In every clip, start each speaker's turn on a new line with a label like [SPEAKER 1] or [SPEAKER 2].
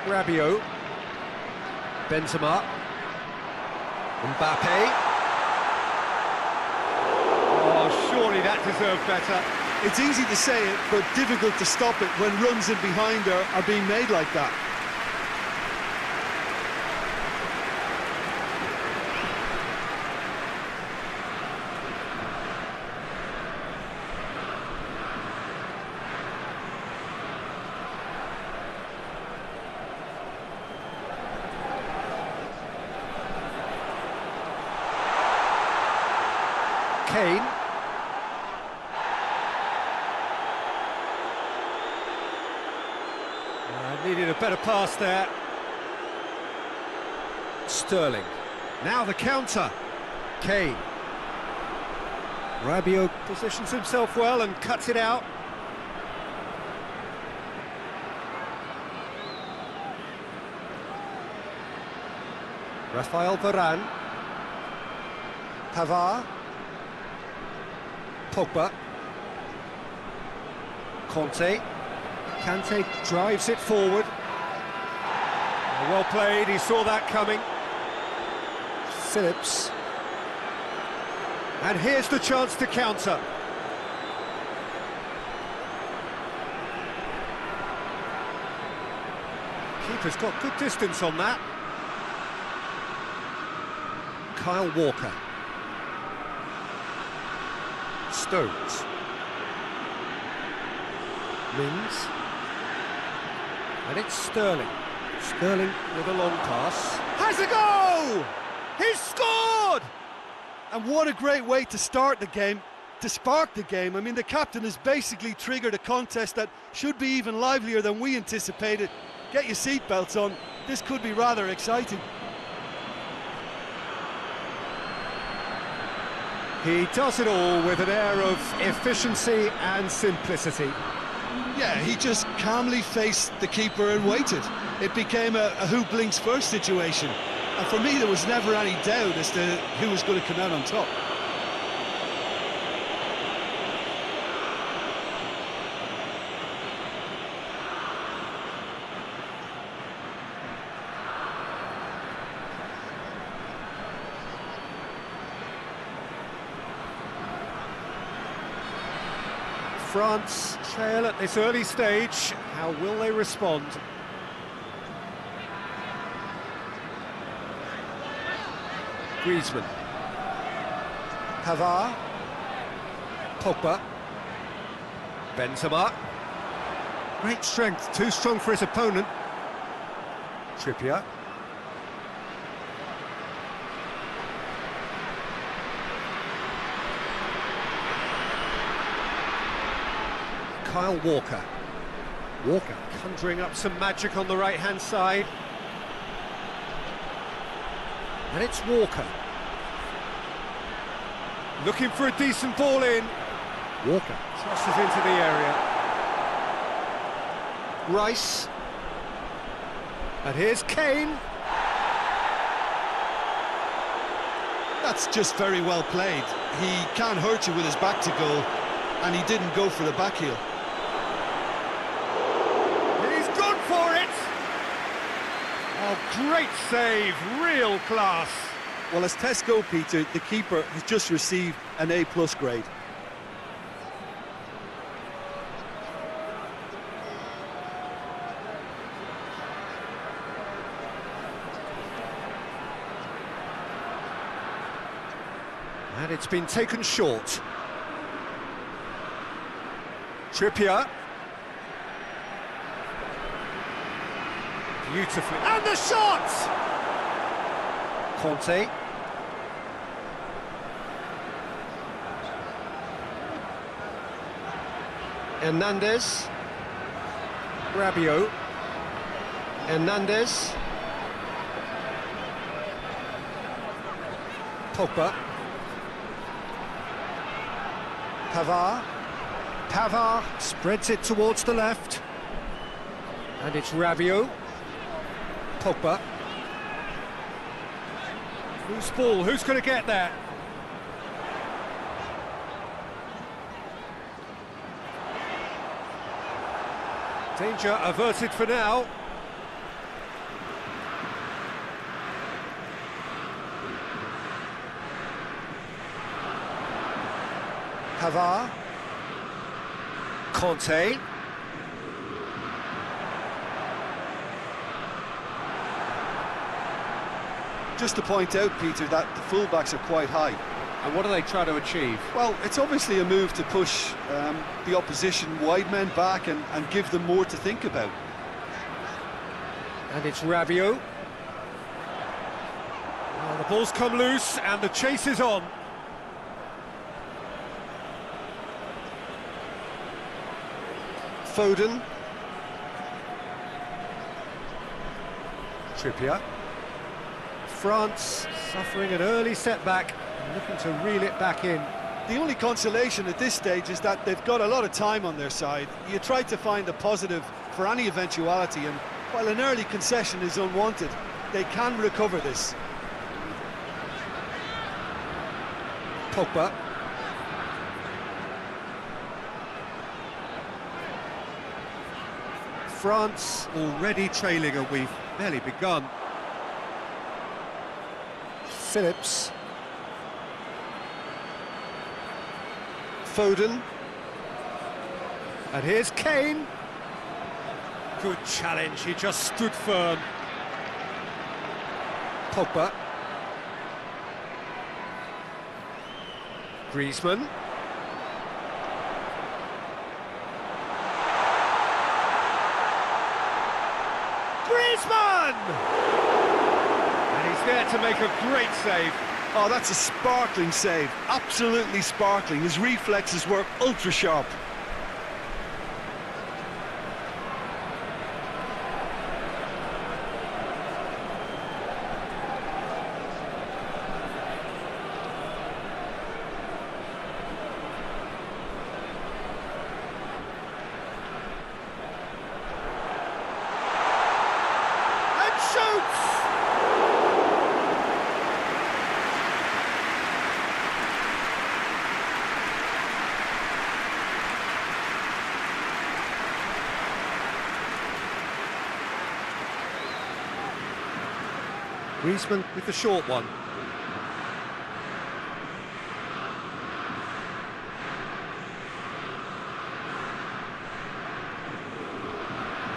[SPEAKER 1] Rabiot, Benzema, Mbappe. Oh, surely that deserved better.
[SPEAKER 2] It's easy to say it, but difficult to stop it when runs in behind are being made like that.
[SPEAKER 1] Kane. Needed a better pass there. Sterling. Now the counter. Kane. Rabiot positions himself well and cuts it out. Rafael Varane. Pavard. Pogba. Conte. Kante drives it forward. Well played, he saw that coming. Phillips. And here's the chance to counter. Keeper's got good distance on that. Kyle Walker. Stones. Mings. And it's Sterling. Sterling with a long pass.
[SPEAKER 2] Has a go! He's scored! And what a great way to start the game, to spark the game. I mean, the captain has basically triggered a contest that should be even livelier than we anticipated. Get your seatbelts on. This could be rather exciting.
[SPEAKER 1] He does it all with an air of efficiency and simplicity.
[SPEAKER 2] Yeah, he just calmly faced the keeper and waited. It became a who blinks first situation. And for me, there was never any doubt as to who was going to come out on top.
[SPEAKER 1] France trail at this early stage. How will they respond? Griezmann. Pavard. Pogba. Benzema. Great strength, too strong for his opponent. Trippier. Kyle Walker. Walker conjuring up some magic on the right-hand side. And it's Walker. Looking for a decent ball in. Walker crosses into the area. Rice. And here's Kane.
[SPEAKER 2] That's just very well played. He can't hurt you with his back to goal, and he didn't go for the back heel.
[SPEAKER 1] Oh, great save, real class.
[SPEAKER 2] Well, as tests go, Peter, the keeper has just received an A+ grade.
[SPEAKER 1] And it's been taken short. Trippier. Beautifully. And the shot! Conte. Hernandez. Rabiot. Hernandez. Pogba. Pavard. Pavard spreads it towards the left. And it's Rabiot. Pogba. Who's ball? Who's going to get that? Danger averted for now. Pavard. Conte.
[SPEAKER 2] Just to point out, Peter, that the fullbacks are quite high.
[SPEAKER 1] And what do they try to achieve?
[SPEAKER 2] Well, it's obviously a move to push the opposition wide men back and give them more to think about.
[SPEAKER 1] And it's Rabiot. Well, the ball's come loose and the chase is on.
[SPEAKER 2] Foden.
[SPEAKER 1] Trippier. France suffering an early setback and looking to reel it back in.
[SPEAKER 2] The only consolation at this stage is that they've got a lot of time on their side. You try to find a positive for any eventuality, and while an early concession is unwanted, they can recover this.
[SPEAKER 1] Pogba. France already trailing and we've barely begun. Phillips.
[SPEAKER 2] Foden.
[SPEAKER 1] And here's Kane. Good challenge, he just stood firm. Pogba. Griezmann. Griezmann! And he's there to make a great save.
[SPEAKER 2] Oh, that's a sparkling save. Absolutely sparkling. His reflexes were ultra sharp.
[SPEAKER 1] Griezmann with the short one.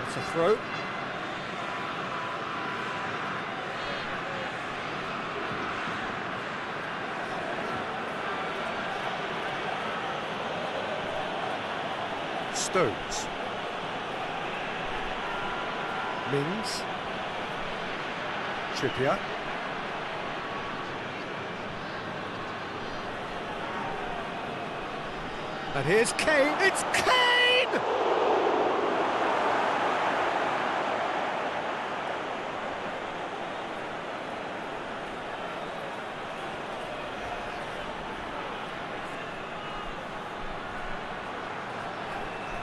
[SPEAKER 1] That's a throw. Stones. Mings. Trippier. And here's Kane. It's Kane!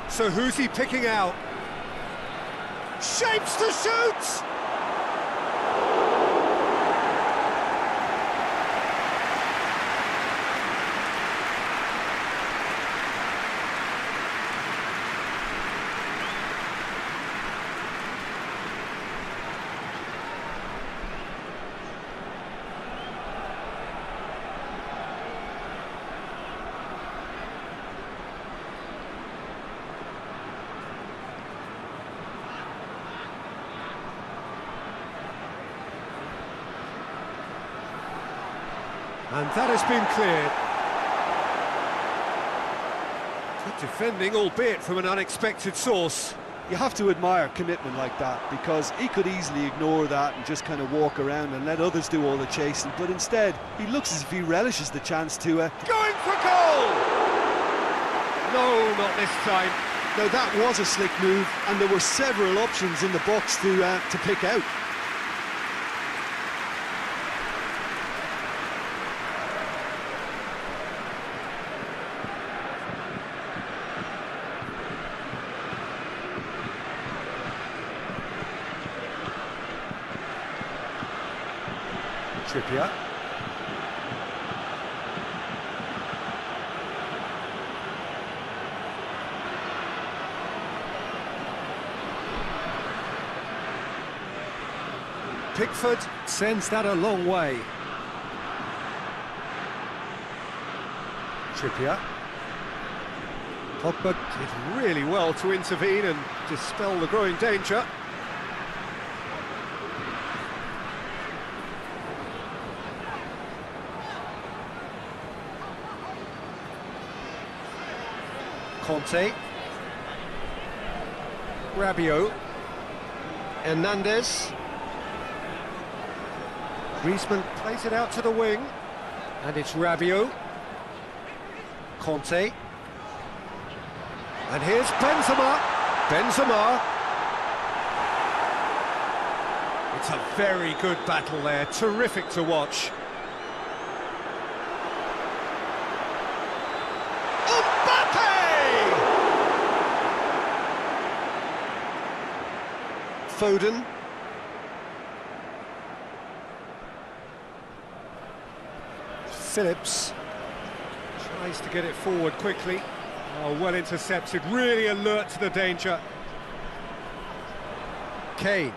[SPEAKER 1] So who's he picking out? Shapes to shoot! And that has been cleared. Good defending, albeit from an unexpected source.
[SPEAKER 2] You have to admire commitment like that, because he could easily ignore that and just kind of walk around and let others do all the chasing, but instead he looks as if he relishes the chance to
[SPEAKER 1] going for goal! No, not this time.
[SPEAKER 2] Now that was a slick move, and there were several options in the box to pick out.
[SPEAKER 1] Trippier. Pickford sends that a long way. Trippier. Pogba did really well to intervene and dispel the growing danger. Conte, Rabiot, Hernandez, Griezmann plays it out to the wing, and it's Rabiot, Conte, and here's Benzema. It's a very good battle there, terrific to watch. Foden. Phillips tries to get it forward quickly. Oh, well intercepted, really alert to the danger. Kane,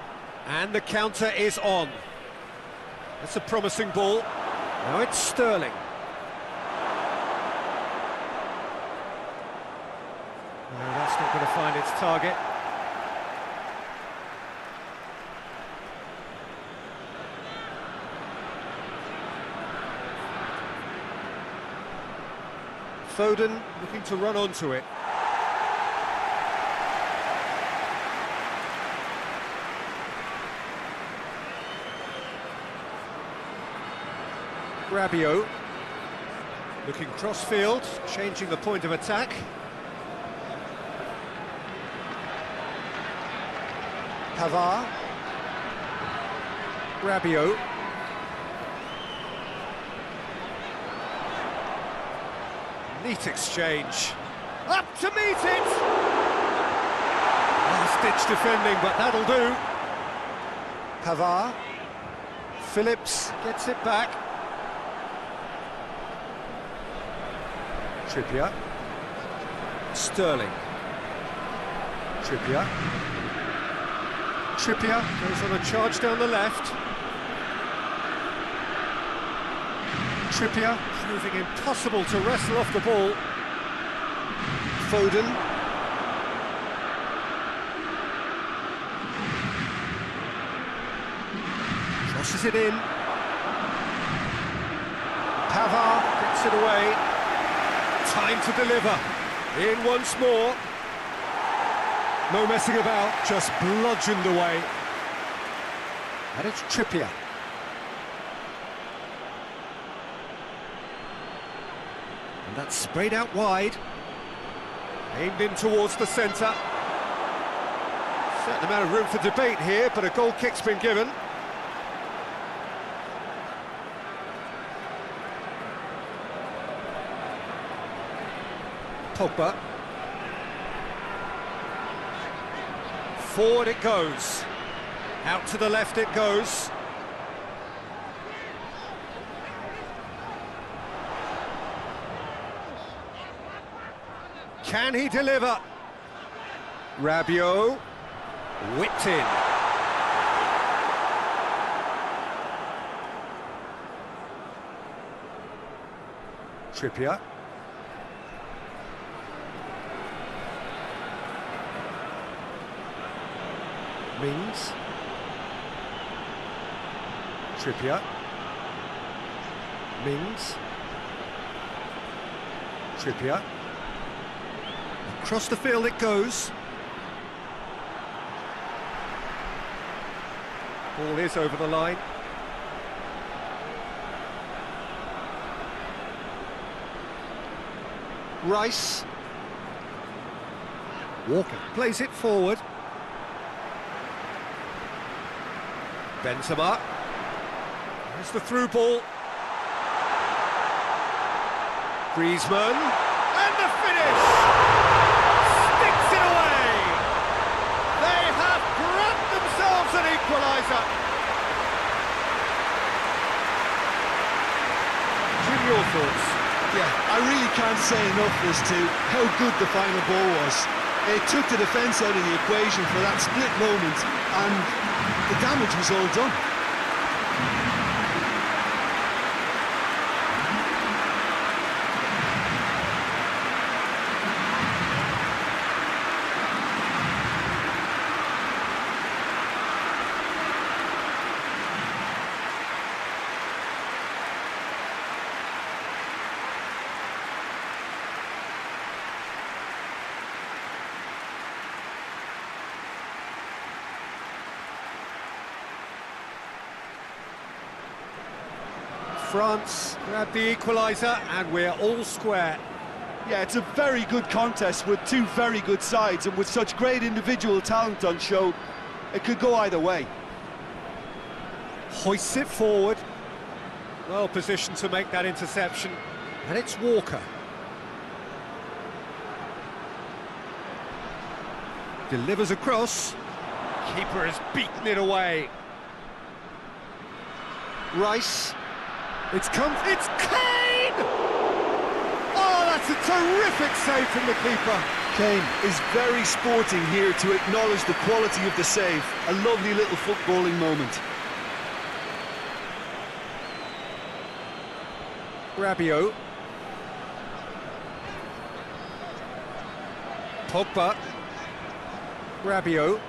[SPEAKER 1] and the counter is on. That's a promising ball. Now it's Sterling. No, that's not going to find its target. Foden looking to run onto it. Rabiot looking cross-field, changing the point of attack. Pavard. Rabiot. Neat exchange. Up to meet it! Last-ditch defending, but that'll do. Pavard. Phillips gets it back. Trippier. Sterling. Trippier goes on a charge down the left. Trippier proving impossible to wrestle off the ball. Foden. Crosses it in. Pavard gets it away. Time to deliver. In once more. No messing about, just bludgeoned away. And it's Trippier. And that's sprayed out wide. Aimed in towards the centre. Certain amount of room for debate here, but a goal kick's been given. Pogba. Forward it goes. Out to the left it goes. Can he deliver? Rabiot. Whipped in. Trippier. Mings. Trippier. Mings. Trippier. Across the field it goes. Ball is over the line. Rice. Walker plays it forward. Benzema. There's the through ball. Griezmann. And the finish! Sticks it away! They have grabbed themselves an equaliser. Jim, your thoughts?
[SPEAKER 2] Yeah, I really can't say enough as to how good the final ball was. It took the defence out of the equation for that split moment, and the damage was all done.
[SPEAKER 1] France grabbed the equaliser, and we're all square.
[SPEAKER 2] Yeah, it's a very good contest with two very good sides, and with such great individual talent on show, it could go either way.
[SPEAKER 1] Hoists it forward. Well positioned to make that interception. And it's Walker. Delivers across. Keeper has beaten it away. Rice. It's Kane! Oh, that's a terrific save from the keeper.
[SPEAKER 2] Kane is very sporting here to acknowledge the quality of the save. A lovely little footballing moment.
[SPEAKER 1] Rabiot. Pogba. Rabiot.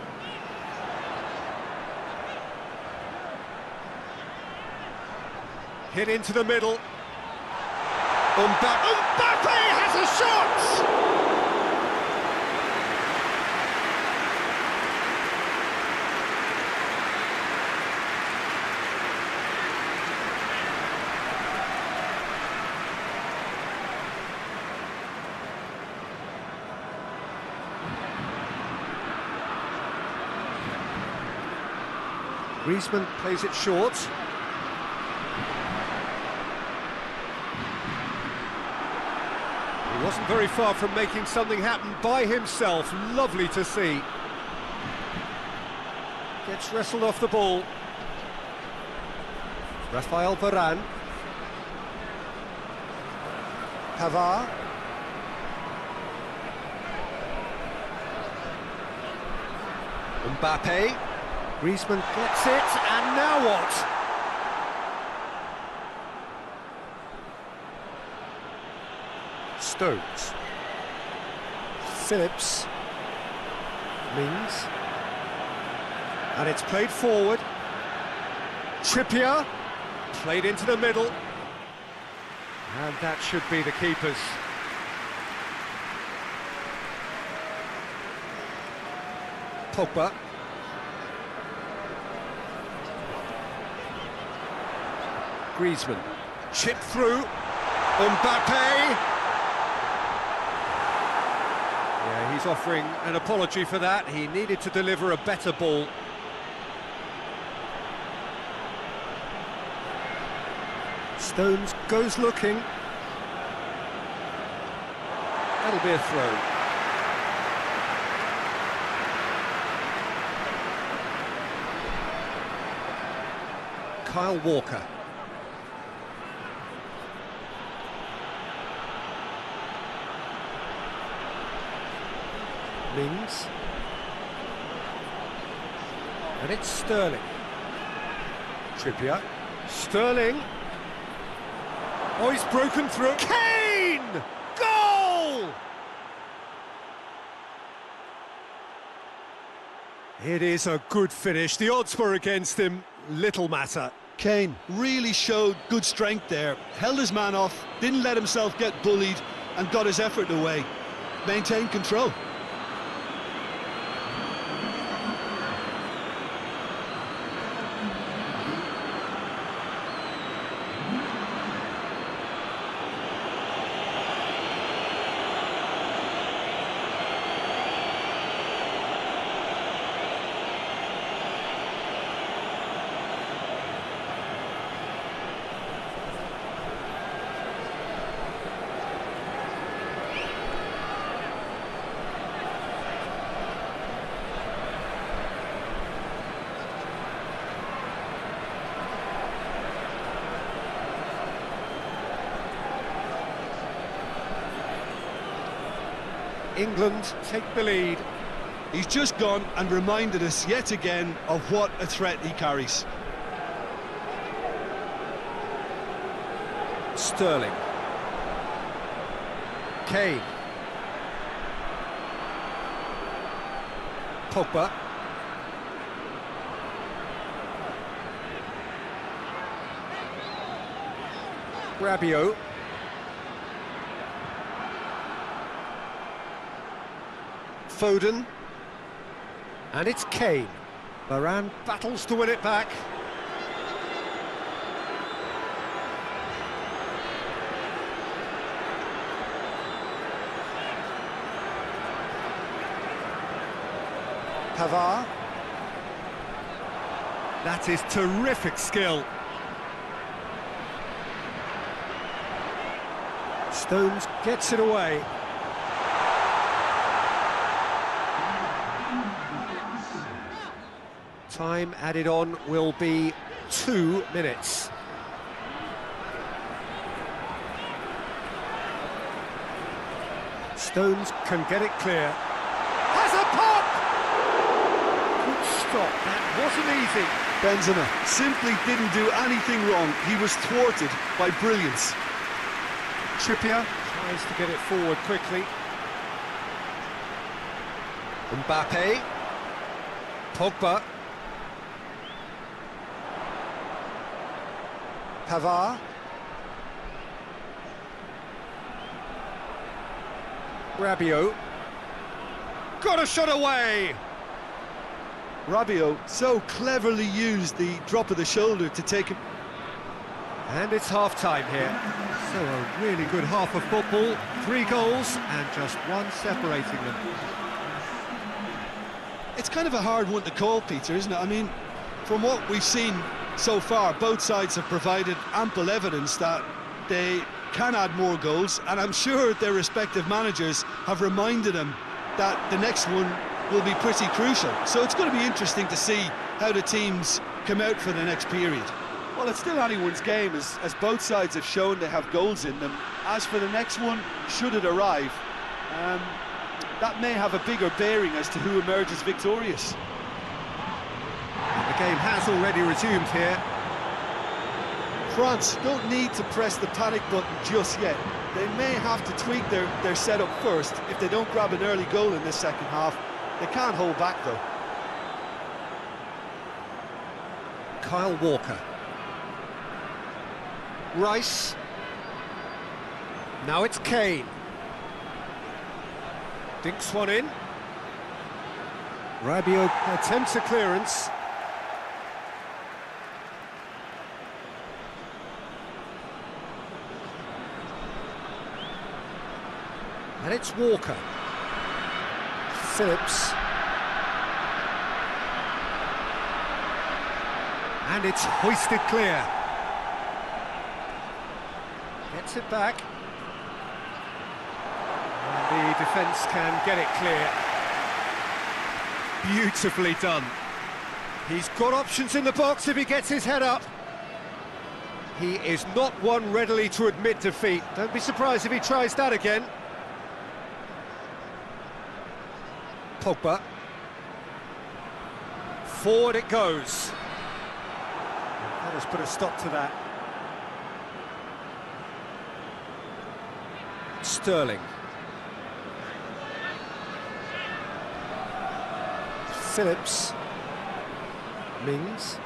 [SPEAKER 1] Hit into the middle. Mbappe has a shot! Griezmann plays it short. He wasn't very far from making something happen by himself. Lovely to see. Gets wrestled off the ball. Rafael Varane. Pavard. Mbappe. Griezmann gets it, and now what? Stones. Phillips. Mings. And it's played forward. Trippier. Played into the middle. And that should be the keeper's. Pogba. Griezmann, chip through, Mbappe. Yeah, he's offering an apology for that. He needed to deliver a better ball. Stones goes looking. That'll be a throw. Kyle Walker. Mings. And it's Sterling. Trippier. Sterling. Oh, he's broken through. Kane! Goal! It is a good finish. The odds were against him. Little matter.
[SPEAKER 2] Kane really showed good strength there. Held his man off, didn't let himself get bullied, and got his effort away. Maintained control.
[SPEAKER 1] England take the lead.
[SPEAKER 2] He's just gone and reminded us yet again of what a threat he carries.
[SPEAKER 1] Sterling. Kane. Pogba. Rabiot. Foden. And it's Kane. Varane battles to win it back.
[SPEAKER 2] Pavard.
[SPEAKER 1] That is terrific skill. Stones gets it away. Time added on will be 2 minutes. Stones can get it clear. Has a pop! Good stop, that wasn't easy.
[SPEAKER 2] Benzema simply didn't do anything wrong. He was thwarted by brilliance.
[SPEAKER 1] Trippier tries to get it forward quickly. Mbappe. Pogba.
[SPEAKER 2] Pavard.
[SPEAKER 1] Rabiot. Got a shot away!
[SPEAKER 2] Rabiot so cleverly used the drop of the shoulder to take him.
[SPEAKER 1] And it's half-time here. So a really good half of football. 3 goals and just 1 separating them.
[SPEAKER 2] It's kind of a hard one to call, Peter, isn't it? I mean, from what we've seen so far, both sides have provided ample evidence that they can add more goals, and I'm sure their respective managers have reminded them that the next one will be pretty crucial. So it's going to be interesting to see how the teams come out for the next period. Well, it's still anyone's game, as both sides have shown they have goals in them. As for the next one, should it arrive, that may have a bigger bearing as to who emerges victorious.
[SPEAKER 1] The game has already resumed here.
[SPEAKER 2] France don't need to press the panic button just yet. They may have to tweak their setup first if they don't grab an early goal in this second half. They can't hold back, though.
[SPEAKER 1] Kyle Walker. Rice. Now it's Kane. Dinks one in. Rabiot attempts a clearance. And it's Walker. Phillips. And it's hoisted clear. Gets it back. And the defence can get it clear. Beautifully done. He's got options in the box if he gets his head up. He is not one readily to admit defeat. Don't be surprised if he tries that again. Pogba. Forward it goes. That has put a stop to that. Sterling. Phillips. Mings.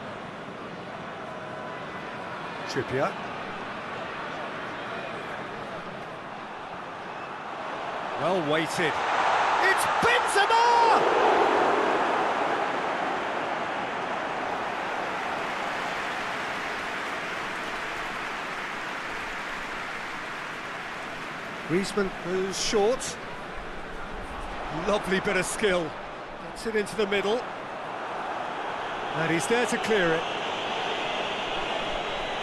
[SPEAKER 1] Trippier. Well weighted. It's Benzema! Griezmann moves short. Lovely bit of skill. Gets it into the middle. And he's there to clear it.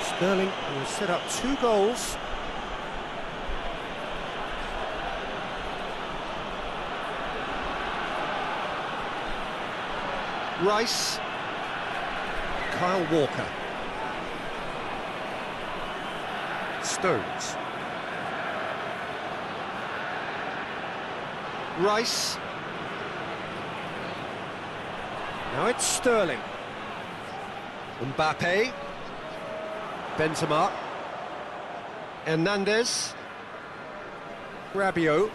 [SPEAKER 1] Sterling will set up 2 goals. Rice. Kyle Walker. Stones. Rice. Now it's Sterling. Mbappe. Benzema. Hernandez. Rabiot.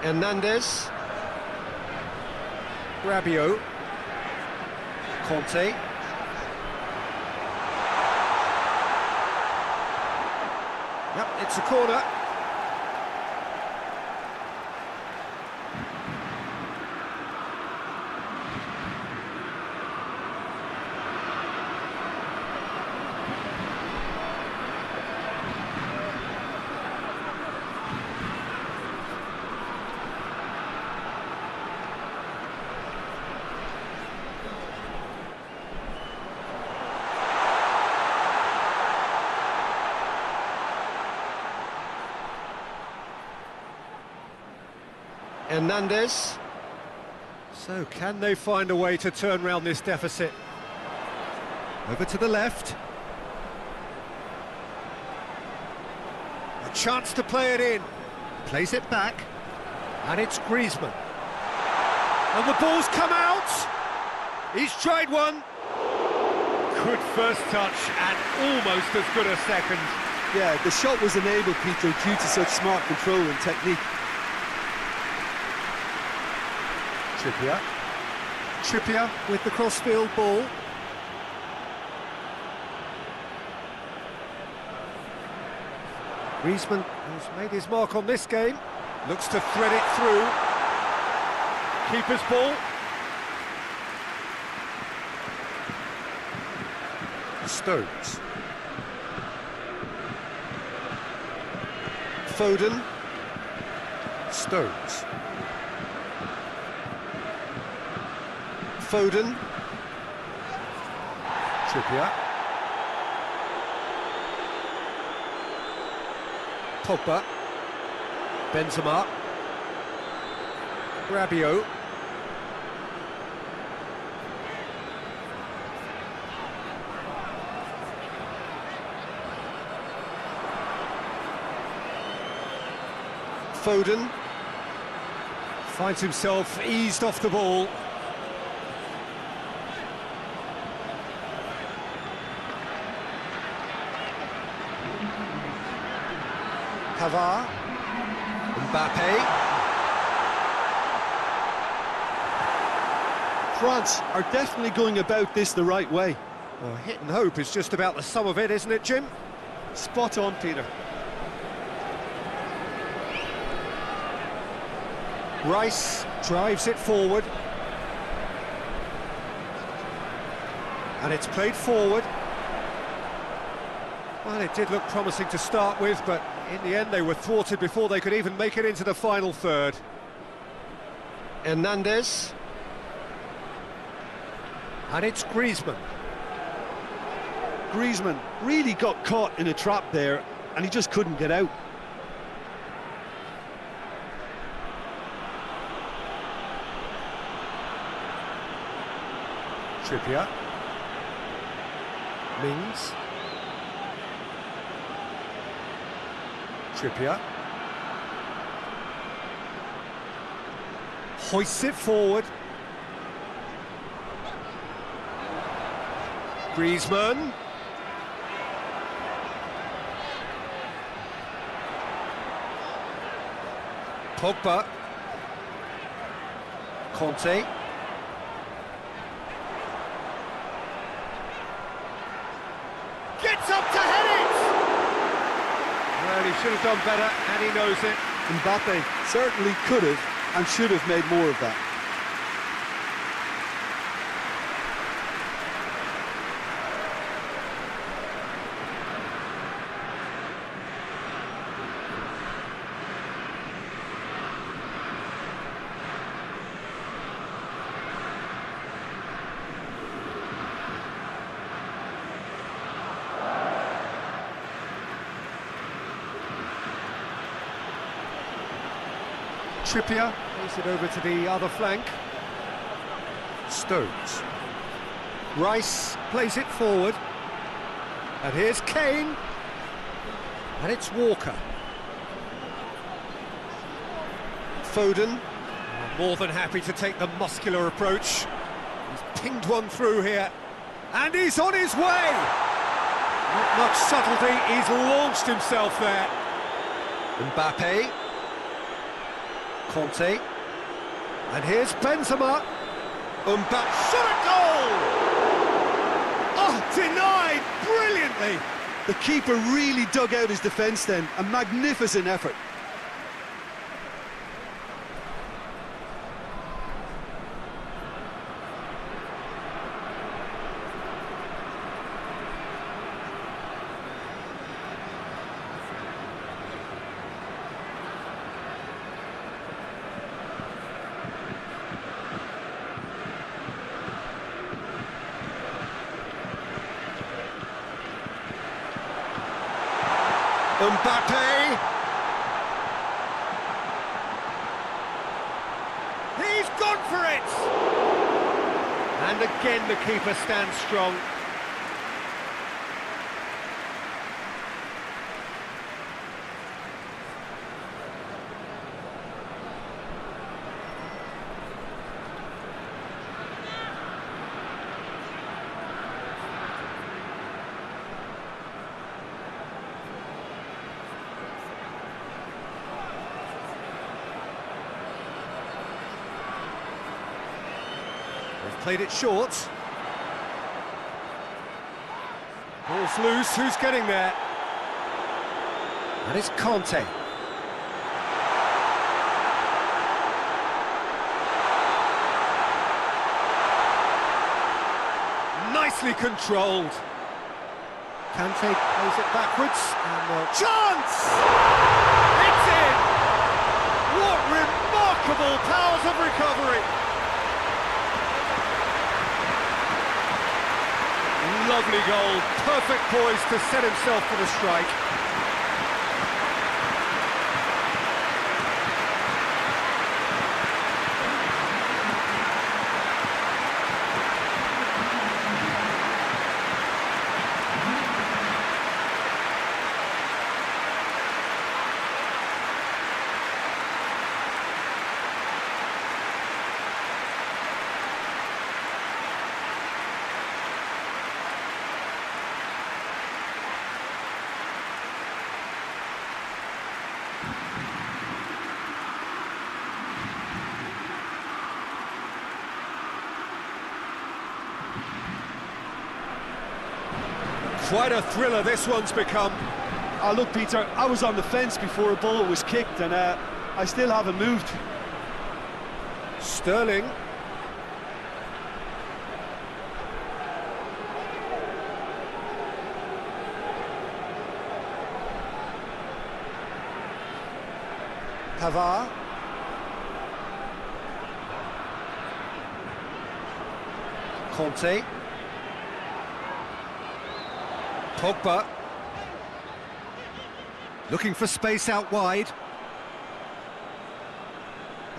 [SPEAKER 1] Hernandez. Rabiot. Conte. Yep, it's a corner.
[SPEAKER 3] Hernandez.
[SPEAKER 1] So can they find a way to turn round this deficit? Over to the left. A chance to play it in. Plays it back. And it's Griezmann. And the ball's come out. He's tried one. Good first touch and almost as good a second.
[SPEAKER 2] Yeah, the shot was enabled, Peter, due to such smart control and technique.
[SPEAKER 1] Trippier with the crossfield ball. Griezmann has made his mark on this game. Looks to thread it through. Keeper's ball. Stones. Foden. Stones. Foden. Trippier. Pogba. Benzema. Rabiot. Foden finds himself eased off the ball. Pavard. Mbappe.
[SPEAKER 2] France are definitely going about this the right way.
[SPEAKER 1] Well, hit and hope is just about the sum of it, isn't it, Jim?
[SPEAKER 2] Spot on, Peter.
[SPEAKER 1] Rice drives it forward. And it's played forward. Well, it did look promising to start with, but in the end they were thwarted before they could even make it into the final third.
[SPEAKER 3] Hernandez.
[SPEAKER 1] And it's Griezmann.
[SPEAKER 2] Griezmann really got caught in a trap there, and he just couldn't get out.
[SPEAKER 1] Trippier. Mings. Trippier. Hoists it forward. Griezmann. Pogba. Conte. Gets up to head it! Well, he should have done better, and he knows it.
[SPEAKER 2] Mbappe certainly could have and should have made more of that.
[SPEAKER 1] Trippier plays it over to the other flank. Stones. Rice plays it forward. And here's Kane. And it's Walker. Foden. More than happy to take the muscular approach. He's pinged one through here. And he's on his way! Not much subtlety, he's launched himself there.
[SPEAKER 3] Mbappe.
[SPEAKER 1] Conte. And here's Benzema.
[SPEAKER 3] Mbappe.
[SPEAKER 1] Shot a goal! Oh, denied brilliantly!
[SPEAKER 2] The keeper really dug out his defence then. A magnificent effort.
[SPEAKER 3] Mbappe.
[SPEAKER 1] He's gone for it! And again the keeper stands strong. They've played it short. Ball's loose, who's getting there? And it's Conte. Nicely controlled. Kante plays it backwards, and chance! It's in! What remarkable powers of recovery! Lovely goal, perfect poise to set himself for the strike. Quite a thriller this one's become.
[SPEAKER 2] Oh, look, Peter, I was on the fence before a ball was kicked, and I still haven't moved.
[SPEAKER 1] Sterling. Pavard. Conte. Pogba. Looking for space out wide.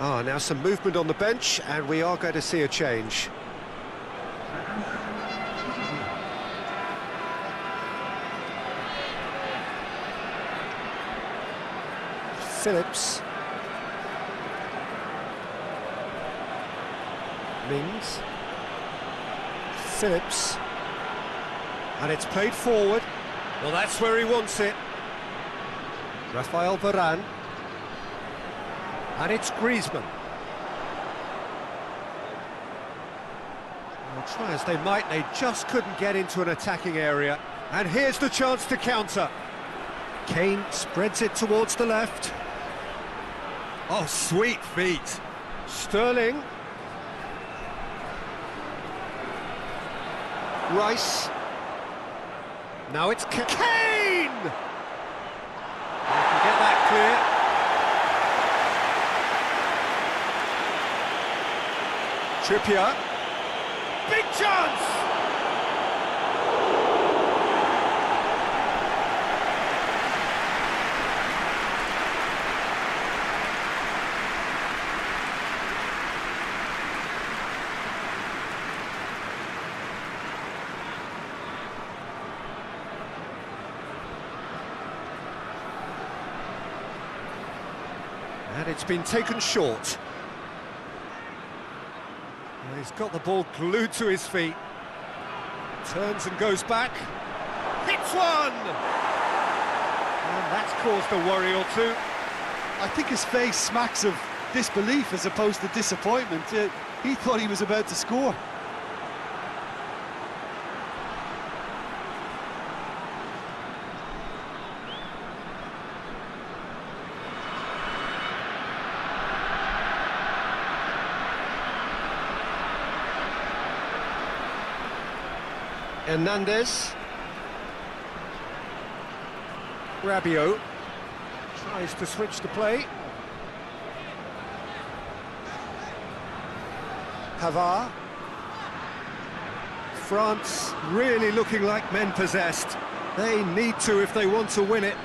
[SPEAKER 1] Now some movement on the bench, and we are going to see a change. Phillips. Mings. Phillips. And it's played forward. Well, that's where he wants it. Rafael Varane. And it's Griezmann. Well, try as they might, they just couldn't get into an attacking area. And here's the chance to counter. Kane spreads it towards the left. Oh, sweet feet. Sterling. Rice. Now it's Kane! They can get that clear. Trippier. Big chance! And it's been taken short. Well, he's got the ball glued to his feet. Turns and goes back. Hits one! And that's caused a worry or two.
[SPEAKER 2] I think his face smacks of disbelief as opposed to disappointment. He thought he was about to score.
[SPEAKER 1] Hernandez. Rabiot tries to switch the play. Pavard. France really looking like men possessed. They need to if they want to win it.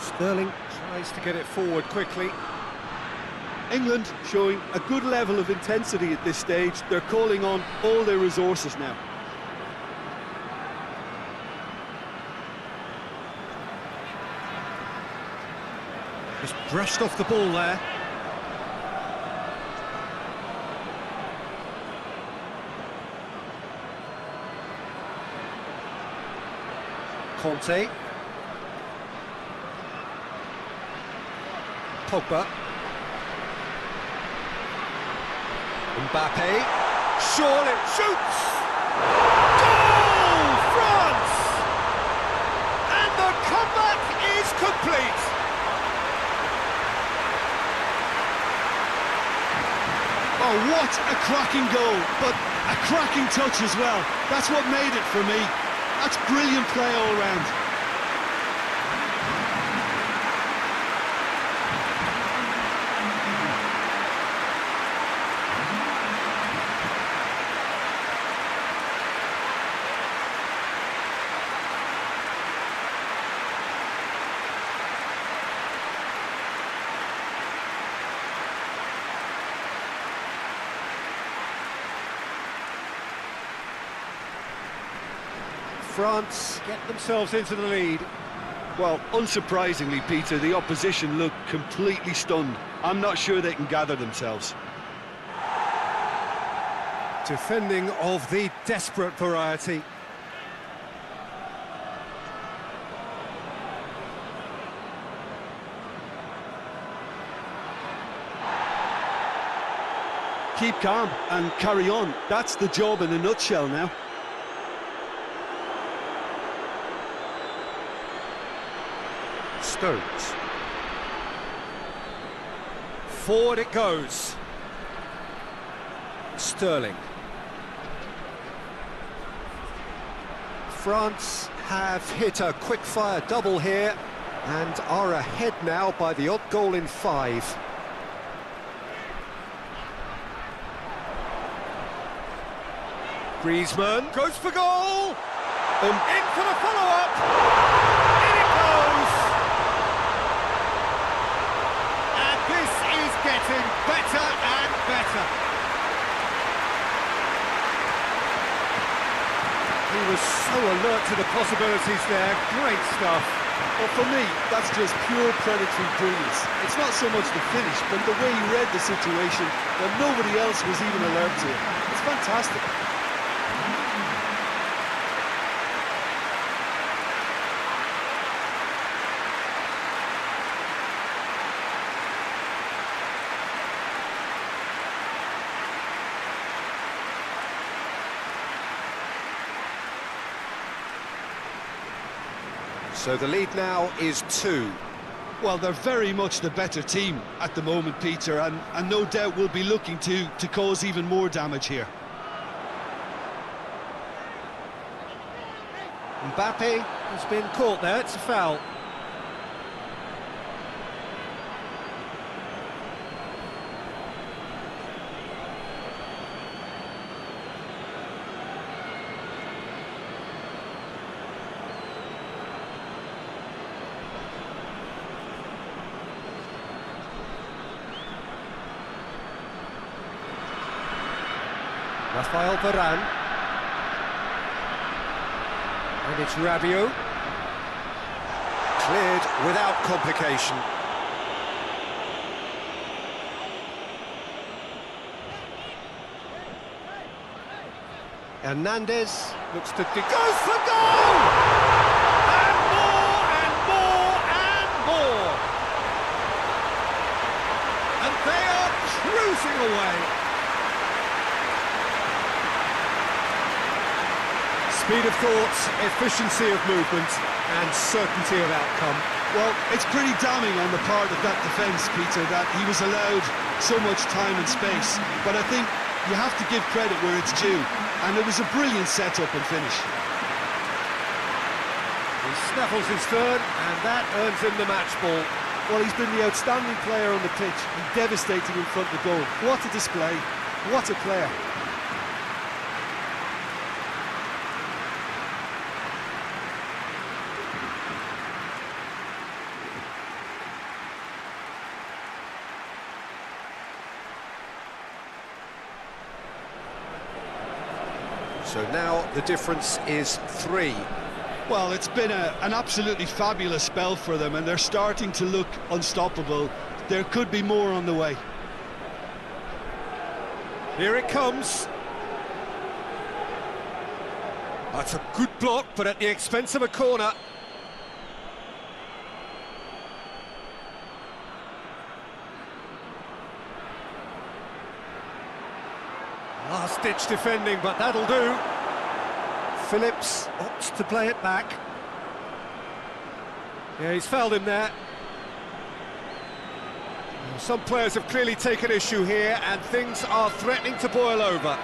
[SPEAKER 1] Sterling tries to get it forward quickly.
[SPEAKER 2] England showing a good level of intensity at this stage. They're calling on all their resources now.
[SPEAKER 1] Just brushed off the ball there. Conte. Pogba. Mbappe. Surely shoots! Goal! France! And the comeback is complete!
[SPEAKER 2] Oh, what a cracking goal, but a cracking touch as well. That's what made it for me. That's brilliant play all round.
[SPEAKER 1] France get themselves into the lead.
[SPEAKER 2] Well, unsurprisingly, Peter, the opposition look completely stunned. I'm not sure they can gather themselves.
[SPEAKER 1] Defending of the desperate variety.
[SPEAKER 2] Keep calm and carry on. That's the job in a nutshell now.
[SPEAKER 1] Stones. Forward it goes. Sterling. France have hit a quick-fire double here and are ahead now by the odd goal in 5. Griezmann goes for goal! In for the follow-up! In it goes! And this is getting better and better. He was so alert to the possibilities there. Great stuff.
[SPEAKER 2] Well, for me, that's just pure predatory brilliance. It's not so much the finish, but the way he read the situation that nobody else was even alert to it. It's fantastic.
[SPEAKER 1] So the lead now is 2.
[SPEAKER 2] Well, they're very much the better team at the moment, Peter, and no doubt will be looking to cause even more damage here.
[SPEAKER 1] Mbappe has been caught there, it's a foul. Rafael Varane. And it's Rabiot. Cleared without complication. Hernandez looks to... goes for goal! And more, and more, and more! And they are cruising away. Speed of thought, efficiency of movement, and certainty of outcome.
[SPEAKER 2] Well, it's pretty damning on the part of that defence, Peter, that he was allowed so much time and space. But I think you have to give credit where it's due, and it was a brilliant setup and finish.
[SPEAKER 1] He snaffles his third, and that earns him the match ball.
[SPEAKER 2] Well, he's been the outstanding player on the pitch, and devastating in front of goal. What a display, what a player.
[SPEAKER 3] So now the difference is 3.
[SPEAKER 2] Well, it's been an absolutely fabulous spell for them, and they're starting to look unstoppable. There could be more on the way.
[SPEAKER 1] Here it comes. That's a good block, but at the expense of a corner. Last-ditch defending, but that'll do. Phillips opts to play it back. Yeah, he's fouled him there. Some players have clearly taken issue here, and things are threatening to boil over.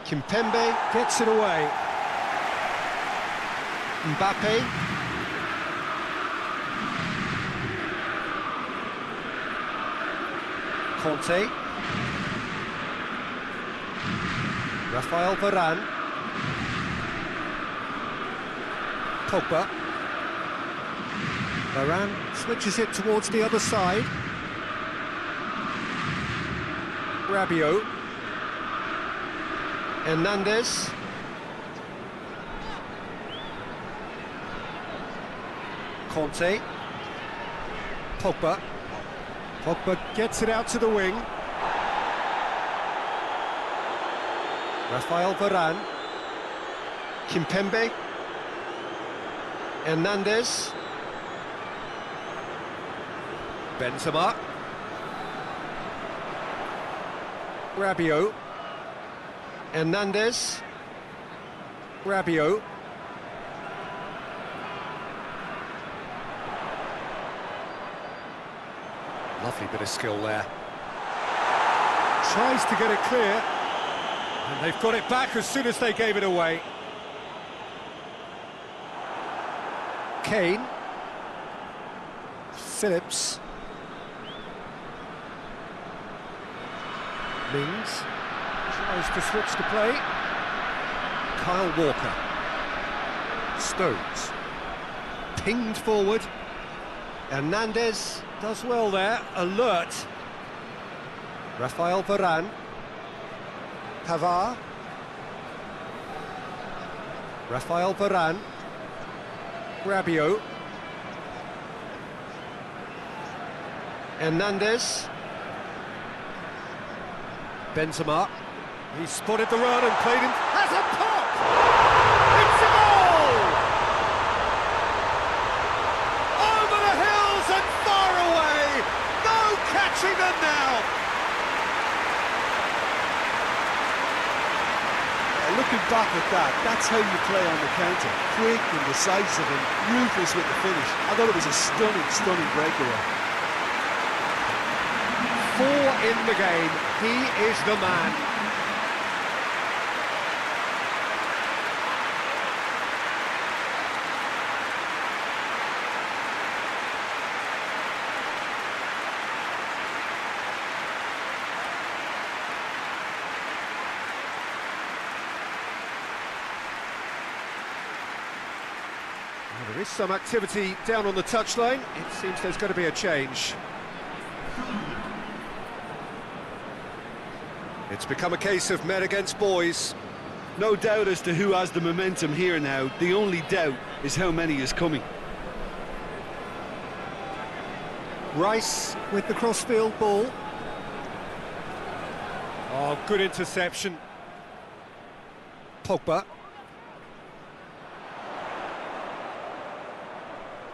[SPEAKER 3] Kimpembe,
[SPEAKER 1] Gets it away.
[SPEAKER 3] Mbappe. Conte. Rafael Varane.
[SPEAKER 1] Pogba. Varane switches it towards the other side. Rabiot.
[SPEAKER 3] Hernandez. Conte.
[SPEAKER 1] Pogba. Pogba gets it out to the wing.
[SPEAKER 3] Rafael Varane. Kimpembe. Hernandez.
[SPEAKER 1] Benzema. Rabiot.
[SPEAKER 3] Hernandez.
[SPEAKER 1] Rabiot. Lovely bit of skill there. Tries to get it clear. And they've got it back as soon as they gave it away. Kane. Phillips. Mings. Tries to switch to play. Kyle Walker. Stones. Pinged forward.
[SPEAKER 3] Hernandez.
[SPEAKER 1] Does well there. Alert.
[SPEAKER 3] Rafael Varane. Pavard. Rafael Varane.
[SPEAKER 1] Rabiot.
[SPEAKER 3] Hernandez.
[SPEAKER 1] Benzema. He spotted the run and played in. Has a pop! It's a goal! Over the hills and far away! No catching them now!
[SPEAKER 2] Looking back at that, that's how you play on the counter. Quick and decisive and ruthless with the finish. I thought it was a stunning, stunning breakaway.
[SPEAKER 1] 4 in the game. He is the man. Well, there is some activity down on the touchline. It seems there's going to be a change. It's become a case of men against boys.
[SPEAKER 2] No doubt as to who has the momentum here now. The only doubt is how many is coming.
[SPEAKER 1] Rice with the crossfield ball. Oh, good interception. Pogba.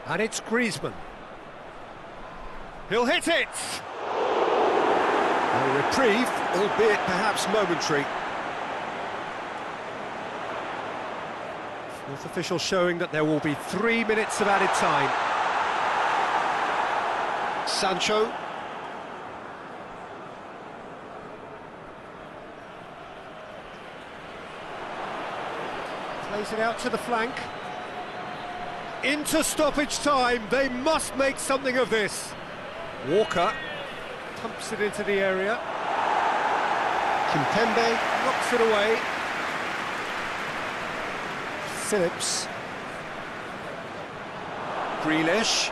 [SPEAKER 1] And it's Griezmann. He'll hit it! A reprieve, albeit perhaps momentary. Fourth official showing that there will be 3 minutes of added time.
[SPEAKER 3] Sancho.
[SPEAKER 1] Plays it out to the flank. Into stoppage time, they must make something of this. Walker pumps it into the area.
[SPEAKER 3] Kimpembe.
[SPEAKER 1] Knocks it away. Phillips. Grealish.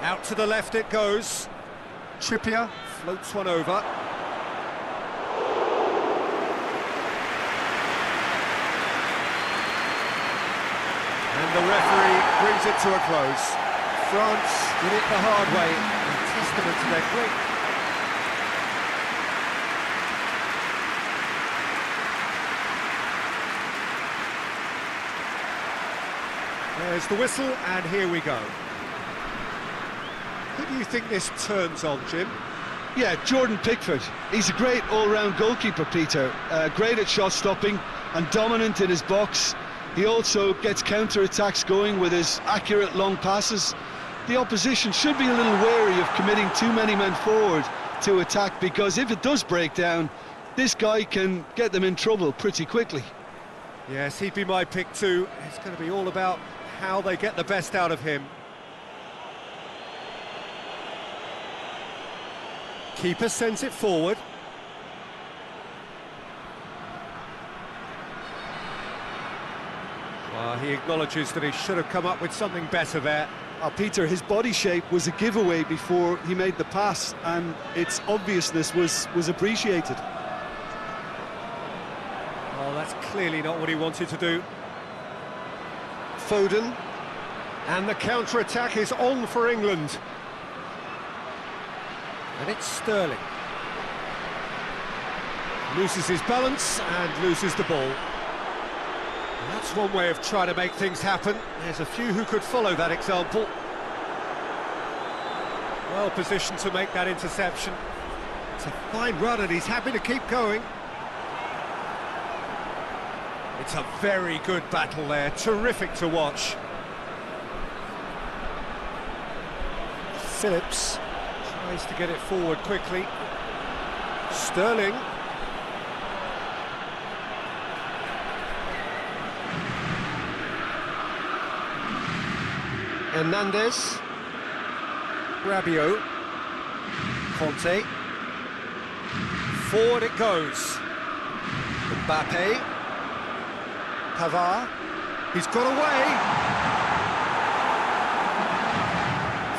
[SPEAKER 1] Out to the left it goes. Trippier floats one over. And the referee brings it to a close. France did it the hard way, in testament to their great... There's the whistle, and here we go. Who do you think this turns on, Jim?
[SPEAKER 2] Yeah, Jordan Pickford. He's a great all-round goalkeeper, Peter. Great at shot stopping and dominant in his box. He also gets counter-attacks going with his accurate long passes. The opposition should be a little wary of committing too many men forward to attack, because if it does break down, this guy can get them in trouble pretty quickly.
[SPEAKER 1] Yes, he'd be my pick too. It's going to be all about how they get the best out of him. Keeper sends it forward. Well, he acknowledges that he should have come up with something better there.
[SPEAKER 2] Peter, his body shape was a giveaway before he made the pass, and its obviousness was appreciated.
[SPEAKER 1] Well, that's clearly not what he wanted to do.
[SPEAKER 3] Foden.
[SPEAKER 1] And the counter-attack is on for England. And it's Sterling. Loses his balance and loses the ball. That's one way of trying to make things happen. There's a few who could follow that example. Well positioned to make that interception. It's a fine run and he's happy to keep going. It's a very good battle there, terrific to watch. Phillips tries to get it forward quickly. Sterling.
[SPEAKER 3] Hernandez.
[SPEAKER 1] Rabiot. Conte. Forward it goes. Mbappe. Pavard. He's got away.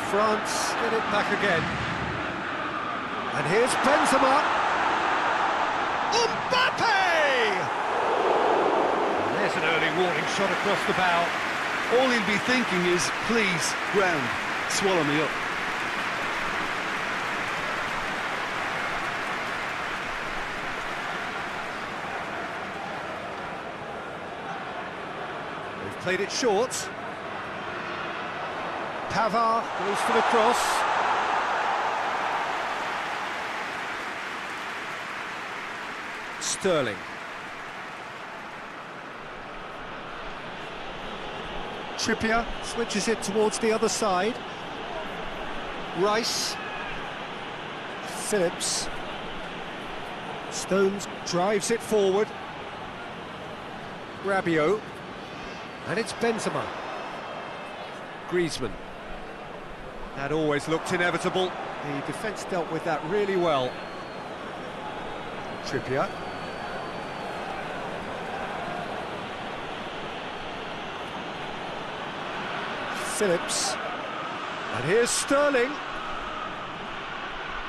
[SPEAKER 1] France get it back again. And here's Benzema. Mbappe! There's an early warning shot across the bow.
[SPEAKER 2] All he'll be thinking is, please, ground, swallow me up.
[SPEAKER 1] They've played it short. Pavard goes for the cross. Sterling. Trippier switches it towards the other side. Rice. Phillips. Stones drives it forward. Rabiot. And it's Benzema. Griezmann. That always looked inevitable. The defence dealt with that really well. Trippier. Phillips. And here's Sterling.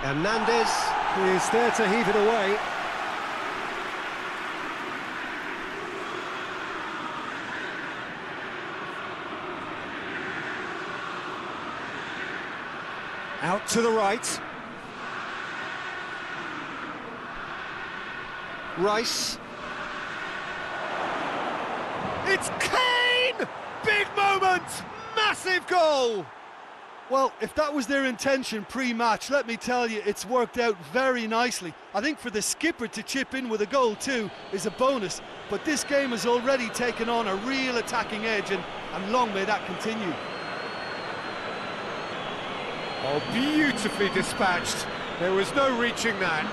[SPEAKER 3] Hernandez.
[SPEAKER 1] He is there to heave it away. Out to the right.
[SPEAKER 3] Rice.
[SPEAKER 1] It's Kane! Big moment! Massive goal!
[SPEAKER 2] Well, if that was their intention pre-match, let me tell you, it's worked out very nicely. I think for the skipper to chip in with a goal too is a bonus, but this game has already taken on a real attacking edge, and long may that continue.
[SPEAKER 1] Oh, beautifully dispatched. There was no reaching that.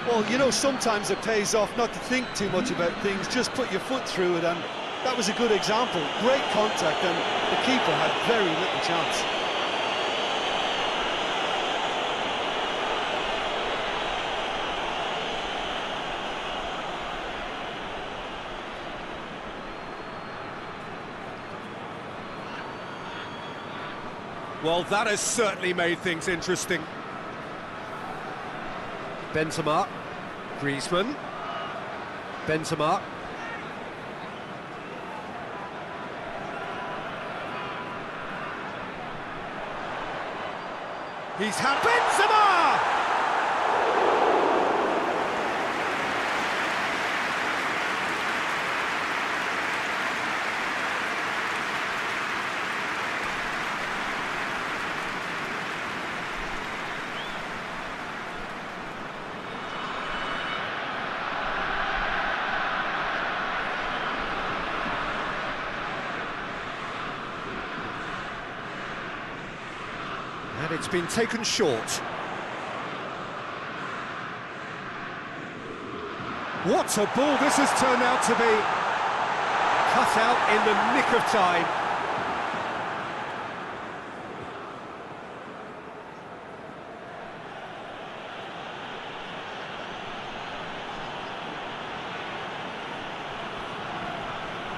[SPEAKER 2] Well, you know, sometimes it pays off not to think too much about things, just put your foot through it, and That was a good example. Great contact, and the keeper had very little chance.
[SPEAKER 1] Well, that has certainly made things interesting. Benzema, Griezmann, Benzema. He's had Benzema! And it's been taken short. What a ball this has turned out to be. Cut out in the nick of time.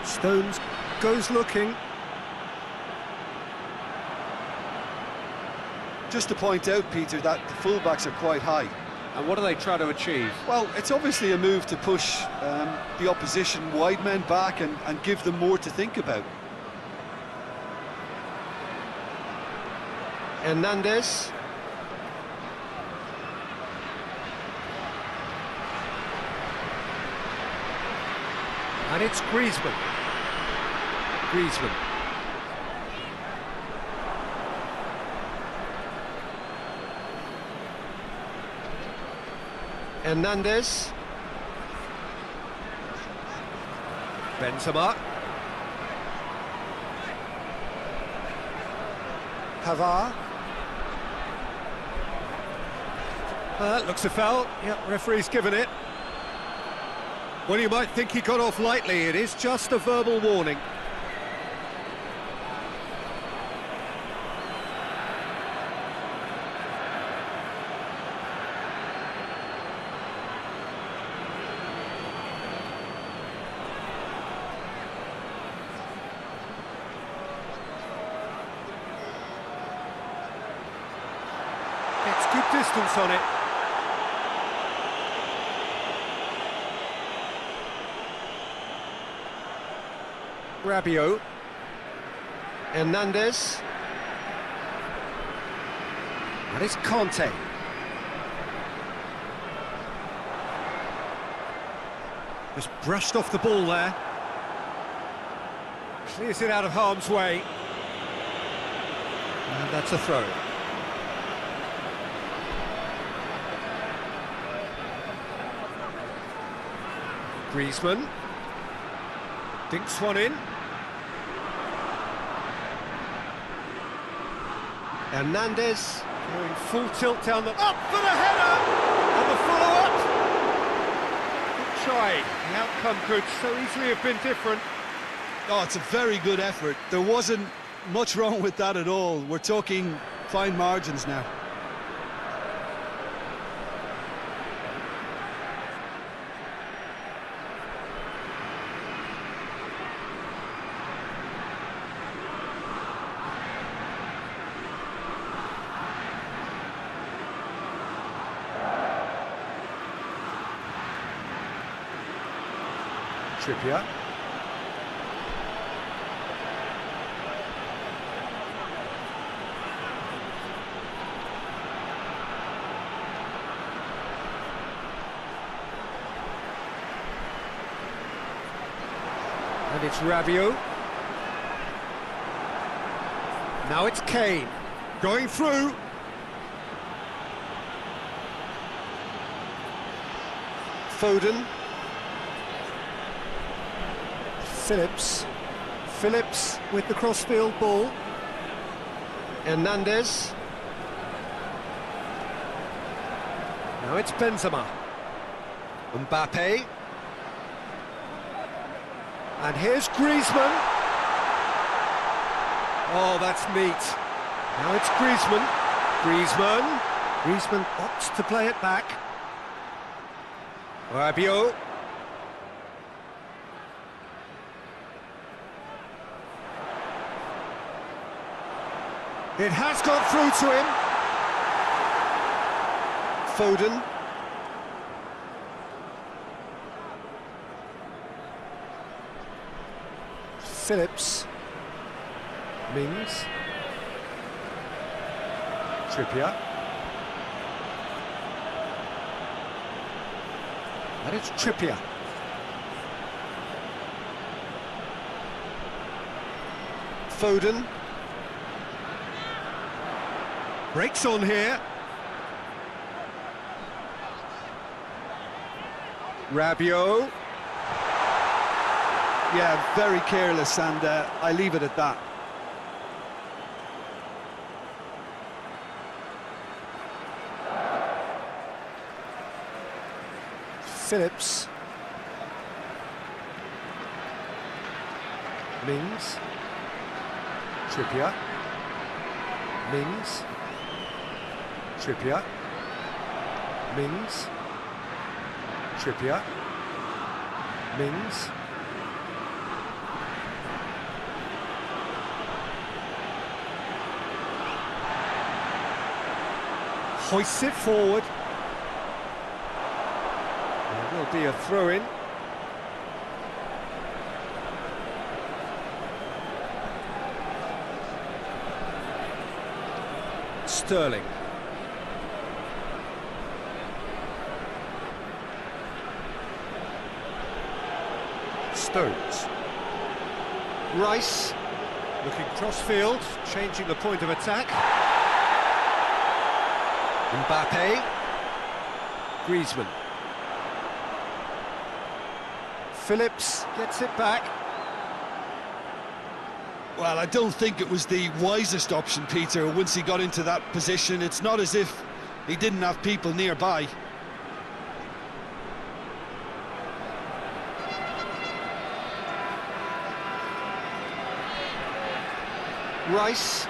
[SPEAKER 1] Stones goes looking.
[SPEAKER 2] Just to point out, Peter, that the fullbacks are quite high.
[SPEAKER 1] And what are they trying to achieve?
[SPEAKER 2] Well, it's obviously a move to push the opposition wide men back and give them more to think about.
[SPEAKER 3] Hernandez.
[SPEAKER 1] And it's Griezmann. Griezmann.
[SPEAKER 3] Hernandez.
[SPEAKER 1] Benzema.
[SPEAKER 3] Pavard.
[SPEAKER 1] Looks a foul. Yeah, referee's given it. Well, you might think he got off lightly. It is just a verbal warning. Gets good distance on it. Rabiot.
[SPEAKER 3] Hernandez.
[SPEAKER 1] And it's Conte. Just brushed off the ball there. Clears it out of harm's way. And that's a throw. Griezmann. Dinks one in.
[SPEAKER 3] Hernandez.
[SPEAKER 1] Going full tilt down the... Up for the header! And the follow-up! Good try. The outcome could so easily have been different.
[SPEAKER 2] Oh, it's a very good effort. There wasn't much wrong with that at all. We're talking fine margins now.
[SPEAKER 1] Trippier. And it's Rabiot. Now it's Kane. Going through.
[SPEAKER 3] Foden.
[SPEAKER 1] Phillips with the crossfield ball.
[SPEAKER 3] Hernandez.
[SPEAKER 1] Now it's Benzema. Mbappe.
[SPEAKER 3] And here's Griezmann.
[SPEAKER 1] Oh, that's neat. Now it's Griezmann. Griezmann opts to play it back. Rabiot. It has gone through to him.
[SPEAKER 3] Foden. Phillips. Mings. Trippier. And it's Trippier. Foden.
[SPEAKER 1] Breaks on here. Rabiot.
[SPEAKER 2] Yeah, very careless, and I leave it at that.
[SPEAKER 3] Phillips. Mings. Trippier. Mings. Trippier. Mings. Trippier. Mings.
[SPEAKER 1] Hoists it forward. There will be a throw-in. Sterling. Stones.
[SPEAKER 3] Rice.
[SPEAKER 1] Looking cross-field, changing the point of attack. Mbappe. Griezmann. Phillips gets it back.
[SPEAKER 2] Well, I don't think it was the wisest option, Peter, once he got into that position. It's not as if he didn't have people nearby.
[SPEAKER 3] Rice.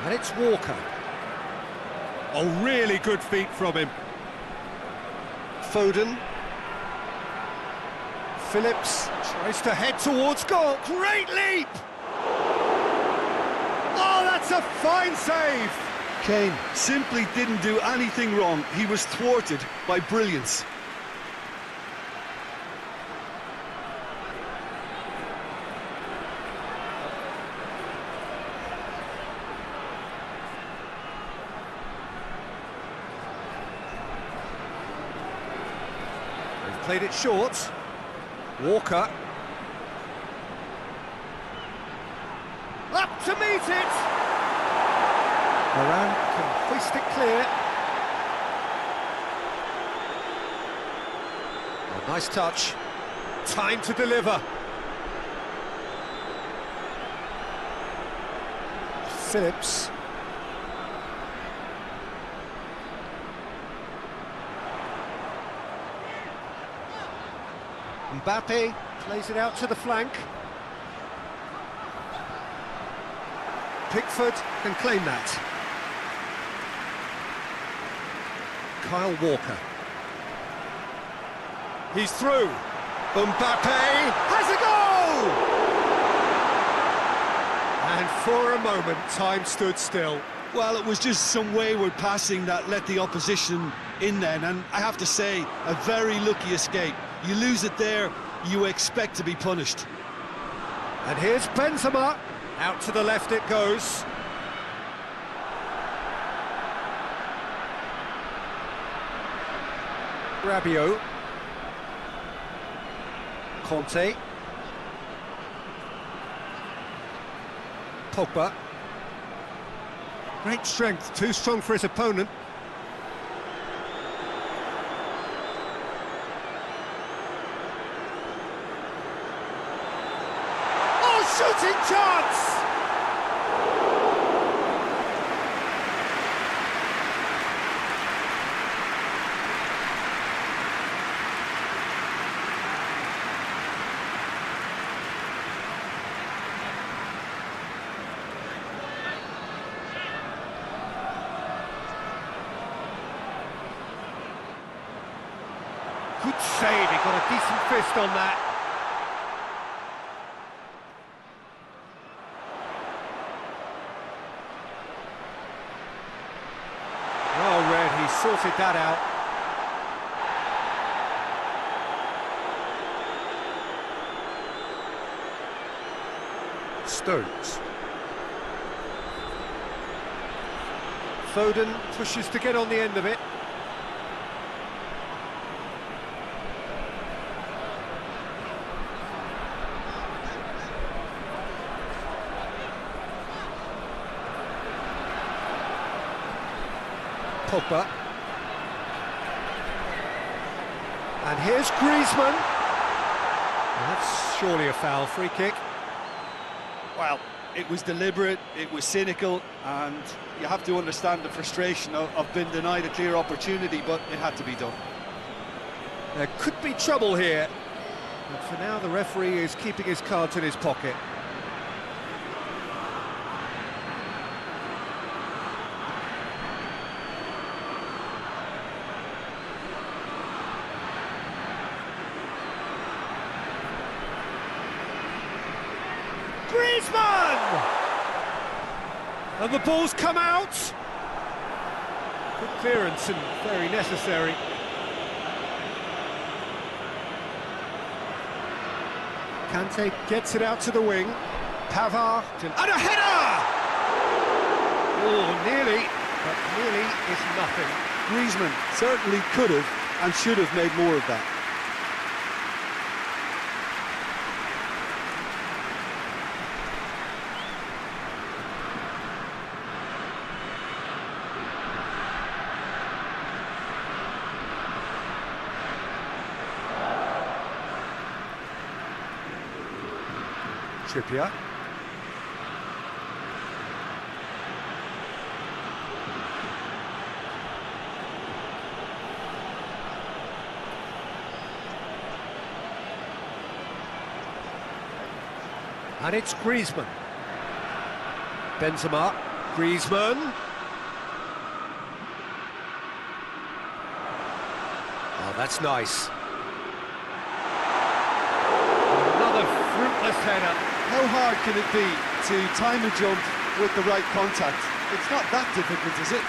[SPEAKER 1] And it's Walker. Oh, really good feet from him.
[SPEAKER 3] Foden. Phillips.
[SPEAKER 1] Tries to head towards goal. Great leap! Oh, that's a fine save!
[SPEAKER 2] Kane simply didn't do anything wrong. He was thwarted by brilliance.
[SPEAKER 1] They've played it short. Walker. Up to meet it!
[SPEAKER 3] Moran.
[SPEAKER 1] Can hoist it clear.
[SPEAKER 3] A nice touch.
[SPEAKER 1] Time to deliver.
[SPEAKER 3] Phillips.
[SPEAKER 1] Mbappe plays it out to the flank. Pickford can claim that. Kyle Walker. He's through. Mbappe has a goal! And for a moment, time stood still.
[SPEAKER 2] Well, it was just some wayward passing that let the opposition in then, and I have to say, a very lucky escape. You lose it there, you expect to be punished.
[SPEAKER 1] And here's Benzema. Out to the left it goes. Rabiot. Conte. Pogba. Great strength, too strong for his opponent. Oh, shooting chance! got a decent fist on that. Well read, he sorted that out. Stones. Foden pushes to get on the end of it. Pogba. And here's Griezmann. That's surely a foul, free kick.
[SPEAKER 2] Well, it was deliberate, it was cynical, and you have to understand the frustration of being denied a clear opportunity, but it had to be done.
[SPEAKER 1] There could be trouble here, but for now the referee is keeping his cards in his pocket. Griezmann! And the ball's come out! Good clearance and very necessary. Kante gets it out to the wing. Pavard, and a header! Oh, nearly, but nearly is nothing.
[SPEAKER 2] Griezmann certainly could have and should have made more of that.
[SPEAKER 1] Trippier. And it's Griezmann. Benzema. Griezmann. Oh, that's nice. Another fruitless header.
[SPEAKER 2] How hard can it be to time a jump with the right contact? It's not that difficult, is it?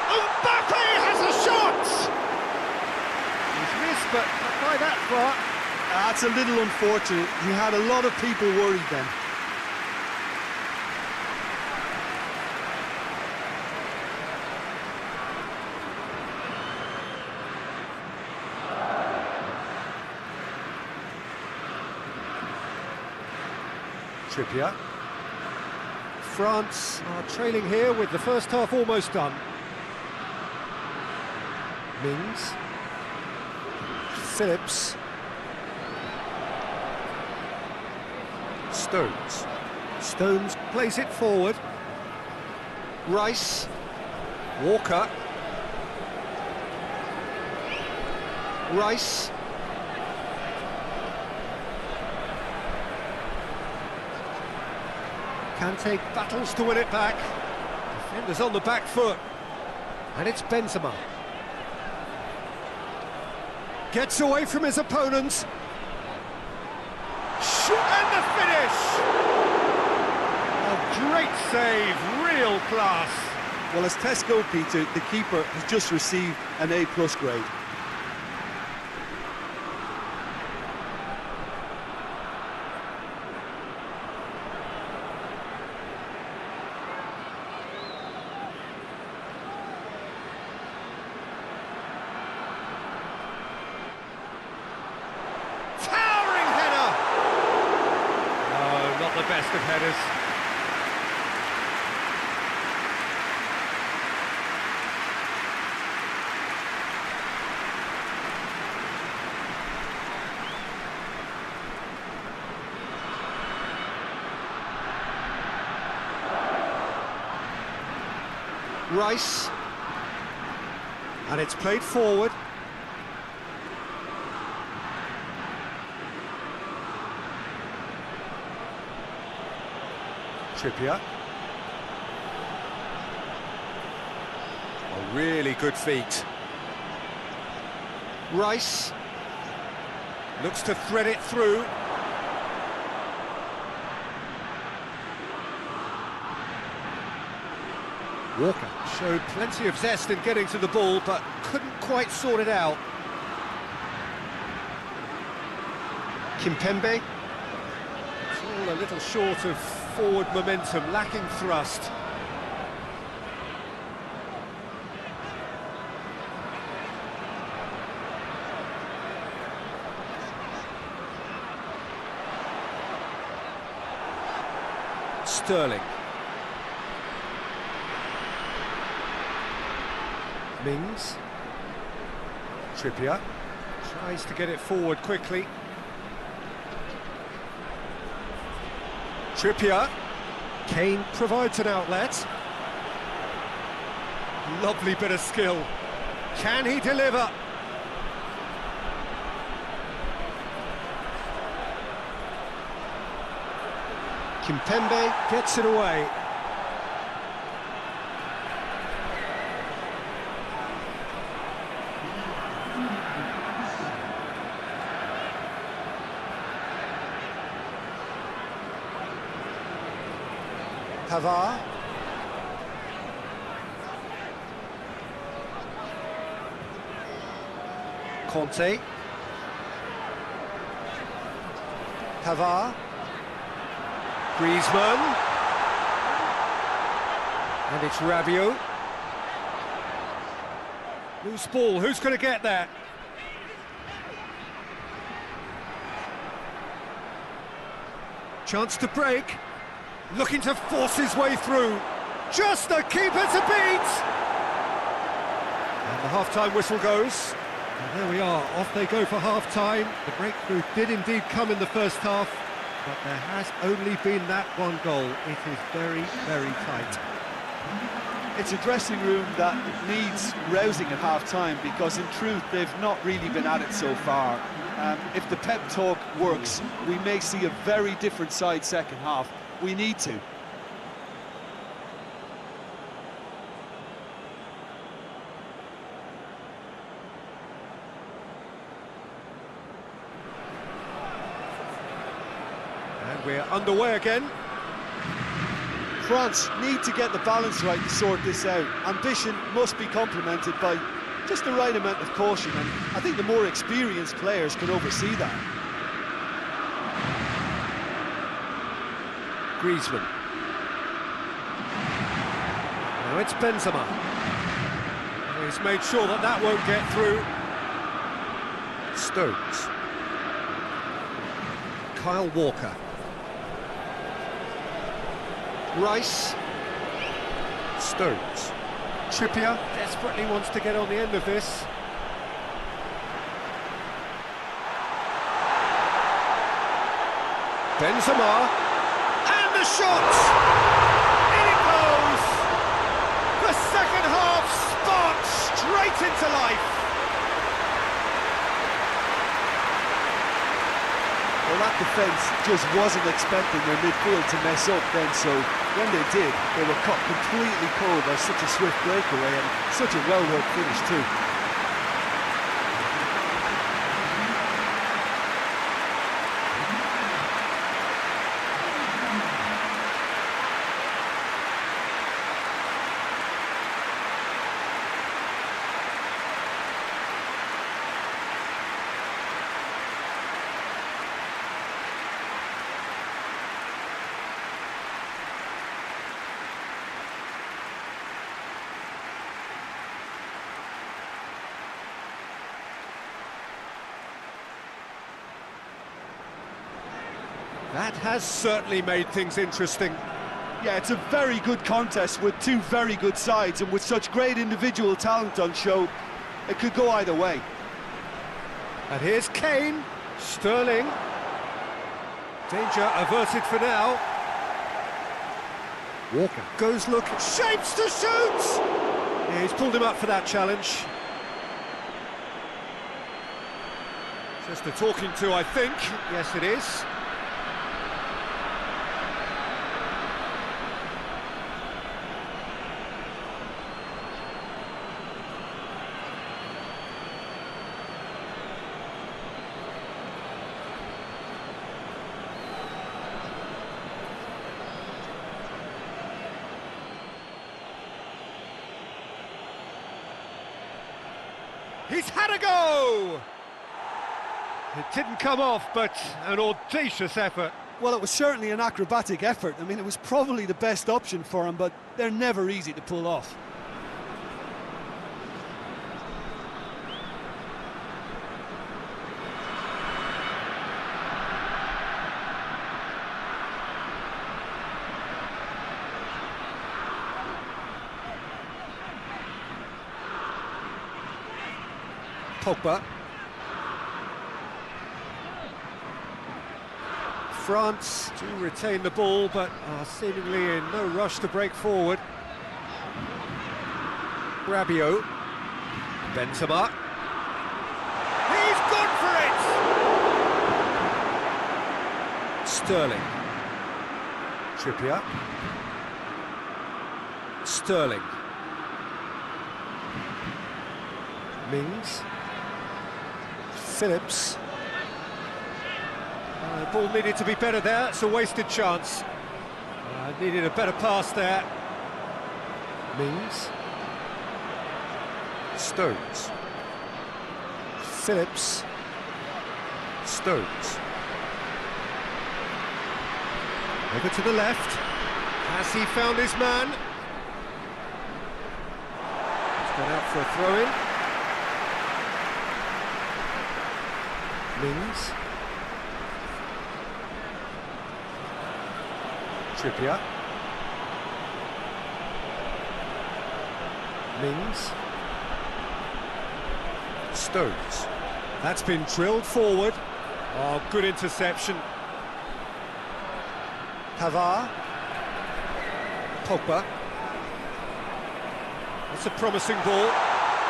[SPEAKER 1] Mbappe has a shot! He's missed, but not by that far.
[SPEAKER 2] That's a little unfortunate. He had a lot of people worried then.
[SPEAKER 1] Trippier. France are trailing here with the first half almost done. Mings. Phillips. Stones. Stones plays it forward. Rice. Walker. Rice. Kante battles to win it back. Defenders on the back foot. And it's Benzema. Gets away from his opponents. And the finish! A great save, real class.
[SPEAKER 2] Well, as Tesco, Peter, the keeper has just received an A+ grade.
[SPEAKER 1] The best of headers. Rice. And it's played forward. Trippier. Oh, really good feet.
[SPEAKER 3] Rice.
[SPEAKER 1] Looks to thread it through. Walker showed plenty of zest in getting to the ball, but couldn't quite sort it out.
[SPEAKER 3] Kimpembe.
[SPEAKER 1] It's all a little short of forward momentum, lacking thrust. Sterling. Mings. Trippier tries to get it forward quickly. Trippier. Kane provides an outlet. Lovely bit of skill. Can he deliver?
[SPEAKER 3] Kimpembe
[SPEAKER 1] Gets it away.
[SPEAKER 3] Pavard.
[SPEAKER 1] Conte.
[SPEAKER 3] Pavard.
[SPEAKER 1] Griezmann. And it's Rabiot. Loose ball, who's going to get that? Chance to break. Looking to force his way through. Just the keeper to beat! And the half-time whistle goes. And there we are, off they go for half-time. The breakthrough did indeed come in the first half, but there has only been that one goal. It is very, very tight.
[SPEAKER 2] It's a dressing room that needs rousing at half-time, because in truth they've not really been at it so far. If the pep talk works, we may see a very different side second half. We need to.
[SPEAKER 1] And we're underway again.
[SPEAKER 2] France need to get the balance right to sort this out. Ambition must be complemented by just the right amount of caution, and I think the more experienced players can oversee that.
[SPEAKER 1] Griezmann. Now it's Benzema. He's made sure that that won't get through. Stones. Kyle Walker.
[SPEAKER 3] Rice.
[SPEAKER 1] Stones. Trippier desperately wants to get on the end of this. Benzema. And the shot! In it goes! The second half sparked straight into life.
[SPEAKER 2] Well, that defence just wasn't expecting their midfield to mess up then, so when they did, they were caught completely cold by such a swift breakaway and such a well-worked finish too.
[SPEAKER 1] That has certainly made things interesting.
[SPEAKER 2] Yeah, it's a very good contest with two very good sides, and with such great individual talent on show, it could go either way.
[SPEAKER 1] And here's Kane. Sterling. Danger averted for now. Walker goes look, shapes to shoot! Yeah, he's pulled him up for that challenge. Just a talking to, I think. Yes, it is. He's had a go! It didn't come off, but an audacious effort.
[SPEAKER 2] Well, it was certainly an acrobatic effort. I mean, it was probably the best option for him, but they're never easy to pull off.
[SPEAKER 1] Pogba. France do retain the ball, but are seemingly in no rush to break forward. Rabiot. Benzema. He's gone for it! Sterling. Trippier. Sterling. Mings. Phillips. The ball needed to be better there, it's a wasted chance. Needed a better pass there. Mings. Stones. Phillips. Stones. Over to the left. Has he found his man? He's gone out for a throw-in. Mings. Trippier. Mings. Stones. That's been drilled forward. Oh, good interception.
[SPEAKER 3] Pavard.
[SPEAKER 1] Pogba. That's a promising ball.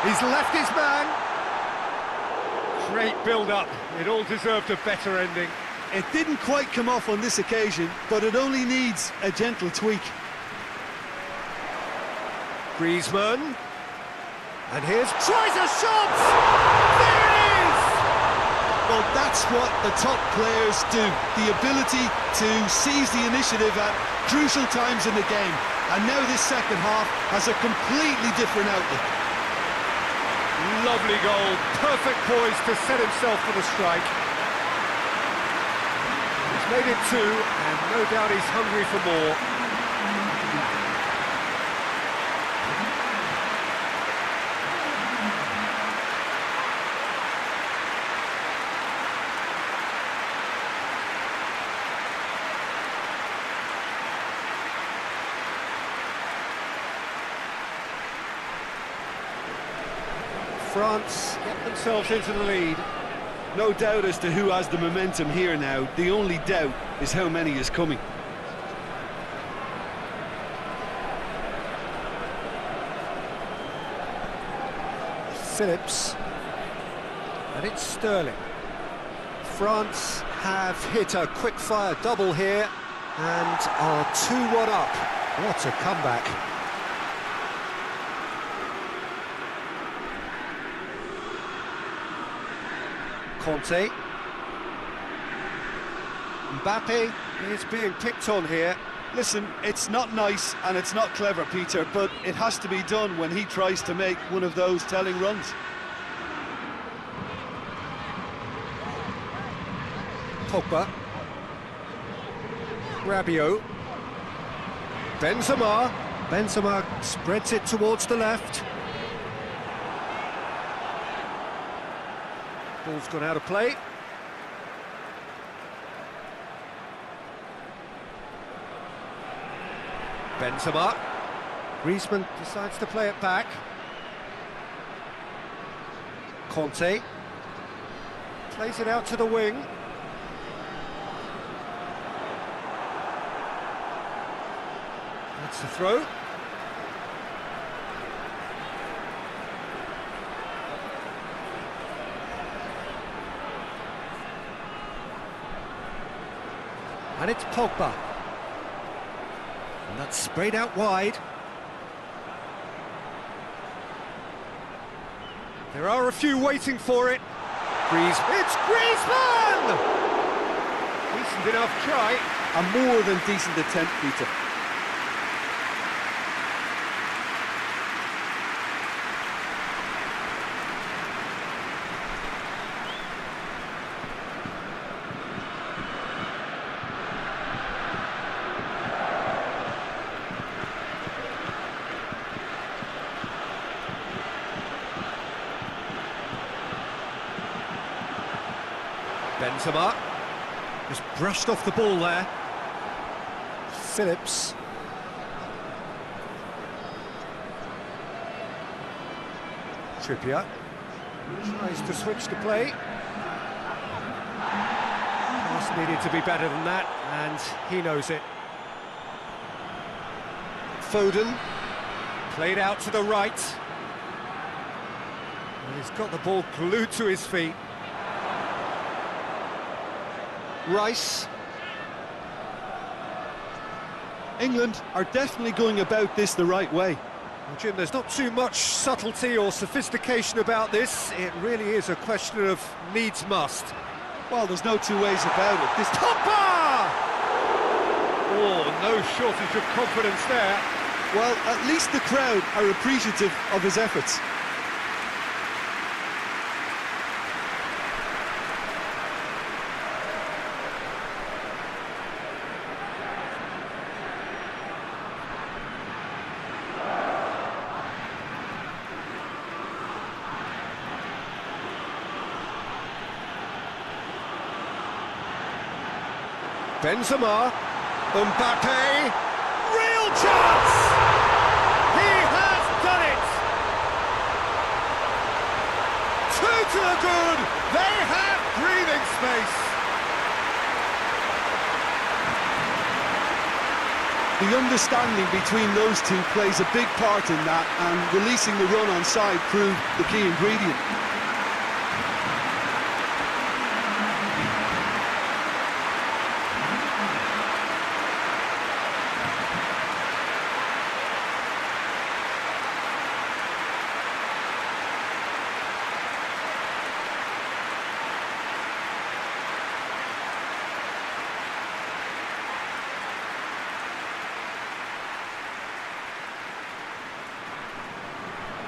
[SPEAKER 1] He's left his man. Great build-up. It all deserved a better ending.
[SPEAKER 2] It didn't quite come off on this occasion, but it only needs a gentle tweak.
[SPEAKER 1] Griezmann. And here's... tries a shot! There it is!
[SPEAKER 2] Well, that's what the top players do. The ability to seize the initiative at crucial times in the game. And now this second half has a completely different outlook.
[SPEAKER 1] Lovely goal. Perfect poise to set himself for the strike. He's made it two, and no doubt he's hungry for more. France get themselves into the lead.
[SPEAKER 2] No doubt as to who has the momentum here now. The only doubt is how many is coming.
[SPEAKER 1] Phillips. And it's Sterling. France have hit a quick-fire double here and are 2-1 up. What a comeback. Conte. Mbappe is being picked on here.
[SPEAKER 2] Listen, it's not nice and it's not clever, Peter, but it has to be done when he tries to make one of those telling runs.
[SPEAKER 1] Pogba. Rabiot. Benzema. Benzema spreads it towards the left. Ball's gone out of play. Benzema. Griezmann decides to play it back. Conte. Plays it out to the wing. That's the throw. And it's Pogba. And that's sprayed out wide. There are a few waiting for it. It's Griezmann! Decent enough try.
[SPEAKER 2] A more than decent attempt, Peter.
[SPEAKER 1] Benzema. Just brushed off the ball there.
[SPEAKER 3] Phillips.
[SPEAKER 1] Trippier tries to switch the play. Pass needed to be better than that, and he knows it.
[SPEAKER 3] Foden.
[SPEAKER 1] Played out to the right. And he's got the ball glued to his feet.
[SPEAKER 3] Rice.
[SPEAKER 2] England are definitely going about this the right way.
[SPEAKER 1] Well, Jim, there's not too much subtlety or sophistication about this. It really is a question of needs must.
[SPEAKER 2] Well, there's no two ways about it. This
[SPEAKER 1] Topper! Oh, no shortage of confidence there.
[SPEAKER 2] Well, at least the crowd are appreciative of his efforts.
[SPEAKER 1] Benzema, Mbappe, real chance! He has done it! Two to the good, they have breathing space.
[SPEAKER 2] The understanding between those two plays a big part in that, and releasing the run on side proved the key ingredient.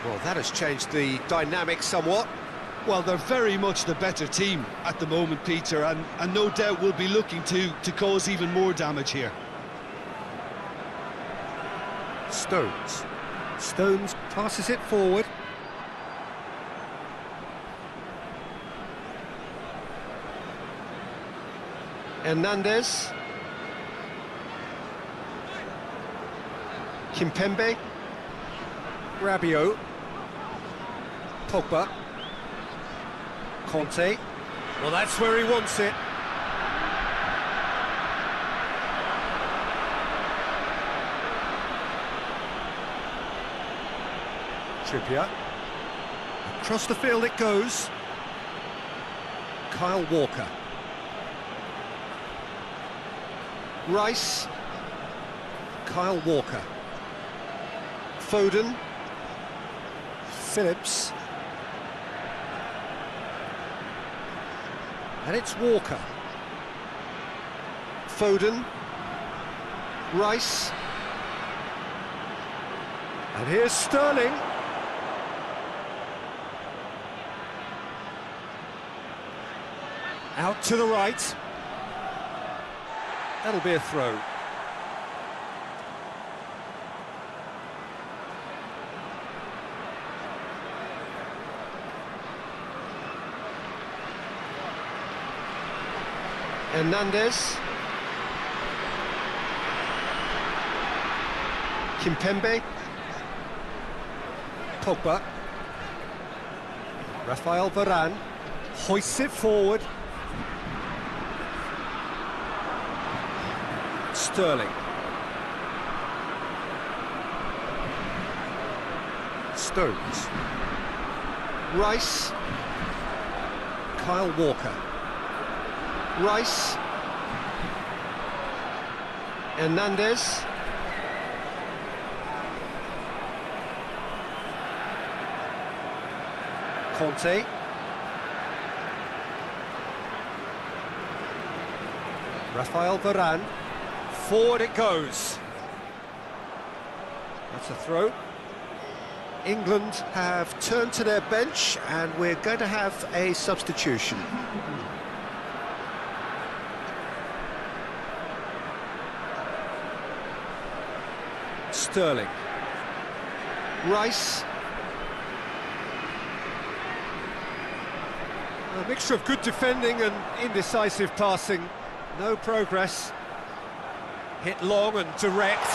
[SPEAKER 1] Well, that has changed the dynamic somewhat.
[SPEAKER 2] Well, they're very much the better team at the moment, Peter, and no doubt will be looking to cause even more damage here.
[SPEAKER 1] Stones. Stones passes it forward.
[SPEAKER 3] Hernandez. Kimpembe.
[SPEAKER 1] Rabiot. Pogba. Conte. Well, that's where he wants it. Trippier. Across the field it goes. Kyle Walker.
[SPEAKER 3] Rice.
[SPEAKER 1] Kyle Walker.
[SPEAKER 3] Foden. Phillips.
[SPEAKER 1] And it's Walker.
[SPEAKER 3] Foden. Rice.
[SPEAKER 1] And here's Sterling. Out to the right. That'll be a throw.
[SPEAKER 3] Hernandez. Kimpembe.
[SPEAKER 1] Pogba. Rafael Varane hoists it forward. Sterling. Stones.
[SPEAKER 3] Rice.
[SPEAKER 1] Kyle Walker.
[SPEAKER 3] Rice. Hernandez.
[SPEAKER 1] Conte. Rafael Varane. Forward it goes. That's a throw. England have turned to their bench and we're going to have a substitution. Sterling.
[SPEAKER 3] Rice.
[SPEAKER 1] A mixture of good defending and indecisive passing. No progress. Hit long and direct.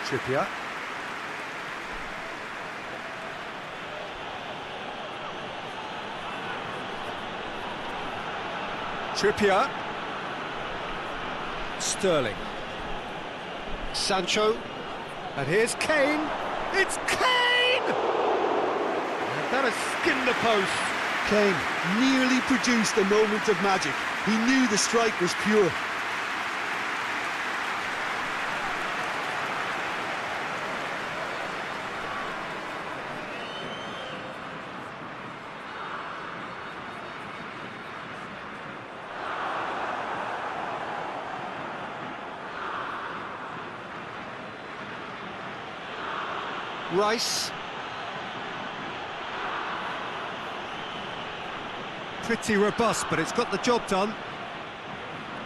[SPEAKER 1] Trippier. Trippier. Sterling.
[SPEAKER 3] Sancho.
[SPEAKER 1] And here's Kane. It's Kane! And that has skinned the post.
[SPEAKER 2] Kane nearly produced a moment of magic. He knew the strike was pure.
[SPEAKER 3] Rice.
[SPEAKER 1] Pretty robust, but it's got the job done.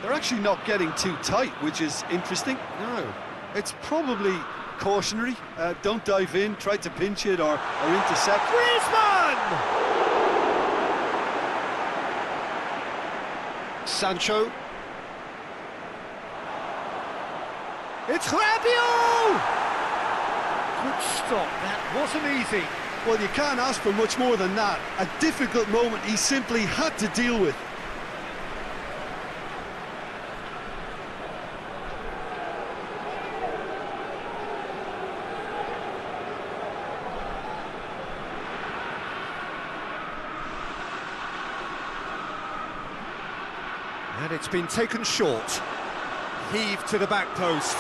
[SPEAKER 2] They're actually not getting too tight, which is interesting.
[SPEAKER 1] No.
[SPEAKER 2] It's probably cautionary. Don't dive in, try to pinch it or intercept.
[SPEAKER 1] Griezmann!
[SPEAKER 3] Sancho.
[SPEAKER 1] It's Rabiot! Good stop, that wasn't easy.
[SPEAKER 2] Well, you can't ask for much more than that. A difficult moment he simply had to deal with.
[SPEAKER 1] And it's been taken short. Heaved to the back post.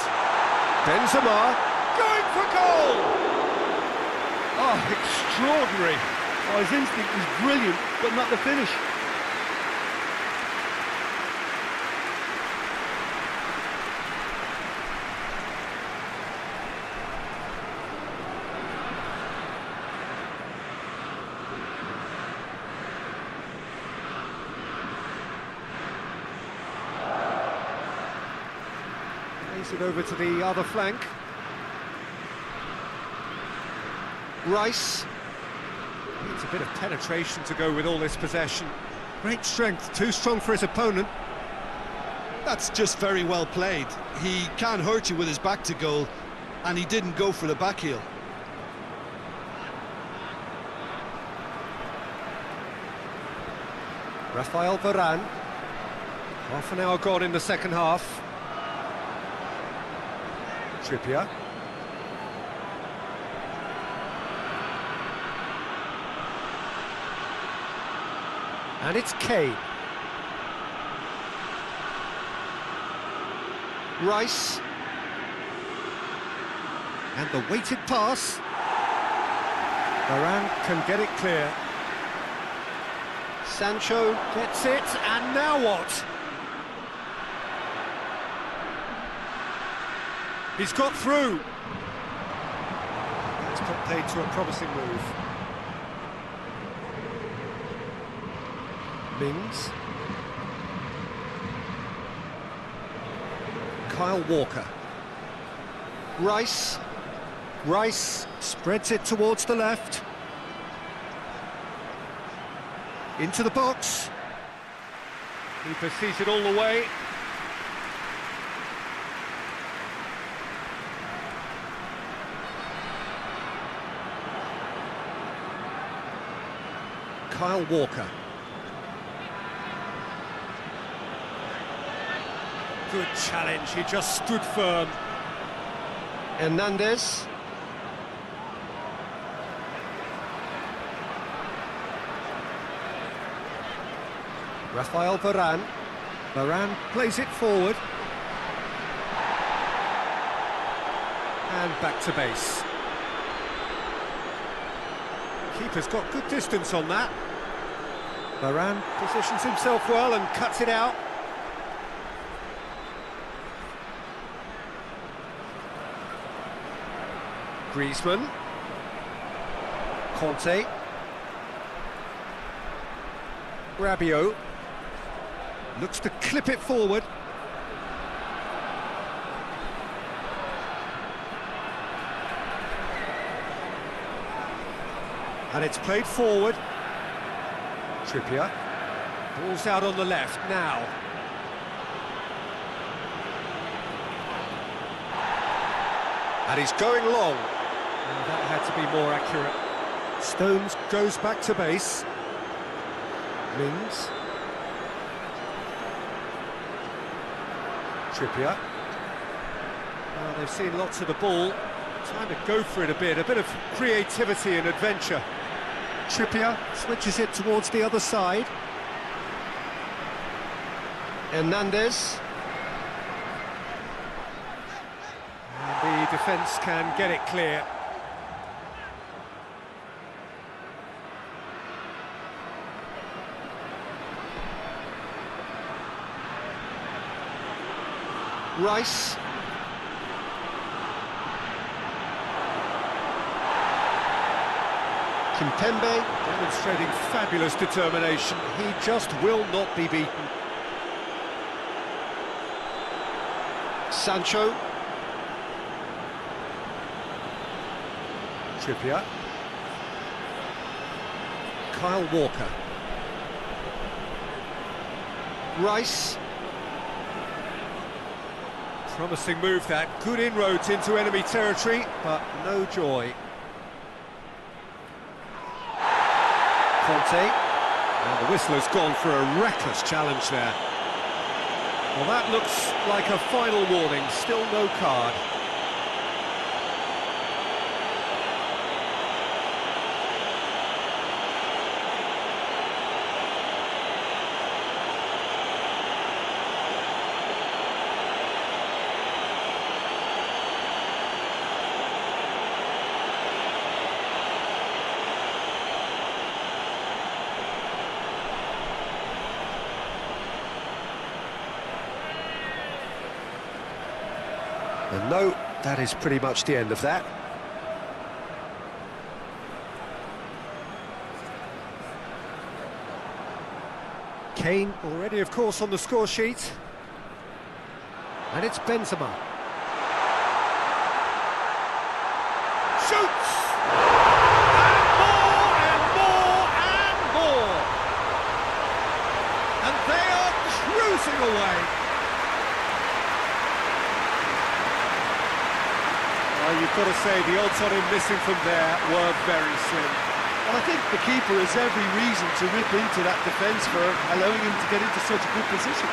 [SPEAKER 1] Benzema going for goal! Oh, extraordinary.
[SPEAKER 2] Oh, his instinct was brilliant, but not the finish.
[SPEAKER 1] Plays it over to the other flank.
[SPEAKER 3] Rice.
[SPEAKER 1] Needs a bit of penetration to go with all this possession. Great strength, too strong for his opponent.
[SPEAKER 2] That's just very well played. He can't hurt you with his back to goal, and he didn't go for the back heel.
[SPEAKER 1] Rafael Varane. Half an hour gone in the second half. Trippier. And it's Kane.
[SPEAKER 3] Rice.
[SPEAKER 1] And the weighted pass. Varane can get it clear.
[SPEAKER 3] Sancho.
[SPEAKER 1] Gets it, and now what? He's got through. It's put paid to a promising move. Mings. Kyle Walker.
[SPEAKER 3] Rice.
[SPEAKER 1] Rice spreads it towards the left. Into the box. Keeper sees it all the way. Kyle Walker. Good challenge, he just stood firm.
[SPEAKER 3] Hernandez.
[SPEAKER 1] Rafael Varane. Varane plays it forward. And back to base. Keeper's got good distance on that. Varane positions himself well and cuts it out. Griezmann. Conte. Rabiot. Looks to clip it forward. And it's played forward. Trippier. Ball's out on the left now. And he's going long. And that had to be more accurate. Stones goes back to base. Mings. Trippier. Well, they've seen lots of the ball. Time to go for it a bit of creativity and adventure. Trippier switches it towards the other side.
[SPEAKER 3] Hernandez.
[SPEAKER 1] And the defence can get it clear.
[SPEAKER 3] Rice. Kimpembe.
[SPEAKER 1] Demonstrating fabulous determination. He just will not be beaten.
[SPEAKER 3] Sancho.
[SPEAKER 1] Trippier. Kyle Walker.
[SPEAKER 3] Rice.
[SPEAKER 1] Promising move that. Good inroads into enemy territory, but no joy. Conte. And the whistler's gone for a reckless challenge there. Well, that looks like a final warning. Still no card. And no, that is pretty much the end of that. Kane already, of course, on the score sheet. And it's Benzema. Shoots! And more, and more, and more! And they are cruising away. Well, you've got to say the odds on him missing from there were very slim.
[SPEAKER 2] Well, I think the keeper has every reason to rip into that defence for allowing him to get into such a good position.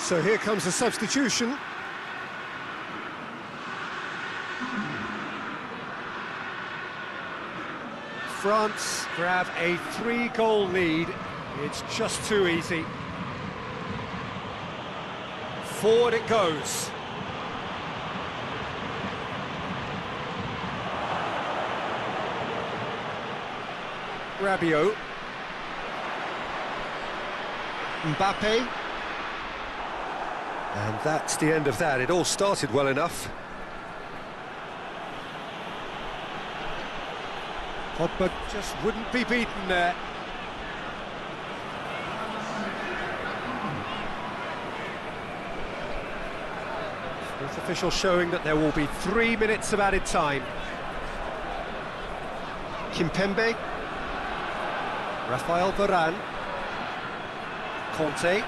[SPEAKER 1] So here comes a substitution. France grab a 3-goal lead. It's just too easy. Forward it goes. Rabiot.
[SPEAKER 3] Mbappe.
[SPEAKER 1] And that's the end of that. It all started well enough. Pogba just wouldn't be beaten there. Fourth official showing that there will be 3 minutes of added time.
[SPEAKER 3] Kimpembe.
[SPEAKER 1] Rafael Varane. Conte.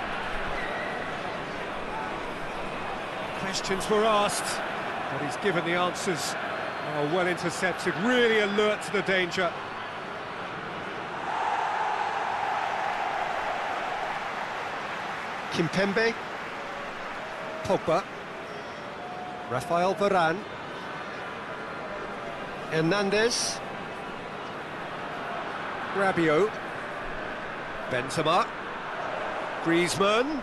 [SPEAKER 1] Questions were asked, but he's given the answers. Oh, well intercepted, really alert to the danger.
[SPEAKER 3] Kimpembe.
[SPEAKER 1] Pogba. Rafael Varane.
[SPEAKER 3] Hernandez.
[SPEAKER 1] Rabiot. Benzema. Griezmann.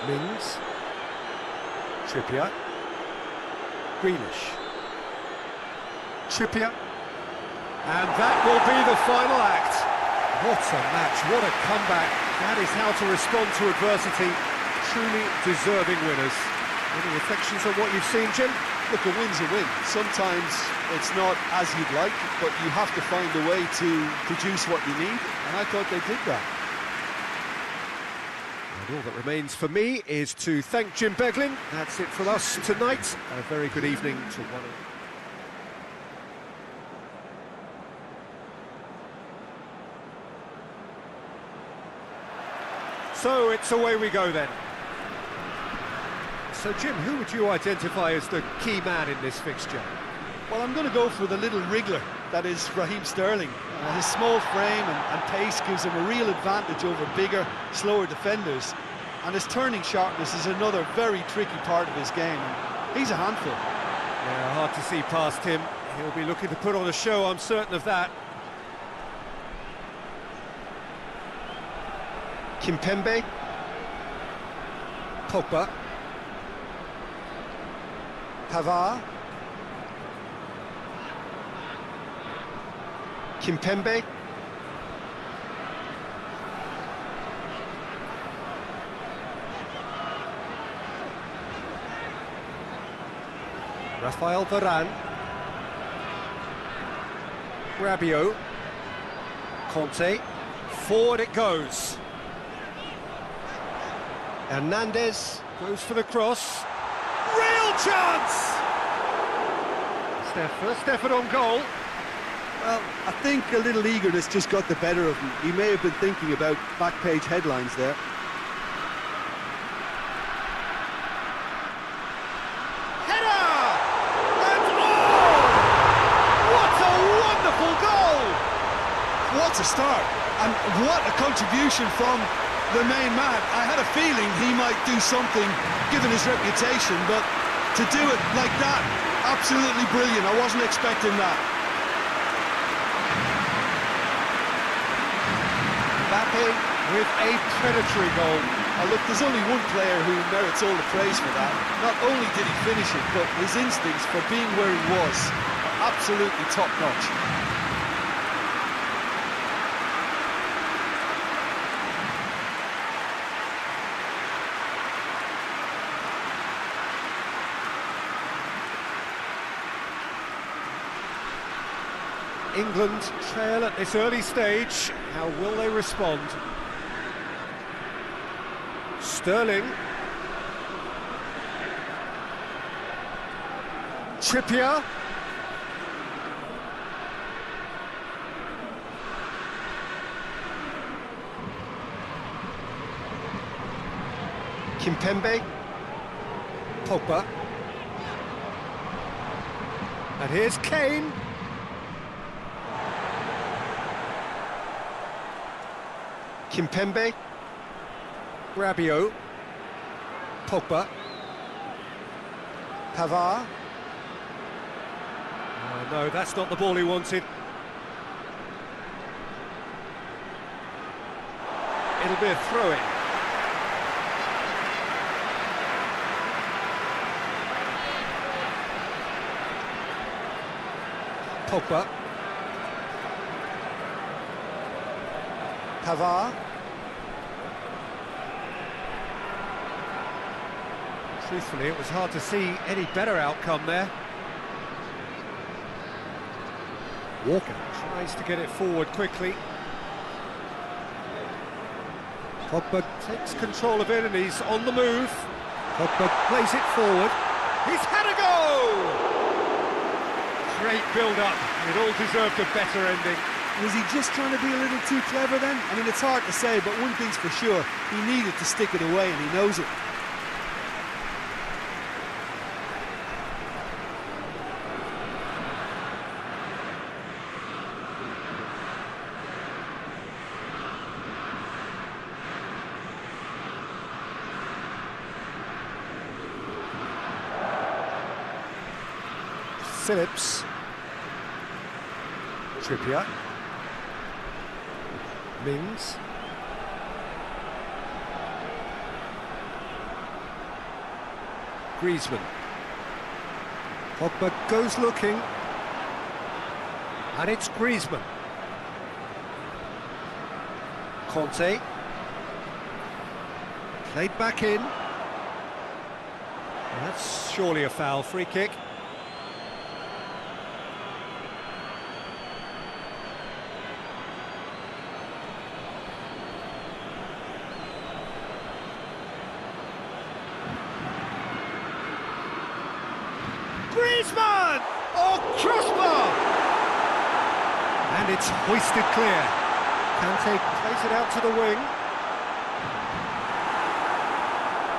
[SPEAKER 1] Mings. Trippier. Grealish. Trippier. And that will be the final act. What a match, what a comeback. That is how to respond to adversity. Truly deserving winners. Any reflections on what you've seen, Jim?
[SPEAKER 2] Look, a win's a win. Sometimes it's not as you'd like, but you have to find a way to produce what you need, and I thought they did that.
[SPEAKER 1] And all that remains for me is to thank Jim Beglin. That's it from us tonight. A very good evening to one of you. So it's away we go then. So Jim, who would you identify as the key man in this fixture?
[SPEAKER 2] Well, I'm going to go for the little wriggler that is Raheem Sterling. His small frame and pace gives him a real advantage over bigger, slower defenders. And his turning sharpness is another very tricky part of his game. He's a handful.
[SPEAKER 1] Yeah, hard to see past him. He'll be looking to put on a show, I'm certain of that.
[SPEAKER 3] Kimpembe.
[SPEAKER 1] Pogba. Pavard.
[SPEAKER 3] Kimpembe.
[SPEAKER 1] Rafael Varane. Rabiot. Conte. Forward it goes.
[SPEAKER 3] Hernandez.
[SPEAKER 1] Goes for the cross. Real chance! First effort on goal.
[SPEAKER 2] Well, I think a little eagerness just got the better of him. He may have been thinking about back page headlines there.
[SPEAKER 1] Header! And oh! What a wonderful goal!
[SPEAKER 2] What a start, and what a contribution from the main man. I had a feeling he might do something, given his reputation, but to do it like that, absolutely brilliant. I wasn't expecting that.
[SPEAKER 1] Mbappe with a predatory goal.
[SPEAKER 2] Look, there's only one player who merits all the praise for that. Not only did he finish it, but his instincts for being where he was are absolutely top-notch.
[SPEAKER 1] England trail at this early stage. How will they respond? Sterling. Trippier.
[SPEAKER 3] Kimpembe.
[SPEAKER 1] Pogba. And here's Kane.
[SPEAKER 3] Kimpembe.
[SPEAKER 1] Rabiot. Pogba. Pavard. Oh, no, that's not the ball he wanted. It'll be a throw-in. Pogba. Pavard. Truthfully, it was hard to see any better outcome there. Walker tries to get it forward quickly. Pogba takes control of it and he's on the move. Pogba plays it forward. He's had a go! Great build-up. It all deserved a better ending.
[SPEAKER 2] Was he just trying to be a little too clever then? I mean, it's hard to say, but one thing's for sure, he needed to stick it away and he knows it.
[SPEAKER 1] Phillips. Trippier. Mings. Griezmann. Pogba goes looking. And it's Griezmann. Conte. Played back in. And that's surely a foul, free kick. Griezmann! Oh, crossbar! And it's hoisted clear. Kante plays it out to the wing.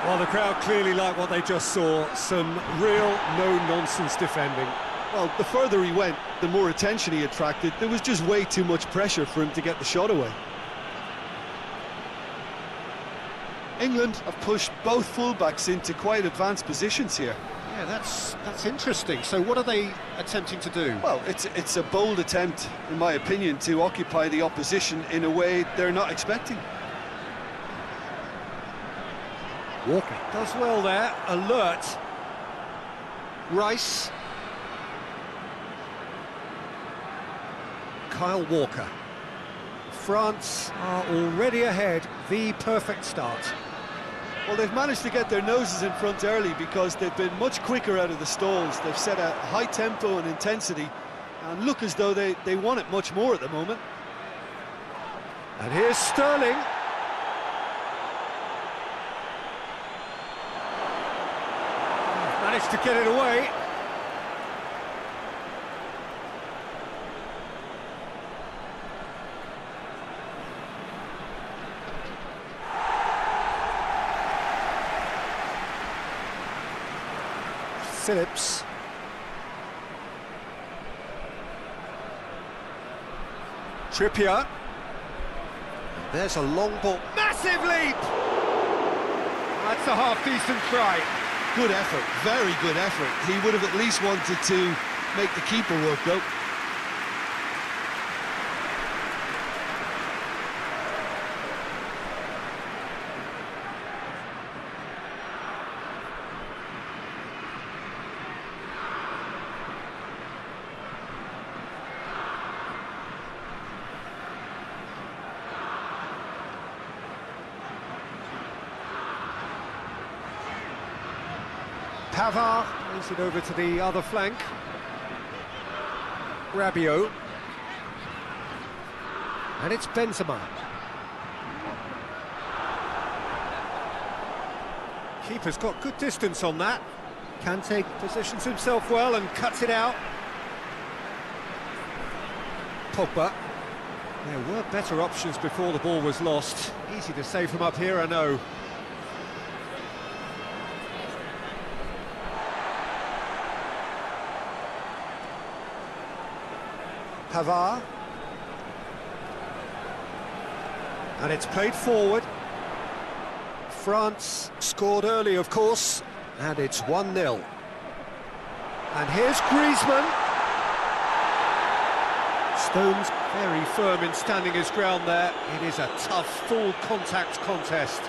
[SPEAKER 1] Well, the crowd clearly like what they just saw. Some real no-nonsense defending.
[SPEAKER 2] Well, the further he went, the more attention he attracted. There was just way too much pressure for him to get the shot away. England have pushed both fullbacks into quite advanced positions here.
[SPEAKER 1] Yeah, that's interesting. So what are they attempting to do?
[SPEAKER 2] Well, it's a bold attempt, in my opinion, to occupy the opposition in a way they're not expecting.
[SPEAKER 1] Walker does well there, alert. Rice. Kyle Walker. France are already ahead, the perfect start.
[SPEAKER 2] Well, they've managed to get their noses in front early because they've been much quicker out of the stalls. They've set a high tempo and intensity and look as though they want it much more at the moment.
[SPEAKER 1] And here's Sterling. Managed to get it away. Phillips. Trippier. There's a long ball. Massive leap! That's a half-decent try.
[SPEAKER 2] Good effort, very good effort. He would have at least wanted to make the keeper work, though.
[SPEAKER 1] Pavard plays it over to the other flank. Rabiot. And it's Benzema. Keeper's got good distance on that. Kante positions himself well and cuts it out. Pogba. There were better options before the ball was lost. Easy to save from up here, I know. Pavard. And it's played forward. France scored early, of course, and it's 1-0. And here's Griezmann. Stones very firm in standing his ground there. It is a tough, full contact contest.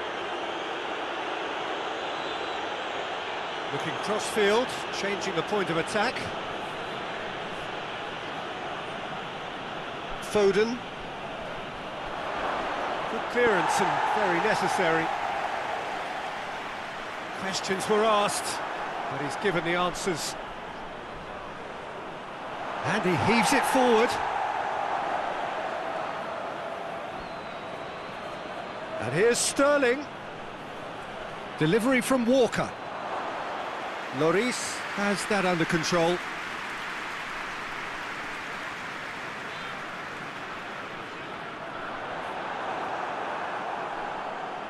[SPEAKER 1] Looking cross-field, changing the point of attack. Foden. Good clearance and very necessary. Questions were asked, but he's given the answers. And he heaves it forward. And here's Sterling. Delivery from Walker. Lloris has that under control.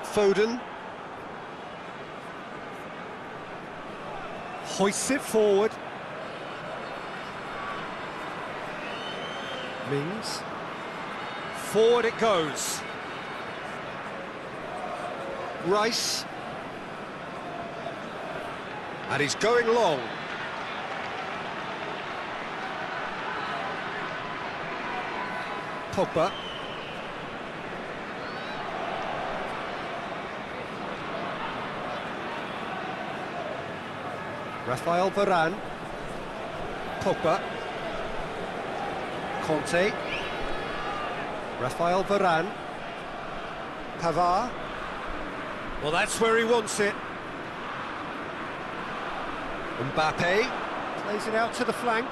[SPEAKER 1] Foden. Hoists it forward. Mings. Forward it goes. Rice. And he's going long. Pogba. Rafael Varane.
[SPEAKER 3] Pogba. Conte. Rafael Varane. Pavard.
[SPEAKER 1] Well, that's where he wants it.
[SPEAKER 3] Mbappe.
[SPEAKER 1] Plays it out to the flank.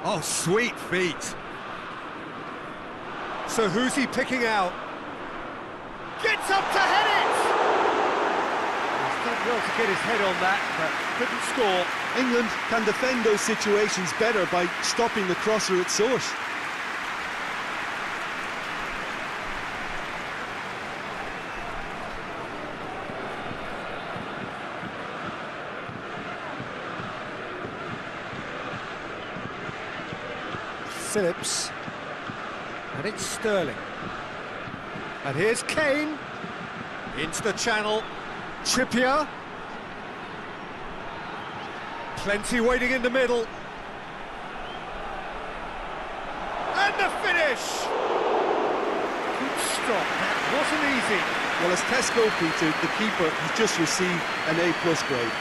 [SPEAKER 1] Oh, sweet feet. So who's he picking out? Gets up to head it! He's done well to get his head on that, but couldn't score.
[SPEAKER 2] England can defend those situations better by stopping the crosser at source.
[SPEAKER 1] Phillips. And it's Sterling. And here's Kane. Into the channel. Trippier. Plenty waiting in the middle. And the finish! Good stop, that wasn't easy.
[SPEAKER 2] Well, as Tesco, Peter, the keeper has just received an A+ grade.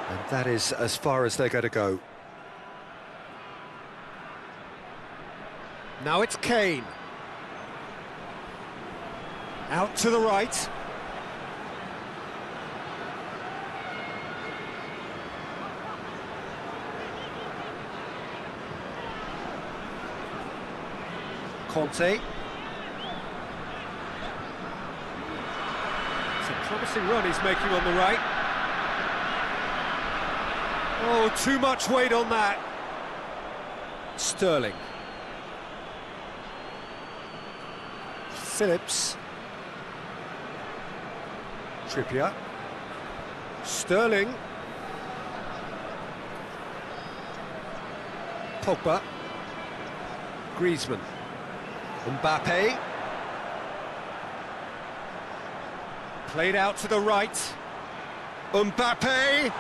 [SPEAKER 3] And that is as far as they're going to go.
[SPEAKER 1] Now it's Kane. Out to the right. Conte. It's a promising run he's making on the right. Oh, too much weight on that. Sterling. Phillips. Trippier. Sterling. Pogba. Griezmann.
[SPEAKER 3] Mbappe.
[SPEAKER 1] Played out to the right.
[SPEAKER 3] Mbappe.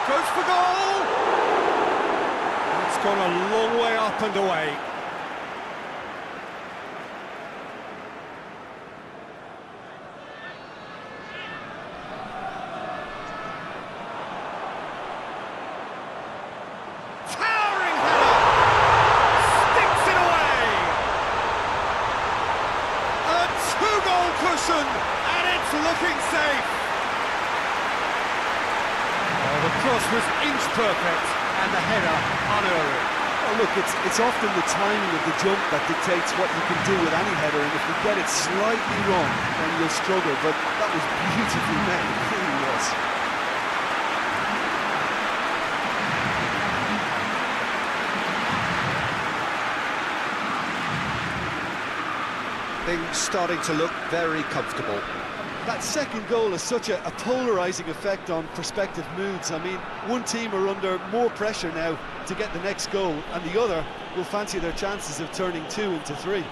[SPEAKER 1] Goes for goal! It's gone a long way up and away. Towering header! Sticks it away! A two-goal cushion, and it's looking safe. The cross was inch perfect and the header unerring.
[SPEAKER 2] Oh, look, it's often the timing of the jump that dictates what you can do with any header, and if you get it slightly wrong, then you'll struggle, but that was beautifully met, it really was.
[SPEAKER 3] Things starting to look very comfortable.
[SPEAKER 2] That second goal has such a polarising effect on prospective moods. I mean, one team are under more pressure now to get the next goal, and the other will fancy their chances of turning 2 into 3.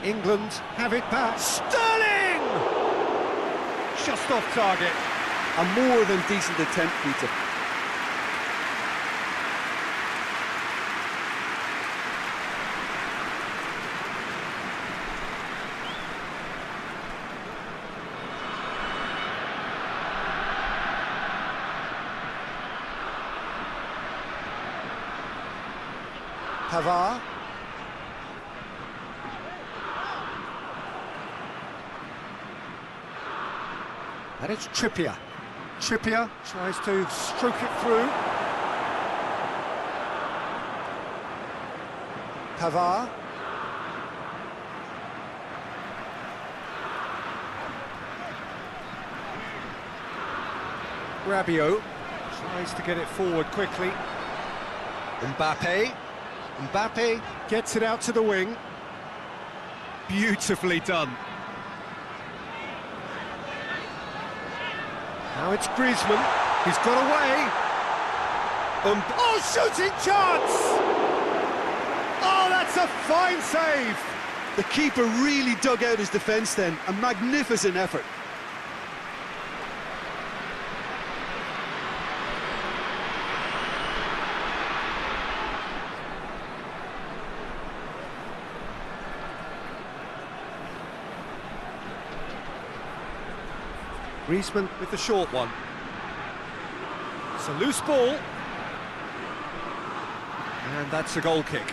[SPEAKER 1] England have it back. Sterling! Just off target.
[SPEAKER 2] A more than decent attempt, Peter.
[SPEAKER 1] Pavard. And it's Trippier. Trippier tries to stroke it through. Pavard. Rabiot tries to get it forward quickly.
[SPEAKER 3] Mbappe. Mbappe
[SPEAKER 1] Gets it out to the wing. Beautifully done. Now it's Griezmann. He's got away. Oh, shooting chance! Oh, that's a fine save.
[SPEAKER 2] The keeper really dug out his defence then. A magnificent effort.
[SPEAKER 1] Griezmann with the short one. It's a loose ball. And that's a goal kick.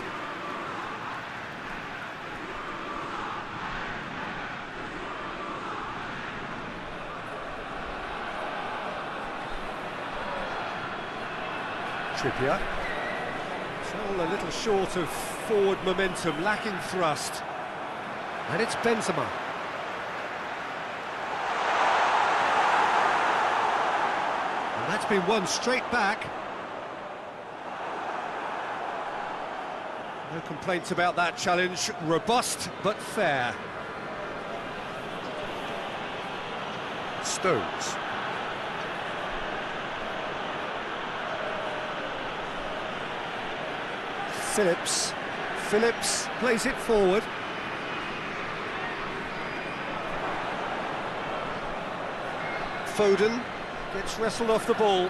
[SPEAKER 1] Trippier. Still a little short of forward momentum, lacking thrust. And it's Benzema. And that's been won straight back. No complaints about that challenge. Robust but fair. Stones. Phillips plays it forward. Foden gets wrestled off the ball.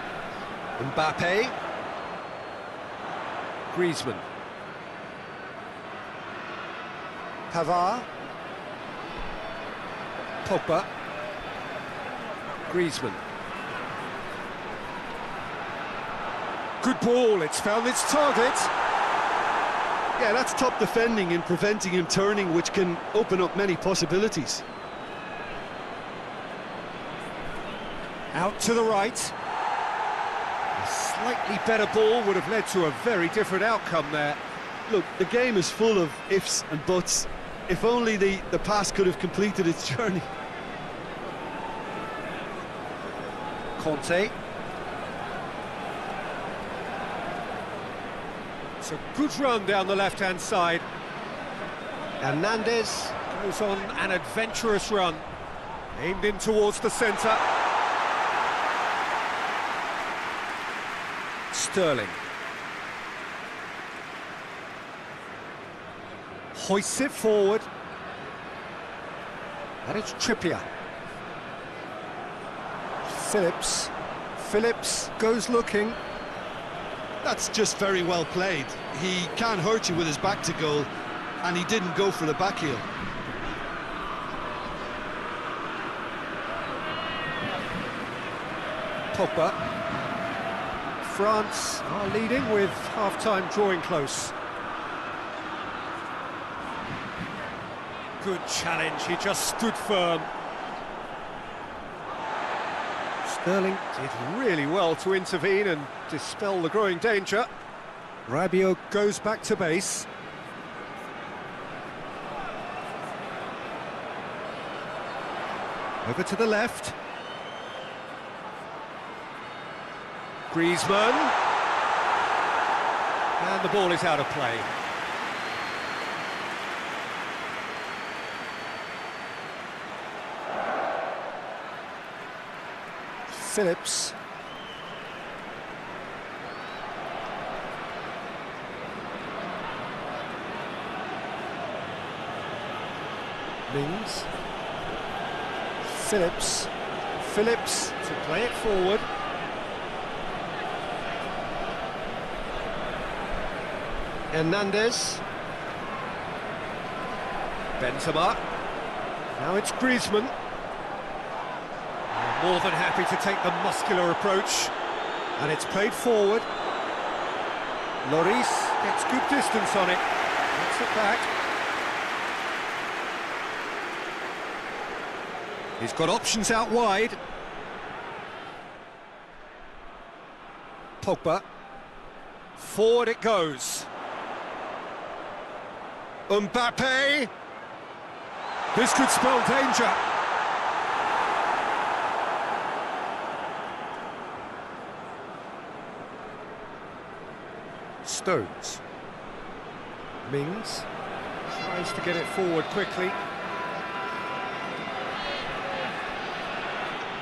[SPEAKER 1] Mbappe. Griezmann. Pavard. Pogba. Griezmann. Good ball, it's found its target.
[SPEAKER 2] Yeah, that's top defending and preventing him turning, which can open up many possibilities.
[SPEAKER 1] Out to the right. A slightly better ball would have led to a very different outcome there.
[SPEAKER 2] Look, the game is full of ifs and buts. If only the pass could have completed its journey.
[SPEAKER 1] Conte. It's a good run down the left-hand side. Hernandez goes on an adventurous run. Aimed in towards the centre. Sterling. Hoists it forward. And it's Trippier. Phillips goes looking.
[SPEAKER 2] That's just very well played. He can't hurt you with his back to goal, and he didn't go for the back heel.
[SPEAKER 1] Pogba. France are leading with half-time drawing close. Good challenge, he just stood firm. Sterling did really well to intervene and dispel the growing danger. Rabiot goes back to base. Over to the left. Griezmann. And the ball is out of play. Phillips. Mings. Phillips to play it forward. Hernandez. Benzema. Now it's Griezmann. More than happy to take the muscular approach. And it's played forward. Lloris gets good distance on it. Gets it back. He's got options out wide. Pogba. Forward it goes. Mbappe. This could spell danger. Stones. Mings tries to get it forward quickly.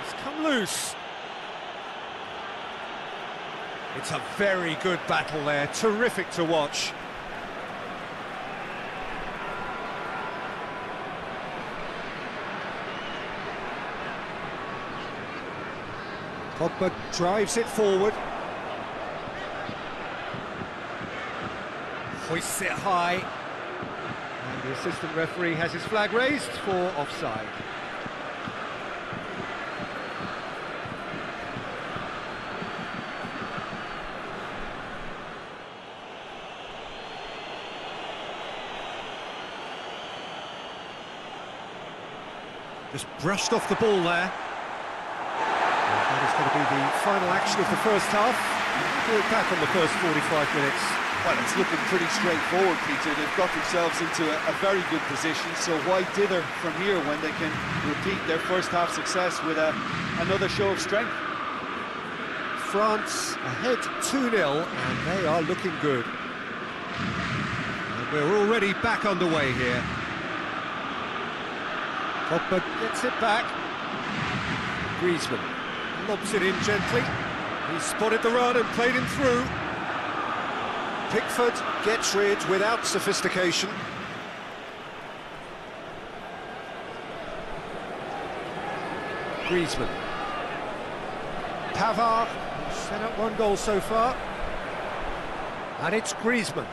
[SPEAKER 1] It's come loose. It's a very good battle there, terrific to watch. Pogba drives it forward. Hoists it high. And the assistant referee has his flag raised for offside. Just brushed off the ball there. And that is going to be the final action of the first half. We'll be back on the first 45 minutes.
[SPEAKER 2] Well, it's looking pretty straightforward, Peter. They've got themselves into a very good position, so why dither from here when they can repeat their first half success with another show of strength?
[SPEAKER 1] France ahead 2-0, and they are looking good. And we're already back underway here. Pogba gets it back. Griezmann lobs it in gently. He spotted the run and played him through. Pickford gets rid without sophistication. Griezmann. Pavard set up one goal so far. And it's Griezmann.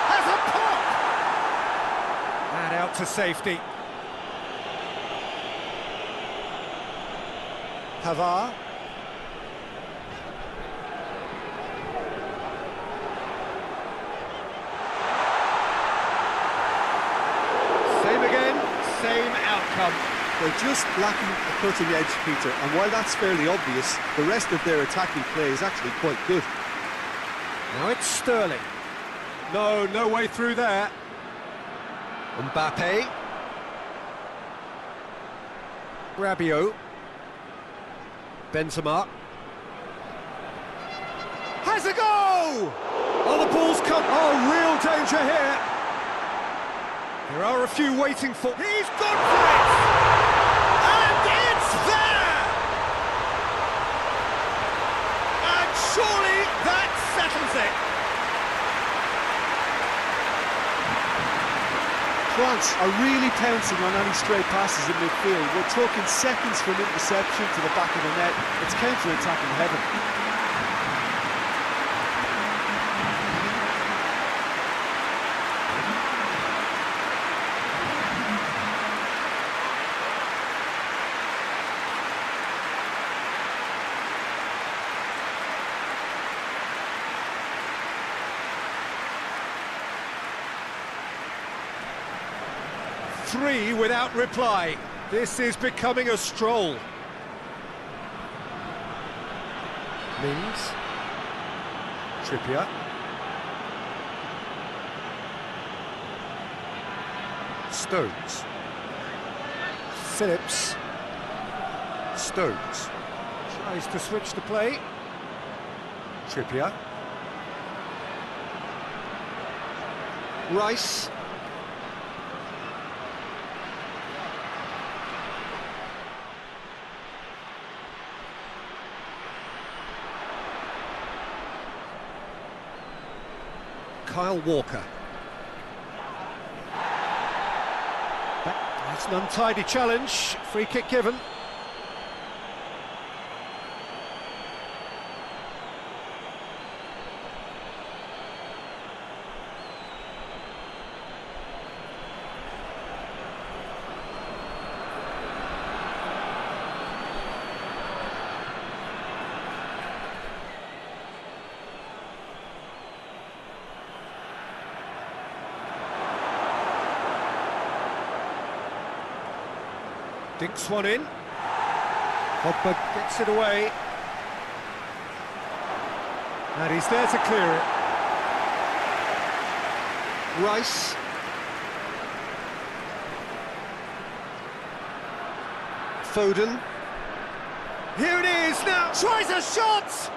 [SPEAKER 1] Has a pop! And out to safety. Pavard. Same again, same outcome.
[SPEAKER 2] They're just lacking a cutting edge, Peter, and while that's fairly obvious, the rest of their attacking play is actually quite good.
[SPEAKER 1] Now it's Sterling. No way through there. Mbappe. Rabiot. Benzema. Has a go! Oh, the ball's come. Oh, real danger here. There are a few waiting for... He's gone for it! And it's there! And surely that settles it.
[SPEAKER 2] France are really pouncing on any stray passes in midfield. We're talking seconds from interception to the back of the net. It's counter-attacking heaven.
[SPEAKER 1] 3 without reply. This is becoming a stroll. Mings. Trippier. Stones. Phillips. Stones. Tries to switch the play. Trippier. Rice. Kyle Walker. That's an untidy challenge. Free kick given. Dinks one in. Pogba gets it away. And he's there to clear it. Rice. Foden. Here it is now. Tries a shot!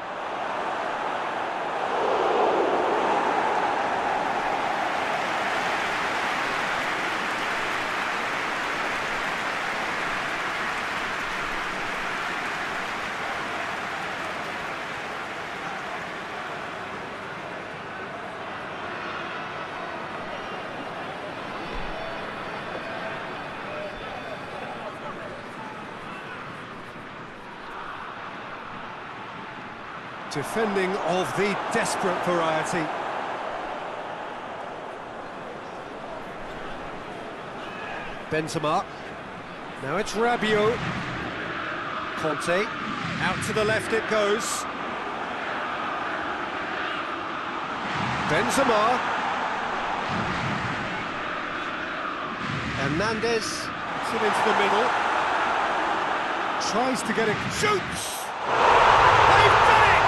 [SPEAKER 1] Defending of the desperate variety. Benzema. Now it's Rabiot. Conte. Out to the left it goes. Benzema.
[SPEAKER 3] Hernandez.
[SPEAKER 1] Puts it into the middle. Tries to get it. Shoots! They've done it!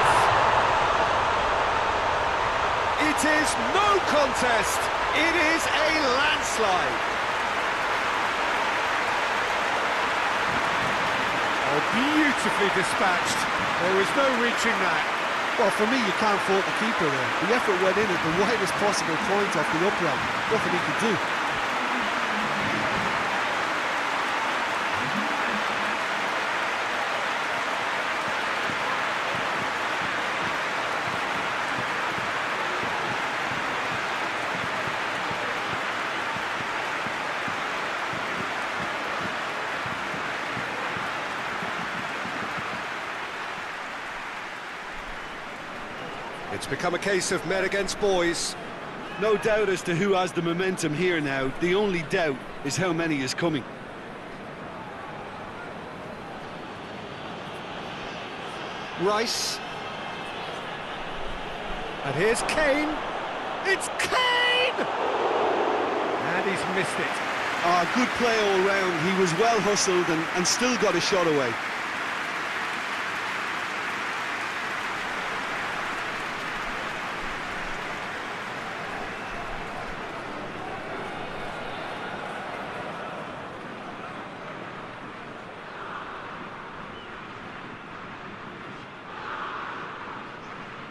[SPEAKER 1] It is no contest. It is a landslide. Oh, beautifully dispatched. There was no reaching that.
[SPEAKER 2] Well, for me, you can't fault the keeper there. The effort went in at the widest possible point off the upright. Nothing he could do.
[SPEAKER 3] It's become a case of men against boys.
[SPEAKER 2] No doubt as to who has the momentum here now. The only doubt is how many is coming.
[SPEAKER 3] Rice.
[SPEAKER 1] And here's Kane. It's Kane! And he's missed it.
[SPEAKER 2] Good play all round. He was well hustled and still got a shot away.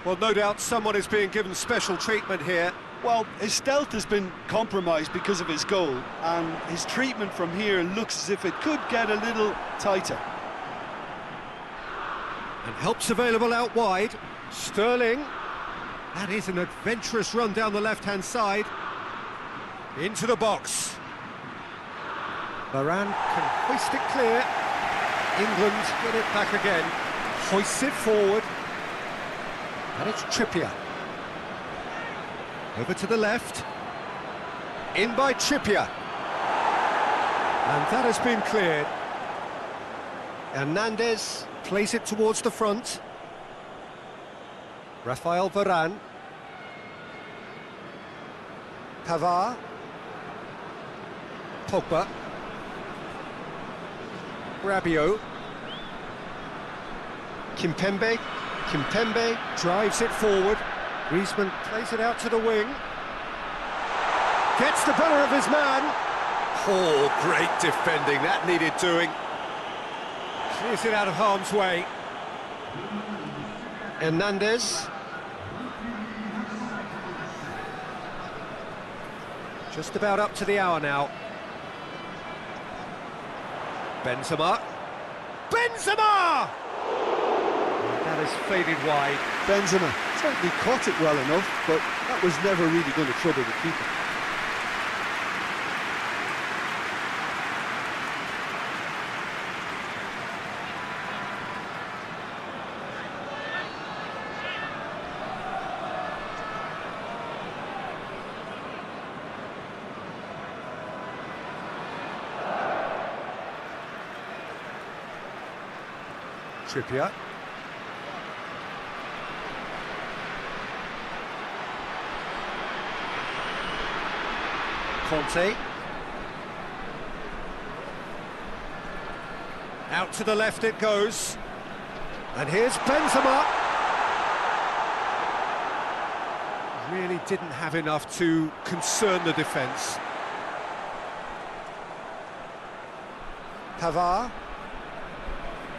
[SPEAKER 1] Well, no doubt someone is being given special treatment here.
[SPEAKER 2] Well, his stealth has been compromised because of his goal, and his treatment from here looks as if it could get a little tighter.
[SPEAKER 1] And help's available out wide. Sterling. That is an adventurous run down the left-hand side. Into the box. Varane can hoist it clear. England get it back again. Hoists it forward. And it's Trippier. Over to the left. In by Trippier. And that has been cleared.
[SPEAKER 3] Hernandez.
[SPEAKER 1] Plays it towards the front. Rafael Varane. Pavard. Pogba. Rabiot.
[SPEAKER 3] Kimpembe. Kimpembe.
[SPEAKER 1] Drives it forward. Griezmann plays it out to the wing. Gets the better of his man.
[SPEAKER 3] Oh, great defending. That needed doing.
[SPEAKER 1] Clears it out of harm's way.
[SPEAKER 3] Hernandez.
[SPEAKER 1] Just about up to the hour now. Benzema. Benzema! That has faded wide.
[SPEAKER 2] Benzema certainly caught it well enough, but that was never really going to trouble the keeper.
[SPEAKER 1] Trippier. Conte. Out to the left it goes. And here's Benzema. Really didn't have enough to concern the defence. Pavard.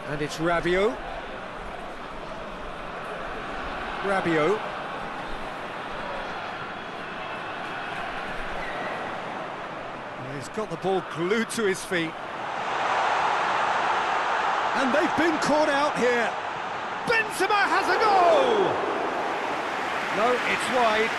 [SPEAKER 1] And it's Rabiot. Rabiot. He's got the ball glued to his feet. And they've been caught out here. Benzema has a goal! No, it's wide.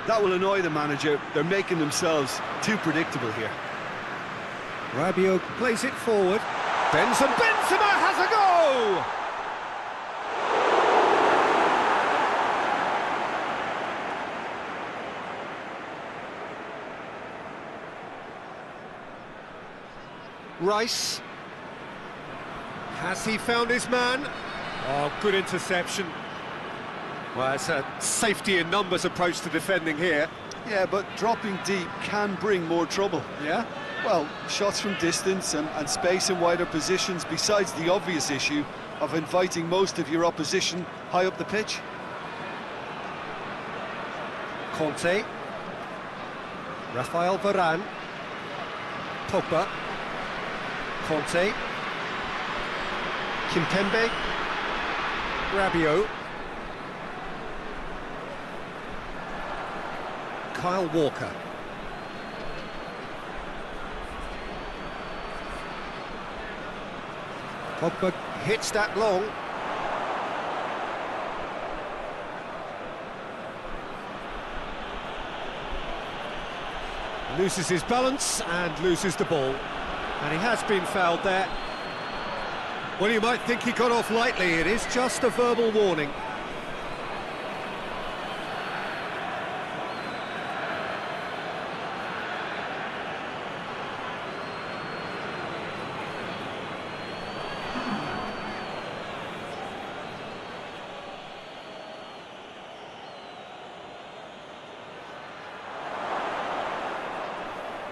[SPEAKER 2] That will annoy the manager. They're making themselves too predictable here.
[SPEAKER 1] Rabiot plays it forward. Benzema has a goal!
[SPEAKER 3] Rice.
[SPEAKER 1] Has he found his man? Oh, good interception. Well, it's a safety in numbers approach to defending here.
[SPEAKER 2] Yeah, but dropping deep can bring more trouble.
[SPEAKER 1] Yeah?
[SPEAKER 2] Well, shots from distance and space in wider positions, besides the obvious issue of inviting most of your opposition high up the pitch.
[SPEAKER 1] Conte. Rafael Varane. Pogba. Conte. Kimpembe. Rabiot. Kyle Walker. Pogba hits that long. Loses his balance and loses the ball. And he has been fouled there. Well, you might think he got off lightly. It is just a verbal warning.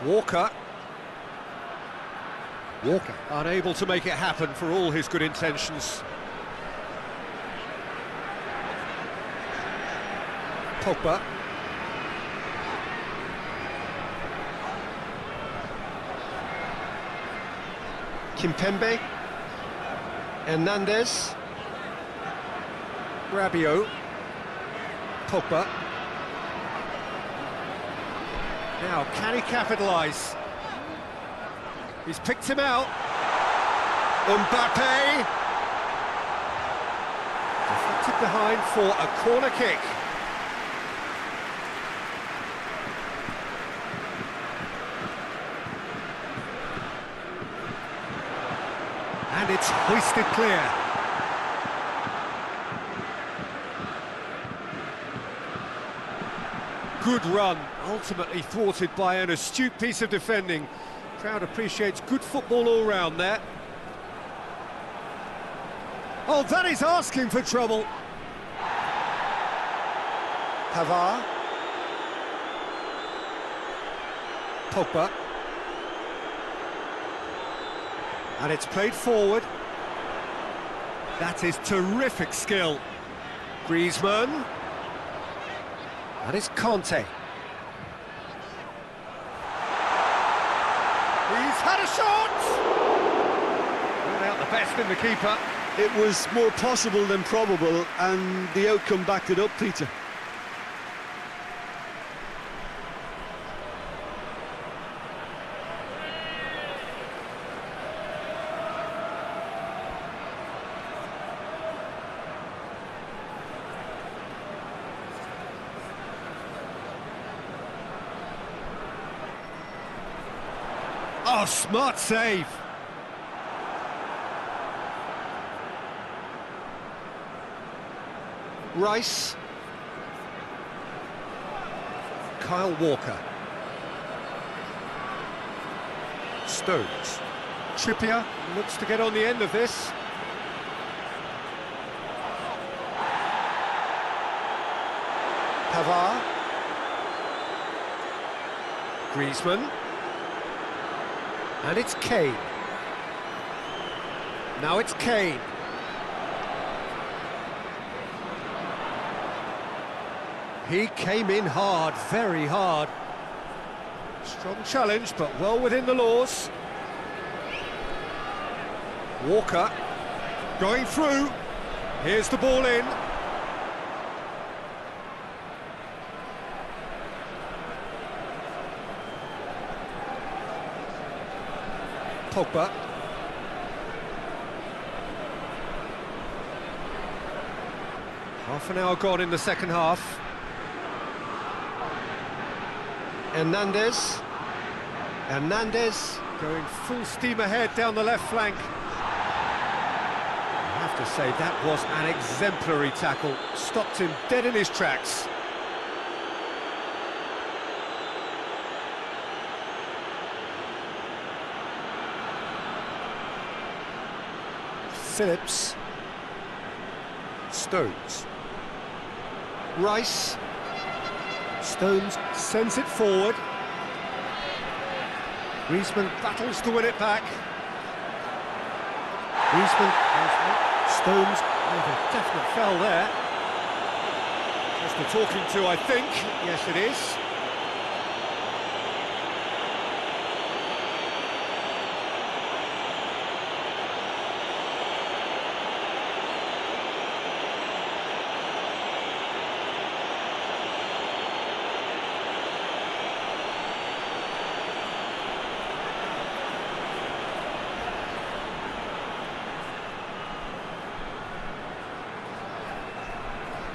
[SPEAKER 1] Walker. Walker unable to make it happen for all his good intentions. Pogba. Kimpembe. Hernandez. Rabiot. Pogba. Now, can he capitalise? He's picked him out. Mbappe. Deflected behind for a corner kick. And it's hoisted clear. Good run, ultimately thwarted by an astute piece of defending. Crowd appreciates good football all round there. Oh, that is asking for trouble. Pavard. Pogba. And it's played forward. That is terrific skill. Griezmann. That is Conte. He's had a shot! Brought out the best in the keeper.
[SPEAKER 2] It was more possible than probable, and the outcome backed it up, Peter.
[SPEAKER 1] Oh, smart save. Rice. Kyle Walker. Stones. Trippier looks to get on the end of this. Pavard. Griezmann. And it's Kane. Now it's Kane. He came in hard, very hard. Strong challenge, but well within the laws. Walker going through. Here's the ball in. Pogba. Half an hour gone in the second half. Hernandez. Hernandez going full steam ahead down the left flank. I have to say, that was an exemplary tackle. Stopped him dead in his tracks.
[SPEAKER 3] Phillips. Stones. Rice. Stones sends it forward. Griezmann battles to win it back. Griezmann, Stones, a definite foul there. Just the talking to, I think. Yes, it is.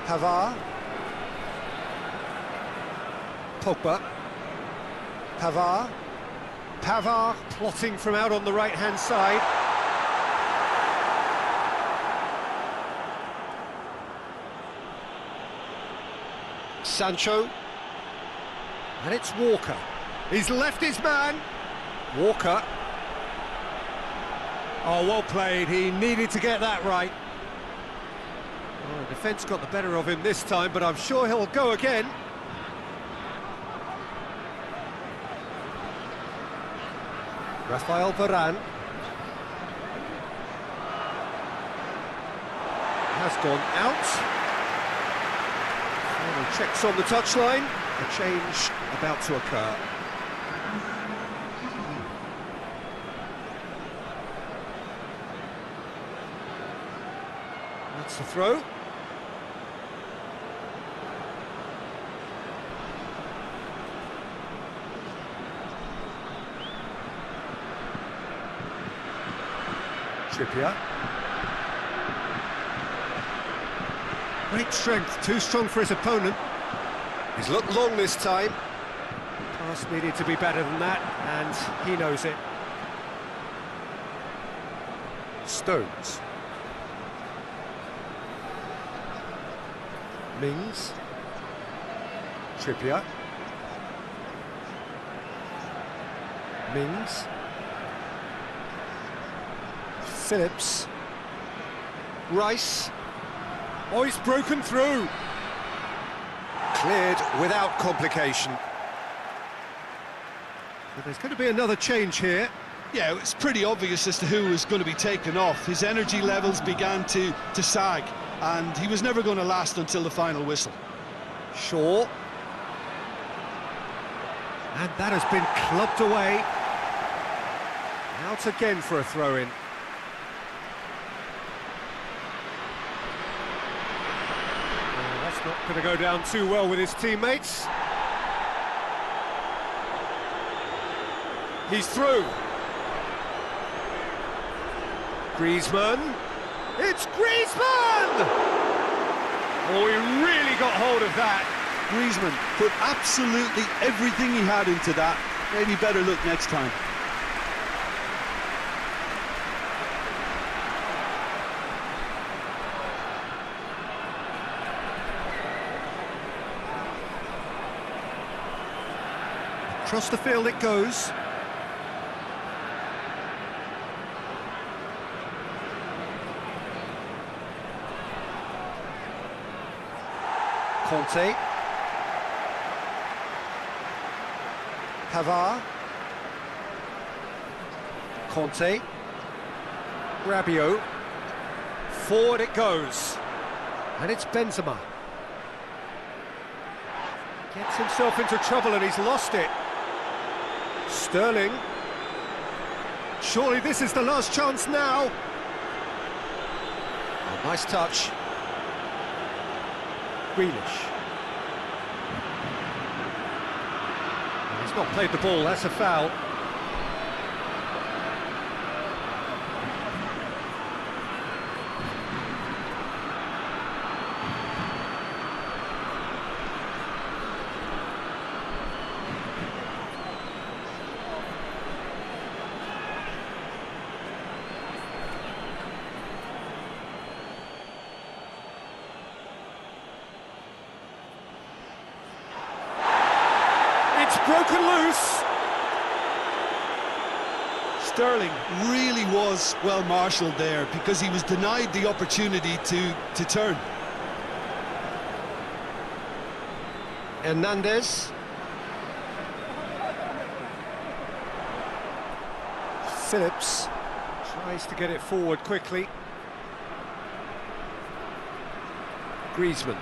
[SPEAKER 3] Pavard. Pogba. Pavard. Pavard plotting from out on the right-hand side. Sancho. And it's Walker. He's left his man. Walker. Oh, well played. He needed to get that right. Well, the defence got the better of him this time, but I'm sure he'll go again. Rafael Varane has gone out. Final checks on the touchline. A change about to occur. That's the throw. Trippier. Great strength, too strong for his opponent. He's looked long this time. Pass needed to be better than that, and he knows it. Stones. Mings. Trippier. Mings. Phillips. Rice. Oh, he's broken through. Cleared without complication. But there's going to be another change here.
[SPEAKER 2] Yeah, it was pretty obvious as to who was going to be taken off. His energy levels began to sag, and he was never going to last until the final whistle.
[SPEAKER 3] Shaw. And that has been clubbed away. Out again for a throw-in. Not going to go down too well with his teammates. He's through. Griezmann. It's Griezmann! Oh, he really got hold of that.
[SPEAKER 2] Griezmann put absolutely everything he had into that. Maybe better look next time.
[SPEAKER 3] Across the field it goes. Conte. Pavard. Conte. Rabiot. Forward it goes. And it's Benzema. Gets himself into trouble and he's lost it. Sterling. Surely this is the last chance now. Oh, nice touch. Grealish. He's not played the ball, that's a foul.
[SPEAKER 2] Broken loose. Sterling really was well marshalled there because he was denied the opportunity to turn.
[SPEAKER 3] Hernandez. Phillips tries to get it forward quickly. Griezmann.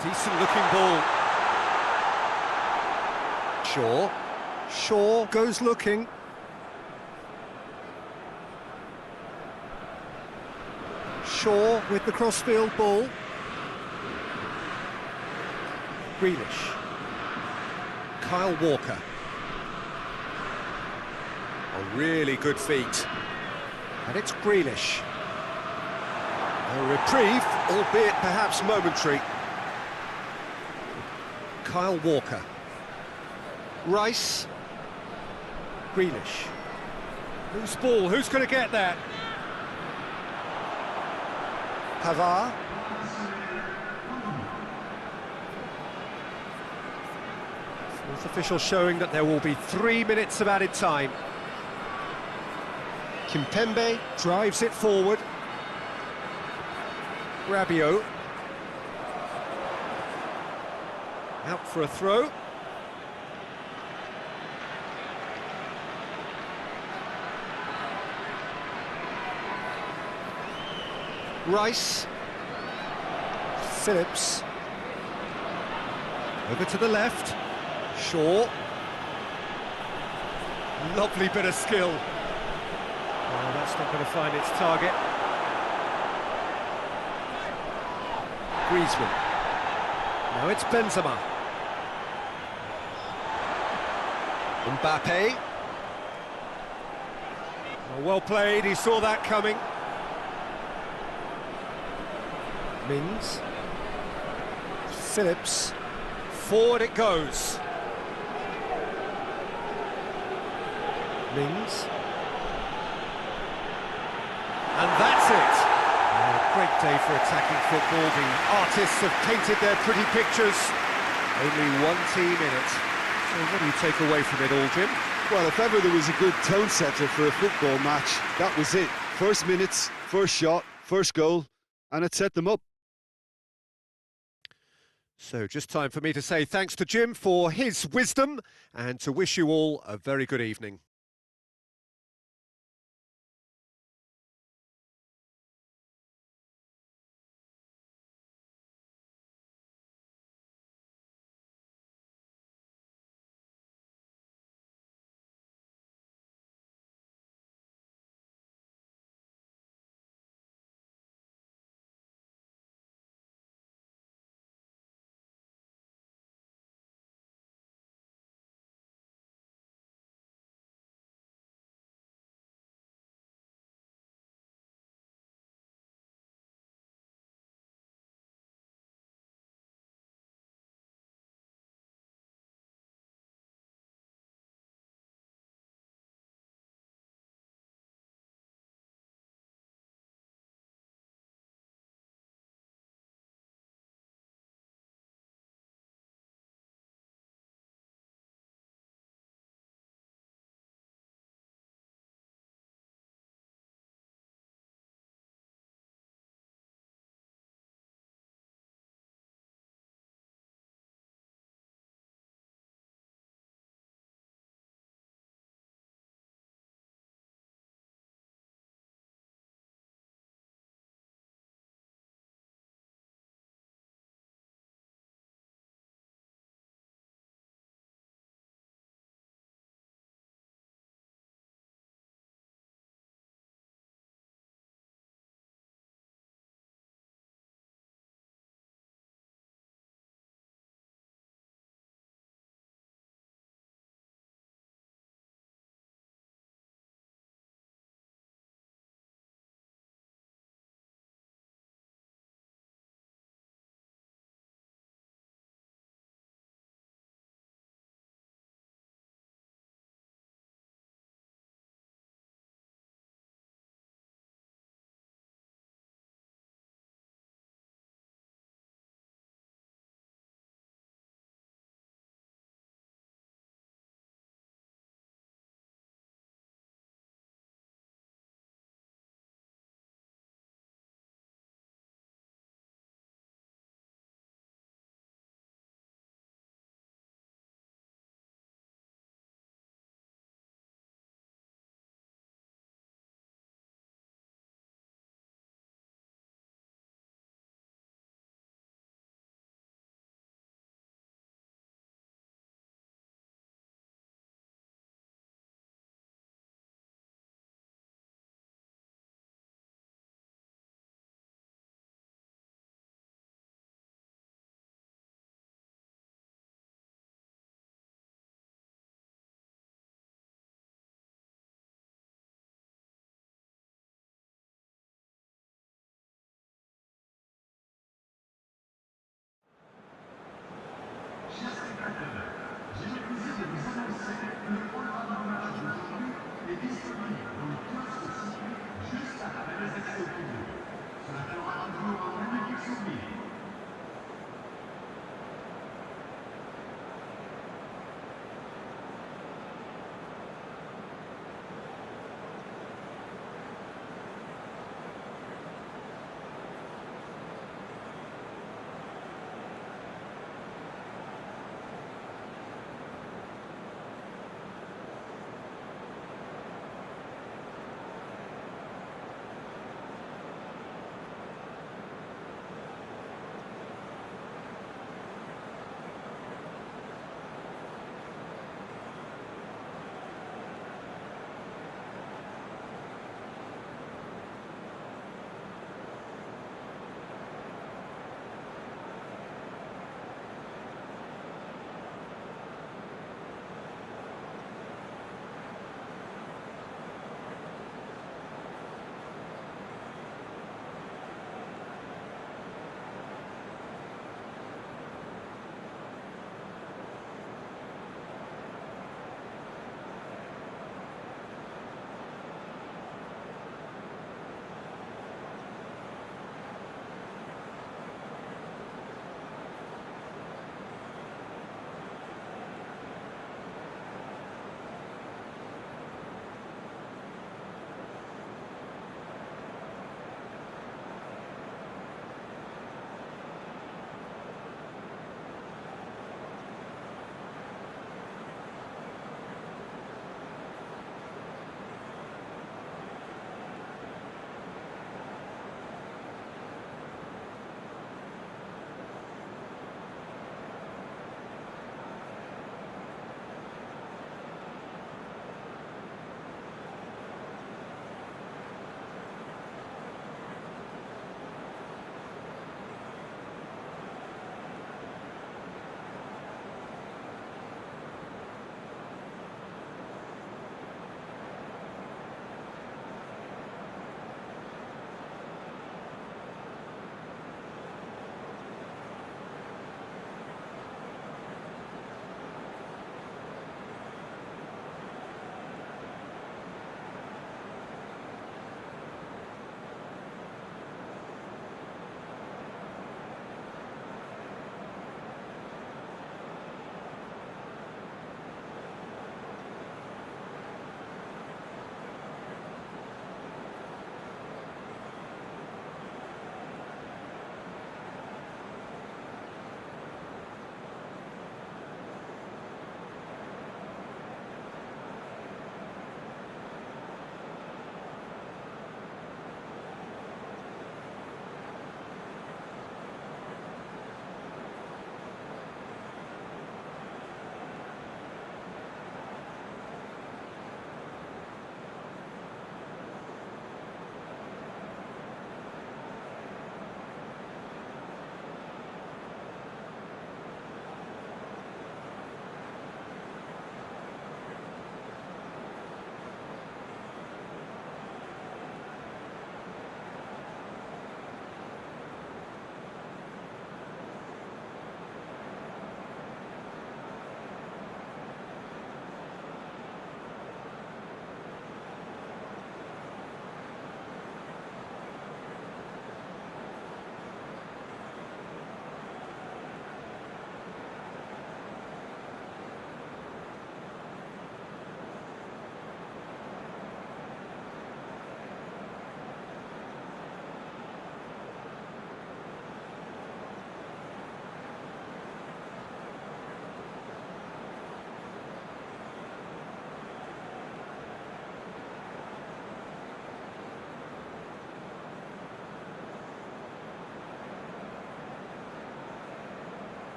[SPEAKER 3] Decent looking ball. Shaw goes looking. Shaw with the crossfield ball. Grealish. Kyle Walker. A really good feat. And it's Grealish. A reprieve, albeit perhaps momentary. Kyle Walker. Rice. Grealish.
[SPEAKER 1] Loose ball, who's going to get that?
[SPEAKER 3] Pavard. Fourth official showing that there will be 3 minutes of added time. Kimpembe drives it forward. Rabiot. Out for a throw. Rice. Phillips. Over to the left. Shaw. Lovely bit of skill. Oh, that's not going to find its target. Griezmann. Now it's Benzema. Mbappe.
[SPEAKER 1] Oh, well played, he saw that coming.
[SPEAKER 3] Mings. Phillips.
[SPEAKER 1] Forward it goes.
[SPEAKER 3] Mings.
[SPEAKER 1] And that's it.
[SPEAKER 3] A great day for attacking football. The artists have painted their pretty pictures. Only one team in it. So what do you take away from it all, Jim?
[SPEAKER 2] Well, if ever there was a good tone setter for a football match, that was it. First minutes, first shot, first goal, and it set them up.
[SPEAKER 3] So just time for me to say thanks to Jim for his wisdom and to wish you all a very good evening.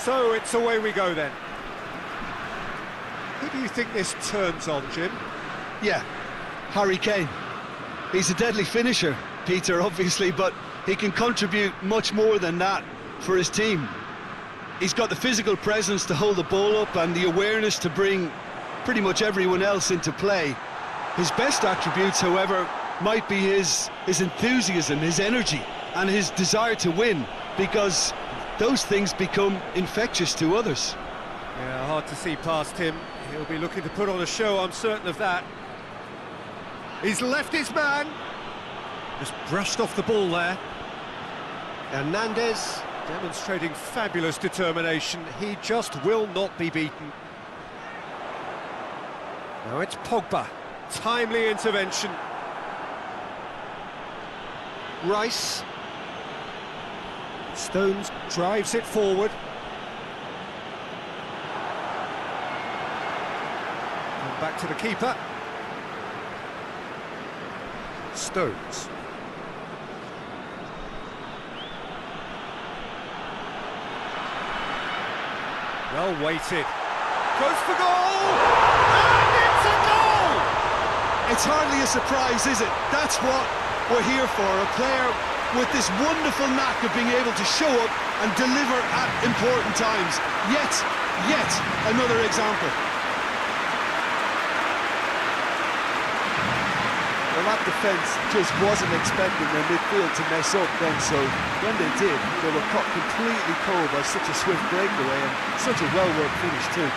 [SPEAKER 1] So it's away we go then. Who do you think this turns on, Jim?
[SPEAKER 2] Yeah, Harry Kane. He's a deadly finisher, Peter, obviously, but he can contribute much more than that for his team. He's got the physical presence to hold the ball up and the awareness to bring pretty much everyone else into play. His best attributes, however, might be his enthusiasm, his energy, and his desire to win, because those things become infectious to others.
[SPEAKER 1] Yeah, hard to see past him. He'll be looking to put on a show, I'm certain of that. He's left his man. Just brushed off the ball there. Hernandez demonstrating fabulous determination. He just will not be beaten. Now it's Pogba. Timely intervention. Rice. Stones drives it forward. And back to the keeper. Stones. Well weighted. Goes for goal! And it's a goal!
[SPEAKER 2] It's hardly a surprise, is it? That's what we're here for, a player with this wonderful knack of being able to show up and deliver at important times. Yet another example.
[SPEAKER 4] Well, that defence just wasn't expecting their midfield to mess up then, so when they did, they were caught completely cold by such a swift breakaway and such a well-worked finish too.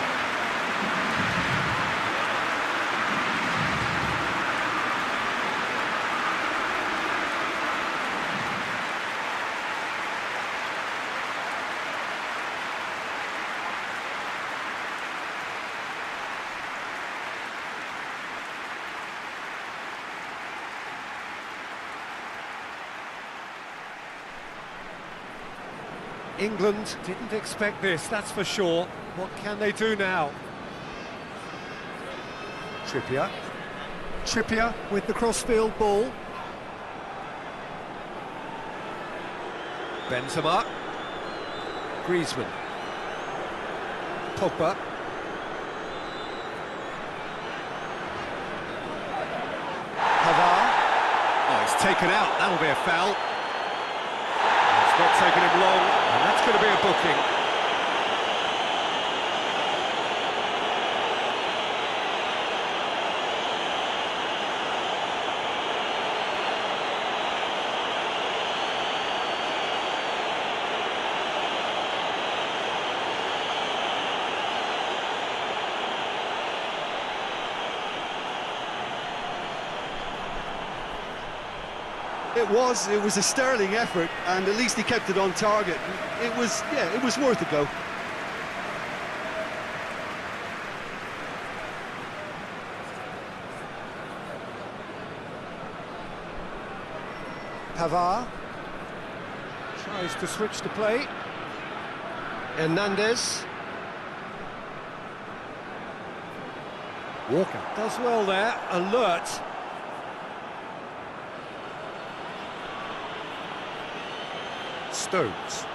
[SPEAKER 1] England didn't expect this, that's for sure. What can they do now? Trippier. Trippier with the crossfield ball. Benzema. Griezmann. Pogba. Pavard. Oh, he's taken out, that'll be a foul. It's not taking him long, and that's going to be a booking.
[SPEAKER 2] It was a sterling effort, and at least he kept it on target. It was worth a go.
[SPEAKER 1] Pavard tries to switch the play. Hernandez. Walker does well there, alert. Stones.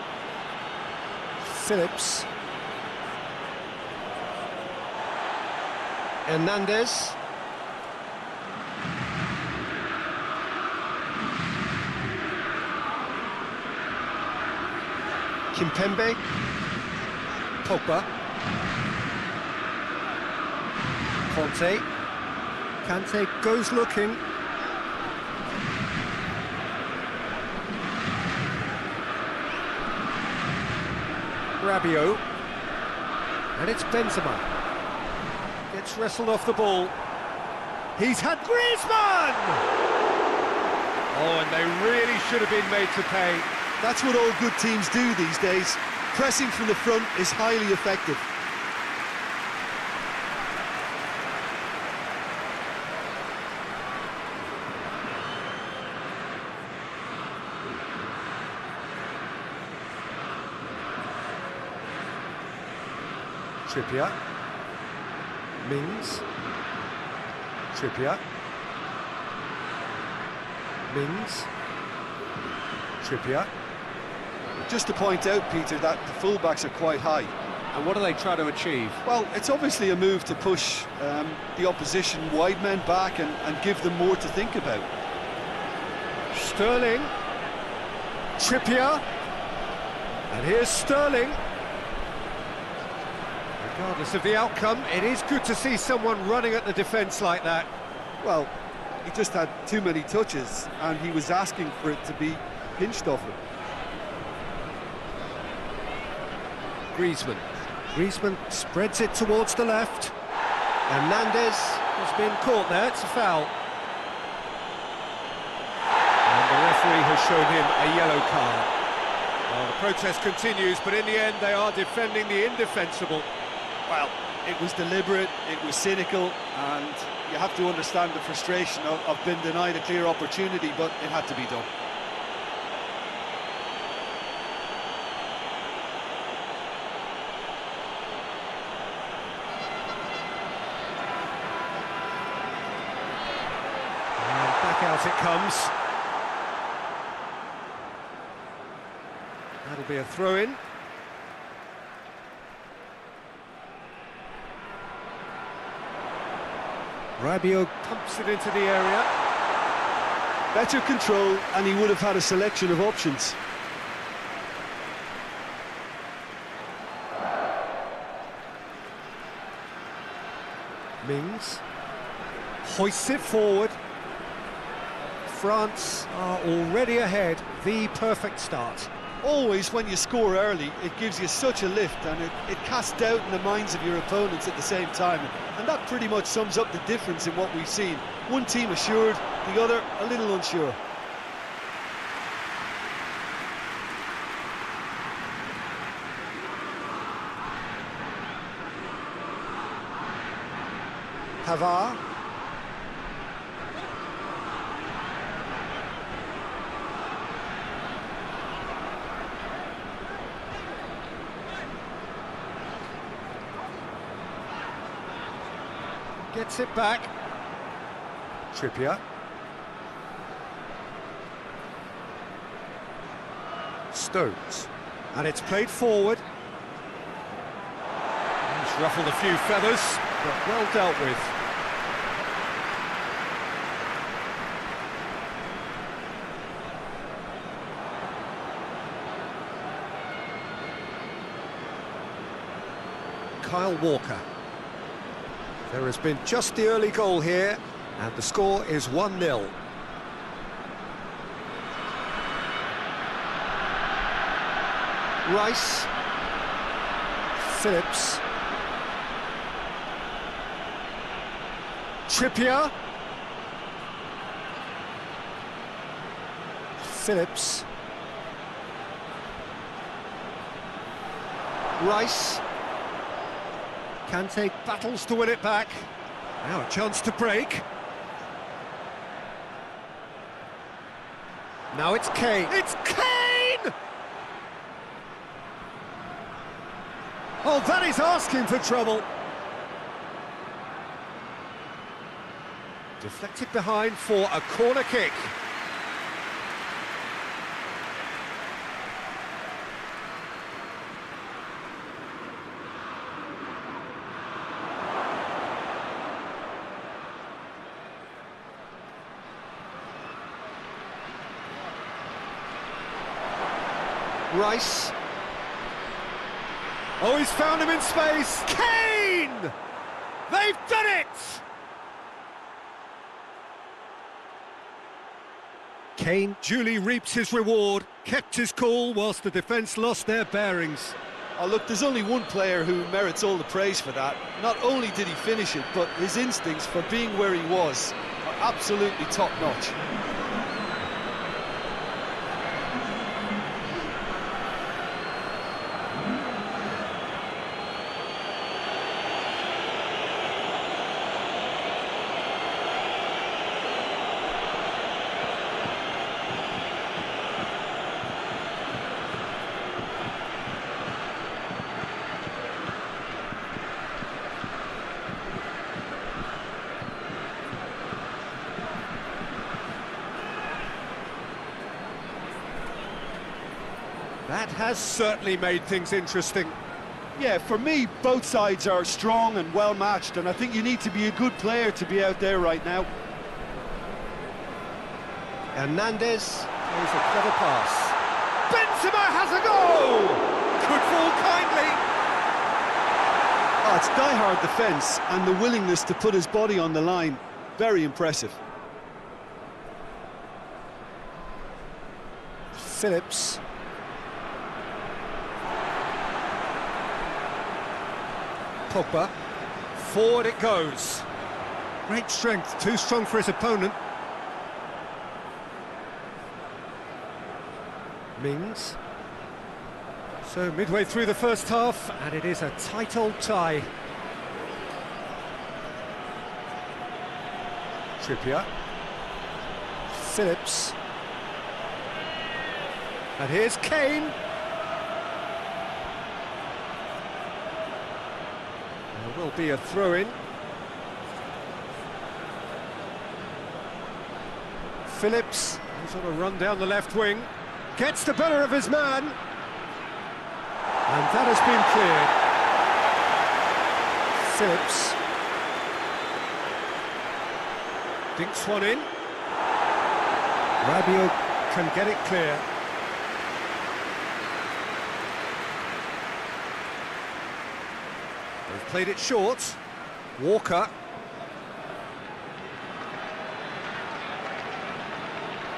[SPEAKER 1] Phillips. Hernandez. Kimpembe. Pogba. Kante goes looking. Rabiot, and it's Benzema. Gets wrestled off the ball. He's had Griezmann! Oh, and they really should have been made to pay.
[SPEAKER 2] That's what all good teams do these days. Pressing from the front is highly effective.
[SPEAKER 1] Trippier. Mings. Trippier. Mings. Trippier.
[SPEAKER 4] Just to point out, Peter, that the fullbacks are quite high.
[SPEAKER 3] And what do they try to achieve?
[SPEAKER 4] Well, it's obviously a move to push the opposition wide men back and give them more to think about.
[SPEAKER 1] Sterling. Trippier. And here's Sterling. Regardless of the outcome, it is good to see someone running at the defence like that.
[SPEAKER 4] Well, he just had too many touches, and he was asking for it to be pinched off him.
[SPEAKER 1] Griezmann. Griezmann spreads it towards the left. Hernandez has been caught there, it's a foul. And the referee has shown him a yellow card. Well, the protest continues, but in the end they are defending the indefensible.
[SPEAKER 4] Well, it was deliberate, it was cynical, and you have to understand the frustration of being denied a clear opportunity, but it had to be done.
[SPEAKER 1] And back out it comes. That'll be a throw-in. Rabiot pumps it into the area.
[SPEAKER 4] Better control, and he would have had a selection of options.
[SPEAKER 1] Mings hoists it forward. France are already ahead. The perfect start.
[SPEAKER 4] Always, when you score early, it gives you such a lift, and it casts doubt in the minds of your opponents at the same time. And that pretty much sums up the difference in what we've seen. One team assured, the other a little unsure.
[SPEAKER 1] Pavard. Gets it back. Trippier. Stones. And it's played forward. He's ruffled a few feathers, but well dealt with. Kyle Walker. There has been just the early goal here, and the score is 1-0. Rice. Phillips. Trippier. Phillips. Rice. Kante battles to win it back. Now a chance to break. Now it's Kane. It's Kane! Oh, that is asking for trouble. Deflected behind for a corner kick. Rice. Oh, he's found him in space. Kane! They've done it! Kane duly reaps his reward, kept his cool whilst the defence lost their bearings.
[SPEAKER 4] Oh, look, there's only one player who merits all the praise for that. Not only did he finish it, but his instincts for being where he was are absolutely top-notch.
[SPEAKER 1] That has certainly made things interesting.
[SPEAKER 2] Yeah, for me, both sides are strong and well matched, and I think you need to be a good player to be out there right now.
[SPEAKER 3] Hernandez.
[SPEAKER 1] Plays a clever pass. Benzema has a goal! Could fall kindly.
[SPEAKER 2] Oh, it's die-hard defence and the willingness to put his body on the line. Very impressive.
[SPEAKER 3] Phillips.
[SPEAKER 1] Pogba. Forward it goes.
[SPEAKER 3] Great strength, too strong for his opponent. Mings.
[SPEAKER 1] So midway through the first half, and it is a tight old tie. Trippier.
[SPEAKER 3] Phillips.
[SPEAKER 1] And here's Kane. There will be a throw-in.
[SPEAKER 3] Phillips.
[SPEAKER 1] He's on a run down the left wing. Gets the better of his man. And that has been cleared.
[SPEAKER 3] Phillips.
[SPEAKER 1] Dinks one in.
[SPEAKER 3] Rabiot.
[SPEAKER 1] Can get it clear. They've played it short. Walker.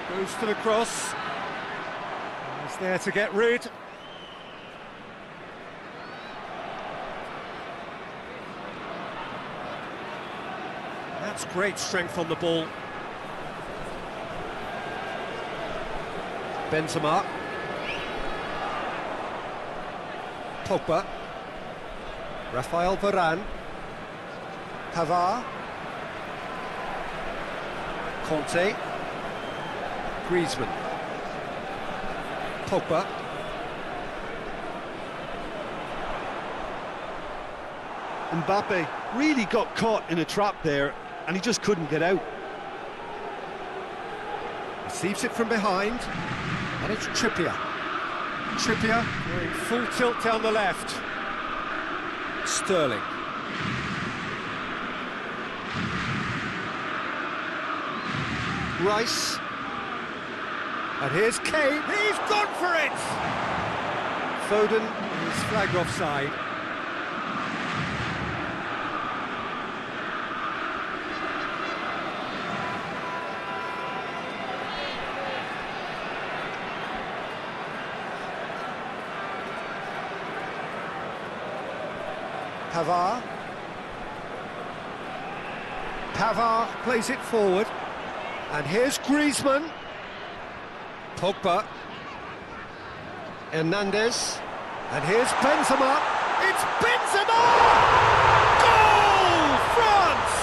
[SPEAKER 1] Goes for the cross. He's there to get rid. That's great strength on the ball. Benzema. Pogba. Rafael Varane.
[SPEAKER 3] Pavard.
[SPEAKER 1] Conte. Griezmann. Pogba.
[SPEAKER 2] Mbappe really got caught in a trap there, and he just couldn't get out.
[SPEAKER 3] Receives it from behind. And it's Trippier. Trippier.
[SPEAKER 1] Going full tilt down the left. Sterling.
[SPEAKER 3] Rice.
[SPEAKER 1] And here's Kane. He's gone for it! Foden is flagged offside.
[SPEAKER 3] Pavard. Pavard plays it forward.
[SPEAKER 1] And here's Griezmann. Pogba.
[SPEAKER 3] Hernandez.
[SPEAKER 1] And here's Benzema. It's Benzema! Goal! France!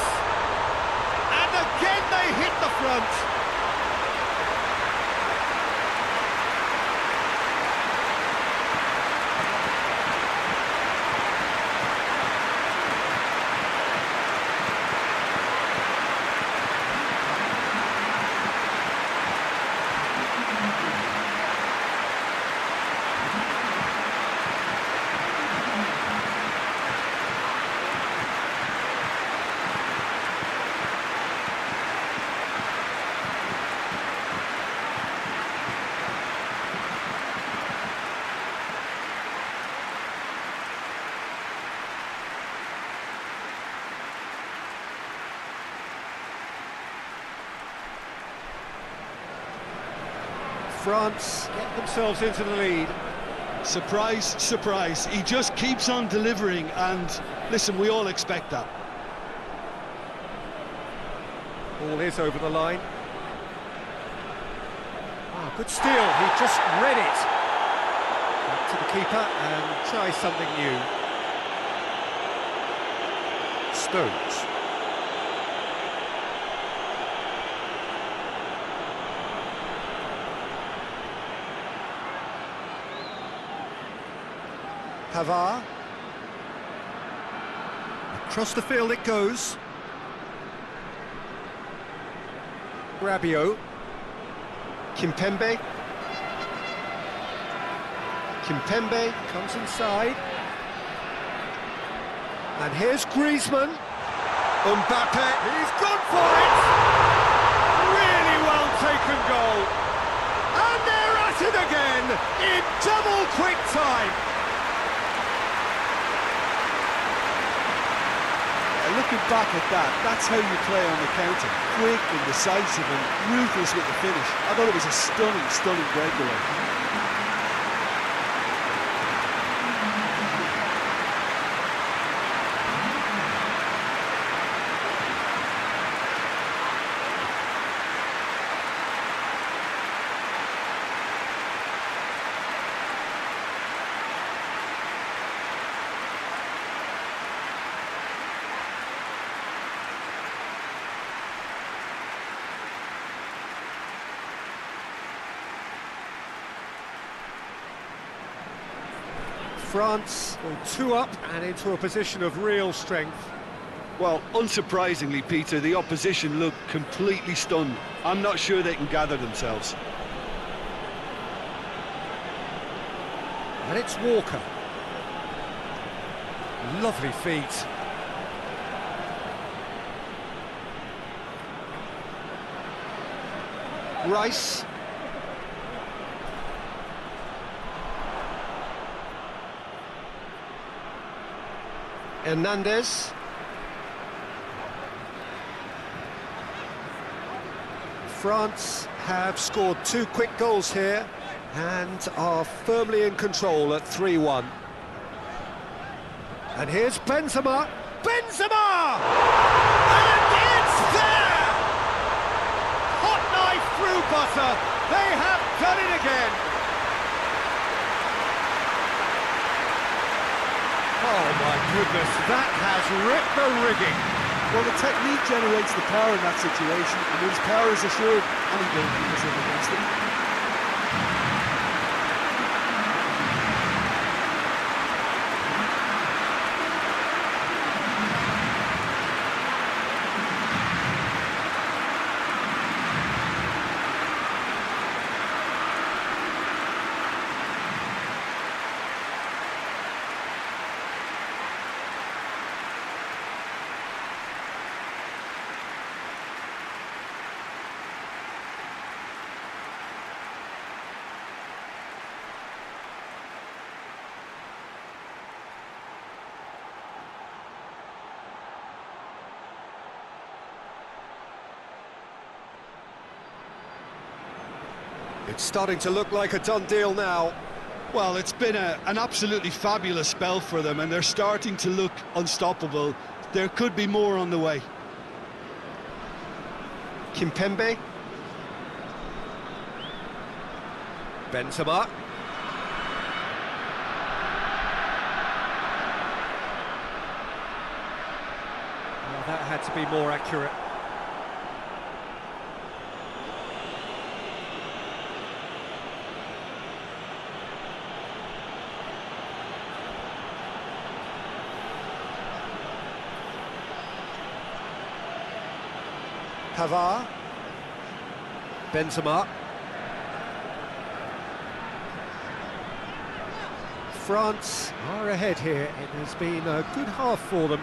[SPEAKER 1] And again they hit the front. France get themselves into the lead.
[SPEAKER 2] Surprise, surprise. He just keeps on delivering, and listen, we all expect that.
[SPEAKER 1] Ball is over the line. Oh, good steal, he just read it. Back to the keeper and try something new. Stones.
[SPEAKER 3] Pavard. Across the field it goes.
[SPEAKER 1] Rabiot.
[SPEAKER 3] Kimpembe. Kimpembe comes inside. And here's Griezmann. Mbappe, he's gone for it! Really well taken goal. And they're at it again in double quick time.
[SPEAKER 4] Looking back at that, that's how you play on the counter. Quick and decisive and ruthless with the finish. I thought it was a stunning, stunning breakaway.
[SPEAKER 3] France go 2 up and into a position of real strength.
[SPEAKER 4] Well, unsurprisingly, Peter, the opposition look completely stunned. I'm not sure they can gather themselves.
[SPEAKER 3] And it's Walker. Lovely feet. Rice. Hernandez. France have scored 2 quick goals here and are firmly in control at 3-1. And here's Benzema. Benzema! And it's there! Hot knife through butter. They have done it again. Oh my goodness, that has ripped the rigging.
[SPEAKER 4] Well, the technique generates the power in that situation, and once power is assured, any goalkeeper is in against it.
[SPEAKER 3] It's starting to look like a done deal now.
[SPEAKER 2] Well, it's been an absolutely fabulous spell for them, and they're starting to look unstoppable. There could be more on the way.
[SPEAKER 3] Kimpembe. Benzema. Well, that had to be more accurate. Pavard. Benzema. France are ahead here. It has been a good half for them.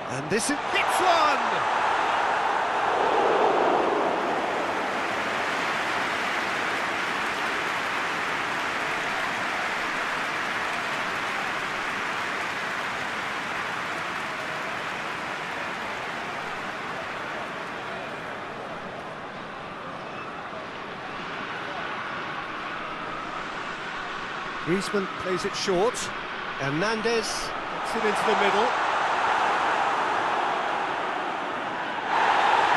[SPEAKER 3] And this is... It's one! Griezmann plays it short. Hernandez gets it into the middle.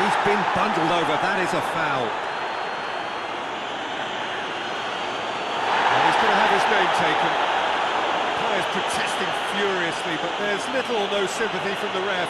[SPEAKER 3] He's been bundled over, that is a foul. And he's going to have his name taken. Players protesting furiously, but there's little or no sympathy from the ref.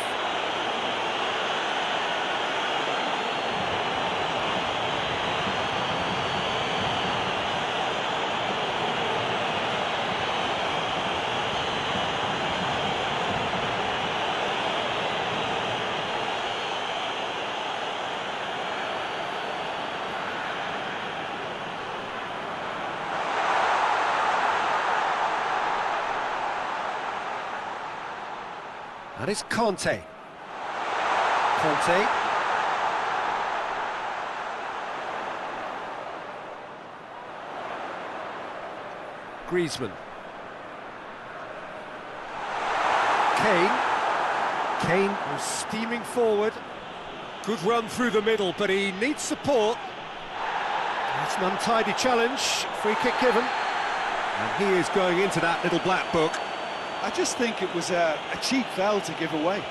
[SPEAKER 1] And it's Conte. Conte. Griezmann. Kane was steaming forward. Good run through the middle, but he needs support. It's an untidy challenge. Free kick given. And he is going into that little black book.
[SPEAKER 2] I just think it was a cheap foul to give away.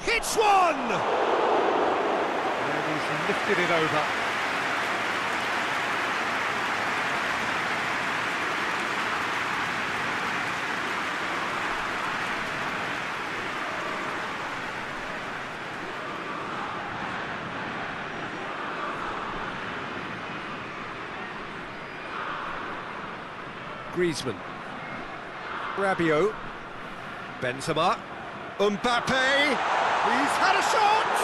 [SPEAKER 1] Hits one! And he's lifted it over. Griezmann. Rabiot. Benzema. Mbappe. He's had a shot!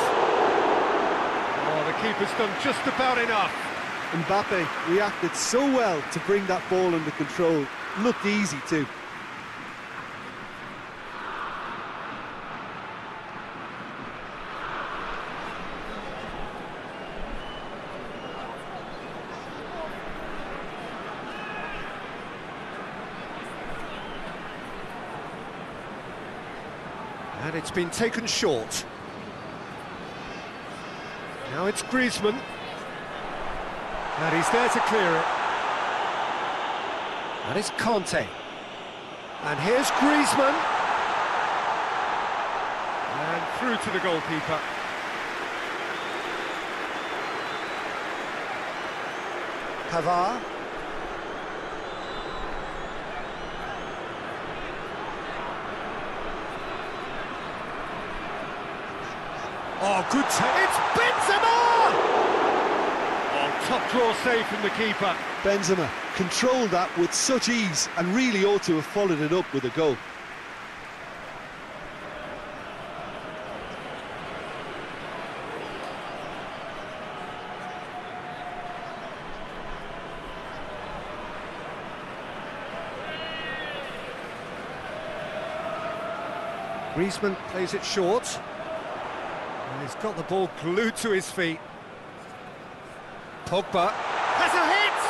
[SPEAKER 1] Oh, the keeper's done just about enough.
[SPEAKER 2] Mbappe reacted so well to bring that ball under control. Looked easy too.
[SPEAKER 1] And it's been taken short. Now it's Griezmann. And he's there to clear it. And it's Conte. And here's Griezmann. And through to the goalkeeper. Pavard. Oh, good save. It's Benzema! Oh, top draw save from the keeper.
[SPEAKER 2] Benzema controlled that with such ease and really ought to have followed it up with a goal.
[SPEAKER 1] Griezmann plays it short. And he's got the ball glued to his feet. Pogba has a hit!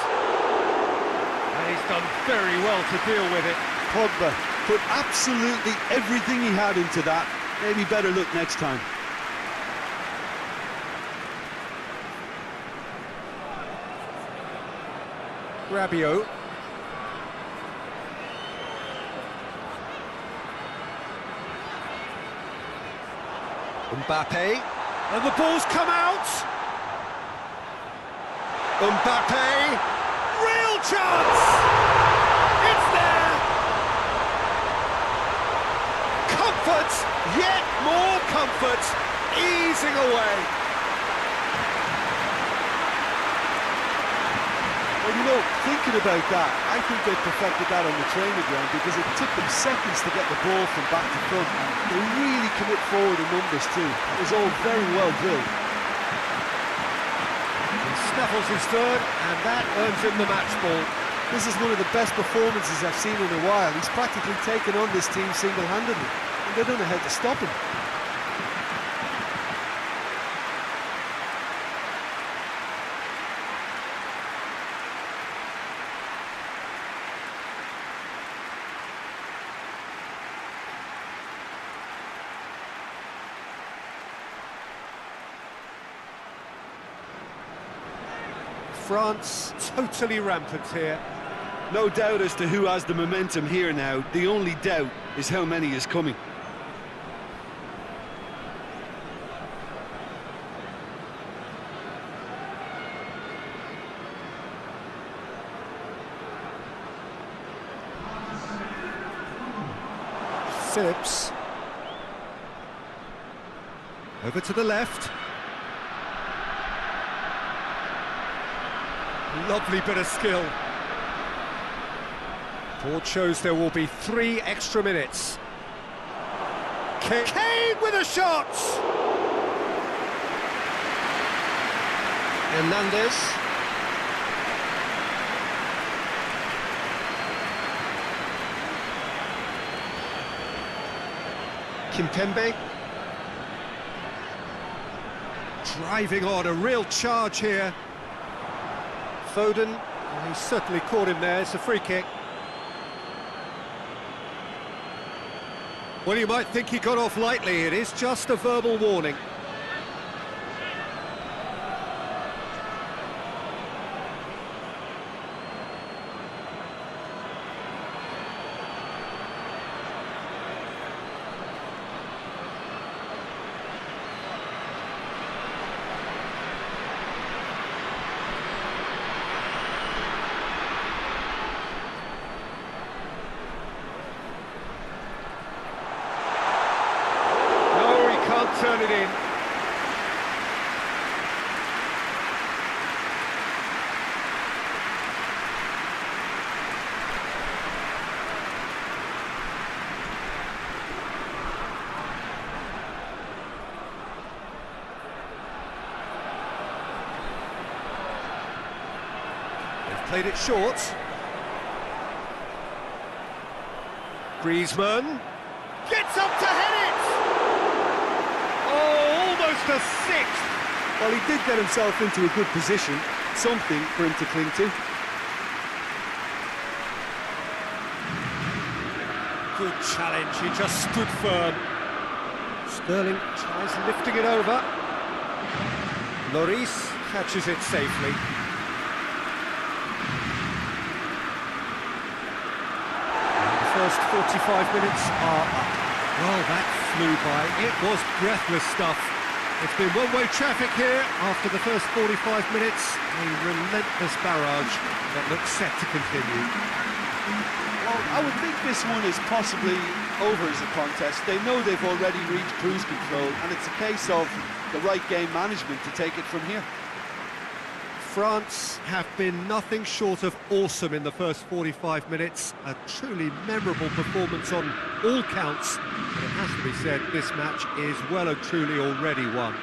[SPEAKER 1] And he's done very well to deal with it.
[SPEAKER 2] Pogba put absolutely everything he had into that. Maybe better look next time.
[SPEAKER 1] Rabiot. Mbappe, and the ball's come out. Mbappe, real chance! It's there! Comfort, yet more comfort, easing away.
[SPEAKER 2] Well, you know, thinking about that, I think they perfected that on the training ground because it took them seconds to get the ball from back to front. They really commit forward in numbers too. It was all very well drilled.
[SPEAKER 1] He snaffles his third, and that earns him the match ball.
[SPEAKER 2] This is one of the best performances I've seen in a while. He's practically taken on this team single-handedly, and they don't know how to stop him.
[SPEAKER 1] France totally rampant here.
[SPEAKER 2] No doubt as to who has the momentum here now. The only doubt is how many is coming.
[SPEAKER 1] Phillips. Over to the left. Lovely bit of skill. Board shows there will be 3 extra minutes.
[SPEAKER 3] Kane with a shot! Hernandez. Kimpembe.
[SPEAKER 1] Driving on, a real charge here.
[SPEAKER 3] Foden.
[SPEAKER 1] Well, he certainly caught him there, it's a free kick. Well, you might think he got off lightly, it is just a verbal warning.
[SPEAKER 3] Turn it in.
[SPEAKER 1] They've played it short. Griezmann
[SPEAKER 3] Gets up to head it! Oh, almost a sixth!
[SPEAKER 2] Well, he did get himself into a good position, something for him to cling to.
[SPEAKER 1] Good challenge, he just stood firm. Sterling tries lifting it over. Lloris catches it safely. And the first 45 minutes are up. Well, that flew by. It was breathless stuff. It's been one-way traffic here after the first 45 minutes. A relentless barrage that looks set to continue.
[SPEAKER 2] Well, I would think this one is possibly over as a contest. They know they've already reached cruise control, and it's a case of the right game management to take it from here.
[SPEAKER 1] France have been nothing short of awesome in the first 45 minutes. A truly memorable performance on all counts. But it has to be said, this match is well and truly already won.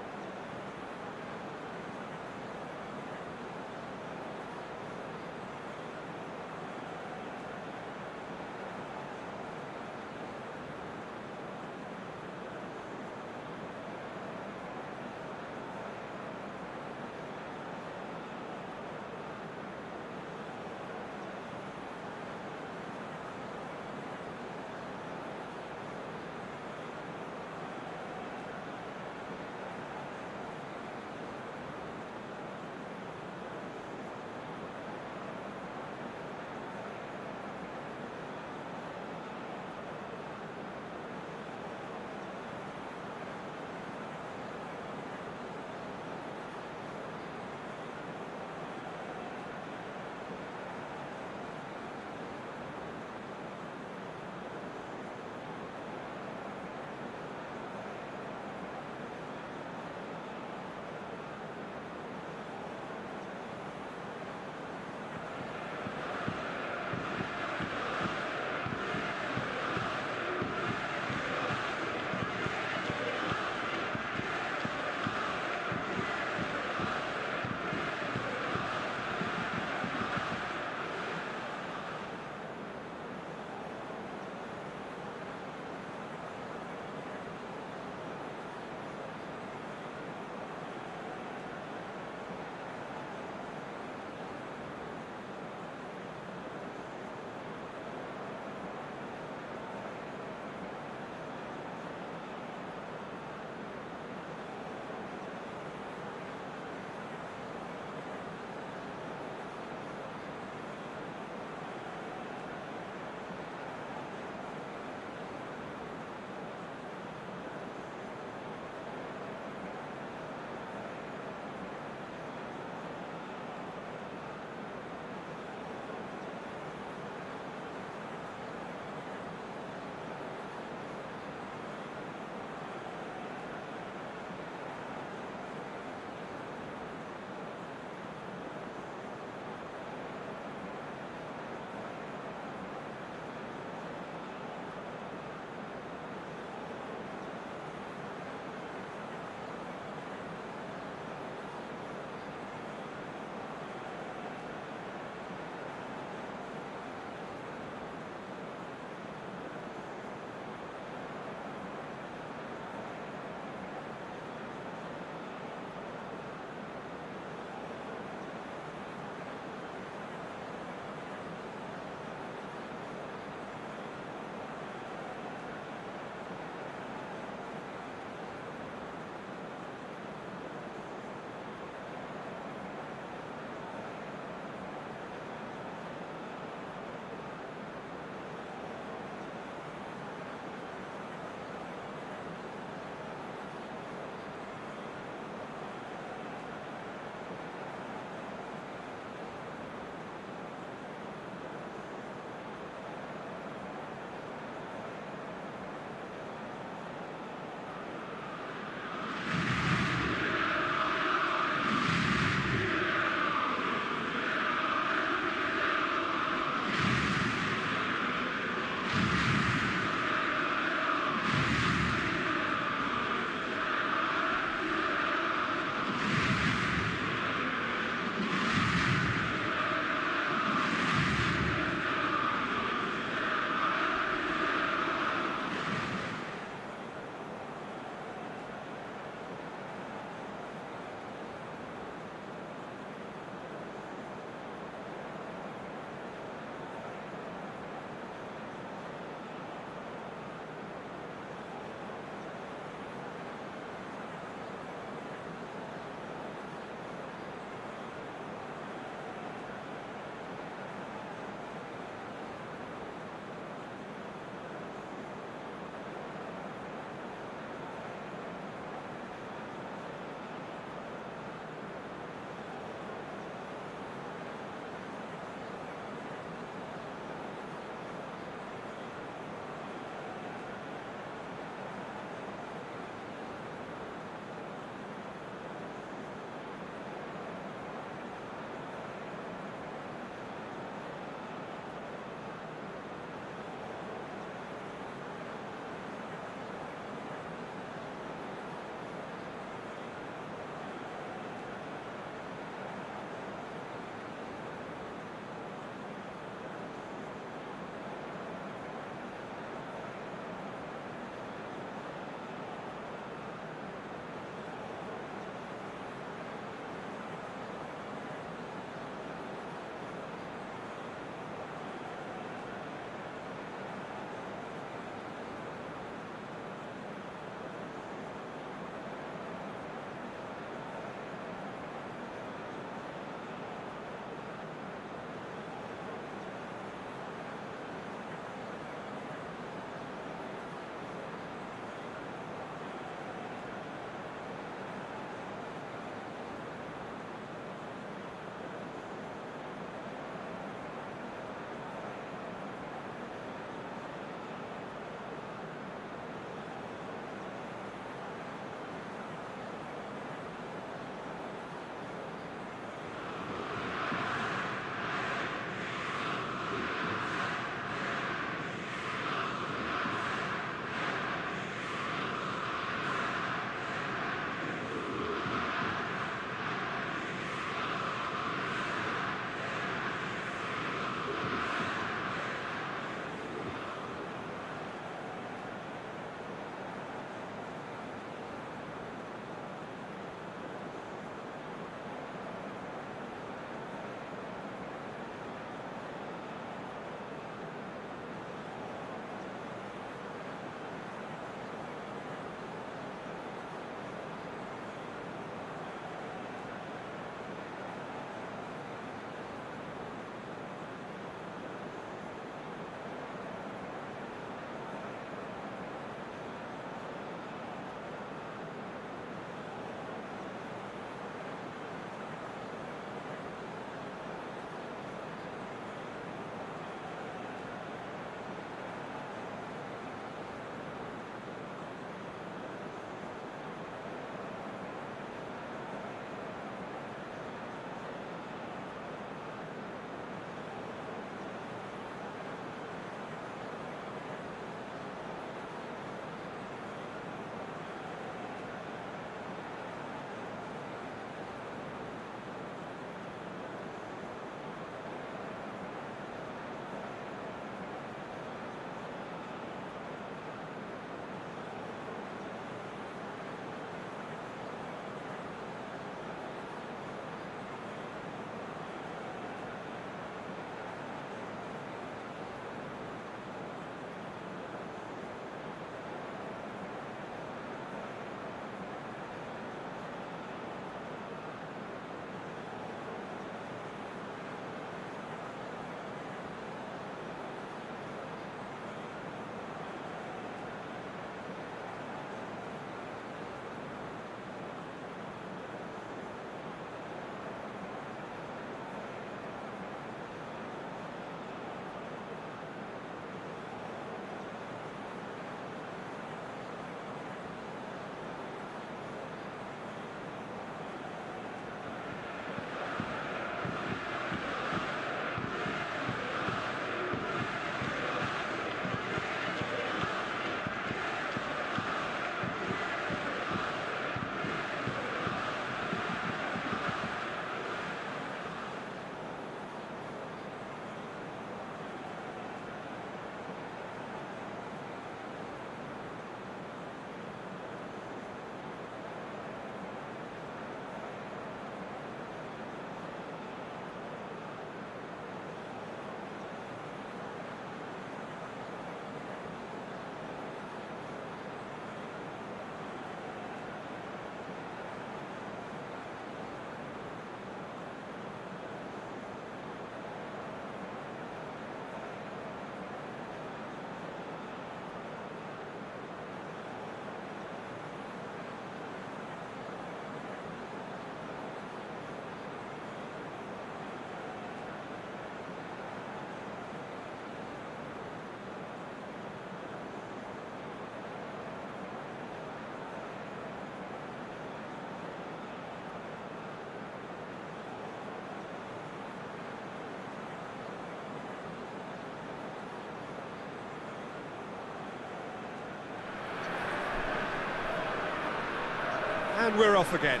[SPEAKER 1] And we're off again.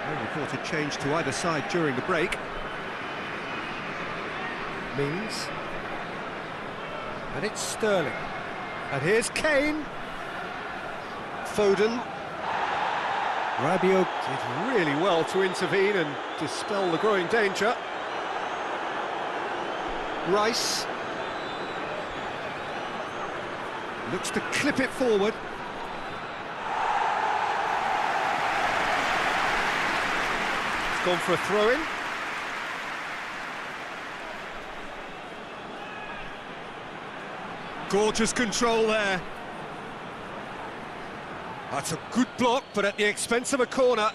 [SPEAKER 3] No reported change to either side during the break.
[SPEAKER 1] Means. And it's Sterling. And here's Kane.
[SPEAKER 3] Foden. Rabiot
[SPEAKER 1] Did really well to intervene and dispel the growing danger.
[SPEAKER 3] Rice. Looks to clip it forward.
[SPEAKER 1] It's gone for a throw-in. Gorgeous control there. That's a good block, but at the expense of a corner.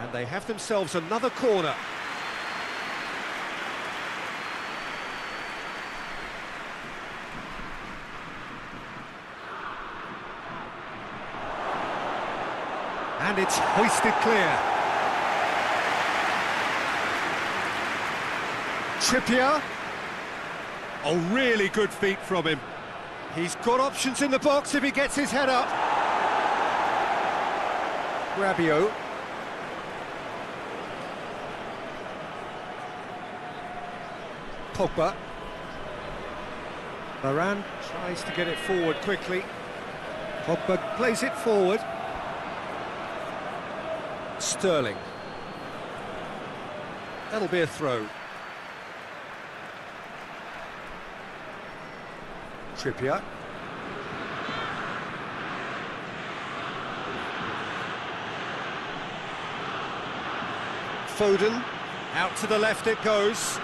[SPEAKER 1] And they have themselves another corner. And it's hoisted clear. Trippier. Oh, really good feet from him. He's got options in the box if he gets his head up. Rabiot. Pogba. Varane tries to get it forward quickly. Pogba plays it forward. Sterling. That'll be a throw. Trippier.
[SPEAKER 3] Foden.
[SPEAKER 1] Out to the left it goes.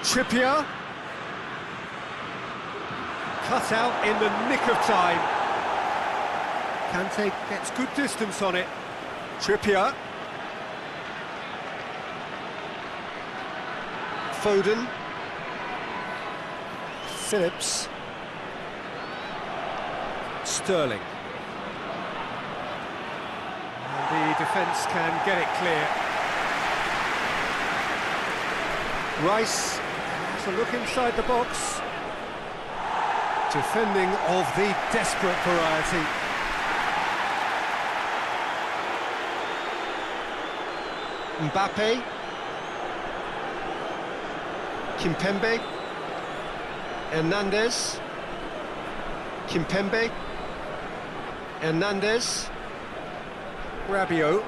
[SPEAKER 1] Trippier. Cut out in the nick of time. Kante gets good distance on it. Trippier.
[SPEAKER 3] Foden.
[SPEAKER 1] Phillips. Sterling. And the defence can get it clear. Rice has a look inside the box. Defending of the desperate variety.
[SPEAKER 3] Mbappe. Kimpembe. Hernandez. Kimpembe. Hernandez.
[SPEAKER 1] Rabiot.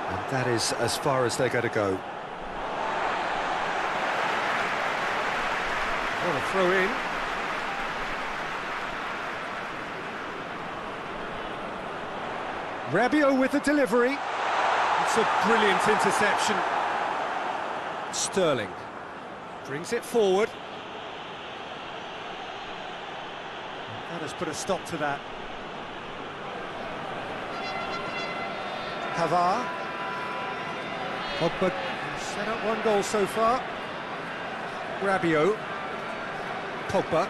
[SPEAKER 1] And that is as far as they're going to go. What a throw in. Rabiot with the delivery. It's a brilliant interception. Sterling brings it forward. That has put a stop to that. Pavard. Pogba set up one goal so far. Rabiot. Pogba.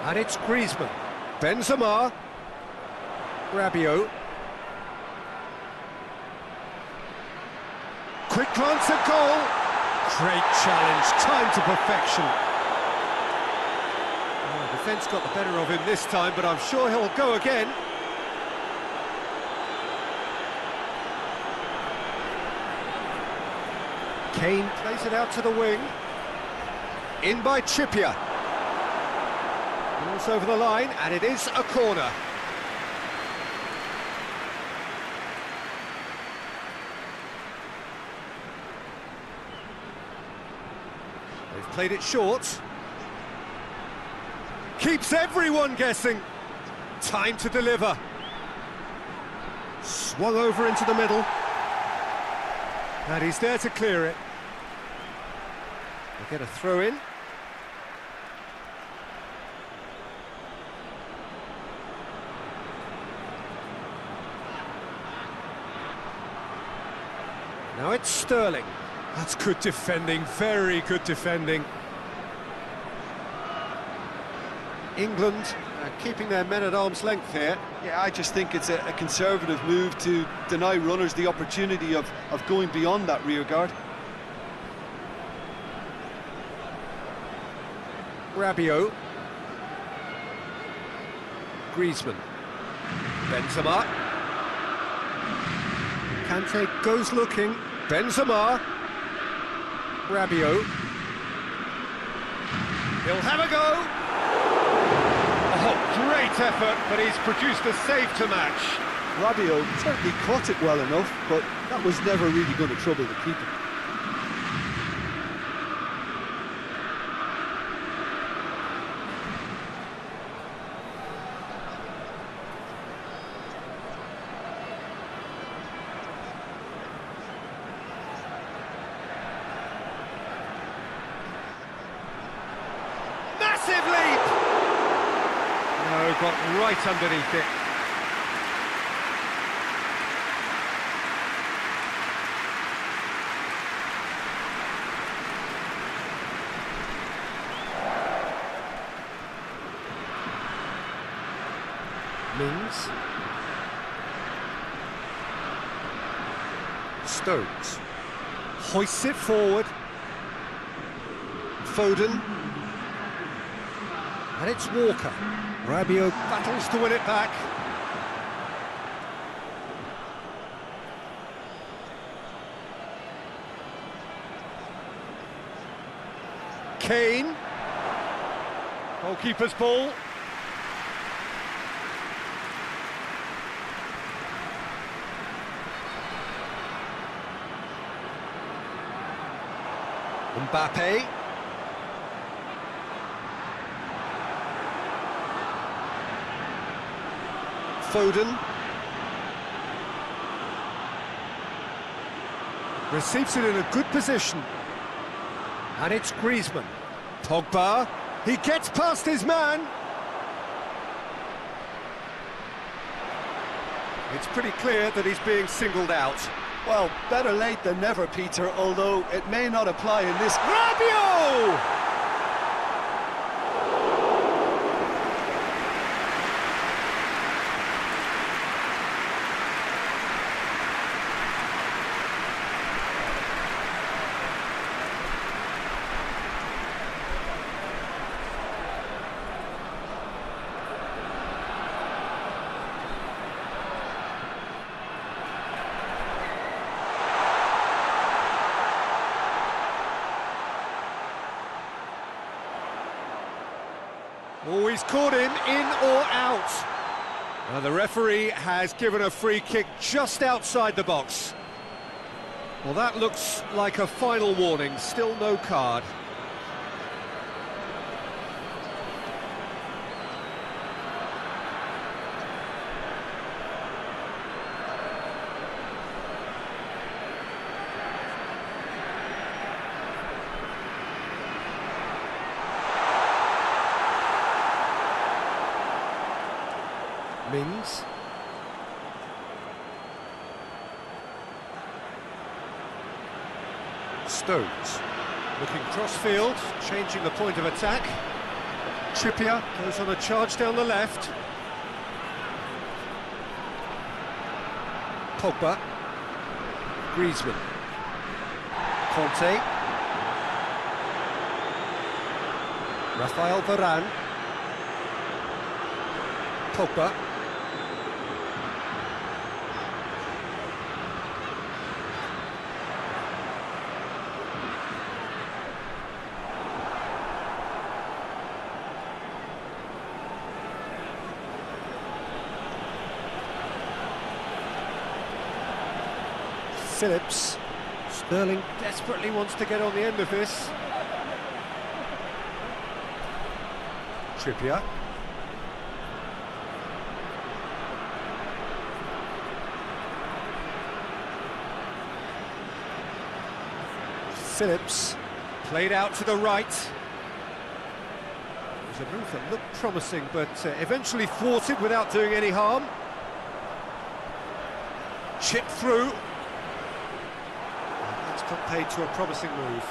[SPEAKER 1] And it's Griezmann. Benzema. Rabiot. Quick glance at goal. Great challenge, time to perfection. Oh, the defence got the better of him this time, but I'm sure he'll go again. Kane plays it out to the wing. In by Trippier. Ball's over the line, and it is a corner. They've played it short. Keeps everyone guessing. Time to deliver. Swung over into the middle. And he's there to clear it. They get a throw in. Now it's Sterling. That's good defending, very good defending. England keeping their men at arm's length here.
[SPEAKER 2] Yeah, I just think it's a conservative move to deny runners the opportunity of going beyond that rear guard.
[SPEAKER 1] Rabiot. Griezmann. Benzema. Kante goes looking. Benzema. Rabiot. He'll have a go.
[SPEAKER 3] Oh, great effort, but he's produced a save to match.
[SPEAKER 2] Rabiot certainly caught it well enough, but that was never really going to trouble the keeper.
[SPEAKER 3] Massive leap! No, got right underneath it.
[SPEAKER 1] Mings. Stones. Hoists it forward. Foden. And it's Walker. Rabiot battles to win it back. Kane.
[SPEAKER 3] Goalkeeper's ball.
[SPEAKER 1] Mbappe. Foden. Receives it in a good position. And it's Griezmann. Pogba. He gets past his man. It's pretty clear that he's being singled out.
[SPEAKER 2] Well, better late than never, Peter, although it may not apply in this...
[SPEAKER 1] Rabiot! Oh, he's caught him in or out. Now the referee has given a free kick just outside the box. Well, that looks like a final warning, still no card. Mings. Stones. Looking cross-field, changing the point of attack. Trippier goes on a charge down the left. Pogba. Griezmann. Conte. Rafael Varane. Pogba. Phillips. Sterling desperately wants to get on the end of this. Trippier. Phillips. Played out to the right. It was a move that looked promising, but eventually thwarted without doing any harm. Chip through. That's got paid to a promising move.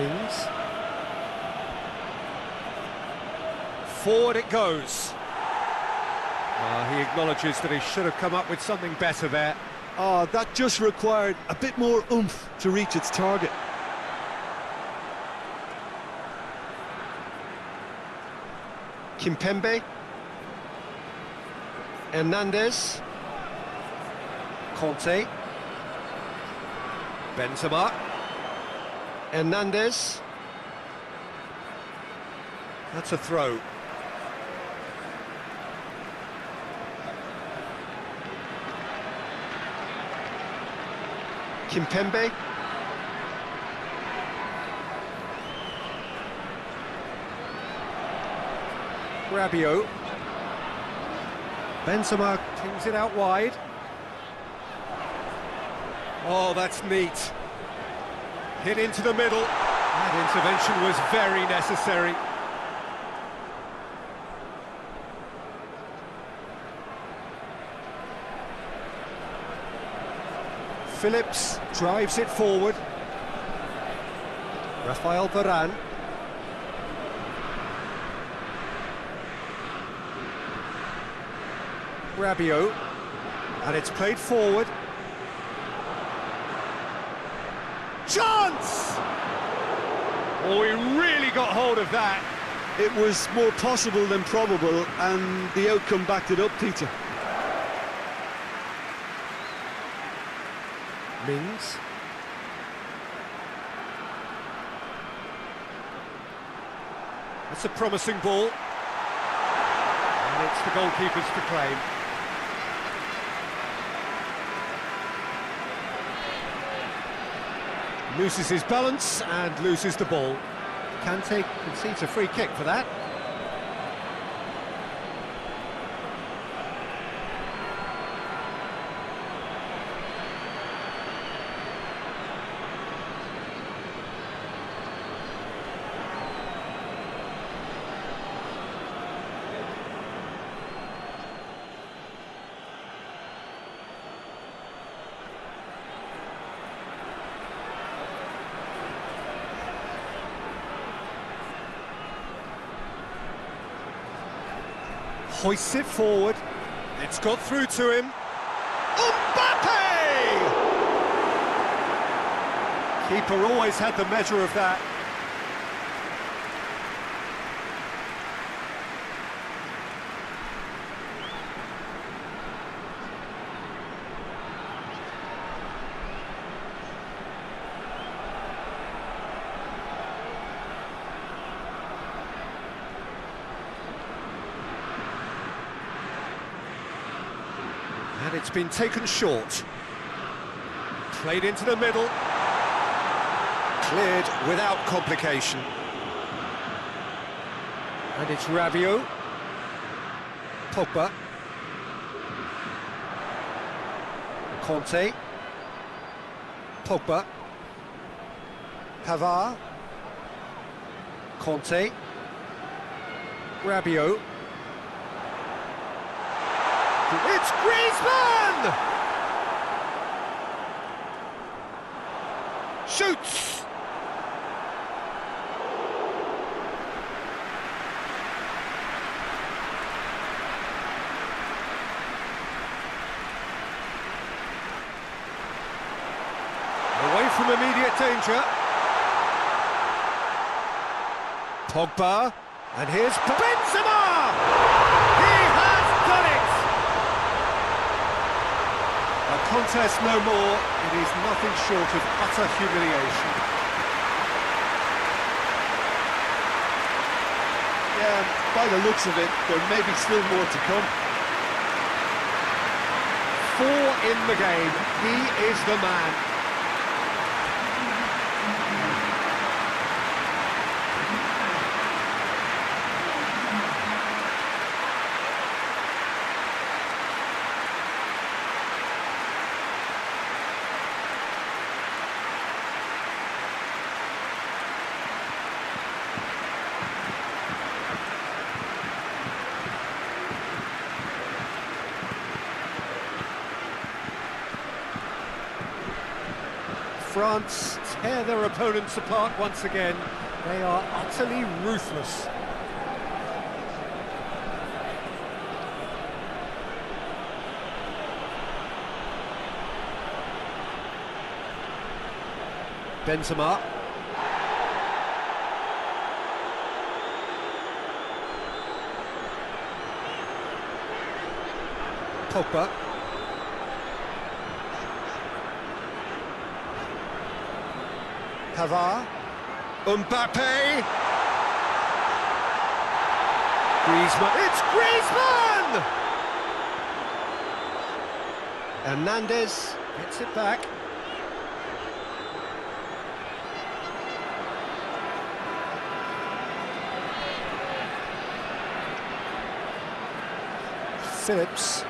[SPEAKER 1] Mings. Forward it goes. He acknowledges that he should have come up with something better there.
[SPEAKER 2] Oh, that just required a bit more oomph to reach its target.
[SPEAKER 3] Kimpembe. Hernandez.
[SPEAKER 1] Conte. Benzema.
[SPEAKER 3] Hernandez.
[SPEAKER 1] That's a throw.
[SPEAKER 3] Kimpembe.
[SPEAKER 1] Rabiot. Benzema kings it out wide. Oh, that's neat. Hit into the middle. That intervention was very necessary. Phillips drives it forward. Rafael Varane. Rabiot. And it's played forward. Chance! Oh, he really got hold of that.
[SPEAKER 2] It was more possible than probable, and the outcome backed it up, Peter.
[SPEAKER 1] Mings. That's a promising ball. And it's the goalkeeper's to claim. Loses his balance and loses the ball. Kante concedes a free kick for that. Hoists it forward. It's got through to him. Mbappe! Keeper always had the measure of that. And it's been taken short. Played into the middle. Cleared without complication. And it's Rabiot. Pogba. Conte. Pogba. Pavard. Conte. Rabiot. It's Griezmann! Shoots! Away from immediate danger. Pogba, and here's Benzema! He has done it! A contest no more, it is nothing short of utter humiliation.
[SPEAKER 2] Yeah, by the looks of it, there may be still more to come.
[SPEAKER 1] 4 in the game, he is the man. France tear their opponents apart once again. They are utterly ruthless. Benzema. Pogba. Pavard. Mbappe. Griezmann. It's Griezmann! Hernandez gets it back. Phillips.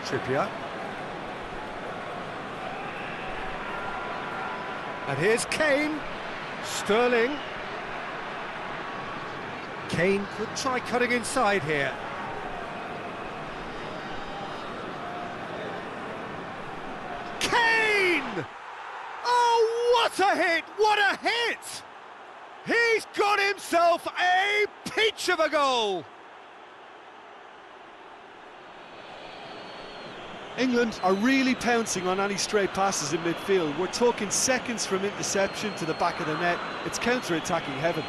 [SPEAKER 1] Trippier. And here's Kane. Sterling. Kane could try cutting inside here. Kane! Oh, what a hit! What a hit! He's got himself a peach of a goal!
[SPEAKER 2] England are really pouncing on any stray passes in midfield. We're talking seconds from interception to the back of the net. It's counter-attacking heaven.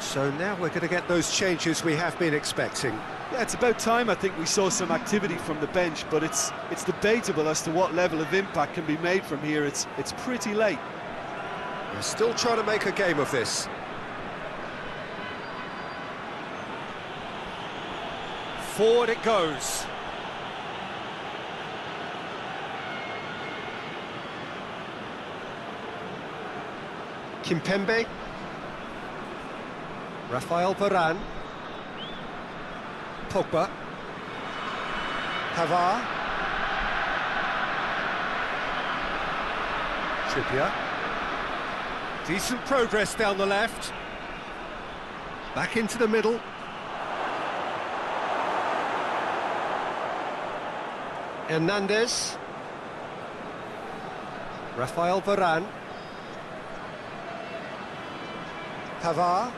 [SPEAKER 1] So now we're going to get those changes we have been expecting.
[SPEAKER 2] Yeah, it's about time I think we saw some activity from the bench, but it's debatable as to what level of impact can be made from here. It's pretty late.
[SPEAKER 1] They're still trying to make a game of this. Forward it goes. Kimpembe. Rafael Varane. Pogba. Pavard. Trippier. Decent progress down the left. Back into the middle. Hernandez. Rafael Varane. Pavard.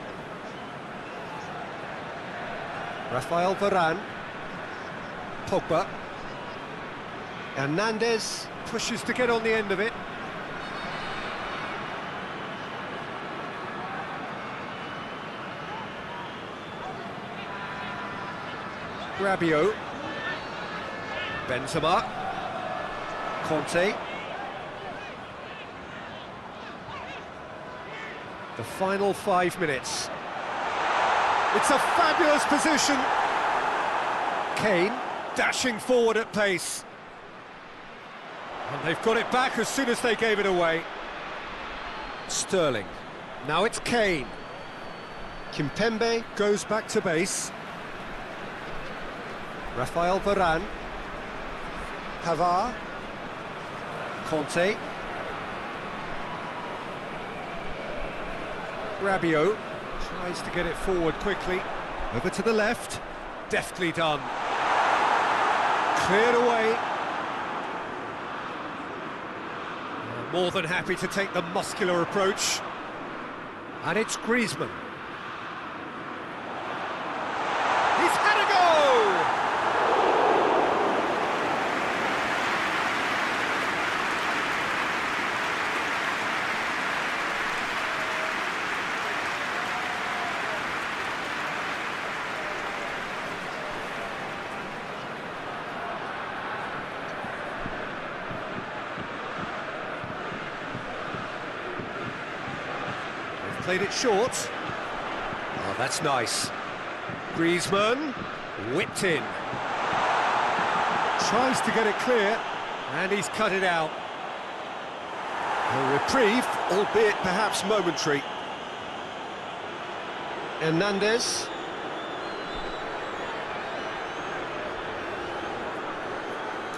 [SPEAKER 1] Rafael Varane. Pogba. Hernandez pushes to get on the end of it. Rabiot. Benzema. Conte. The final 5 minutes. It's a fabulous position. Kane dashing forward at pace. And they've got it back as soon as they gave it away. Sterling. Now it's Kane. Kimpembe goes back to base. Rafael Varane. Pavard. Conte. Rabiot tries to get it forward quickly. Over to the left. Deftly done. Cleared away. More than happy to take the muscular approach. And it's Griezmann. He's had a go! Played it short. Oh, that's nice. Griezmann whipped in. Tries to get it clear, and he's cut it out.
[SPEAKER 3] A reprieve, albeit perhaps momentary. Hernandez.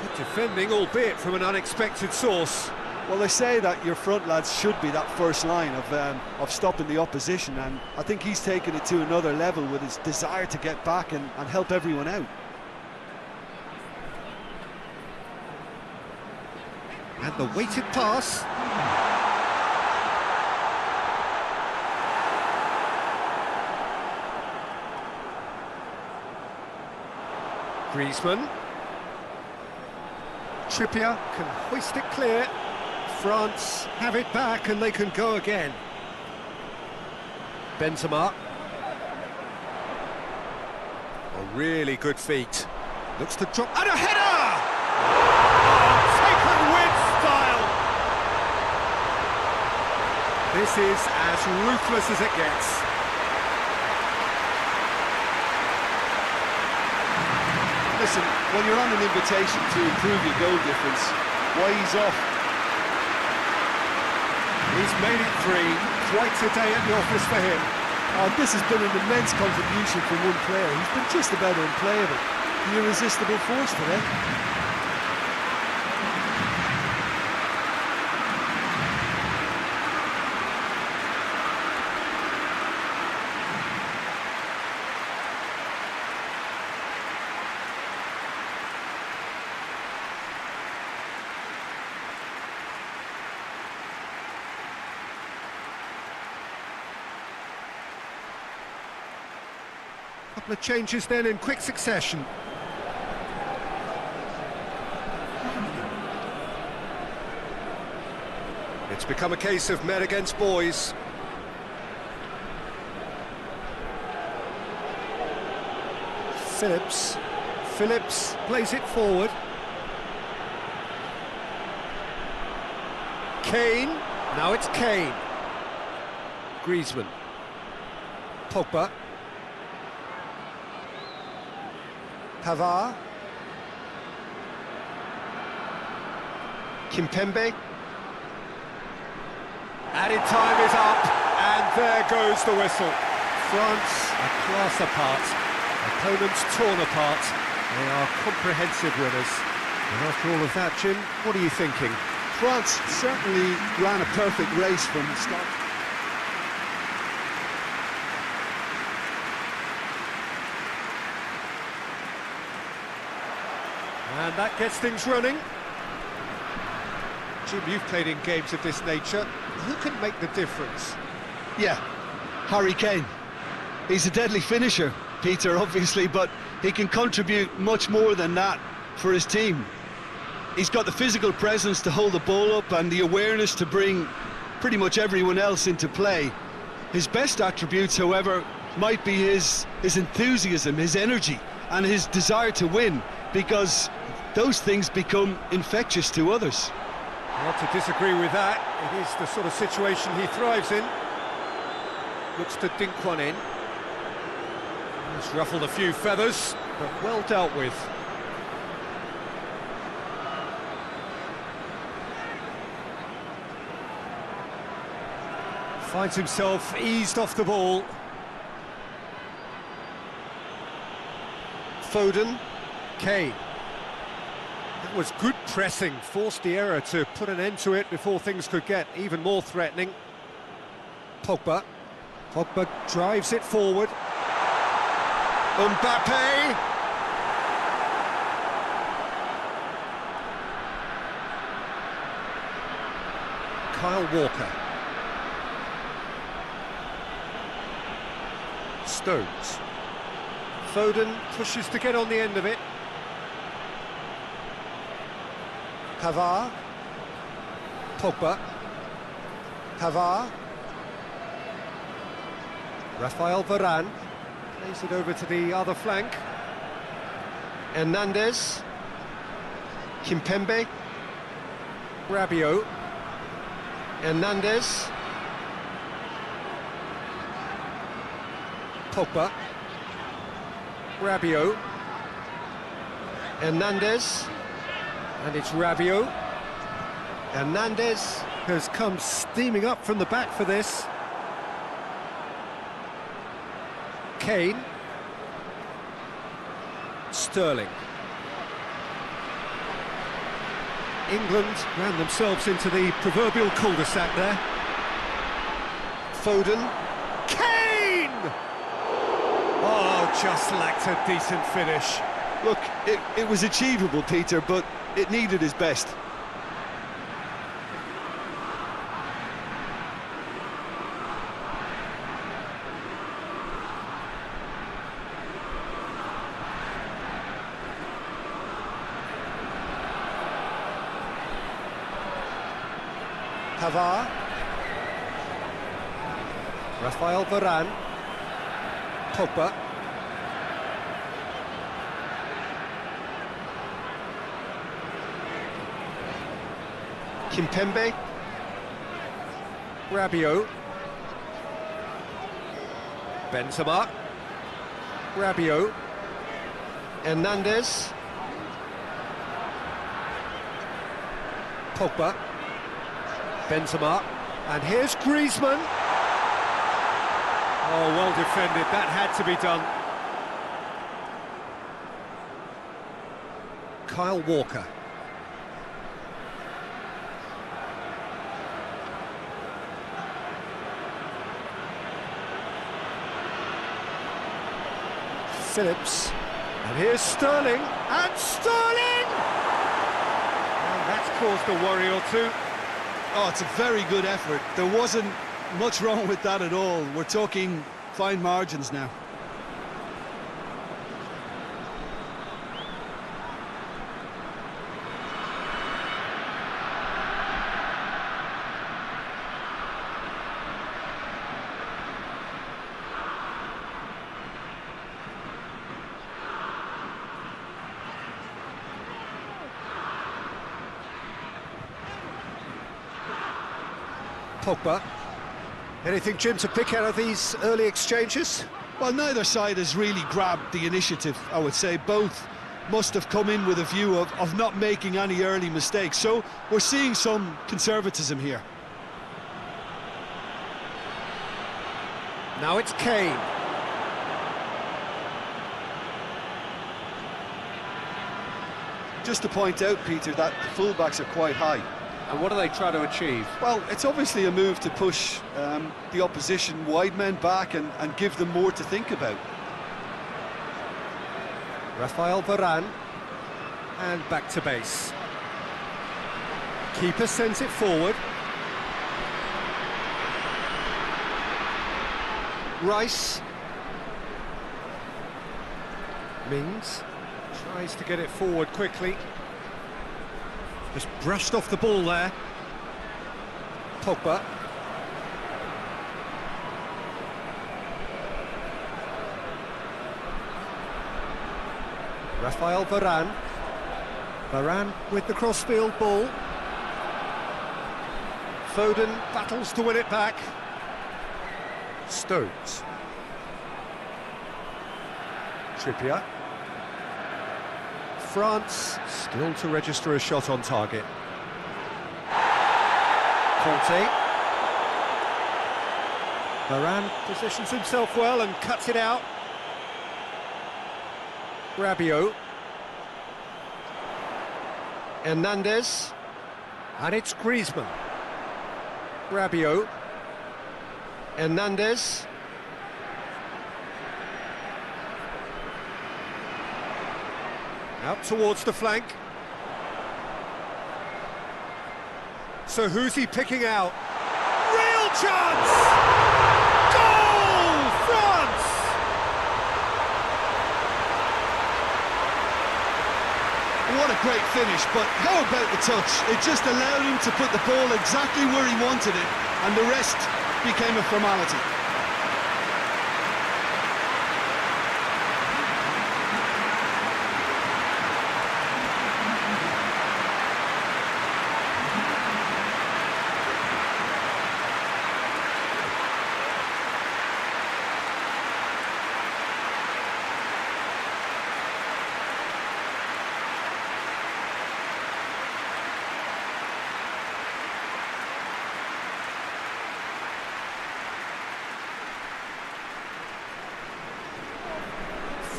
[SPEAKER 1] Good defending, albeit from an unexpected source.
[SPEAKER 2] Well, they say that your front lads should be that first line of stopping the opposition, and I think he's taken it to another level with his desire to get back and help everyone out.
[SPEAKER 1] And the weighted pass. Griezmann. Trippier can hoist it clear. France have it back and they can go again. Benzema. A really good feat. Looks to drop. And a header! Oh, taken with style! This is as ruthless as it gets.
[SPEAKER 2] Listen, when you're on an invitation to improve your goal difference, why ease off?
[SPEAKER 1] He's made it 3, quite a day at the office for him.
[SPEAKER 2] This has been an immense contribution from one player. He's been just about unplayable. The irresistible force today.
[SPEAKER 1] Couple of changes then in quick succession. It's become a case of men against boys. Phillips plays it forward. Kane, now it's Kane. Griezmann. Pogba. Pavard. Kimpembe. Added time is up, and there goes the whistle. France are class apart, opponents torn apart. They are comprehensive winners. And after all of that, Jim, what are you thinking?
[SPEAKER 2] France certainly ran a perfect race from the start.
[SPEAKER 1] And that gets things running. Jim, you've played in games of this nature. Who can make the difference?
[SPEAKER 2] Yeah, Harry Kane. He's a deadly finisher, Peter, obviously, but he can contribute much more than that for his team. He's got the physical presence to hold the ball up and the awareness to bring pretty much everyone else into play. His best attributes, however, might be his enthusiasm, his energy, and his desire to win, because those things become infectious to others.
[SPEAKER 1] Not to disagree with that. It is the sort of situation he thrives in. Looks to dink one in. He's ruffled a few feathers, but well dealt with. Finds himself eased off the ball. Foden. Kane. That was good pressing, forced the error to put an end to it before things could get even more threatening. Pogba drives it forward. Mbappe! Kyle Walker. Stones. Foden pushes to get on the end of it. Pavard. Pogba. Pavard. Rafael Varane plays it over to the other flank. Hernandez. Kimpembe. Rabiot. Hernandez. Pogba. Rabiot. Hernandez. And it's Rabiot. Hernandez. has come steaming up from the back for this. Kane. Sterling. England ran themselves into the proverbial cul-de-sac there. Foden. Kane! Oh, just lacked a decent finish.
[SPEAKER 2] Look, it was achievable, Peter, but it needed his best.
[SPEAKER 1] Pavard. Rafael Varane. Pogba. Kimpembe. Rabiot. Benzema. Rabiot. Hernandez. Pogba. Benzema. And here's Griezmann. Oh, well defended. That had to be done. Kyle Walker. Phillips. And here's Sterling. And Sterling! And that's caused a worry or two.
[SPEAKER 2] Oh, it's a very good effort. There wasn't much wrong with that at all. We're talking fine margins now.
[SPEAKER 1] Pogba. Anything, Jim, to pick out of these early exchanges?
[SPEAKER 2] Well, neither side has really grabbed the initiative, I would say. Both must have come in with a view of not making any early mistakes. So we're seeing some conservatism here.
[SPEAKER 1] Now it's Kane.
[SPEAKER 2] Just to point out, Peter, that the fullbacks are quite high.
[SPEAKER 1] And what do they try to achieve?
[SPEAKER 2] Well, it's obviously a move to push the opposition wide men back and give them more to think about.
[SPEAKER 1] Rafael Varane. And back to base. Keeper sends it forward. Rice. Mings tries to get it forward quickly. Just brushed off the ball there. Pogba. Rafael Varane. Varane with the crossfield ball. Foden battles to win it back. Stones. Trippier. France still to register a shot on target. Conte. Varane positions himself well and cuts it out. Rabiot. Hernandez. And it's Griezmann. Rabiot. Hernandez. Out towards the flank. So who's he picking out? Real chance! Goal! France!
[SPEAKER 2] What a great finish, but how about the touch? It just allowed him to put the ball exactly where he wanted it, and the rest became a formality.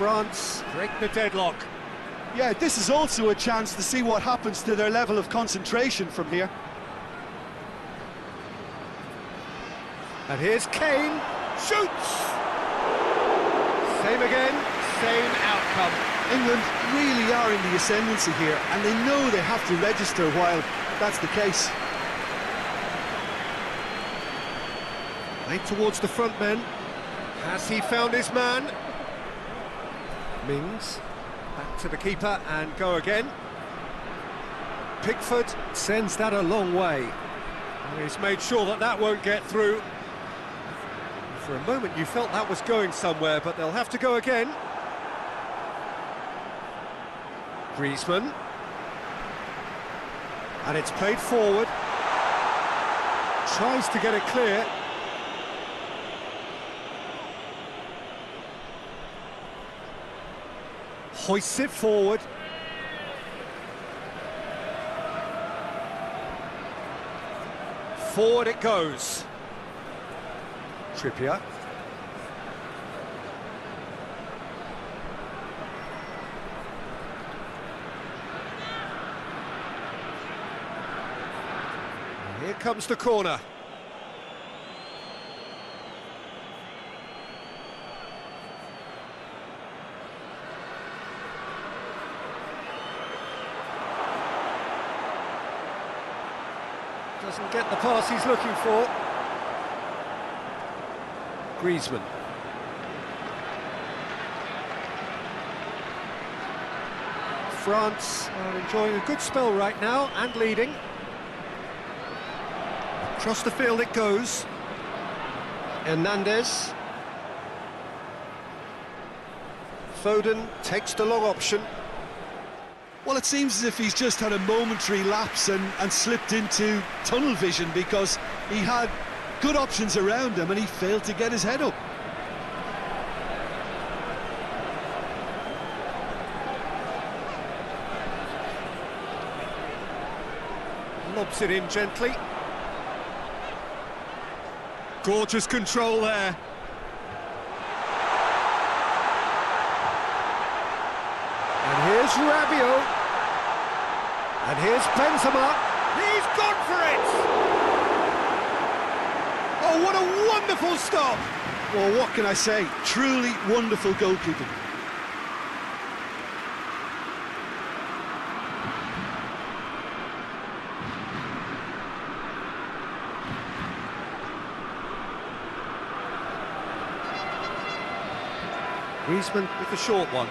[SPEAKER 1] France break the deadlock.
[SPEAKER 2] Yeah, this is also a chance to see what happens to their level of concentration from here.
[SPEAKER 1] And here's Kane, shoots! Same again, same outcome.
[SPEAKER 2] England really are in the ascendancy here, and they know they have to register while that's the case.
[SPEAKER 1] Late towards the front men. Has he found his man? Mings, back to the keeper and go again. Pickford sends that a long way. And he's made sure that that won't get through. For a moment you felt that was going somewhere, but they'll have to go again. Griezmann. And it's played forward. Tries to get it clear. Hoists it forward. Forward it goes. Trippier. And here comes the corner. Doesn't get the pass he's looking for. Griezmann. France are enjoying a good spell right now and leading. Across the field it goes. Hernandez. Foden takes the long option.
[SPEAKER 2] Well, it seems as if he's just had a momentary lapse and slipped into tunnel vision, because he had good options around him and he failed to get his head up.
[SPEAKER 1] Lobs it in gently. Gorgeous control there. And here's Rabiot. And here's Benzema. He's gone for it! Oh, what a wonderful stop!
[SPEAKER 2] Well, what can I say? Truly wonderful goalkeeping.
[SPEAKER 1] Griezmann with the short one.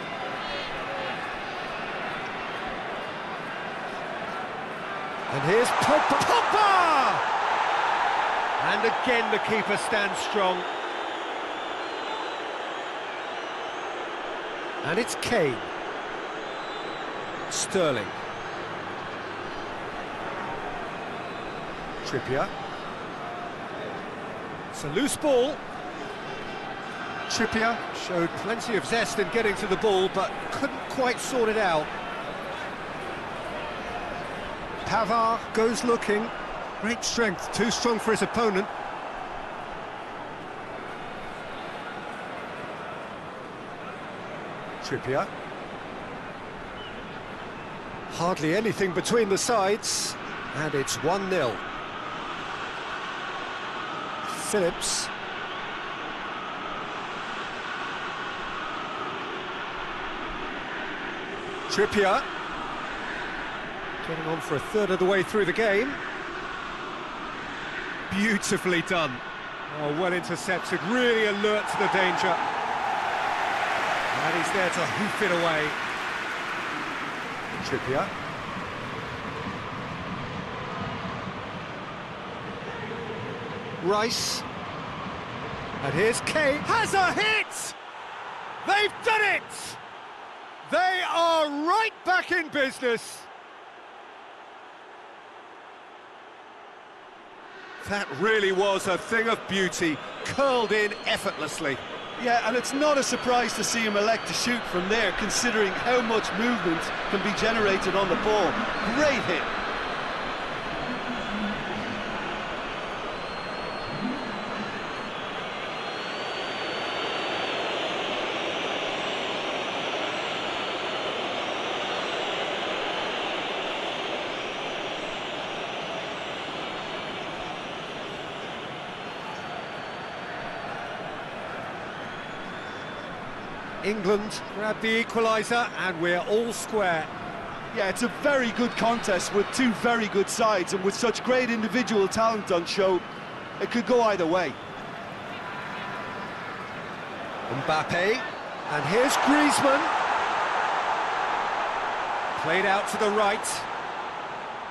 [SPEAKER 1] And here's Pogba! And again the keeper stands strong. And it's Kane. Sterling. Trippier. It's a loose ball. Trippier showed plenty of zest in getting to the ball, but couldn't quite sort it out. Pavard goes looking. Great strength, too strong for his opponent. Trippier. Hardly anything between the sides, and it's 1-0. Phillips. Trippier. Getting on for a third of the way through the game. Beautifully done. Oh, well intercepted, really alert to the danger. And he's there to hoof it away. Trippier. Rice. And here's Kane. Has a hit! They've done it! They are right back in business. That really was a thing of beauty, curled in effortlessly.
[SPEAKER 2] Yeah, and it's not a surprise to see him elect to shoot from there, considering how much movement can be generated on the ball. Great hit.
[SPEAKER 1] England grab the equaliser and we're all square.
[SPEAKER 2] Yeah, it's a very good contest with two very good sides, and with such great individual talent on show, it could go either way.
[SPEAKER 1] Mbappe, and here's Griezmann. Played out to the right.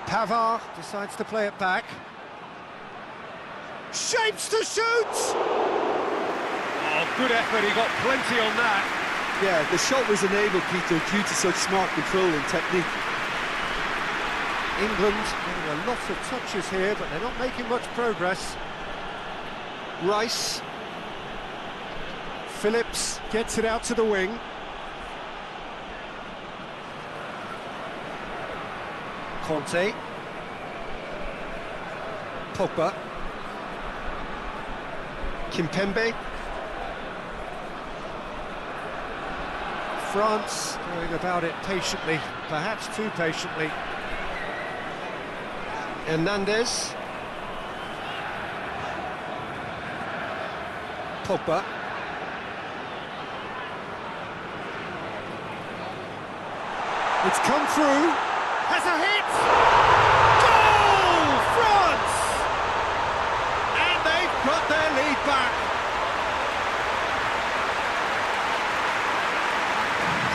[SPEAKER 1] Pavard decides to play it back. Shapes to shoot! Oh, good effort, he got plenty on that.
[SPEAKER 2] Yeah, the shot was enabled, Peter, due to such smart control and technique.
[SPEAKER 1] England getting a lot of touches here, but they're not making much progress. Rice. Phillips gets it out to the wing. Conte. Pogba. Kimpembe. France going about it patiently, perhaps too patiently. Hernandez. Pogba. It's come through. Has a hit! Goal! France! And they've got their lead back.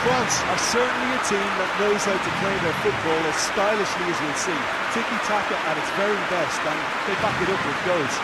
[SPEAKER 2] France are certainly a team that knows how to play their football as stylishly as we'll see. Tiki-taka at its very best, and they back it up with goals.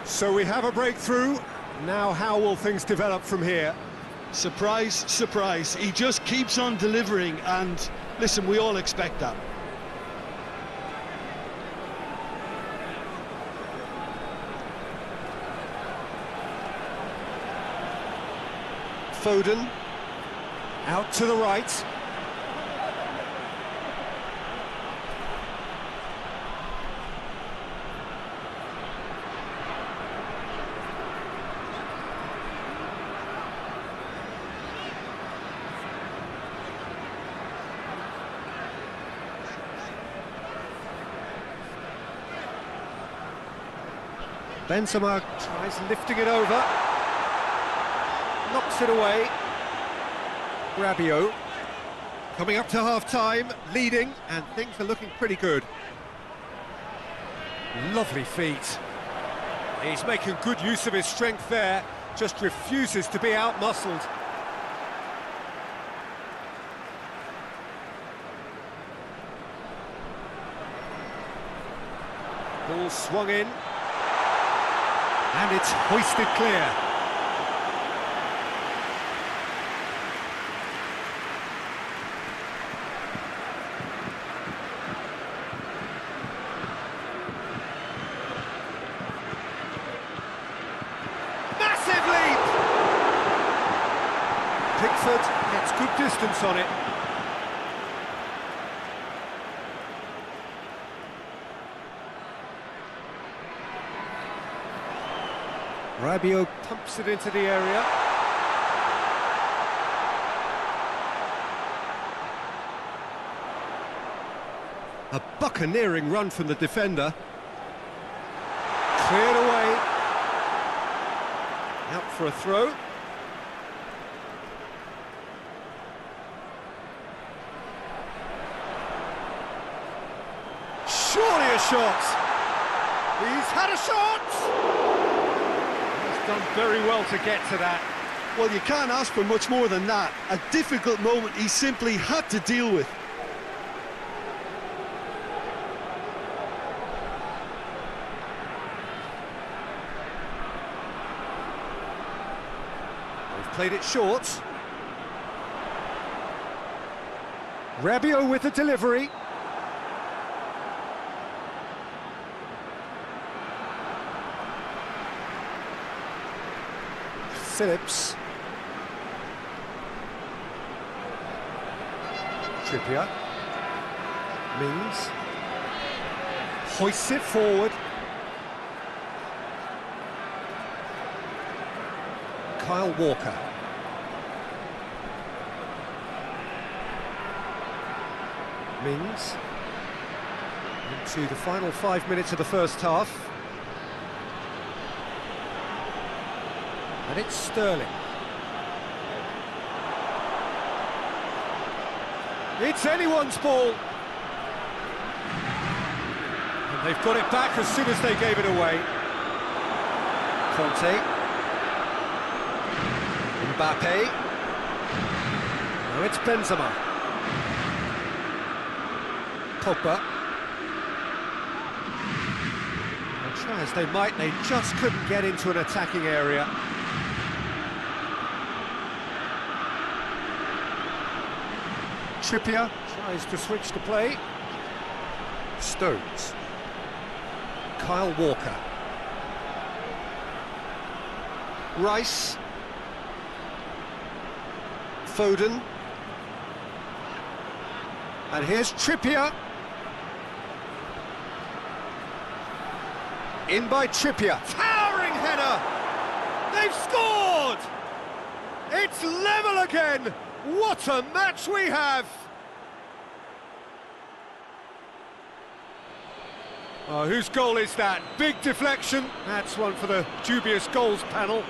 [SPEAKER 1] So we have a breakthrough. Now how will things develop from here?
[SPEAKER 2] Surprise, surprise. He just keeps on delivering, and listen, we all expect that.
[SPEAKER 1] Foden. Out to the right. Benzema tries lifting it over, knocks it away. Rabiot coming up to half-time, leading, and things are looking pretty good. Lovely feet. He's making good use of his strength there, just refuses to be out-muscled. Ball swung in. And it's hoisted clear. Massive leap! Pickford gets good distance on it. Rabiot pumps it into the area. A buccaneering run from the defender. Cleared away. Out for a throw. Surely a shot. He's had a shot. Done very well to get to that.
[SPEAKER 2] Well, you can't ask for much more than that. A difficult moment he simply had to deal with.
[SPEAKER 1] They've played it short. Rabiot with the delivery. Phillips. Trippier. Mings. Hoists it forward. Kyle Walker. Mings. Into the final 5 minutes of the first half. And it's Sterling. It's anyone's ball. And they've got it back as soon as they gave it away. Conte. Mbappe. Now it's Benzema. Pogba. And try as they might, they just couldn't get into an attacking area. Trippier tries to switch the play. Stones. Kyle Walker. Rice. Foden. And here's Trippier. In by Trippier. Towering header! They've scored! It's level again! What a match we have! Oh, whose goal is that? Big deflection. That's one for the dubious goals panel.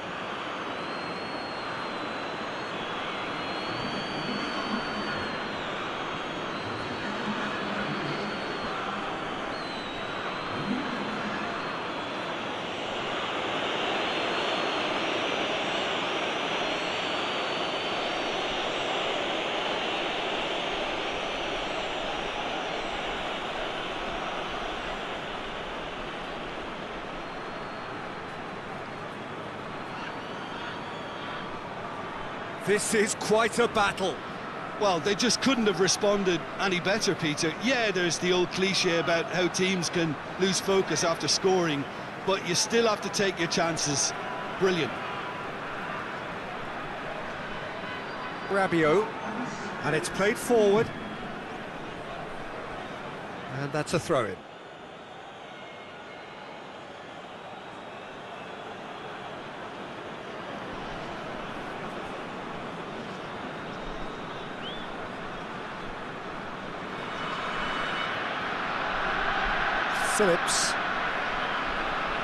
[SPEAKER 1] This is quite a battle.
[SPEAKER 2] Well, they just couldn't have responded any better, Peter. Yeah, there's the old cliche about how teams can lose focus after scoring, but you still have to take your chances. Brilliant.
[SPEAKER 1] Rabiot, and it's played forward. And that's a throw-in. Phillips.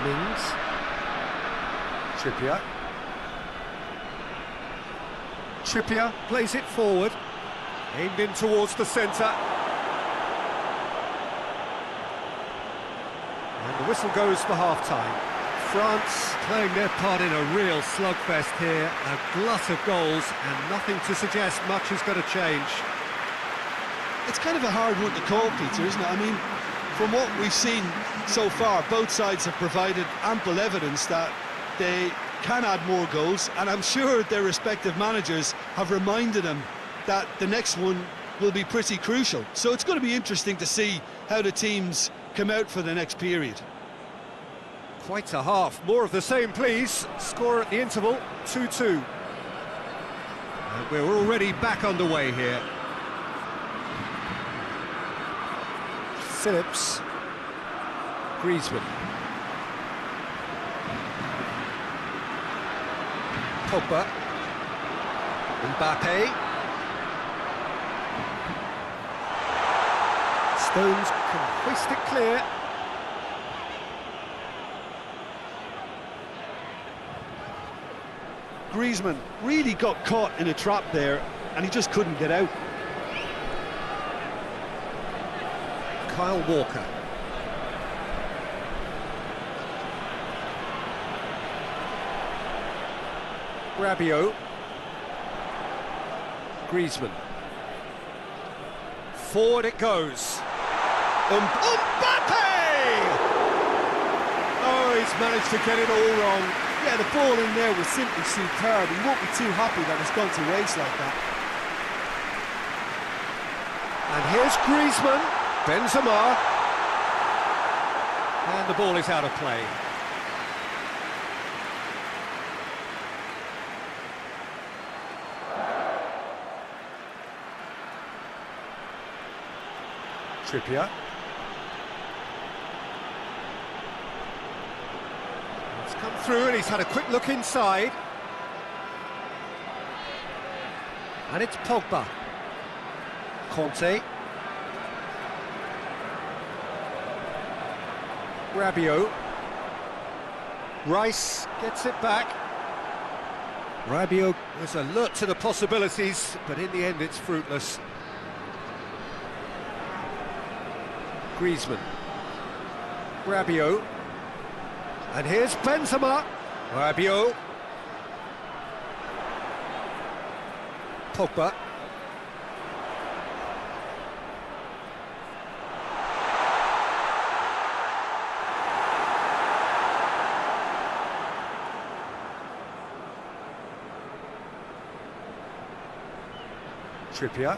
[SPEAKER 1] Mings. Trippier. Trippier plays it forward. Aimed in towards the centre. And the whistle goes for half-time. France playing their part in a real slugfest here. A glut of goals and nothing to suggest much is going to change.
[SPEAKER 2] It's kind of a hard one to call, Peter, isn't it? I mean, from what we've seen so far, both sides have provided ample evidence that they can add more goals, and I'm sure their respective managers have reminded them that the next one will be pretty crucial. So it's going to be interesting to see how the teams come out for the next period.
[SPEAKER 1] Quite a half. More of the same, please. Score at the interval, 2-2. And we're already back underway here. Phillips. Griezmann. Pogba. Mbappe. Stones can hoist it clear.
[SPEAKER 2] Griezmann really got caught in a trap there, and he just couldn't get out.
[SPEAKER 1] Kyle Walker. Rabiot. Griezmann. Forward it goes. Mbappe! Oh, he's managed to get it all wrong.
[SPEAKER 2] Yeah, the ball in there was simply superb. He won't be too happy that it's gone to waste like that.
[SPEAKER 1] And here's Griezmann. Benzema. And the ball is out of play. Trippier. It's come through and he's had a quick look inside. And it's Pogba. Conte. Rabiot. Rice gets it back. Rabiot was alert to the possibilities, but in the end it's fruitless. Griezmann. Rabiot. And here's Benzema. Rabiot. Pogba. Trippier.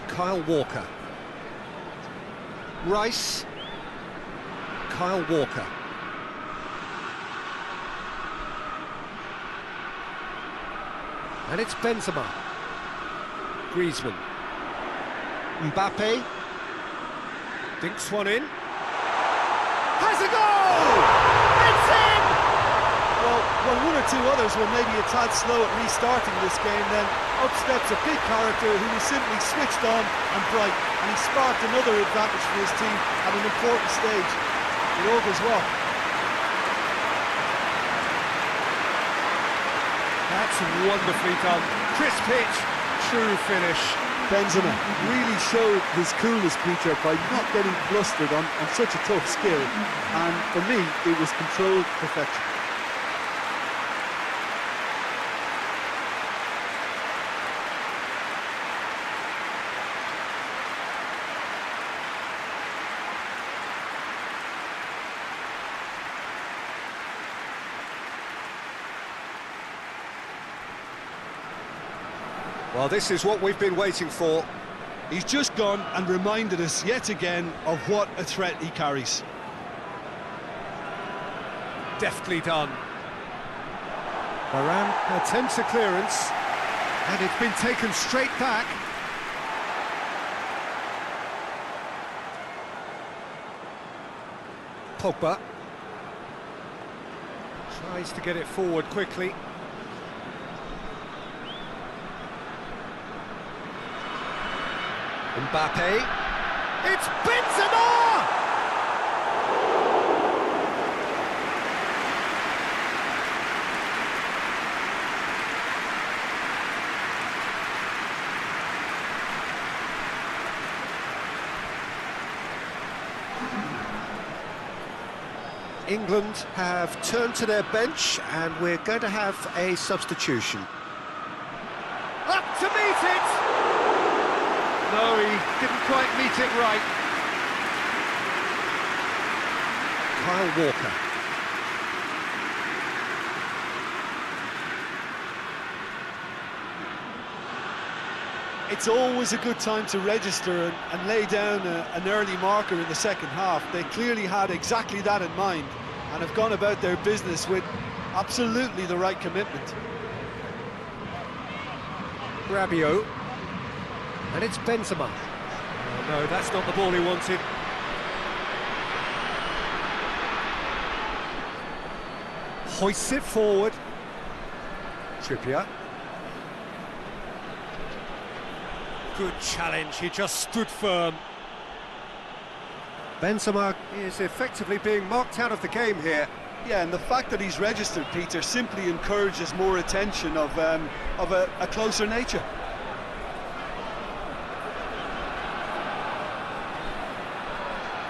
[SPEAKER 1] Kyle Walker. Rice. Kyle Walker. And it's Benzema. Griezmann. Mbappe. Dinks one in. Has a goal! It's in!
[SPEAKER 2] Well, one or two others were maybe a tad slow at restarting this game, then up steps a big character who was simply switched on and bright, and he sparked another advantage for his team at an important stage. It all goes well.
[SPEAKER 1] That's wonderfully done. Crisp pitch, true finish.
[SPEAKER 2] Benzema really showed his coolness, Peter, by not getting flustered on such a tough skill, and for me it was controlled perfection.
[SPEAKER 1] Well, this is what we've been waiting for.
[SPEAKER 2] He's just gone and reminded us yet again of what a threat he carries.
[SPEAKER 1] Deftly done. Varane attempts a clearance, and it's been taken straight back. Pogba tries to get it forward quickly. Mbappe. It's Benzema! England have turned to their bench, and we're going to have a substitution. Up to meet it! No, he didn't quite meet it right. Kyle Walker.
[SPEAKER 2] It's always a good time to register and lay down an early marker in the second half. They clearly had exactly that in mind and have gone about their business with absolutely the right commitment.
[SPEAKER 1] Rabiot. And it's Benzema. Oh, no, that's not the ball he wanted. Hoists it forward. Trippier. Good challenge, he just stood firm. Benzema is effectively being marked out of the game here.
[SPEAKER 2] Yeah, and the fact that he's registered, Peter, simply encourages more attention of a closer nature.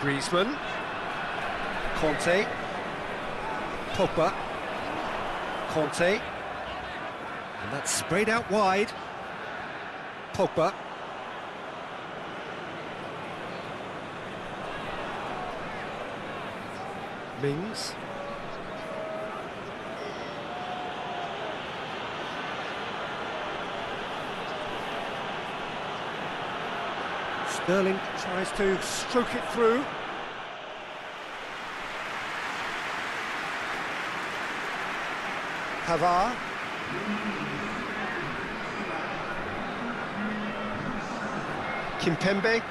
[SPEAKER 1] Griezmann, Conte, Pogba, Conte, and that's sprayed out wide. Pogba. Mings. Sterling tries to stroke it through. Pavard.
[SPEAKER 3] Kimpembe.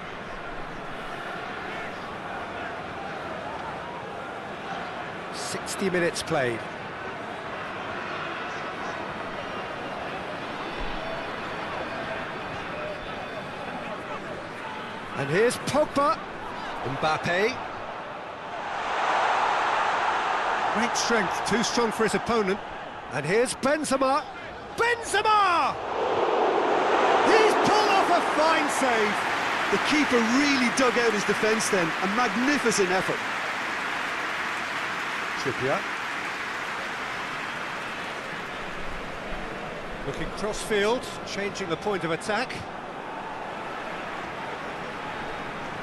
[SPEAKER 1] Minutes played. And here's Pogba.
[SPEAKER 3] Mbappe.
[SPEAKER 1] Great strength, too strong for his opponent. And here's Benzema. Benzema!
[SPEAKER 2] He's pulled off a fine save. The keeper really dug out his defence then. A magnificent effort.
[SPEAKER 1] Trippier. Looking cross-field, changing the point of attack.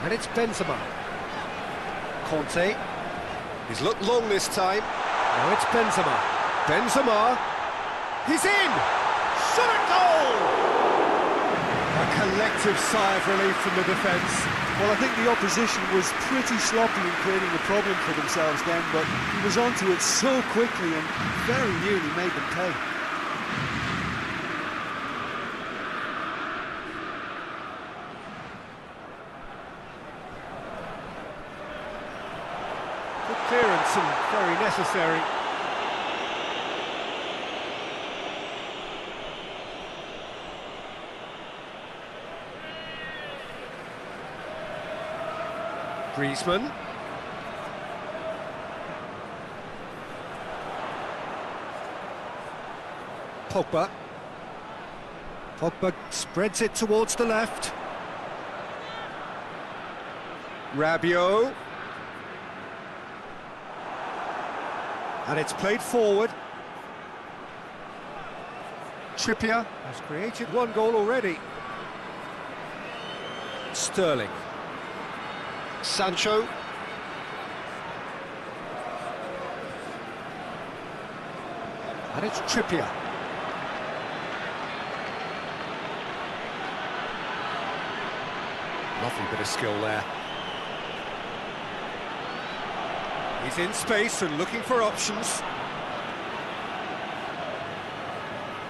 [SPEAKER 1] And it's Benzema. Conte.
[SPEAKER 3] He's looked long this time.
[SPEAKER 1] Now it's Benzema. Benzema. He's in! Shot at goal! A collective sigh of relief from the defence.
[SPEAKER 2] Well, I think the opposition was pretty sloppy in creating a problem for themselves then, but he was onto it so quickly and very nearly made them pay.
[SPEAKER 1] Good clearance and very necessary. Griezmann. Pogba. Pogba spreads it towards the left. Rabiot. And it's played forward. Trippier has created one goal already. Sterling.
[SPEAKER 3] Sancho.
[SPEAKER 1] And it's Trippier. Lovely bit of skill there. He's in space and looking for options.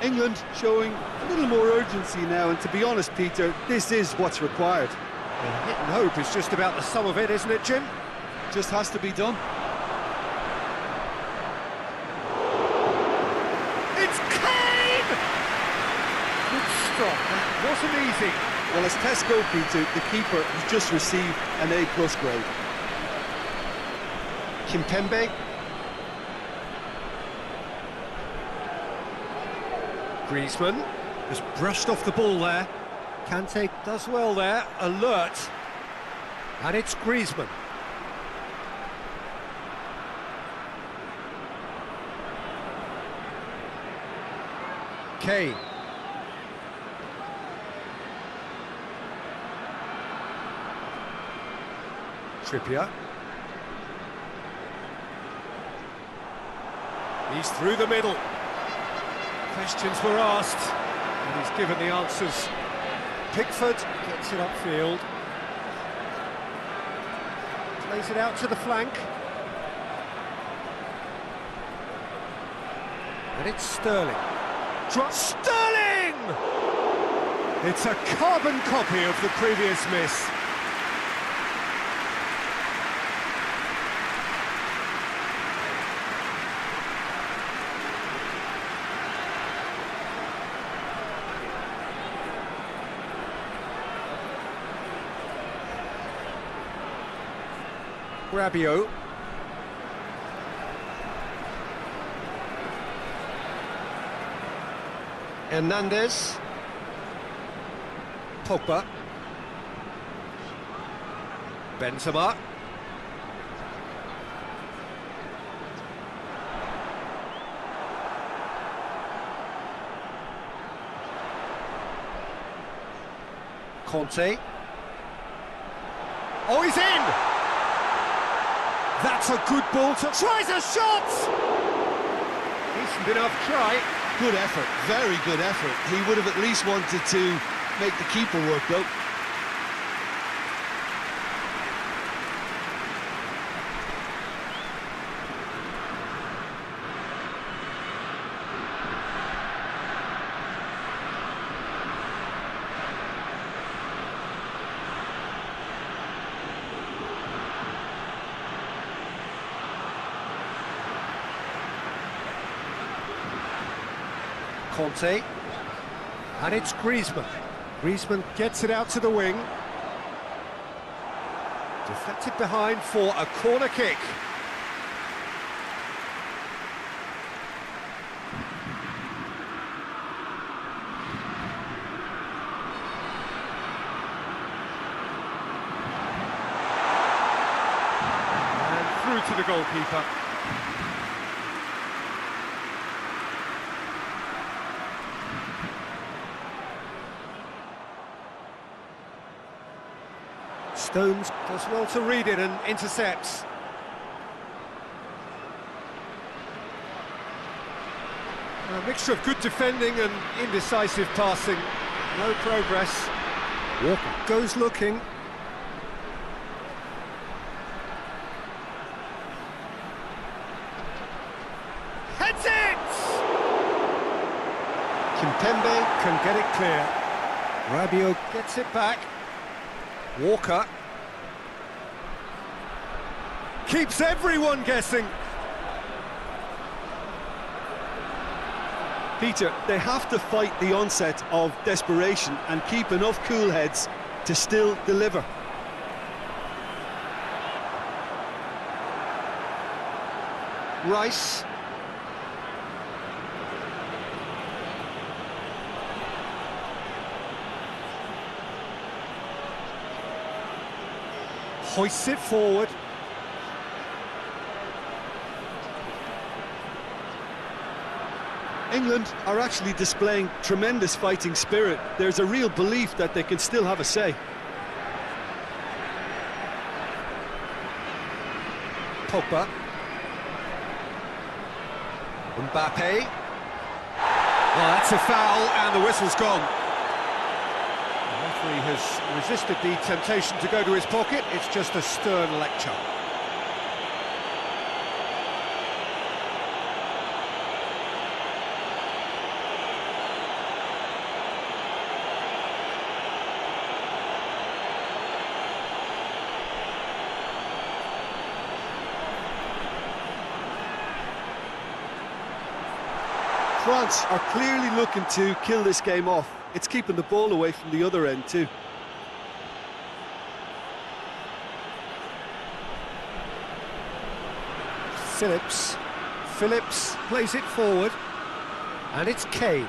[SPEAKER 2] England showing a little more urgency now, and to be honest, Peter, this is what's required.
[SPEAKER 1] And hit and hope is just about the sum of it, isn't it, Jim?
[SPEAKER 2] Just has to be done.
[SPEAKER 1] It's Kane! Good stop, that wasn't easy.
[SPEAKER 2] Well, as tests go, Peter, the keeper has just received an A+ grade.
[SPEAKER 3] Kimpembe.
[SPEAKER 1] Griezmann has brushed off the ball there. Kante does well there, alert. And it's Griezmann. Kane. Trippier. He's through the middle. Questions were asked, and he's given the answers. Pickford gets it upfield. Plays it out to the flank. And it's Sterling. Sterling! It's a carbon copy of the previous miss. Rabiot.
[SPEAKER 3] Hernandez.
[SPEAKER 1] Pogba. Benzema. Conte. Oh, he's in! That's a good ball to... Tries a shot! Decent enough try.
[SPEAKER 2] Good effort, very good effort. He would have at least wanted to make the keeper work, though.
[SPEAKER 1] Conte. And it's Griezmann. Griezmann gets it out to the wing. Deflected behind for a corner kick. And through to the goalkeeper. Stones does well to read it and intercepts. A mixture of good defending and indecisive passing. No progress. Walker goes looking. Heads it! Kimpembe can get it clear. Rabiot gets it back. Walker keeps everyone guessing.
[SPEAKER 2] Peter, they have to fight the onset of desperation and keep enough cool heads to still deliver.
[SPEAKER 1] Rice. Hoists it forward.
[SPEAKER 2] England are actually displaying tremendous fighting spirit. There's a real belief that they can still have a say.
[SPEAKER 1] Pogba. Mbappe. Well, that's a foul and the whistle's gone. The referee has resisted the temptation to go to his pocket. It's just a stern lecture.
[SPEAKER 2] France are clearly looking to kill this game off. It's keeping the ball away from the other end too.
[SPEAKER 1] Phillips plays it forward, and it's Kane.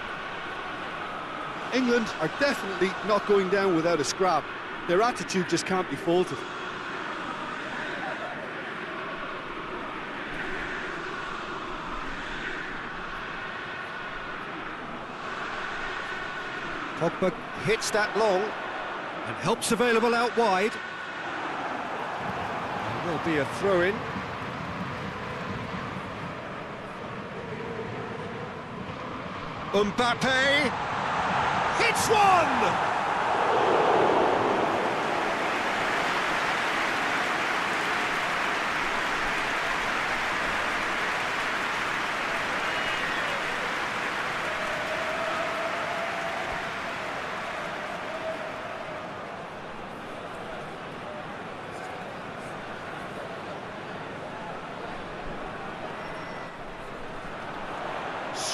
[SPEAKER 2] England are definitely not going down without a scrap. Their attitude just can't be faulted.
[SPEAKER 1] Pogba hits that long and helps available out wide. There will be a throw-in. Mbappe hits one!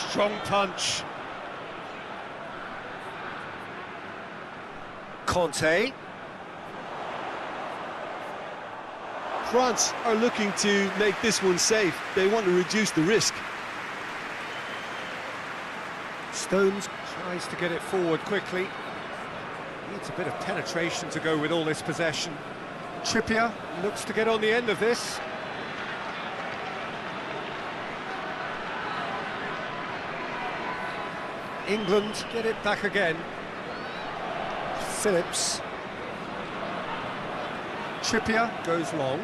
[SPEAKER 1] Strong punch. Conte.
[SPEAKER 2] France are looking to make this one safe. They want to reduce the risk.
[SPEAKER 1] Stones tries to get it forward quickly. Needs a bit of penetration to go with all this possession. Trippier looks to get on the end of this. England get it back again. Phillips. Trippier goes long.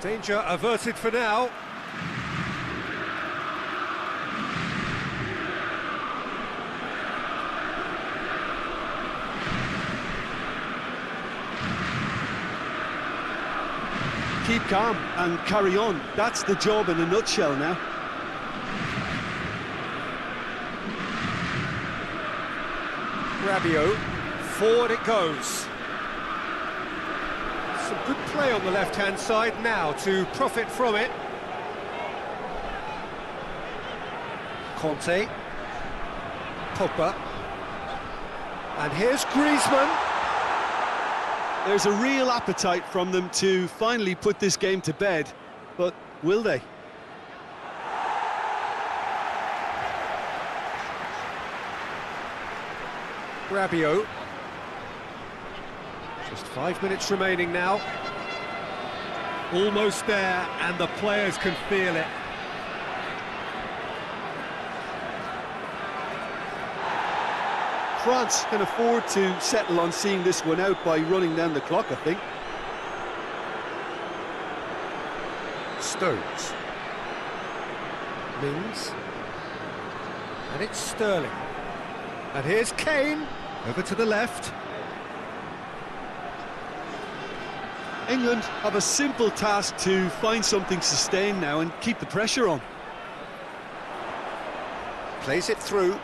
[SPEAKER 1] Danger averted for now.
[SPEAKER 2] Keep calm and carry on. That's the job in a nutshell now.
[SPEAKER 1] Rabiot, forward it goes. Some good play on the left-hand side now to profit from it. Conte. Pogba. And here's Griezmann.
[SPEAKER 2] There's a real appetite from them to finally put this game to bed, but will they?
[SPEAKER 1] Rabiot. Just 5 minutes remaining now. Almost there, and the players can feel it.
[SPEAKER 2] France can afford to settle on seeing this one out by running down the clock, I think.
[SPEAKER 1] Stones. Mings. And it's Sterling. And here's Kane, over to the left.
[SPEAKER 2] England have a simple task to find something sustained now and keep the pressure on.
[SPEAKER 1] Plays it through.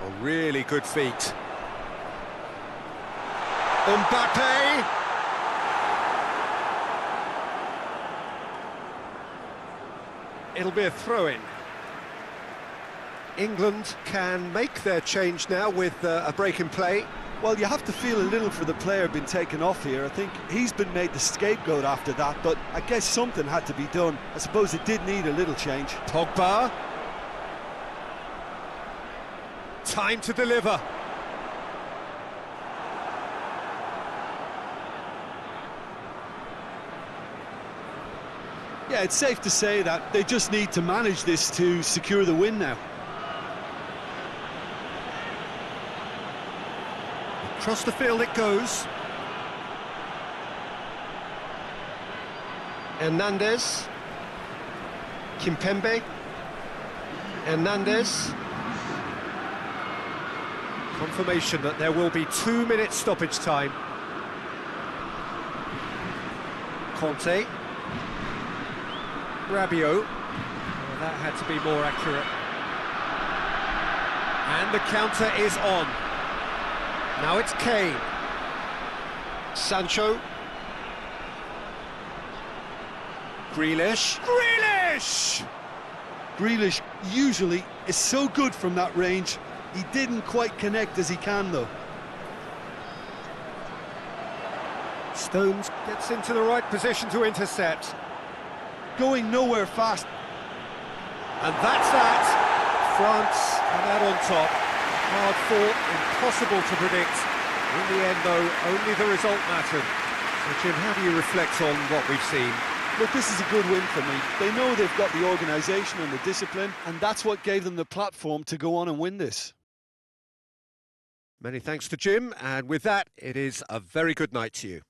[SPEAKER 1] Oh, really good feet. Mbappe! It'll be a throw-in. England can make their change now with a break in play.
[SPEAKER 2] Well, you have to feel a little for the player being taken off here. I think he's been made the scapegoat after that, but I guess something had to be done. I suppose it did need a little change.
[SPEAKER 1] Pogba. Time to deliver.
[SPEAKER 2] Yeah, it's safe to say that they just need to manage this to secure the win now.
[SPEAKER 1] Across the field it goes. Hernandez. Kimpembe. Hernandez. Confirmation that there will be 2 minutes stoppage time. Conte. Rabiot. Oh, that had to be more accurate. And the counter is on. Now it's Kane. Sancho. Grealish. Grealish!
[SPEAKER 2] Grealish usually is so good from that range. He didn't quite connect as he can, though.
[SPEAKER 1] Stones gets into the right position to intercept.
[SPEAKER 2] Going nowhere fast.
[SPEAKER 1] And that's that. France come out on top. Hard fought, impossible to predict. In the end, though, only the result mattered. So, Jim, how do you reflect on what we've seen?
[SPEAKER 2] Look, this is a good win for me. They know they've got the organisation and the discipline, and that's what gave them the platform to go on and win this.
[SPEAKER 1] Many thanks to Jim, and with that, it is a very good night to you.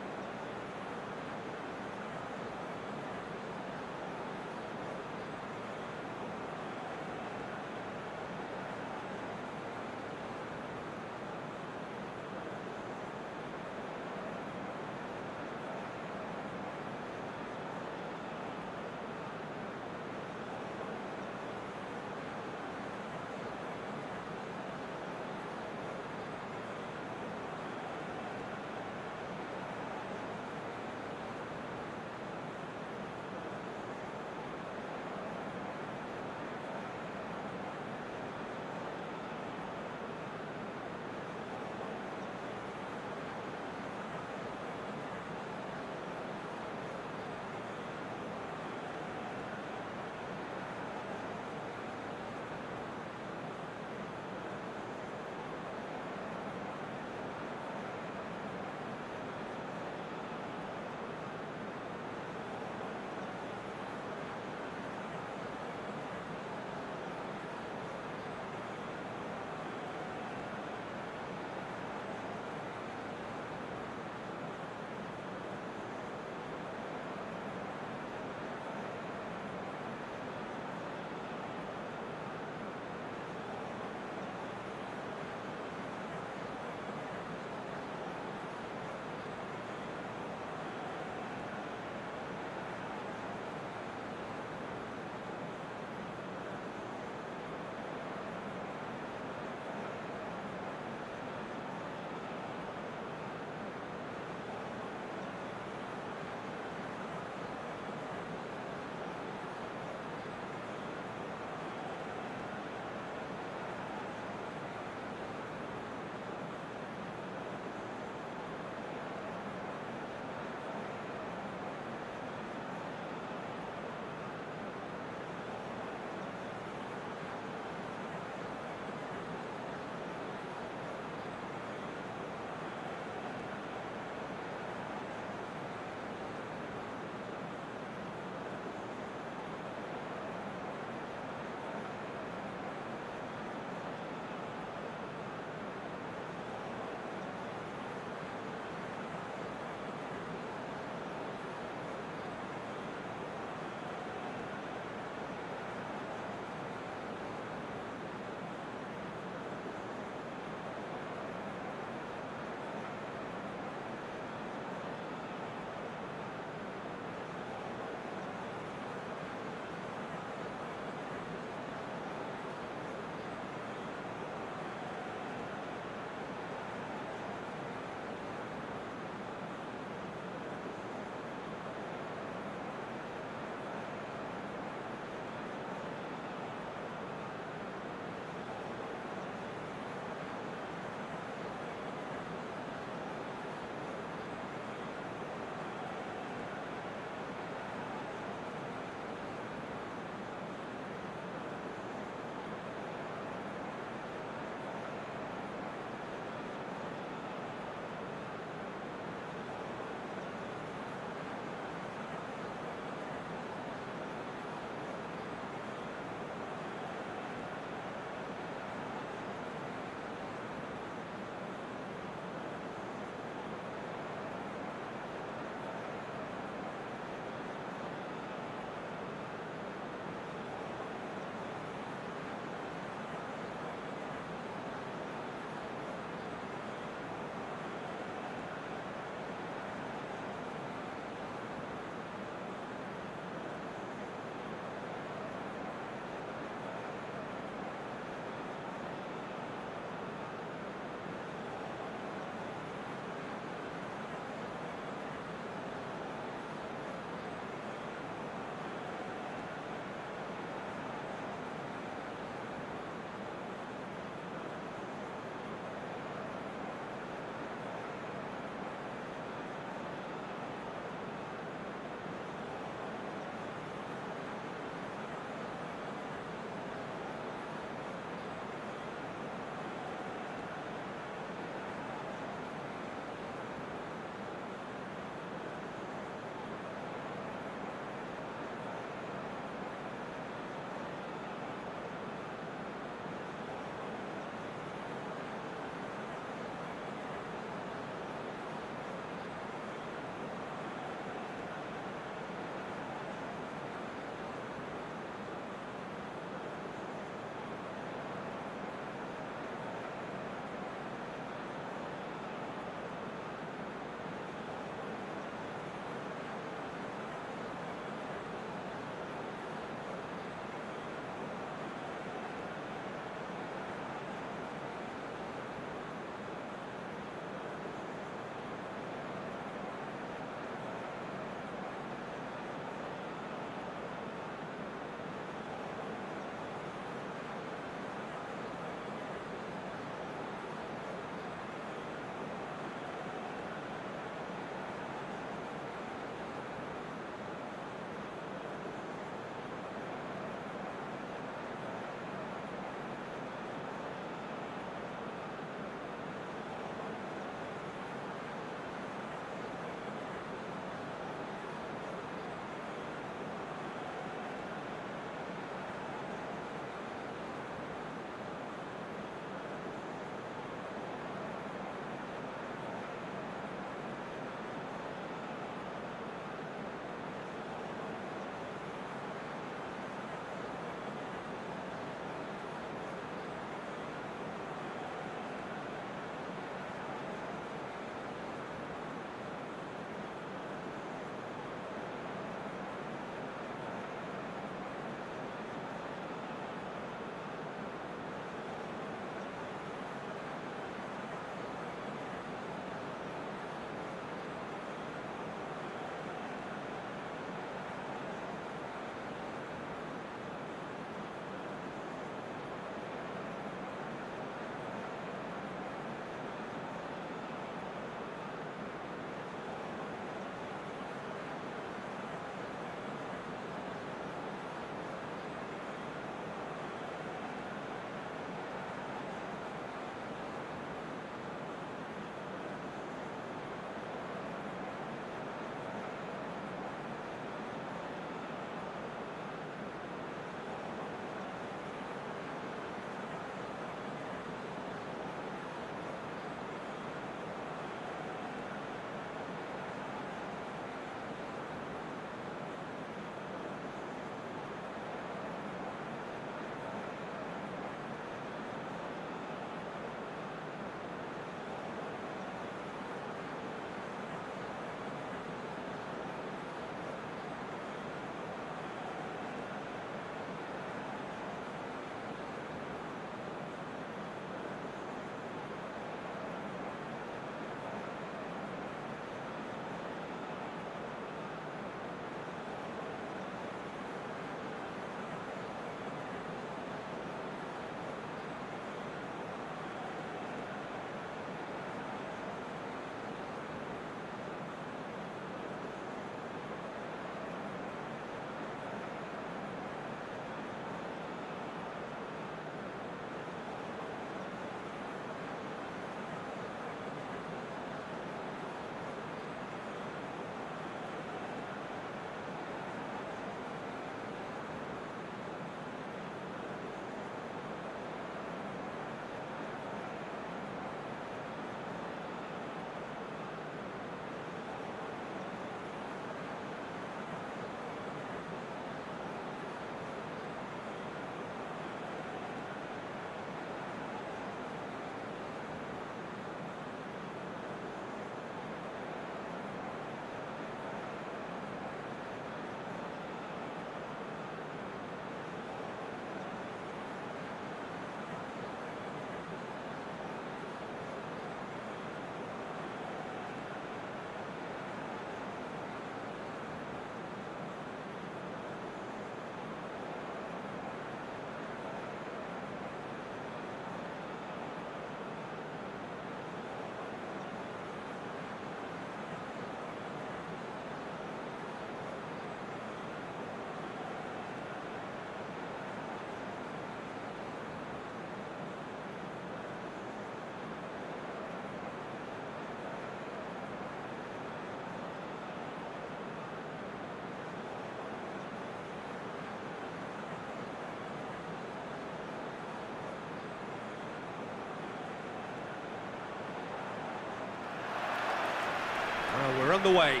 [SPEAKER 1] the way.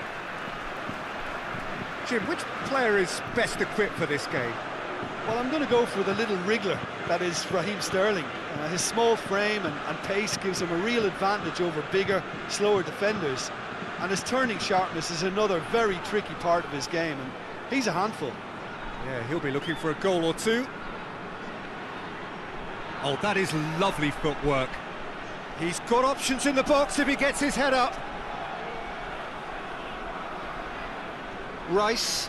[SPEAKER 3] Jim, which player is best equipped for this game?
[SPEAKER 2] Well, I'm going to go for the little wriggler, that is Raheem Sterling. His small frame and pace gives him a real advantage over bigger, slower defenders. And his turning sharpness is another very tricky part of his game, and he's a handful.
[SPEAKER 1] Yeah, he'll be looking for a goal or two. Oh, that is lovely footwork.
[SPEAKER 3] He's got options in the box if he gets his head up.
[SPEAKER 1] Rice.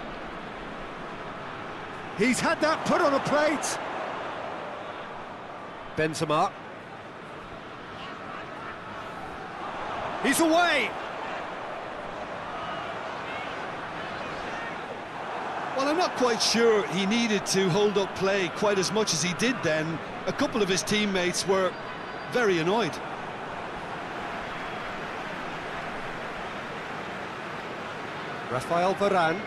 [SPEAKER 3] He's had that put on a plate.
[SPEAKER 1] Benzema.
[SPEAKER 3] He's away.
[SPEAKER 2] Well, I'm not quite sure he needed to hold up play quite as much as he did then. A couple of his teammates were very annoyed.
[SPEAKER 1] Rafael Varane.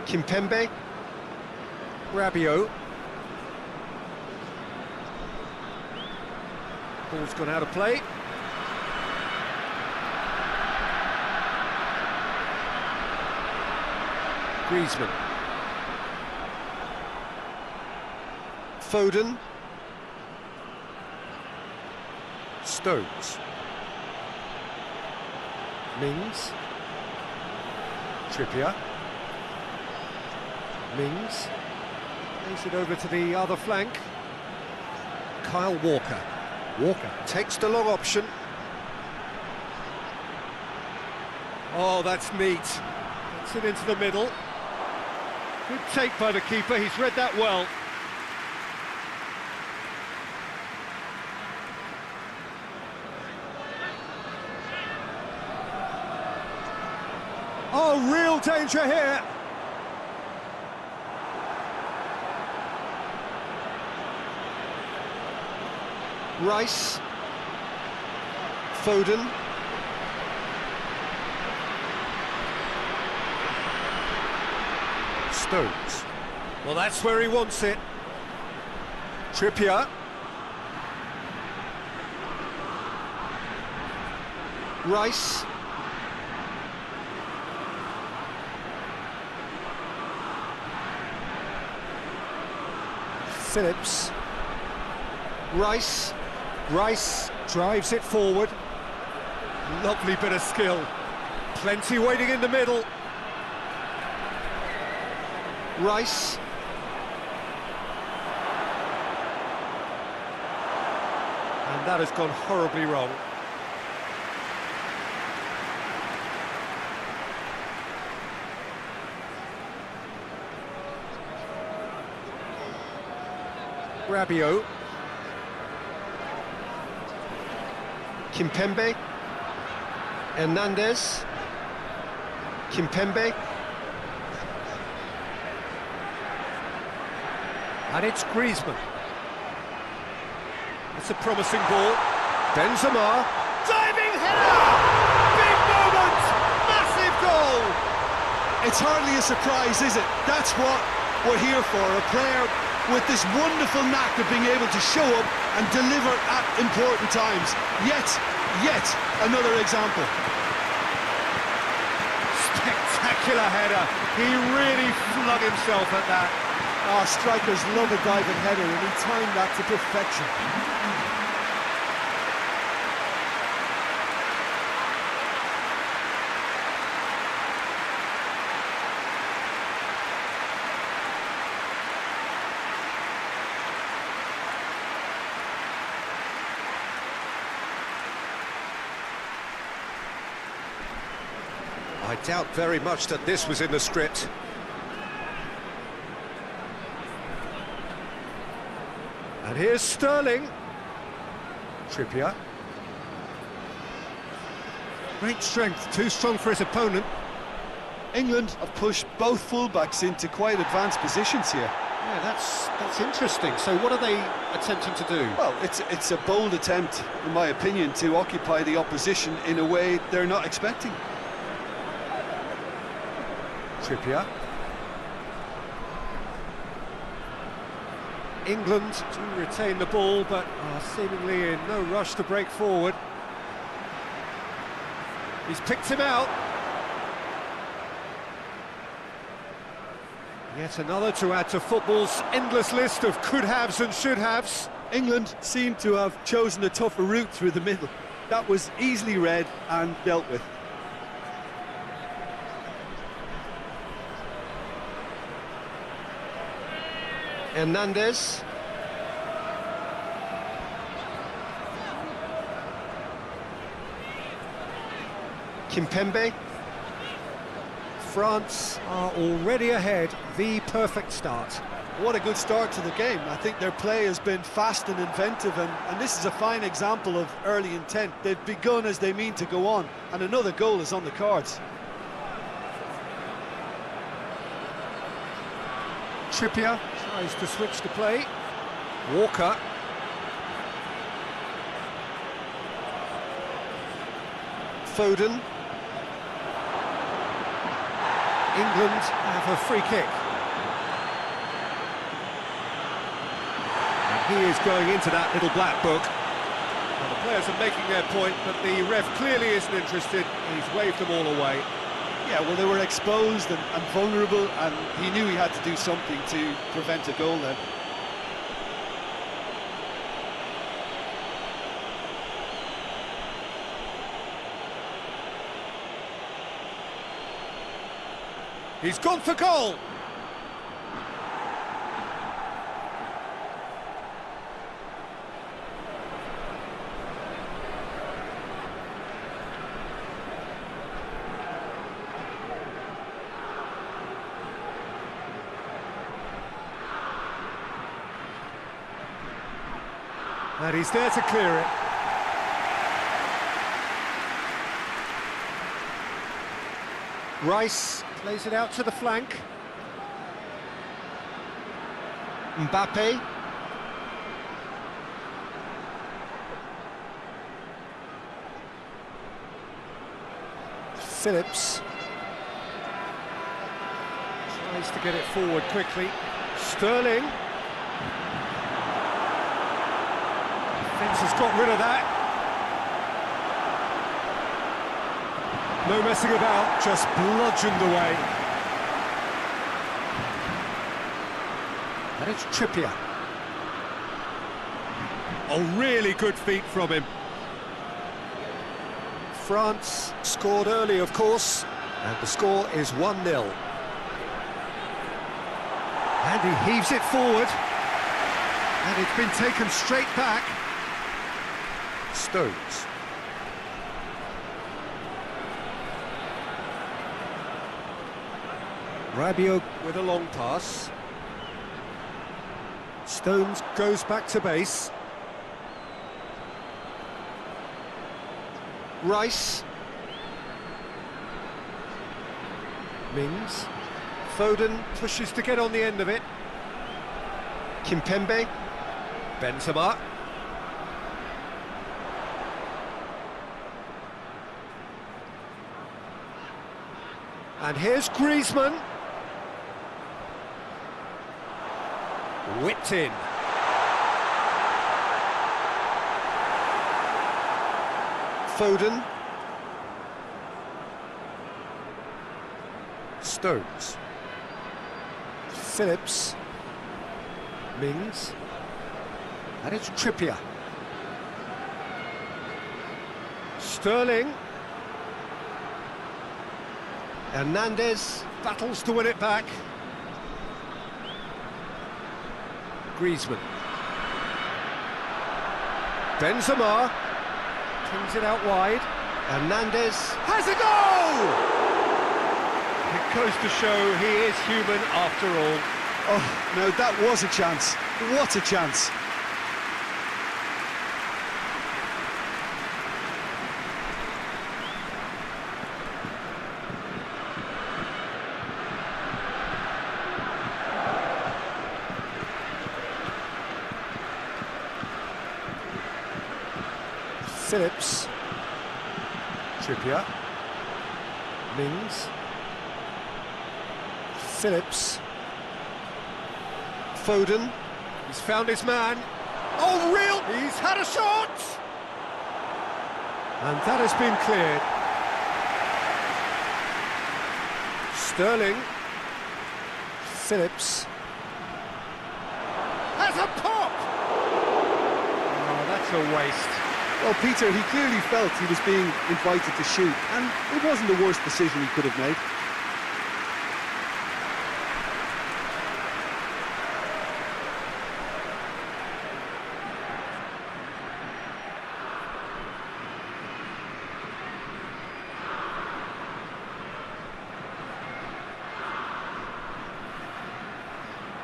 [SPEAKER 1] Kimpembe. Rabiot.
[SPEAKER 3] Ball's gone out of play.
[SPEAKER 1] Griezmann. Foden. Stones. Mings. Trippier. Mings.
[SPEAKER 3] Plays it over to the other flank.
[SPEAKER 1] Kyle Walker. Walker takes the long option.
[SPEAKER 3] Oh, that's neat. Gets it into the middle. Good take by the keeper, he's read that well. Oh, real danger here.
[SPEAKER 1] Rice. Foden. Stones.
[SPEAKER 3] Well, that's where he wants it.
[SPEAKER 1] Trippier. Rice.
[SPEAKER 3] Phillips.
[SPEAKER 1] Rice.
[SPEAKER 3] Rice drives it forward. Lovely bit of skill. Plenty waiting in the middle.
[SPEAKER 1] Rice.
[SPEAKER 3] And that has gone horribly wrong.
[SPEAKER 1] Rabiot. Kimpembe. Hernandez. Kimpembe.
[SPEAKER 3] And it's Griezmann. It's a promising ball. Benzema. Diving header! Big moment! Massive goal!
[SPEAKER 2] It's hardly a surprise, is it? That's what we're here for, a player with this wonderful knack of being able to show up and deliver at important times. Yet another example.
[SPEAKER 3] Spectacular header. He really flung himself at that.
[SPEAKER 2] Oh, strikers love a diving header, and he timed that to perfection.
[SPEAKER 1] I doubt very much that this was in the script.
[SPEAKER 3] And here's Sterling.
[SPEAKER 1] Trippier.
[SPEAKER 3] Great strength, too strong for his opponent.
[SPEAKER 2] England have pushed both fullbacks into quite advanced positions here.
[SPEAKER 1] Yeah, that's interesting. So what are they attempting to do?
[SPEAKER 2] Well, it's a bold attempt, in my opinion, to occupy the opposition in a way they're not expecting.
[SPEAKER 1] Trippier.
[SPEAKER 3] England do retain the ball, but are seemingly in no rush to break forward.
[SPEAKER 1] He's picked him out. Yet another to add to football's endless list of could-haves and should-haves.
[SPEAKER 2] England seem to have chosen a tougher route through the middle. That was easily read and dealt with.
[SPEAKER 3] Hernandez. Kimpembe.
[SPEAKER 1] France are already ahead, the perfect start.
[SPEAKER 2] What a good start to the game. I think their play has been fast and inventive, and this is a fine example of early intent. They've begun as they mean to go on, and another goal is on the cards.
[SPEAKER 1] Trippier tries to switch the play. Walker.
[SPEAKER 3] Foden.
[SPEAKER 1] England have a free kick. And he is going into that little black book. Well, the players are making their point, but the ref clearly isn't interested. He's waved them all away.
[SPEAKER 2] Yeah, well, they were exposed and vulnerable, and he knew he had to do something to prevent a goal then.
[SPEAKER 1] He's gone for goal! And he's there to clear it. Rice plays it out to the flank.
[SPEAKER 3] Mbappe.
[SPEAKER 1] Phillips tries to get it forward quickly. Sterling. Defence has got rid of that. No messing about, just bludgeoned away. And it's Trippier. Oh, really good feet from him. France scored early, of course, and the score is 1-0. And he heaves it forward. And it's been taken straight back. Stones. Rabiot with a long pass. Stones goes back to base.
[SPEAKER 3] Rice.
[SPEAKER 1] Mings. Foden pushes to get on the end of it.
[SPEAKER 3] Kimpembe.
[SPEAKER 1] Benzema. And here's Griezmann. Whipped in.
[SPEAKER 3] Foden.
[SPEAKER 1] Stones. Phillips. Mings. And it's Trippier. Sterling.
[SPEAKER 3] Hernandez.
[SPEAKER 1] Battles to win it back. Griezmann. Benzema. Pings it out wide.
[SPEAKER 3] Hernandez.
[SPEAKER 1] Has a goal! It goes to show he is human after all.
[SPEAKER 2] Oh, no, that was a chance. What a chance.
[SPEAKER 1] Phillips. Trippier. Mings. Phillips.
[SPEAKER 3] Foden.
[SPEAKER 1] He's found his man. Oh, real! He's had a shot! And that has been cleared. Sterling. Phillips. Has a pop!
[SPEAKER 3] Oh, that's a waste.
[SPEAKER 4] Well, Peter, he clearly felt he was being invited to shoot, and it wasn't the worst decision he could have made.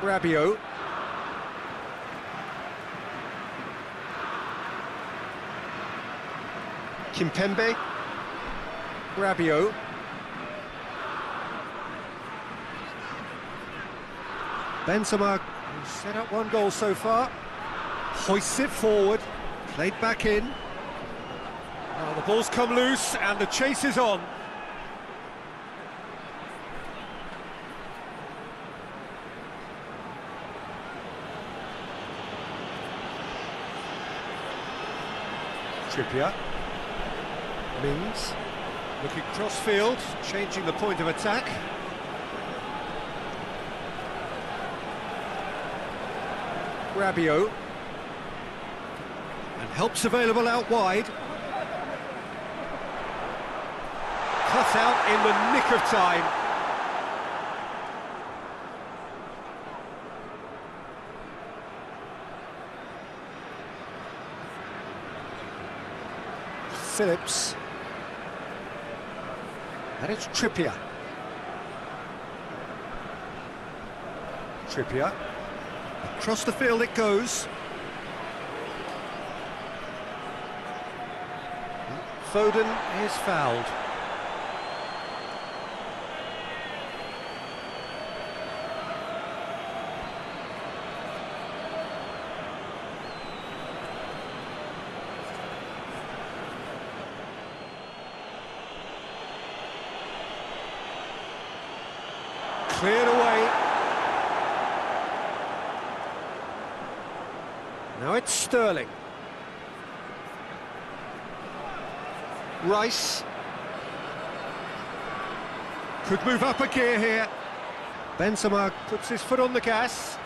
[SPEAKER 1] Rabiot. Kimpembe. Rabiot. Benzema, who's set up one goal so far, hoists it forward, played back in. Now the ball's come loose and the chase is on. Trippier. Mings. Looking cross-field, changing the point of attack. Rabiot. And help's available out wide. Cut out in the nick of time. Phillips. And it's Trippier. Trippier. Across the field it goes. Foden is fouled. Cleared away. Now it's Sterling. Rice. Could move up a gear here. Benzema puts his foot on the gas.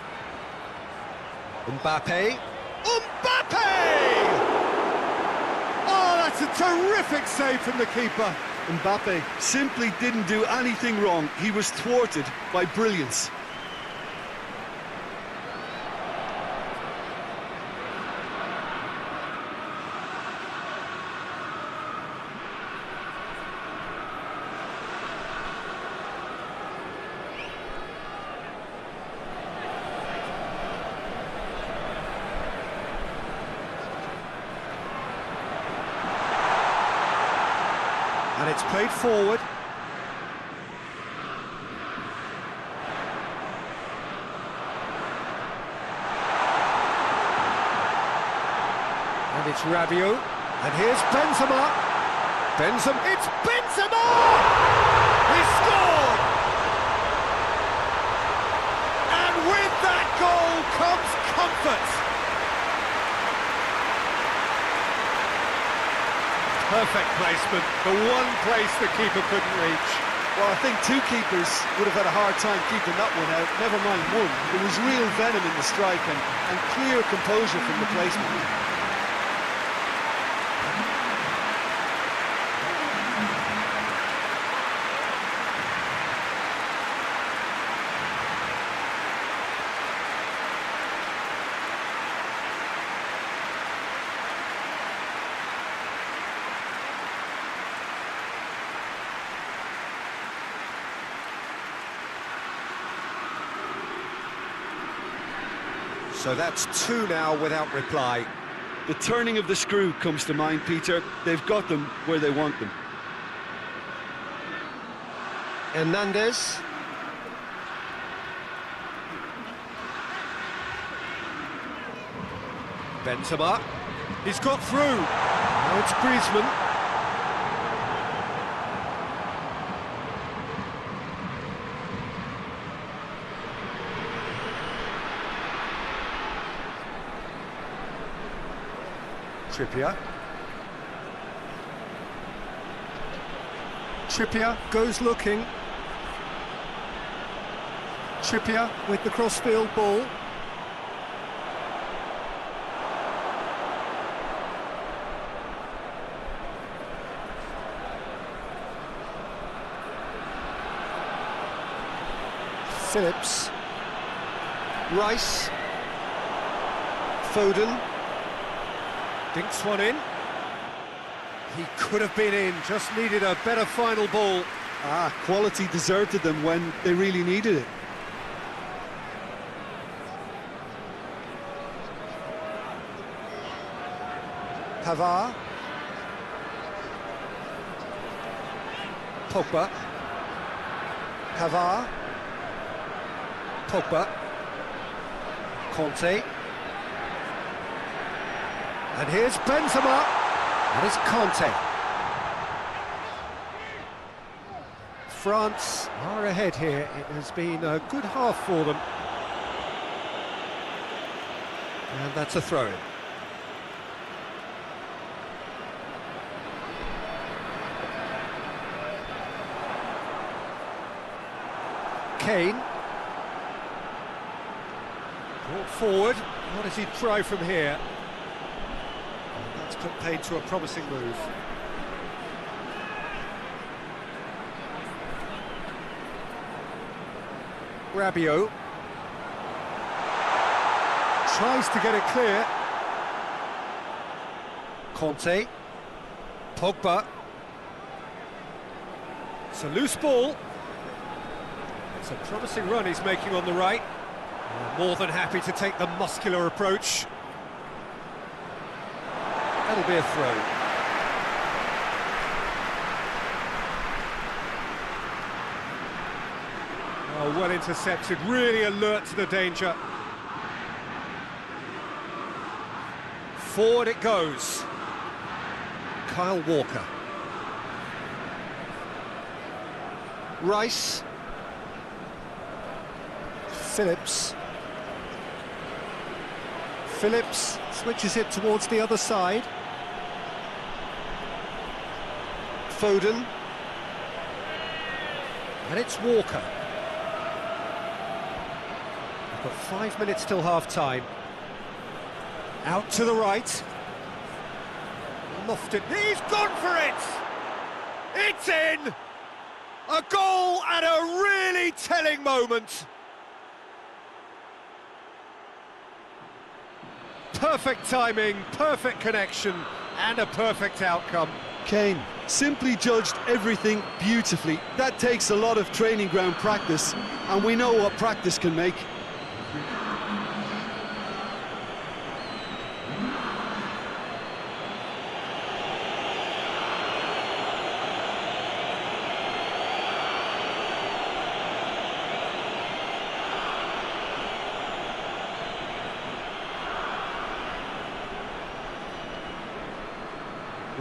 [SPEAKER 1] Mbappe. Mbappe! Oh, that's a terrific save from the keeper.
[SPEAKER 4] Mbappe simply didn't do anything wrong. He was thwarted by brilliance.
[SPEAKER 1] And it's played forward. And it's Rabiot. And here's Benzema. It's Benzema! He scored! And with that goal comes comfort. Perfect placement, the one place the keeper couldn't reach.
[SPEAKER 4] Well, I think two keepers would have had a hard time keeping that one out, never mind one. There was real venom in the strike and clear composure from the placement.
[SPEAKER 1] So that's two now without reply.
[SPEAKER 4] The turning of the screw comes to mind, Peter. They've got them where they want them.
[SPEAKER 1] Hernandez. Benzema. He's got through. Now it's Griezmann. Trippier goes looking. Trippier with the crossfield ball. Phillips. Rice. Foden. Dinks one in. He could have been in, just needed a better final ball.
[SPEAKER 2] Quality deserted them when they really needed it.
[SPEAKER 1] Pavard. Pogba. Pavard. Pogba. Conte. And here's Benzema. And it's Conte. France are ahead here. It has been a good half for them. And that's a throw-in. Kane. Brought forward. What does he try from here? That's put paid to a promising move. Rabiot. Tries to get it clear. Conte. Pogba. It's a loose ball. It's a promising run he's making on the right. More than happy to take the muscular approach. That'll be a throw. Oh, well intercepted, really alert to the danger. Forward it goes. Kyle Walker. Rice. Phillips. Phillips switches it towards the other side. Foden. And it's Walker. We've got 5 minutes till half-time. Out to the right. Lofted. He's gone for it! It's in! A goal at a really telling moment. Perfect timing, perfect connection, and a perfect outcome.
[SPEAKER 2] Kane simply judged everything beautifully. That takes a lot of training ground practice, and we know what practice can make.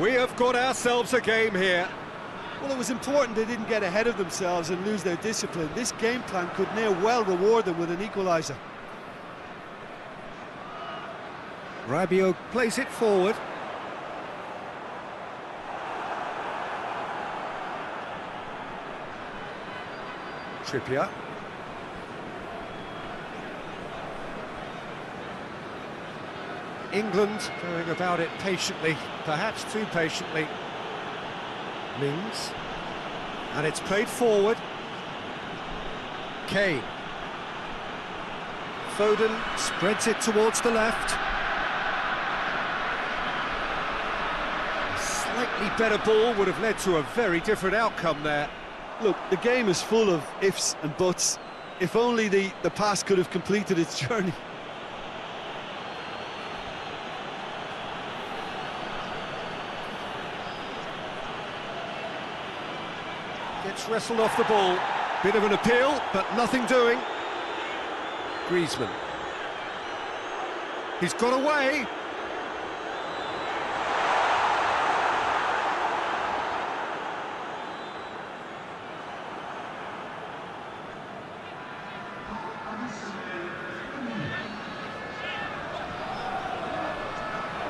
[SPEAKER 1] We have got ourselves a game here.
[SPEAKER 2] Well, it was important they didn't get ahead of themselves and lose their discipline. This game plan could now well reward them with an equaliser.
[SPEAKER 1] Rabiot plays it forward. Trippier. England going about it patiently, perhaps too patiently. Mings. And it's played forward. Kane. Foden spreads it towards the left. A slightly better ball would have led to a very different outcome there.
[SPEAKER 2] Look, the game is full of ifs and buts. If only the pass could have completed its journey.
[SPEAKER 1] Gets wrestled off the ball. Bit of an appeal, but nothing doing. Griezmann. He's got away.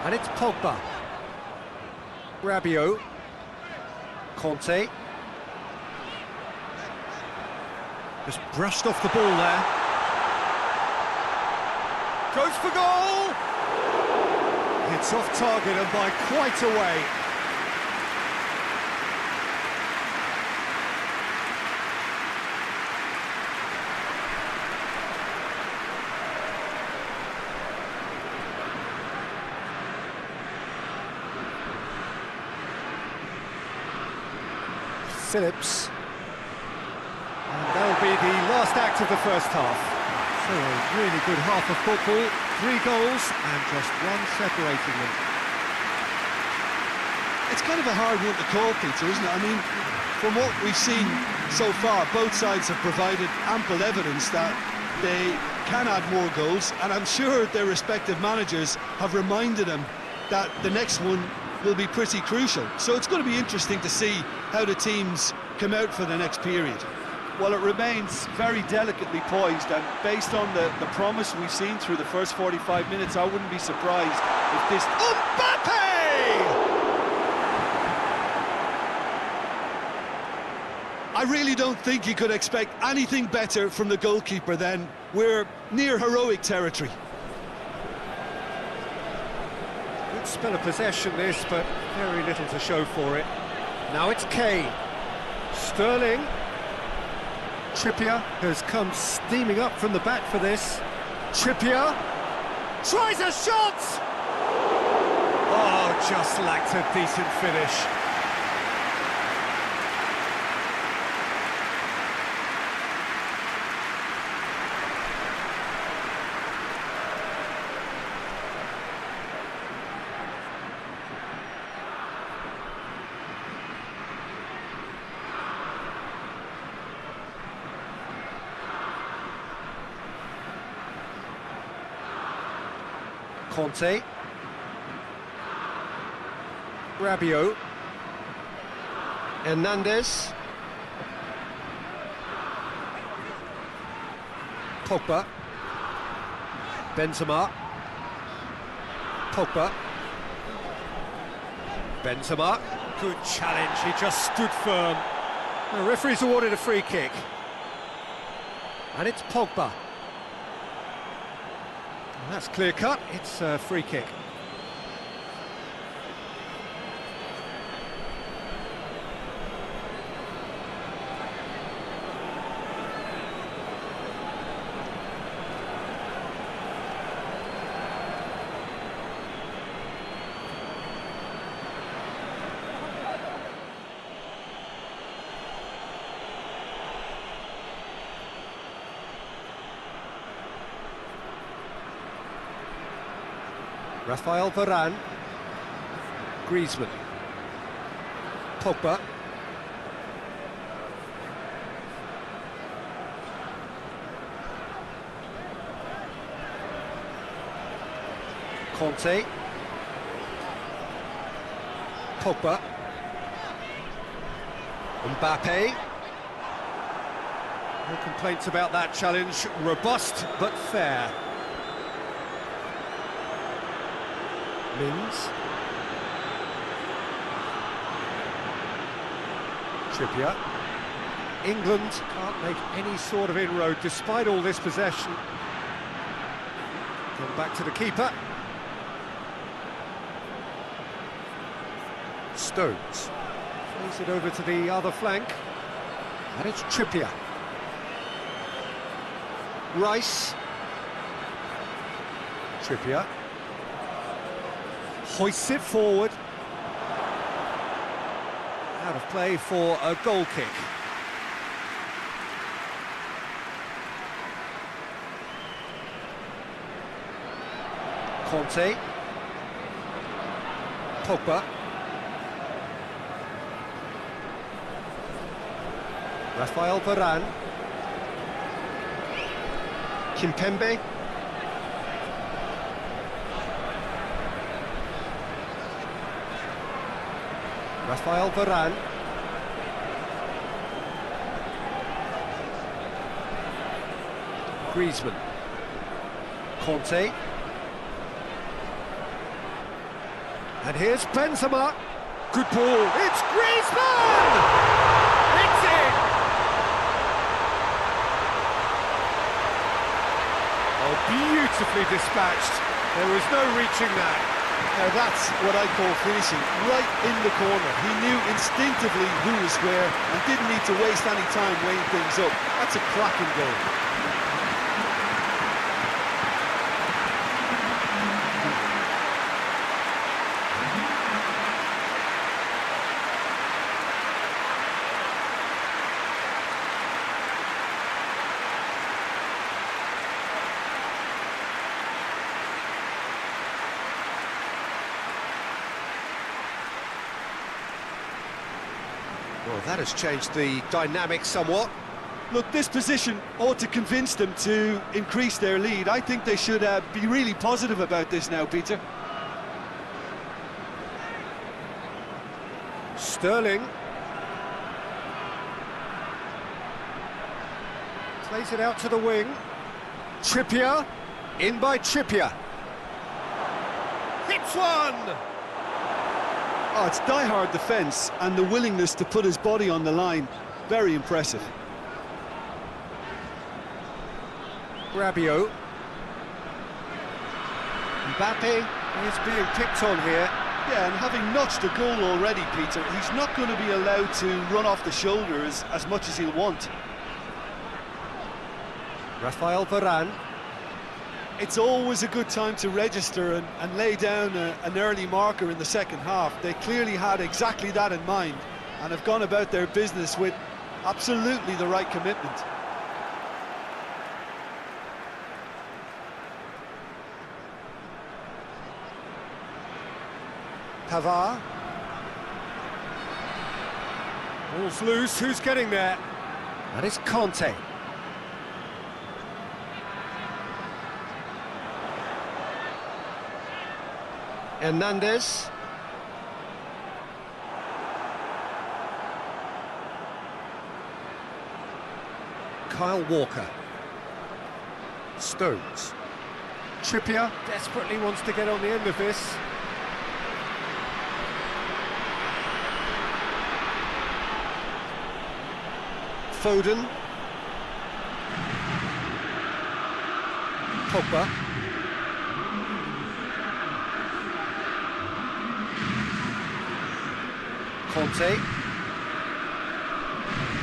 [SPEAKER 1] And it's Pogba. Rabiot. Just brushed off the ball there. Goes for goal! It's off target and by quite a way. Phillips. And that'll be the last act of the first half. So a really good half of football, 3 goals and just one separating them.
[SPEAKER 4] It's kind of a hard one to call, Peter, isn't it? I mean, from what we've seen so far, both sides have provided ample evidence that they can add more goals, and I'm sure their respective managers have reminded them that the next one will be pretty crucial. So it's going to be interesting to see how the teams come out for the next period.
[SPEAKER 2] Well, it remains very delicately poised, and based on the promise we've seen through the first 45 minutes, I wouldn't be surprised if this...
[SPEAKER 4] I really don't think you could expect anything better from the goalkeeper then. We're near heroic territory.
[SPEAKER 1] Good spell of possession this, but very little to show for it. Now it's Kane. Sterling. Trippier has come steaming up from the back for this. Trippier tries a shot! Oh, just lacked a decent finish. Conte, Rabiot, Hernandez, Pogba, Benzema, Pogba, Benzema, good challenge, he just stood firm. The referee's awarded a free kick. And it's Pogba. That's clear cut, it's a free kick. Rafael Varane, Griezmann, Pogba, Conte, Pogba, Mbappe. No complaints about that challenge, robust but fair. Mins, Trippier. England can't make any sort of inroad despite all this possession. Come back to the keeper. Stones plays it over to the other flank, and it's Trippier. Rice, Trippier. Hoists it forward. Out of play for a goal kick. Conte. Pogba. Rafael Varane. Kimpembe. Rafael Varane. Griezmann. Conte. And here's Benzema. Good ball. It's Griezmann! It's in! beautifully dispatched. There was no reaching that.
[SPEAKER 2] Now that's what I call finishing, right in the corner. He knew instinctively who was where and didn't need to waste any time weighing things up. That's a cracking goal.
[SPEAKER 1] Well, that has changed the dynamic somewhat.
[SPEAKER 2] Look, this position ought to convince them to increase their lead. I think they should be really positive about this now, Peter.
[SPEAKER 1] Sterling. Plays it out to the wing. Trippier. In by Trippier. Hits one!
[SPEAKER 2] Oh, it's die-hard defence and the willingness to put his body on the line. Very impressive.
[SPEAKER 1] Rabiot. Mbappe is being picked on here.
[SPEAKER 2] Yeah, and having notched a goal already, Peter, he's not going to be allowed to run off the shoulders as much as he'll want.
[SPEAKER 1] Rafael Varane.
[SPEAKER 2] It's always a good time to register and lay down an early marker in the second half. They clearly had exactly that in mind and have gone about their business with absolutely the right commitment.
[SPEAKER 1] Pavard. Ball's loose, who's getting there? That is Conte. Hernandez. Kyle Walker. Stones. Trippier desperately wants to get on the end of this. Foden. Pogba. Conte.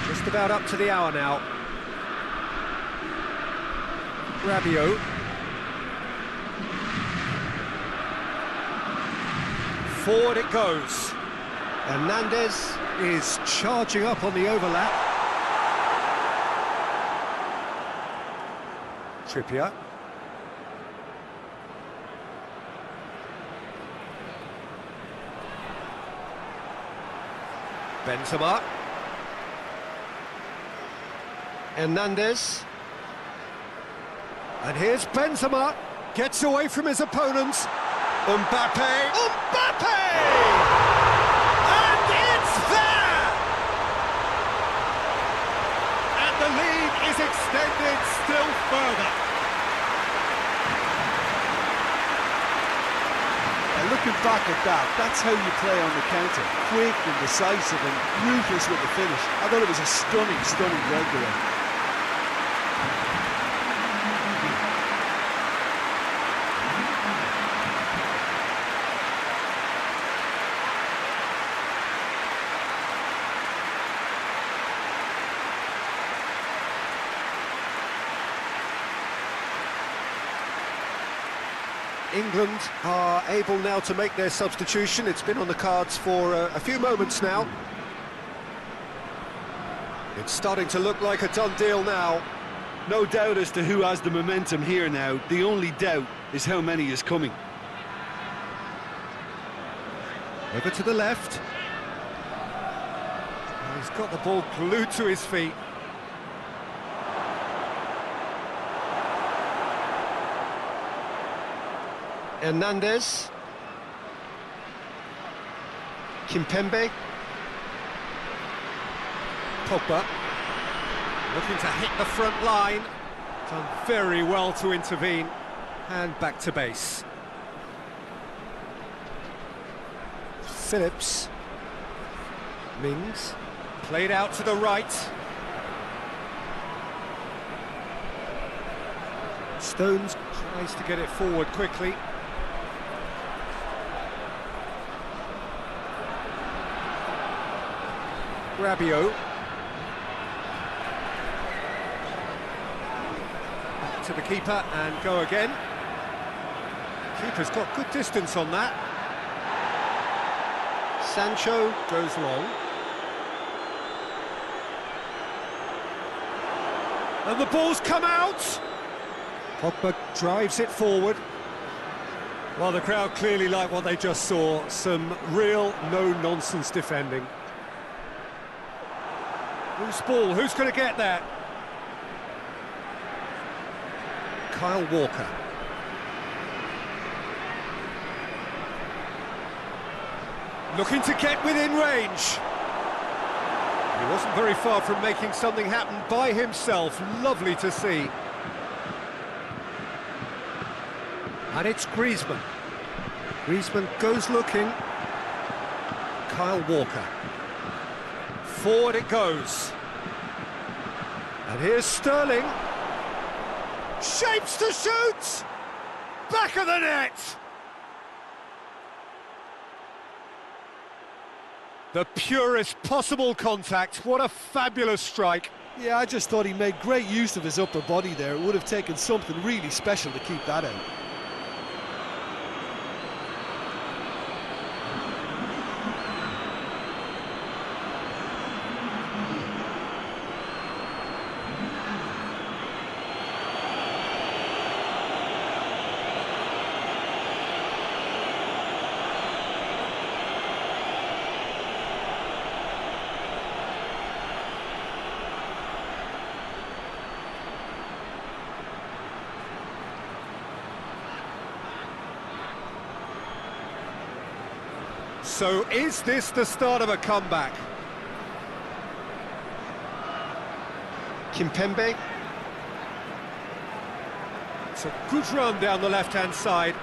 [SPEAKER 1] Just about up to the hour now. Rabiot. Forward it goes. Hernandez is charging up on the overlap. Trippier. Benzema. Hernandez. And here's Benzema. Gets away from his opponents. Mbappe. Mbappe! And it's there! And the lead is extended still further.
[SPEAKER 2] Looking back at that, that's how you play on the counter. Quick and decisive and ruthless with the finish. I thought it was a stunning, stunning breakaway.
[SPEAKER 1] England are able now to make their substitution. It's been on the cards for a few moments now. It's starting to look like a done deal now.
[SPEAKER 2] No doubt as to who has the momentum here now. The only doubt is how many is coming.
[SPEAKER 1] Over to the left. He's got the ball glued to his feet. Hernandez. Kimpembe. Pogba. Looking to hit the front line. Done very well to intervene. And back to base. Phillips. Mings. Played out to the right. Stones Tries to get it forward quickly. Rabiot. Back to the keeper and go again. Keeper's got good distance on that. Sancho goes long. And the ball's come out! Pogba drives it forward. Well, the crowd clearly like what they just saw. Some real no-nonsense defending. Who's ball? Who's going to get that? Kyle Walker. Looking to get within range. He wasn't very far from making something happen by himself. Lovely to see. And it's Griezmann. Griezmann goes looking. Kyle Walker. Forward it goes. And here's Sterling. Shapes to shoot! Back of the net! The purest possible contact. What a fabulous strike.
[SPEAKER 2] Yeah, I just thought he made great use of his upper body there. It would have taken something really special to keep that out.
[SPEAKER 1] So is this the start of a comeback? Kimpembe. It's a good run down the left-hand side.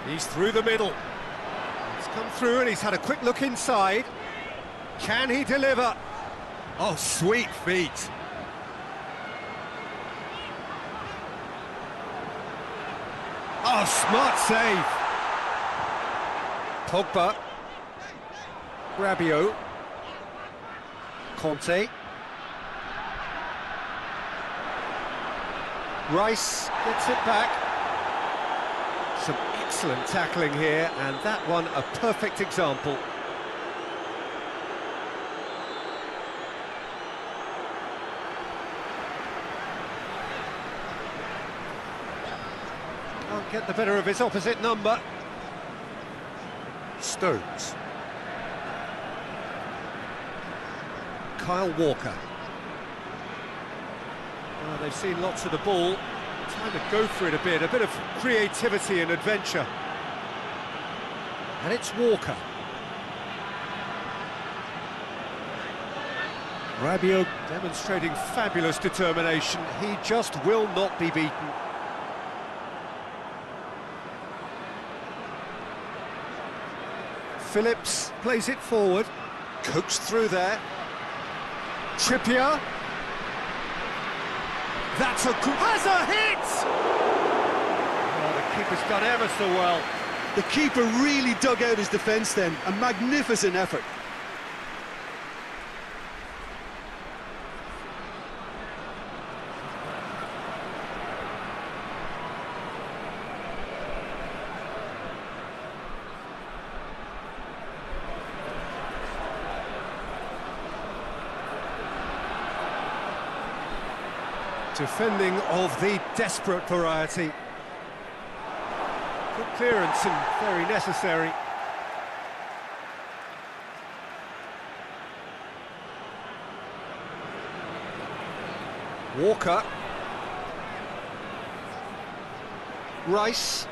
[SPEAKER 1] He's through the middle. He's come through and he's had a quick look inside. Can he deliver? Oh, sweet feet. Oh, smart save. Pogba. Rabiot. Conte. Rice gets it back. Some excellent tackling here, and that one a perfect example. Can't get the better of his opposite number. Stones. Kyle Walker. Well, they've seen lots of the ball. Time to go for it a bit of creativity and adventure. And it's Walker. Rabiot demonstrating fabulous determination. He just will not be beaten. Phillips plays it forward. Coaxed through there. Trippier. That's a good... Has a hit! Oh, the keeper's done ever so well.
[SPEAKER 2] The keeper really dug out his defence then. A magnificent effort.
[SPEAKER 1] Defending of the desperate variety. Good clearance and very necessary. Walker. Rice.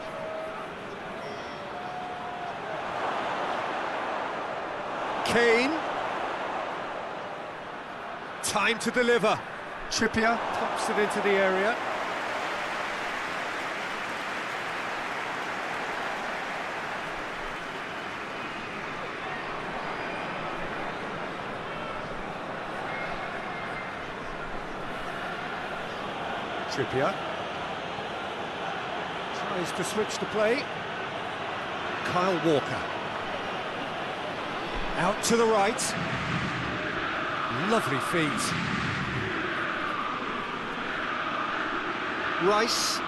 [SPEAKER 1] Kane. Time to deliver. Trippier pops it into the area. Trippier. Tries to switch the play. Kyle Walker. Out to the right. Lovely feet. Rice.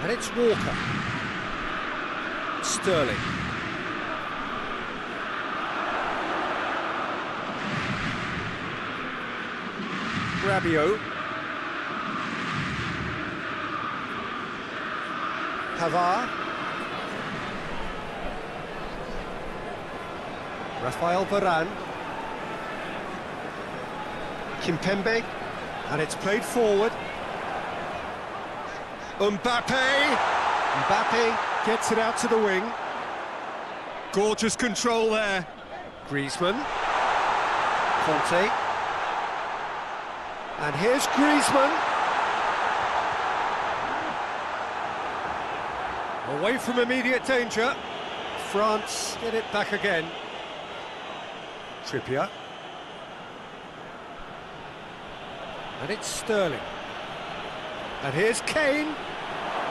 [SPEAKER 1] And it's Walker. Sterling. Rabiot. Pavard. Rafael Varane. Kimpembe. And it's played forward. Mbappe. Mbappe gets it out to the wing. Gorgeous control there. Griezmann. Conte. And here's Griezmann. Away from immediate danger. France get it back again. Trippier. And it's Sterling. And here's Kane.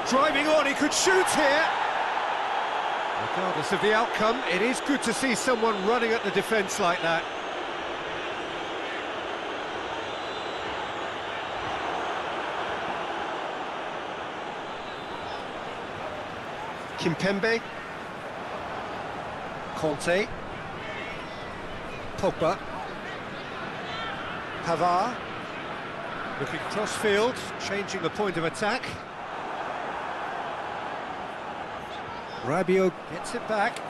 [SPEAKER 1] Driving on, he could shoot here. Regardless of the outcome, it is good to see someone running at the defence like that. Kimpembe. Conte. Pogba. Pavard. Looking cross-field, changing the point of attack. Rabiot gets it back.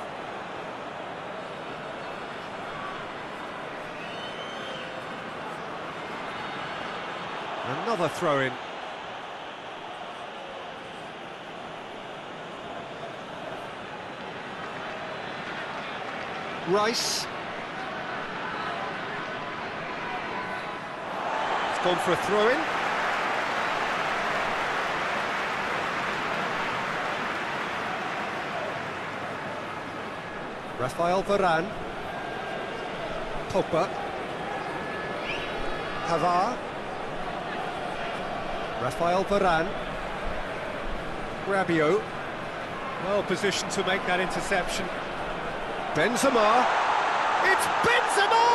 [SPEAKER 1] Another throw-in. Rice. It's gone for a throw-in. Rafael Varane. Pogba. Pavard. Rafael Varane. Rabiot. Well positioned to make that interception. Benzema. It's Benzema!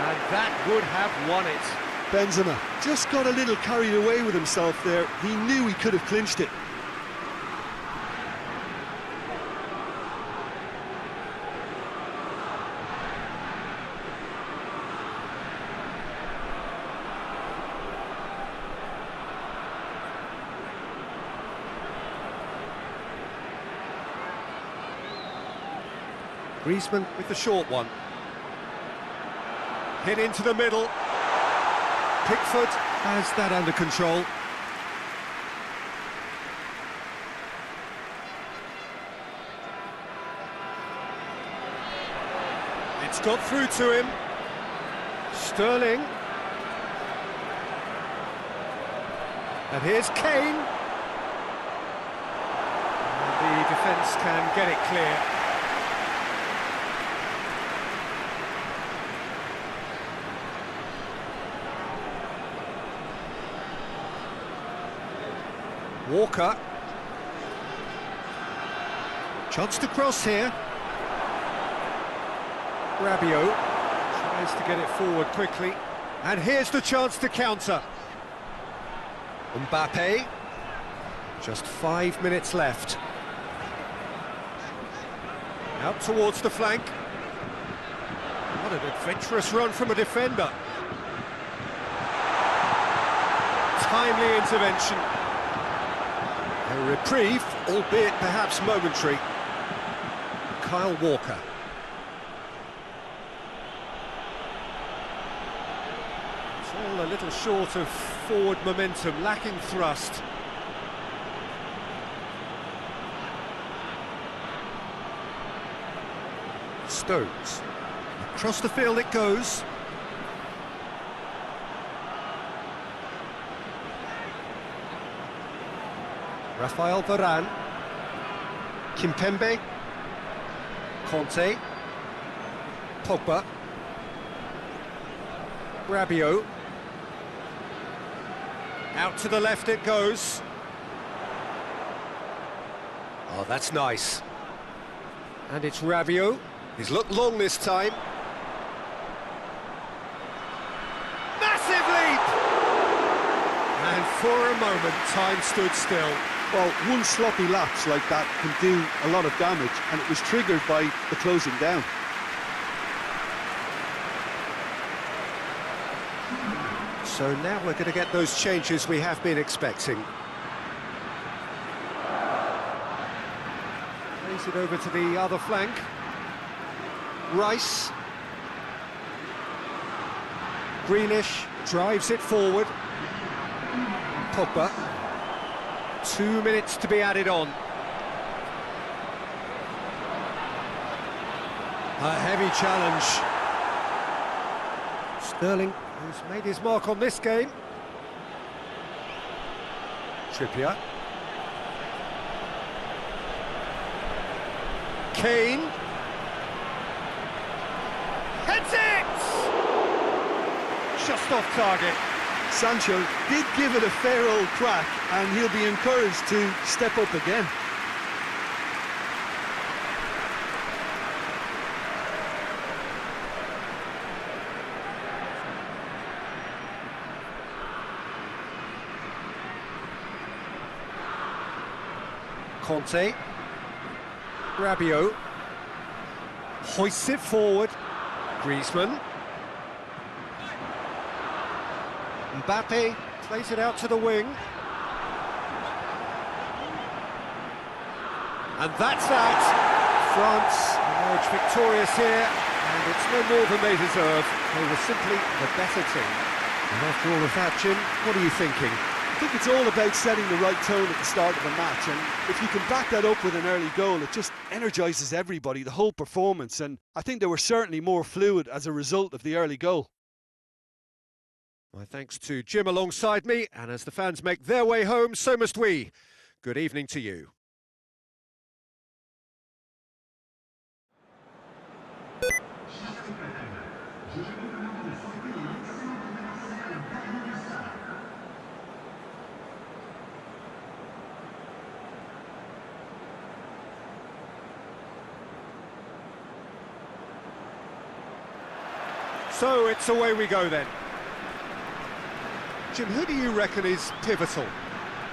[SPEAKER 1] And that would have won it.
[SPEAKER 2] Benzema just got a little carried away with himself there. He knew he could have clinched it.
[SPEAKER 1] Griezmann with the short one. Hit into the middle. Pickford has that under control. It's got through to him. Sterling. And here's Kane. And the defence can get it clear. Walker. Chance to cross here. Rabiot tries to get it forward quickly. And here's the chance to counter. Mbappe. Just 5 minutes left. Out towards the flank. What an adventurous run from a defender. Timely intervention. A reprieve, albeit perhaps momentary. Kyle Walker. It's all a little short of forward momentum, lacking thrust. Stones. Across the field it goes. Rafael Varane. Kimpembe. Conte. Pogba. Rabiot. Out to the left it goes. Oh, that's nice. And it's Rabiot. He's looked long this time. Massive leap! And for a moment, time stood still.
[SPEAKER 2] Well, one sloppy lapse like that can do a lot of damage, and it was triggered by the closing down.
[SPEAKER 1] So now we're going to get those changes we have been expecting. Plays it over to the other flank. Rice. Grealish drives it forward. Pogba. 2 minutes to be added on. A heavy challenge. Sterling, who's made his mark on this game. Trippier. Kane. Heads it! Just off target.
[SPEAKER 2] Sancho did give it a fair old crack, and he'll be encouraged to step up again.
[SPEAKER 1] Conte. Rabiot. Hoists it forward. Griezmann. Mbappe plays it out to the wing. And that's that. France emerge victorious here, and it's no more than they deserve. They were simply the better team. And after all of that, Jim, what are you thinking?
[SPEAKER 2] I think it's all about setting the right tone at the start of a match, and if you can back that up with an early goal, it just energises everybody, the whole performance, and I think they were certainly more fluid as a result of the early goal.
[SPEAKER 1] My thanks to Jim alongside me, and as the fans make their way home, so must we. Good evening to you. So it's away we go then. Jim, who do you reckon is pivotal?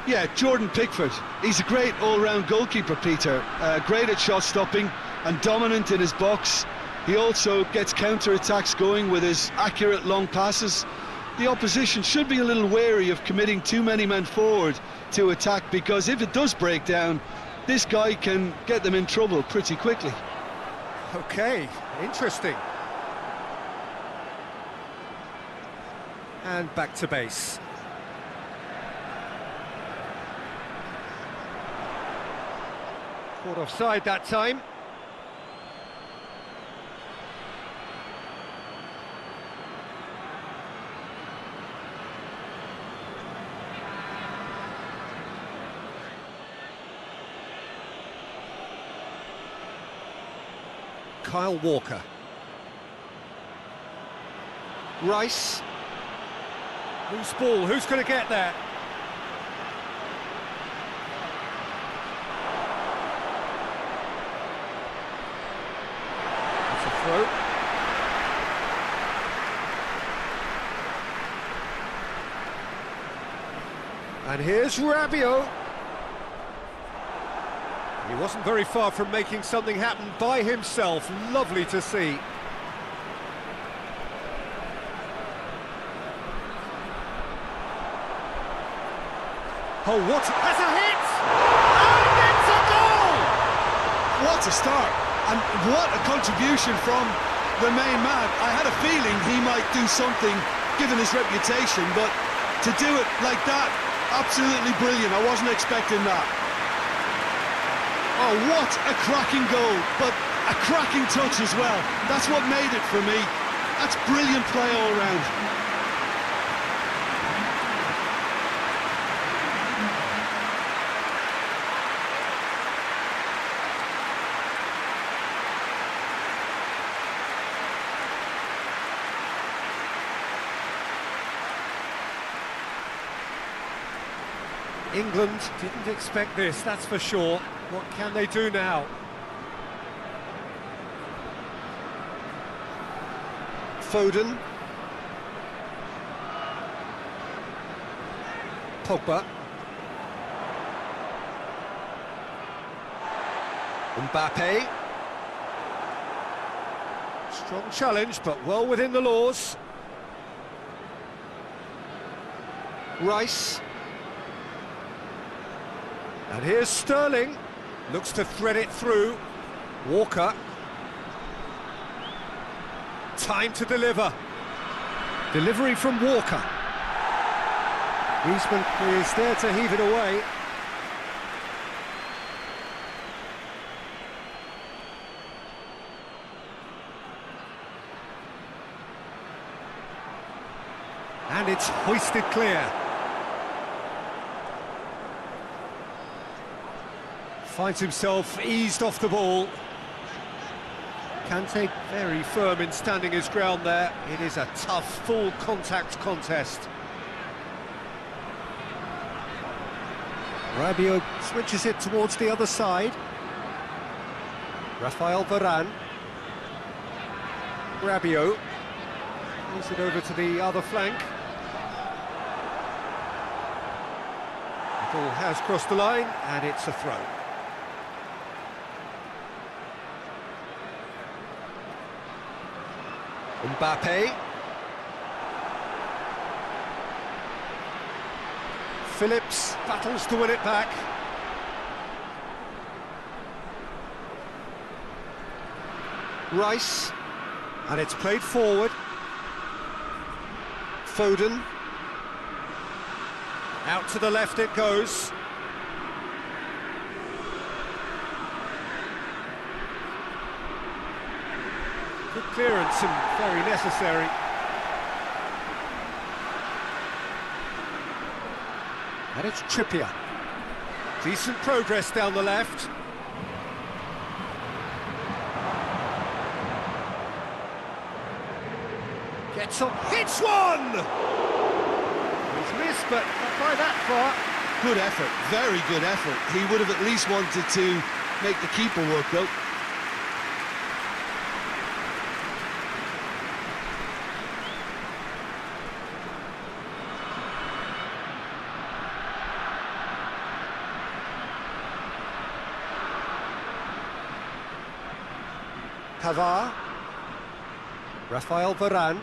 [SPEAKER 2] Yeah, Jordan Pickford. He's a great all-round goalkeeper, Peter. Great at shot stopping and dominant in his box. He also gets counter-attacks going with his accurate long passes. The opposition should be a little wary of committing too many men forward to attack, because if it does break down, this guy can get them in trouble pretty quickly.
[SPEAKER 1] Okay, interesting. And back to base. Caught offside that time. Kyle Walker. Rice. Loose ball, who's going to get there? That's a throw. And here's Rabiot. He wasn't very far from making something happen by himself. Lovely to see. Oh, what? Has a hit! And it's a goal!
[SPEAKER 2] What a start, and what a contribution from the main man. I had a feeling he might do something given his reputation, but to do it like that, absolutely brilliant. I wasn't expecting that. Oh, what a cracking goal, but a cracking touch as well. That's what made it for me. That's brilliant play all round.
[SPEAKER 1] England didn't expect this, that's for sure. What can they do now?
[SPEAKER 3] Foden. Pogba. Mbappe.
[SPEAKER 1] Strong challenge, but well within the laws.
[SPEAKER 3] Rice.
[SPEAKER 1] And here's Sterling. Looks to thread it through. Walker. Time to deliver. Delivery from Walker. Griezmann is there to heave it away. And it's hoisted clear. Finds himself eased off the ball. Kante very firm in standing his ground there. It is a tough, full contact contest. Rabiot switches it towards the other side. Rafael Varane. Rabiot. Plays it over to the other flank. The ball has crossed the line, and it's a throw.
[SPEAKER 3] Mbappe.
[SPEAKER 1] Phillips battles to win it back.
[SPEAKER 3] Rice.
[SPEAKER 1] And it's played forward.
[SPEAKER 3] Foden.
[SPEAKER 1] Out to the left it goes. Good clearance and very necessary. And it's Trippier. Decent progress down the left. Gets on, hits one! He's missed, but not by that far.
[SPEAKER 2] Good effort, very good effort. He would have at least wanted to make the keeper work though.
[SPEAKER 1] Pavard. Rafael Varane.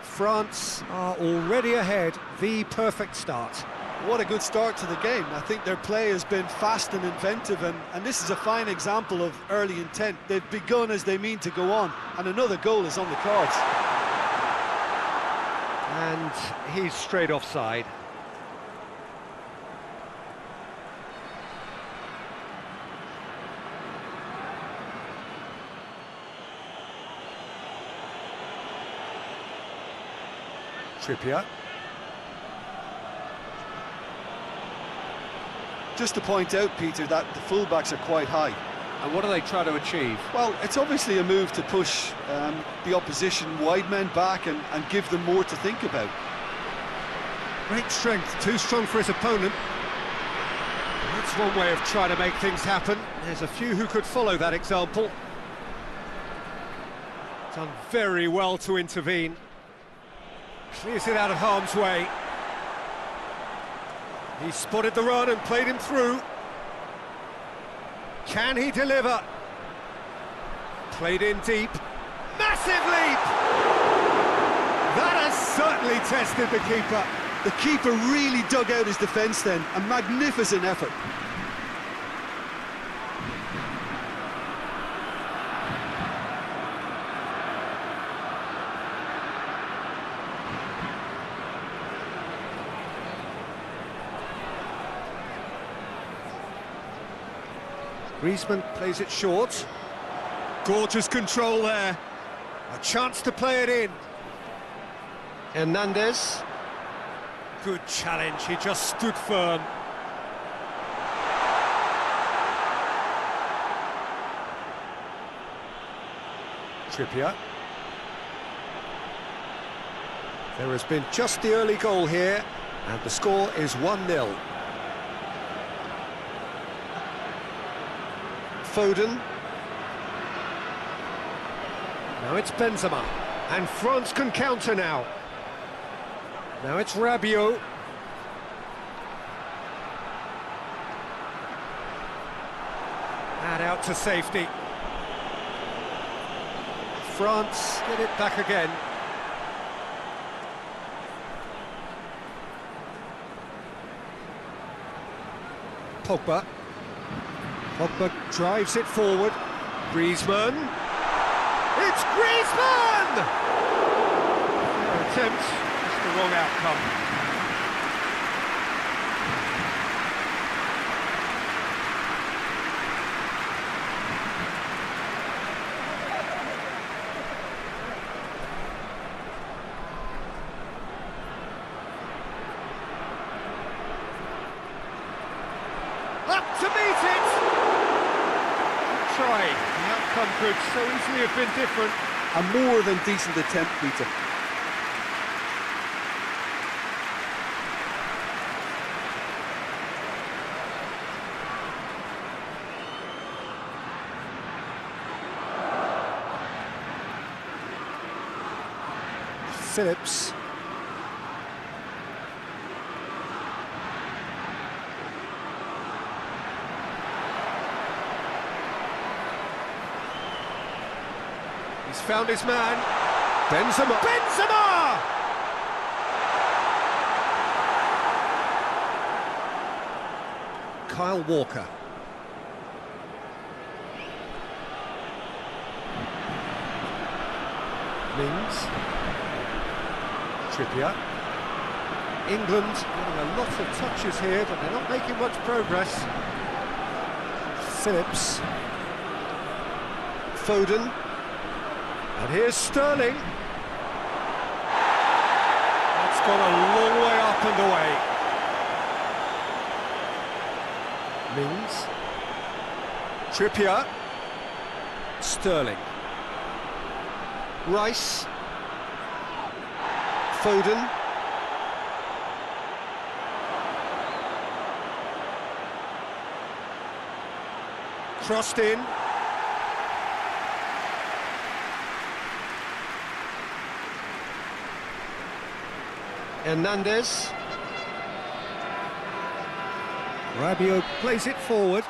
[SPEAKER 1] France are already ahead, the perfect start.
[SPEAKER 2] What a good start to the game. I think their play has been fast and inventive, and this is a fine example of early intent. They've begun as they mean to go on, and another goal is on the cards.
[SPEAKER 1] And he's straight offside. Trippier.
[SPEAKER 2] Just to point out, Peter, that the fullbacks are quite high.
[SPEAKER 1] And what do they try to achieve?
[SPEAKER 2] Well, it's obviously a move to push the opposition wide men back and give them more to think about.
[SPEAKER 1] Great strength, too strong for his opponent. That's one way of trying to make things happen. There's a few who could follow that example. Done very well to intervene. Clears it out of harm's way. He spotted the run and played him through. Can he deliver? Played in deep. Massive leap! That has certainly tested the keeper.
[SPEAKER 2] The keeper really dug out his defence then. A magnificent effort.
[SPEAKER 1] Griezmann plays it short. Gorgeous control there. A chance to play it in.
[SPEAKER 3] Hernandez.
[SPEAKER 1] Good challenge, he just stood firm. Trippier. There has been just the early goal here.
[SPEAKER 3] And the score is 1-0. Foden. Now it's Benzema. And France can counter now. Now it's Rabiot. And out to safety. France get it back again. Pogba. Pogba drives it forward. Griezmann. It's Griezmann!
[SPEAKER 1] Fair attempt, just the wrong outcome.
[SPEAKER 3] Up to meet it!
[SPEAKER 1] Try. The outcome could so easily have been different.
[SPEAKER 4] A more than decent attempt, Peter.
[SPEAKER 3] Phillips. He's found his man. Benzema. Benzema! Kyle Walker. Mings. Trippier. England getting a lot of touches here, but they're not making much progress. Phillips. Foden. And here's Sterling. That's gone a long way up and away. Mings. Trippier. Sterling. Rice. Foden. Crossed in. Hernandez. Rabiot plays it forward.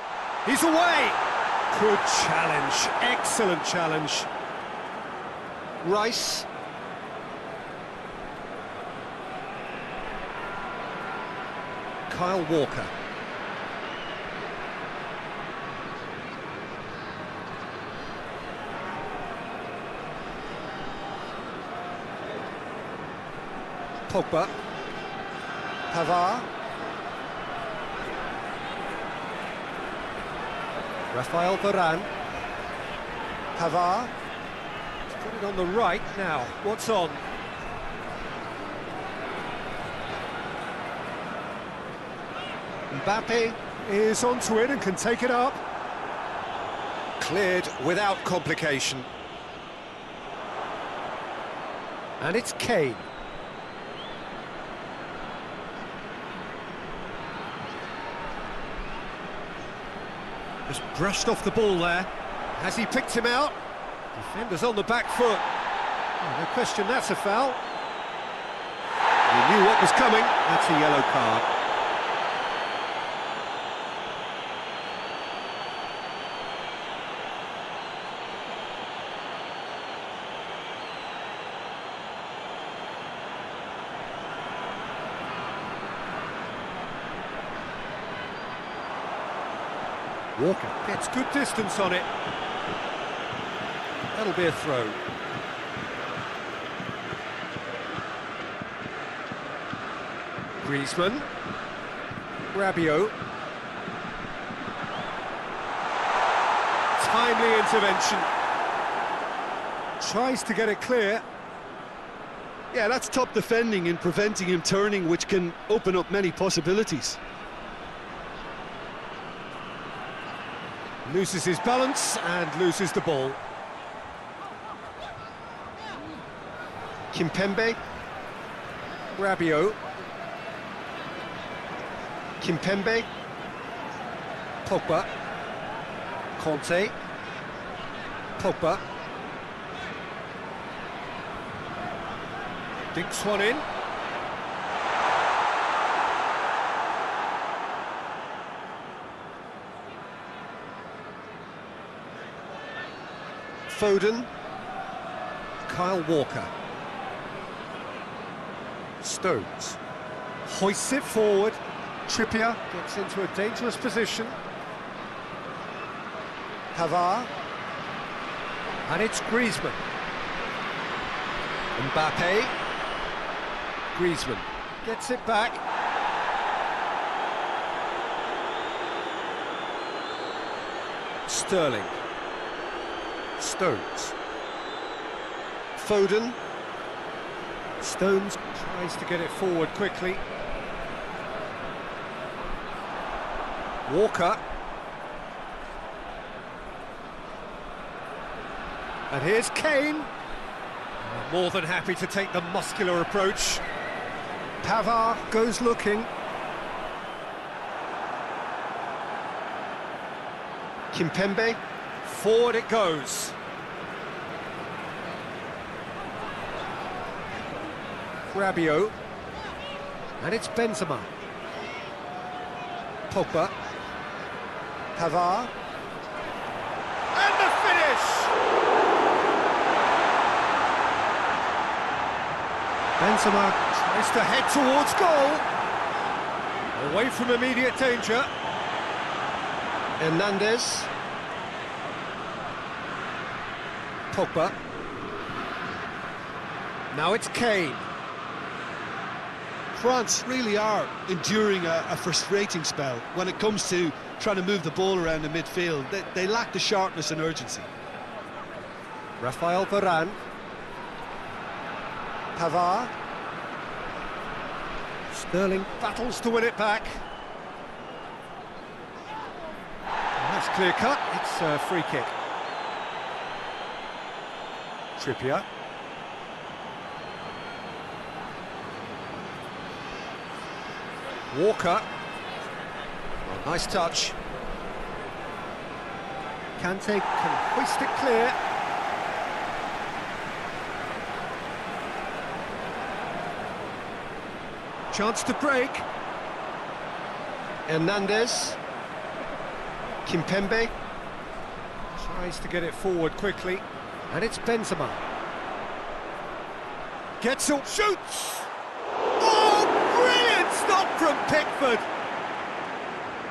[SPEAKER 3] He's away! Good challenge, excellent challenge. Rice. Kyle Walker. Pogba. Pavard. Rafael Varane. Pavard. He's put it on the right now. What's on? Mbappe is onto it and can take it up. Cleared without complication. And it's Kane. Just brushed off the ball there. Has he picked him out? Defender's on the back foot. Oh, no question, that's a foul. He knew what was coming. That's a yellow card. Walker gets good distance on it. That'll be a throw. Griezmann. Rabiot. Timely intervention. Tries to get it clear.
[SPEAKER 2] Yeah, that's top defending and preventing him turning, which can open up many possibilities.
[SPEAKER 1] Loses his balance and loses the ball.
[SPEAKER 3] Kimpembe. Rabiot. Kimpembe.
[SPEAKER 1] Pogba. Conte. Pogba. Dinks one in.
[SPEAKER 3] Foden.
[SPEAKER 1] Kyle Walker. Stones. Hoists it forward. Trippier gets into a dangerous position.
[SPEAKER 3] Pavard.
[SPEAKER 1] And it's Griezmann. Mbappe. Griezmann gets it back. Sterling. Stones.
[SPEAKER 3] Foden.
[SPEAKER 1] Stones tries to get it forward quickly. Walker. And here's Kane. More than happy to take the muscular approach. Pavard goes looking.
[SPEAKER 3] Kimpembe.
[SPEAKER 1] Forward it goes. Rabiot. And it's Benzema. Pogba.
[SPEAKER 3] Pavard.
[SPEAKER 1] And the finish! Benzema tries to head towards goal. Away from immediate danger.
[SPEAKER 3] Hernandez.
[SPEAKER 1] Pogba. Now it's Kane.
[SPEAKER 2] France really are enduring a frustrating spell when it comes to trying to move the ball around the midfield. They lack the sharpness and urgency.
[SPEAKER 1] Raphael Varane.
[SPEAKER 3] Pavard.
[SPEAKER 1] Sterling battles to win it back. And that's clear cut. It's a free kick. Trippier. Walker. Well, nice touch. Kante can hoist it clear. Chance to break.
[SPEAKER 3] Hernandez. Kimpembe.
[SPEAKER 1] Tries to get it forward quickly. And it's Benzema. Gets up, shoots! Oh, brilliant stop from Pickford!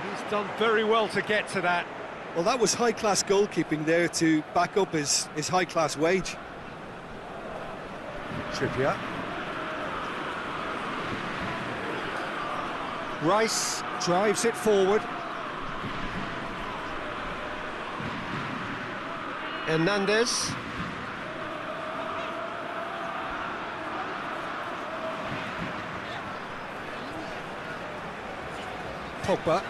[SPEAKER 1] He's done very well to get to that.
[SPEAKER 2] Well, that was high-class goalkeeping there to back up his high-class wage.
[SPEAKER 1] Trippier. Rice drives it forward.
[SPEAKER 3] Hernandez.
[SPEAKER 1] Pogba.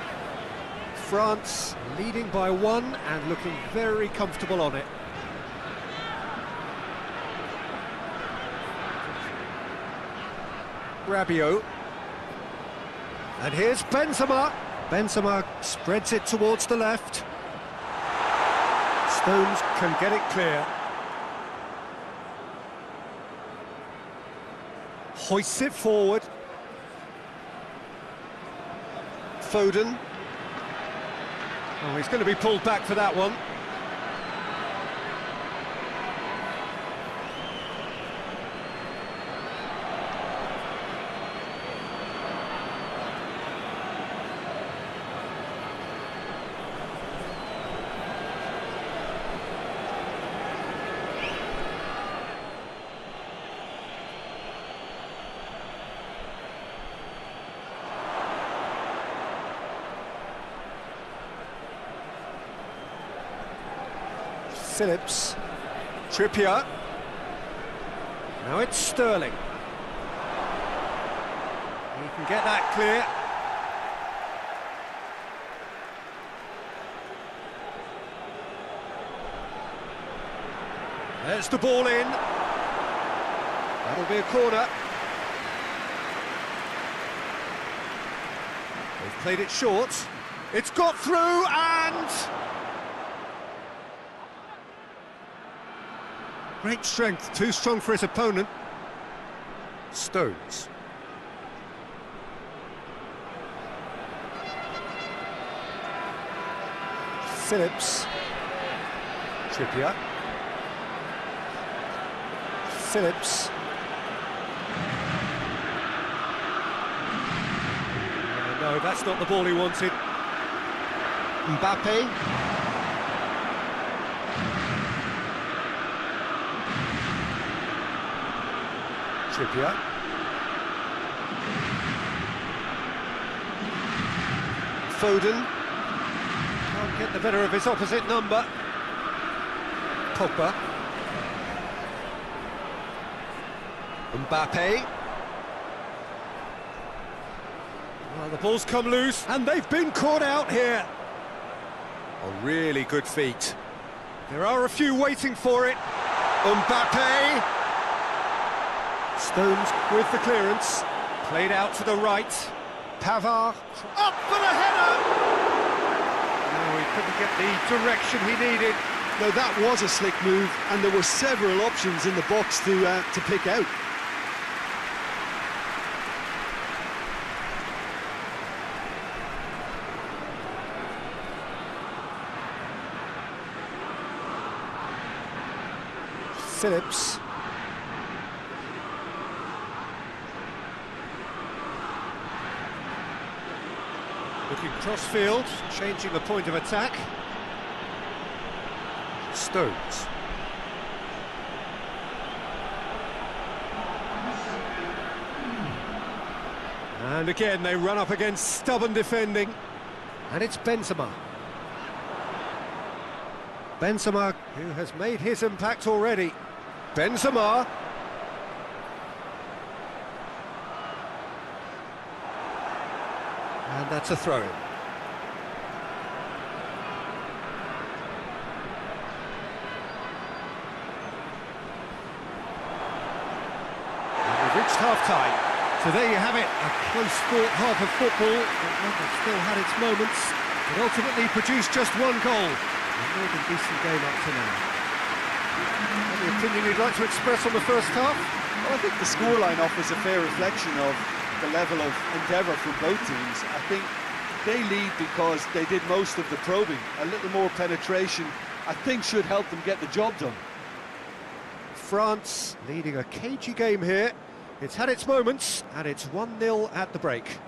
[SPEAKER 1] France leading by one and looking very comfortable on it. Rabiot. And here's Benzema. Benzema spreads it towards the left. Stones can get it clear. Hoists it forward.
[SPEAKER 3] Foden.
[SPEAKER 1] Oh, he's going to be pulled back for that one. Phillips. Trippier. Now it's Sterling. He can get that clear. There's the ball in. That'll be a corner. They've Played it short. It's got through and... Great strength, too strong for his opponent. Stones. Phillips. Trippier. Phillips. No, that's not the ball he wanted. Mbappe. Trippier. Foden. Can't get the better of his opposite number. Pogba. Mbappe. Well, the ball's come loose, and they've been caught out here. A really good feat. There are a few waiting for it. Mbappe. Stones with the clearance. Played out to the right. Pavard. Up for the header! No, he couldn't get the direction he needed.
[SPEAKER 2] No, that was a slick move, and there were several options in the box to pick out.
[SPEAKER 1] Phillips. Looking cross-field, changing the point of attack. Stones. And again, they run up against stubborn defending. And it's Benzema. Benzema, who has made his impact already. Benzema. And that's a throw-in. We've reached half-time. So there you have it, a close-fought half of football, but one that still had its moments, but ultimately produced just one goal. A more than decent game up to now. Any opinion you'd like to express on the first half?
[SPEAKER 2] Well, I think the scoreline offers a fair reflection of the level of endeavour from both teams. I think they lead because they did most of the probing. A little more penetration, I think, should help them get the job done.
[SPEAKER 1] France leading a cagey game here. It's had its moments, and it's 1-0 at the break.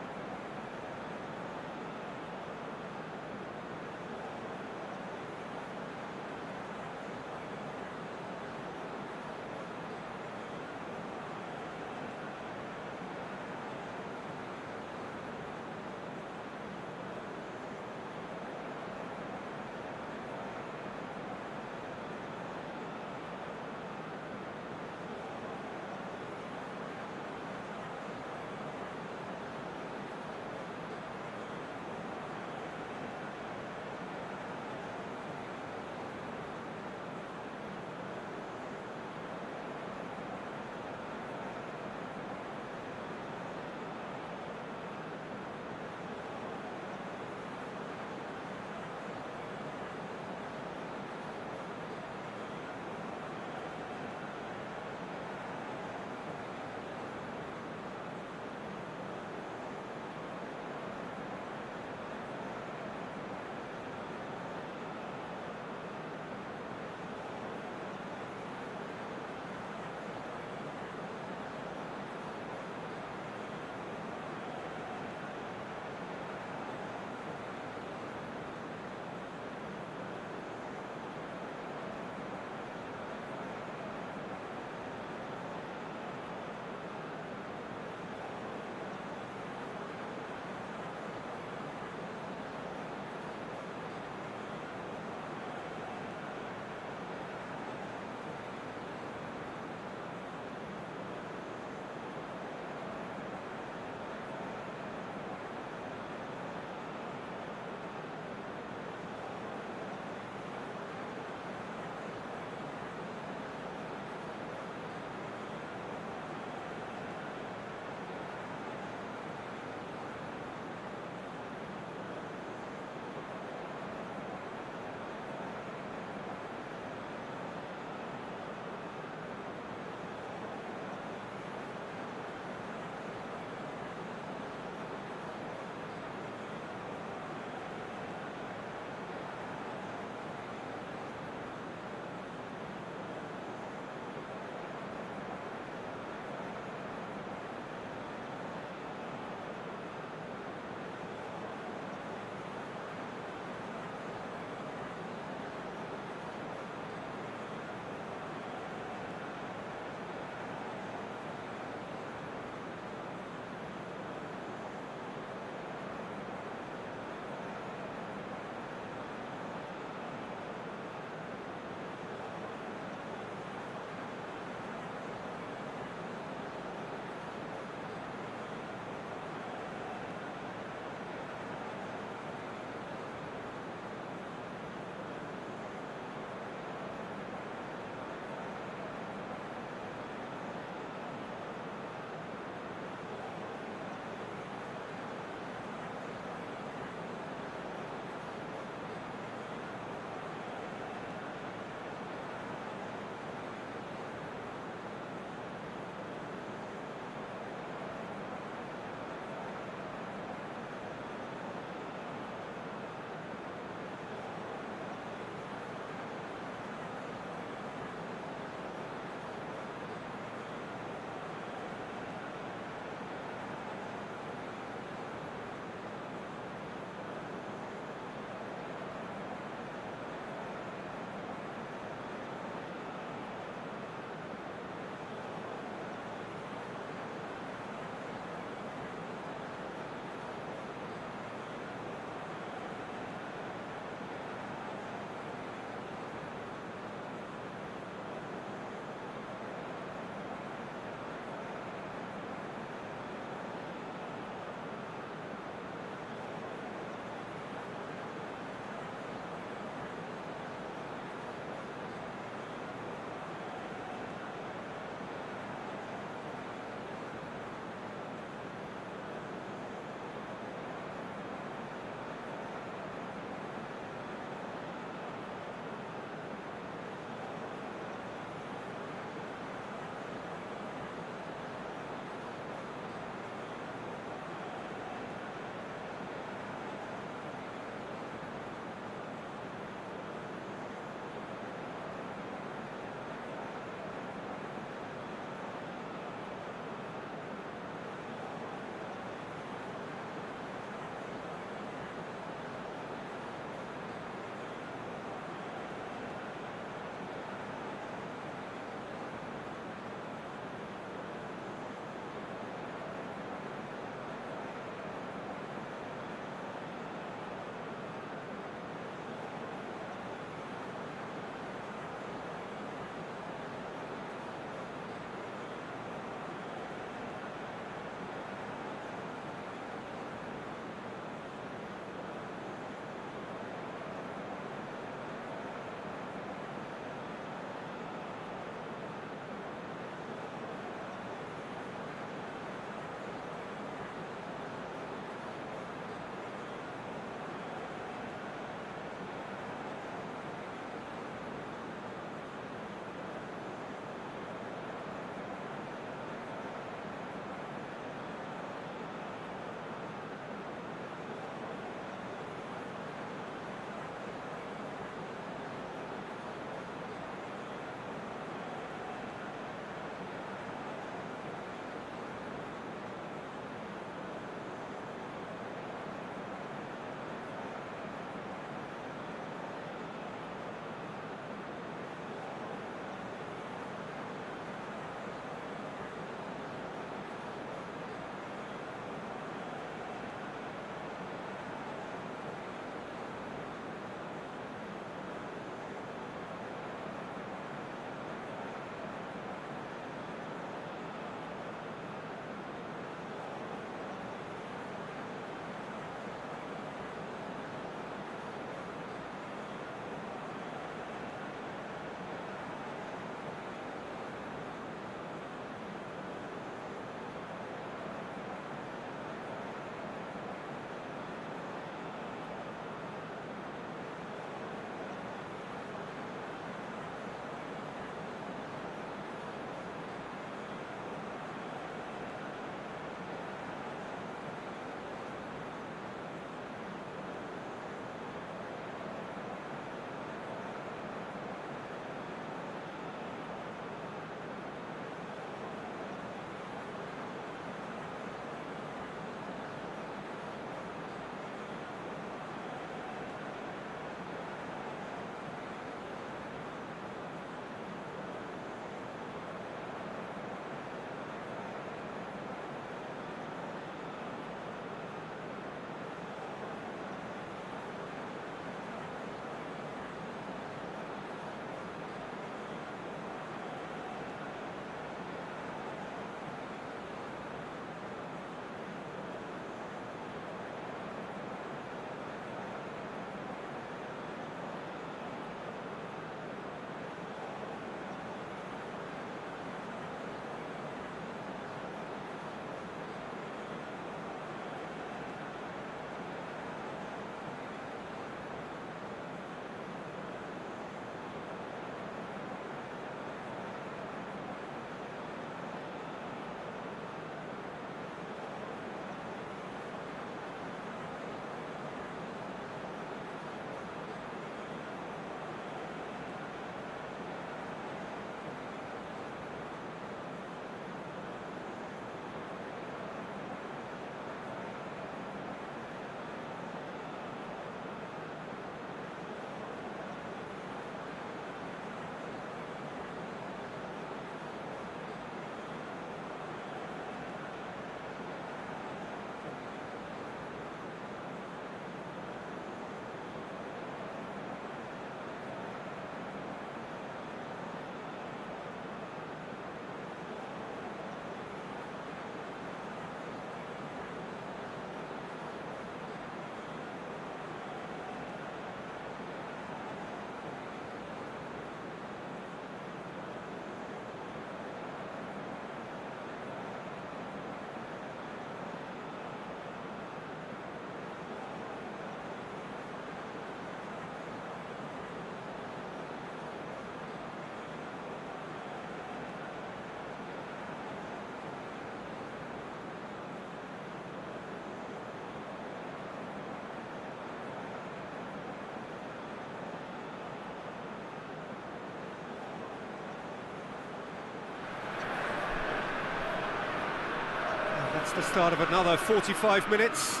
[SPEAKER 1] That's the start of another 45 minutes.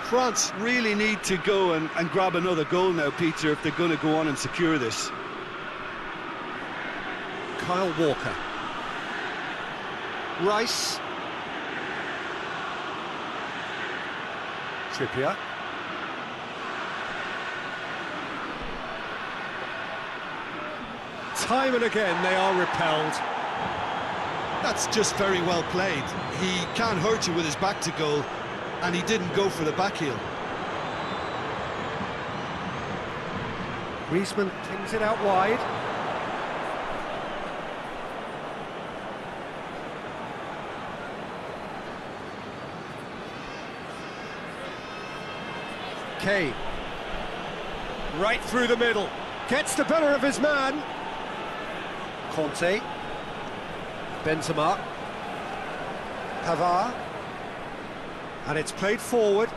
[SPEAKER 2] France really need to go and grab another goal now, Peter, if they're going to go on and secure this.
[SPEAKER 1] Kyle Walker. Rice. Trippier. Time and again they are repelled.
[SPEAKER 2] That's just very well played. He can't hurt you with his back to goal, and he didn't go for the back heel.
[SPEAKER 1] Griezmann pings it out wide. Kane. Right through the middle. Gets the better of his man. Conte. Benzema. Pavard. And it's played forward.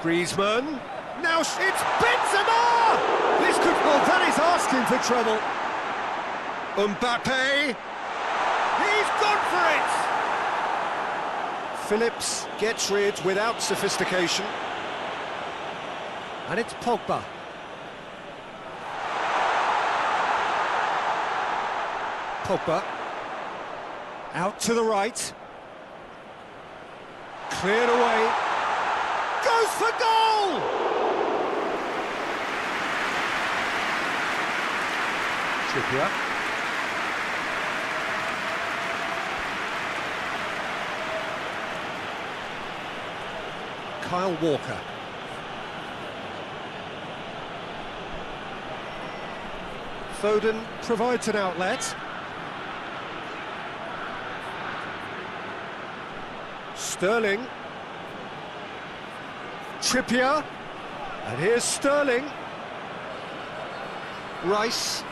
[SPEAKER 1] Griezmann. Now it's Benzema! This could... Oh, that is asking for trouble. Mbappe. He's gone for it! Phillips gets rid without sophistication. And it's Pogba. Pogba. Out to the right. Cleared away. Goes for goal! Trippier. Kyle Walker. Foden provides an outlet. Sterling. Trippier. And here's Sterling. Rice.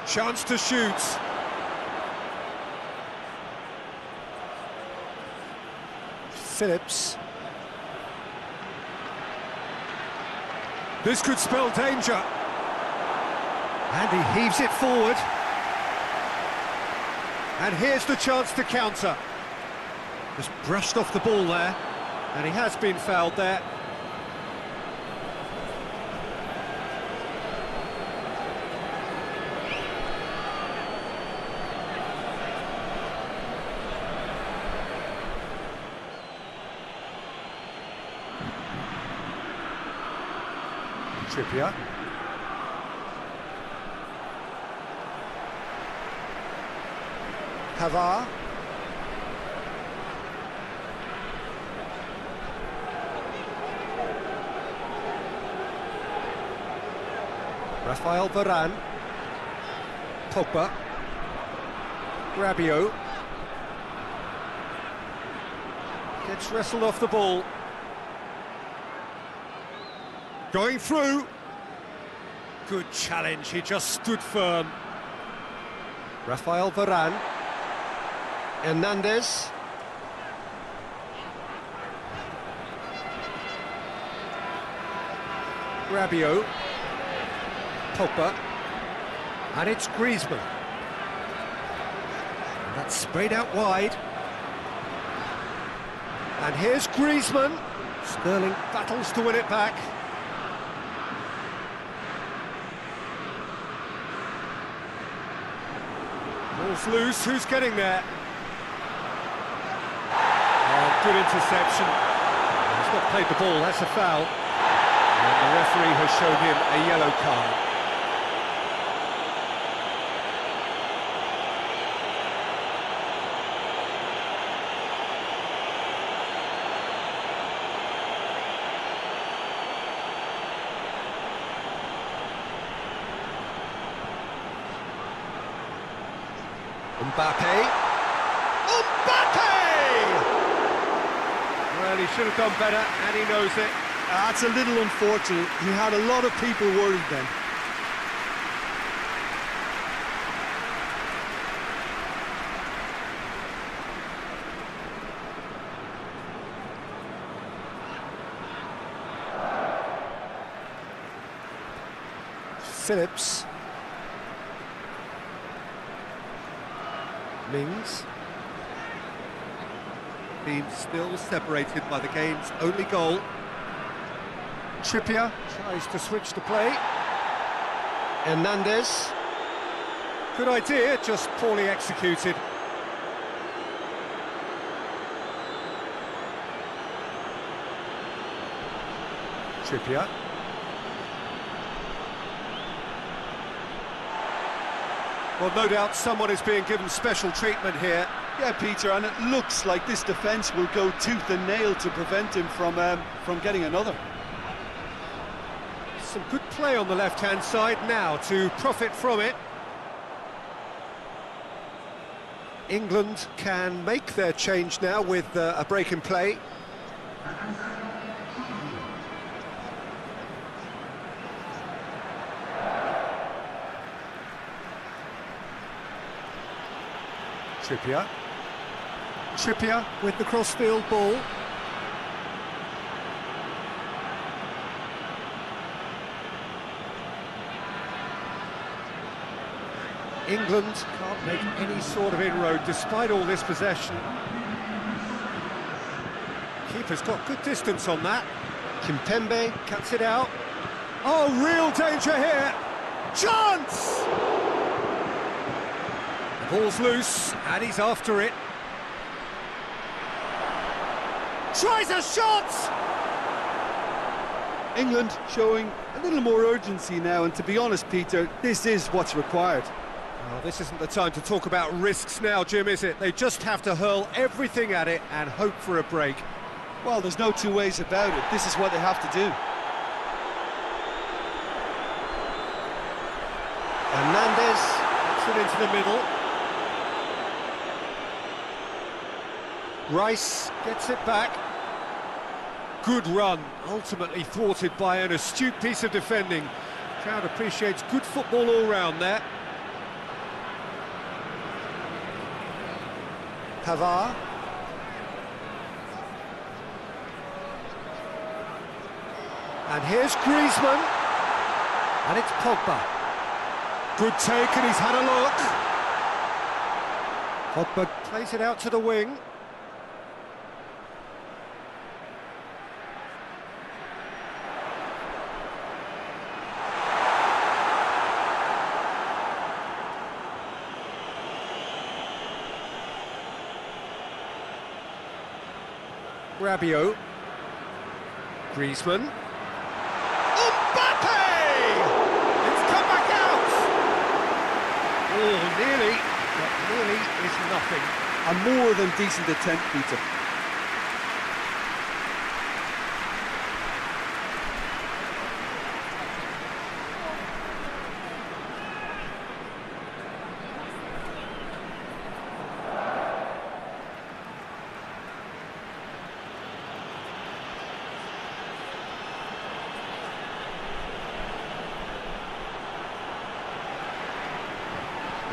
[SPEAKER 1] Chance to shoot. Phillips. This could spell danger. And he heaves it forward. And here's the chance to counter. Just brushed off the ball there. And he has been fouled there. Trippier. Pavard. Raphael Varane. Pogba. Rabiot. Gets wrestled off the ball. Going through. Good challenge, he just stood firm. Raphael Varane. Hernandez. Rabiot. Pogba. And it's Griezmann. And that's sprayed out wide. And here's Griezmann. Sterling battles to win it back. Ball's loose, who's getting there? Oh, good interception. He's not played the ball, that's a foul. And the referee has shown him a yellow card. Mbappe. Mbappe! Well, he should have done better, and he knows it.
[SPEAKER 2] That's a little unfortunate. He had a lot of people worried then.
[SPEAKER 1] Phillips. Mings. Team still separated by the game's only goal. Trippier tries to switch the play. Hernandez. Good idea, just poorly executed. Trippier. Well, no doubt someone is being given special treatment here.
[SPEAKER 2] Yeah, Peter, and it looks like this defence will go tooth and nail to prevent him from getting another.
[SPEAKER 1] Some good play on the left-hand side now to profit from it. England can make their change now with a break in play. Trippier with the cross-field ball. England can't make any sort of inroad despite all this possession. Keeper's got good distance on that. Kimpembe cuts it out. Oh, real danger here! Chance! The ball's loose, and he's after it. Tries a shot!
[SPEAKER 2] England showing a little more urgency now, and to be honest, Peter, this is what's required.
[SPEAKER 1] Well, this isn't the time to talk about risks now, Jim, is it? They just have to hurl everything at it and hope for a break.
[SPEAKER 2] Well, there's no two ways about it. This is what they have to do.
[SPEAKER 1] Hernandez puts it into the middle. Rice gets it back. Good run, ultimately thwarted by an astute piece of defending. Crowd appreciates good football all round there. Pavard. And here's Griezmann. And it's Pogba. Good take, and he's had a look. Pogba plays it out to the wing. Rabiot. Griezmann. Mbappe! It's come back out! Oh, nearly, but nearly is nothing.
[SPEAKER 2] A more than decent attempt, Peter.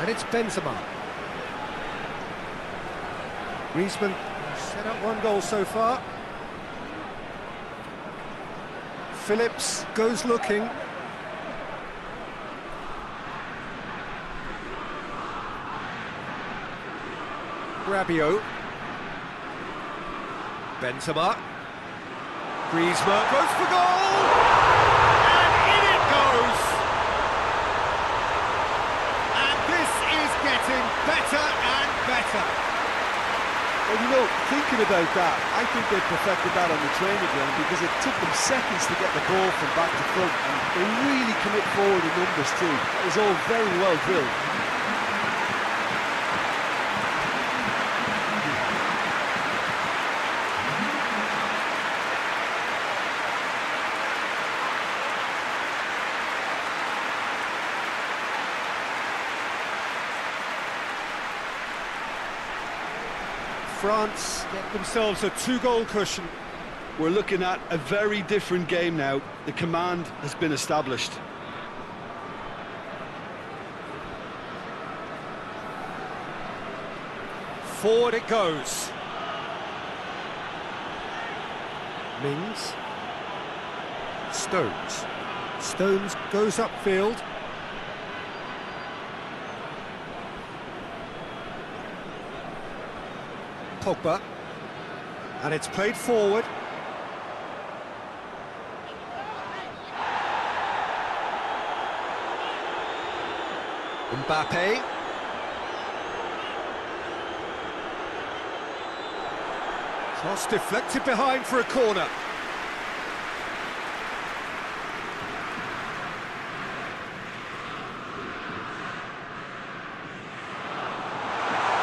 [SPEAKER 1] And it's Benzema. Griezmann set up one goal so far. Phillips goes looking. Rabiot. Benzema. Griezmann goes for goal! And in it goes! And this is getting better and better.
[SPEAKER 2] Well, you know, thinking about that, I think they perfected that on the training ground because it took them seconds to get the ball from back to front, and they really commit forward in numbers too. It was all very well drilled.
[SPEAKER 1] France get themselves a 2-goal cushion.
[SPEAKER 2] We're looking at a very different game now. The command has been established.
[SPEAKER 1] Forward it goes. Mings. Stones. Stones goes upfield. Pogba. And it's played forward. Mbappe. Cross deflected behind for a corner.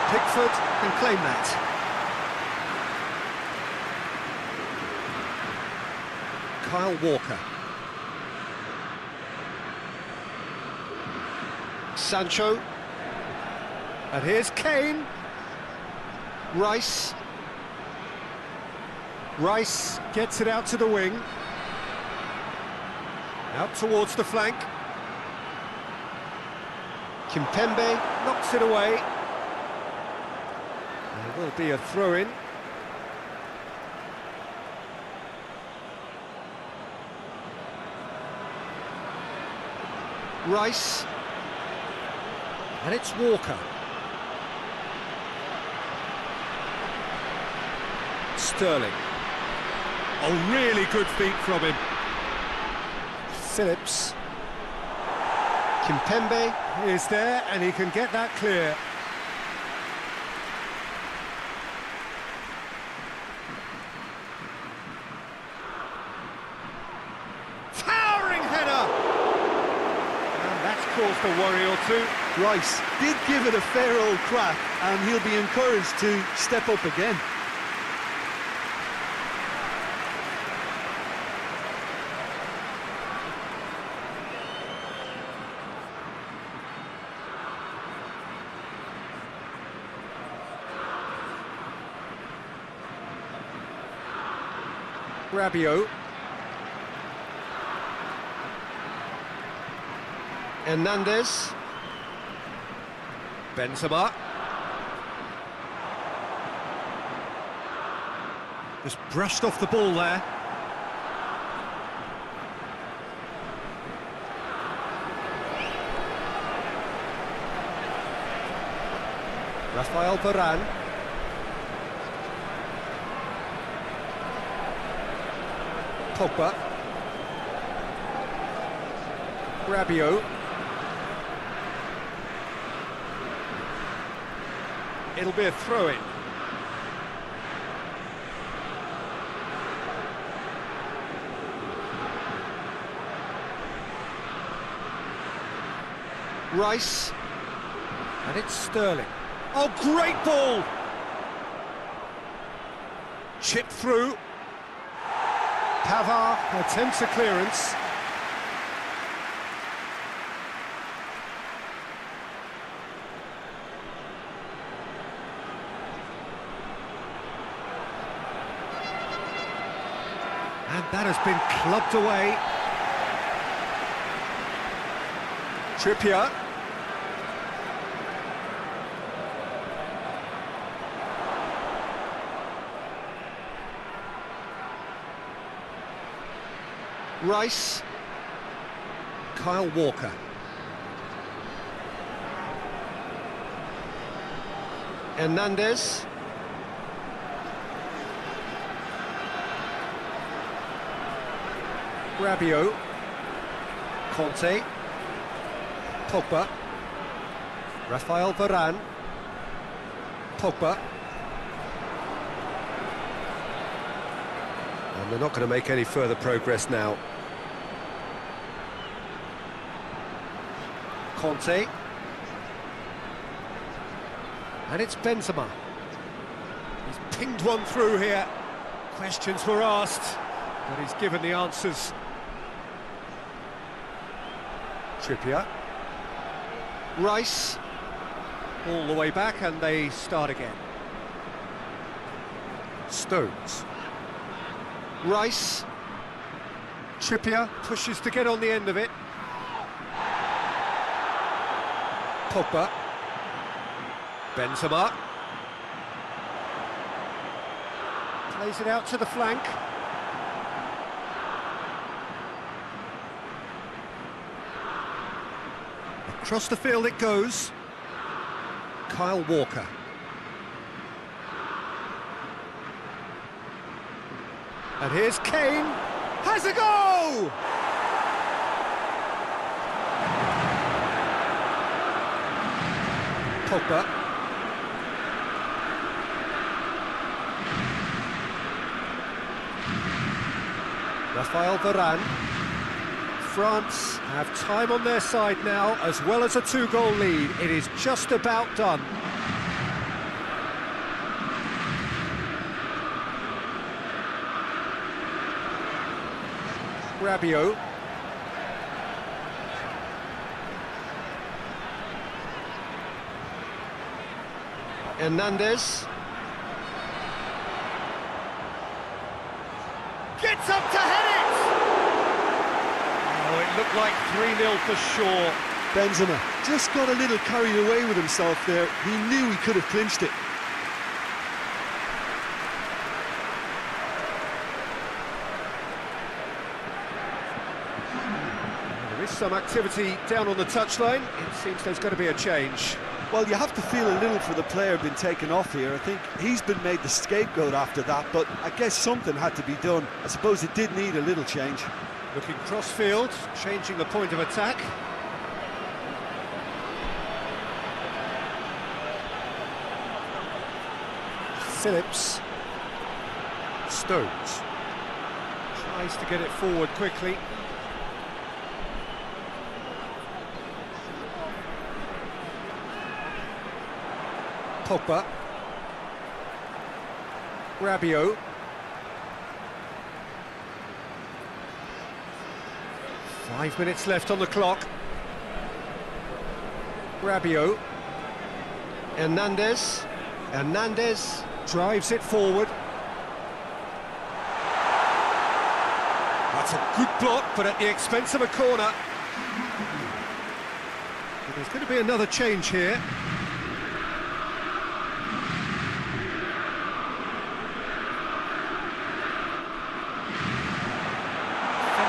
[SPEAKER 1] Pickford can claim that. Kyle Walker. Sancho. And here's Kane. Rice. Rice gets it out to the wing. Out towards the flank. Kimpembe knocks it away. There will be a throw-in. Rice. And it's Walker. Sterling. Oh, really good feet from him. Phillips. Kimpembe is there, and he can get that clear. Towering header! And that's caused a worry or two.
[SPEAKER 2] Rice did give it a fair old crack, and he'll be encouraged to step up again.
[SPEAKER 1] Rabiot. Hernandez. Benzema. Just brushed off the ball there. Rafael Varane. Pogba. Rabiot. It'll be a throw-in. Rice. And it's Sterling. Oh, great ball! Chip through. Pavard attempts a clearance. And that has been clubbed away. Trippier. Rice. Kyle Walker. Hernandez. Rabiot. Conte. Pogba. Rafael Varane. Pogba. And they're not going to make any further progress now. Conte. And it's Benzema. He's pinged one through here. Questions were asked, but he's given the answers. Trippier. Rice. All the way back, and they start again. Stones. Rice. Trippier pushes to get on the end of it. Pogba. Benzema. Plays it out to the flank. Across the field it goes. Kyle Walker. And here's Kane. Has a go! Pogba. Rafael Varane. France have time on their side now, as well as a 2-goal lead. It is just about done. Rabiot. Hernandez.
[SPEAKER 3] Gets up to head it! Oh, it looked like 3-0 for sure.
[SPEAKER 2] Benzema just got a little carried away with himself there. He knew he could have clinched it.
[SPEAKER 1] There is some activity down on the touchline. It seems there's going to be a change.
[SPEAKER 2] Well, you have to feel a little for the player being taken off here. I think he's been made the scapegoat after that, but I guess something had to be done. I suppose it did need a little change.
[SPEAKER 1] Looking cross-field, changing the point of attack. Phillips. Stones. Tries to get it forward quickly. Pogba. Rabiot. Five minutes left on the clock. Rabiot. Hernandez. Hernandez drives it forward. That's a good block, but at the expense of a corner. But there's going to be another change here.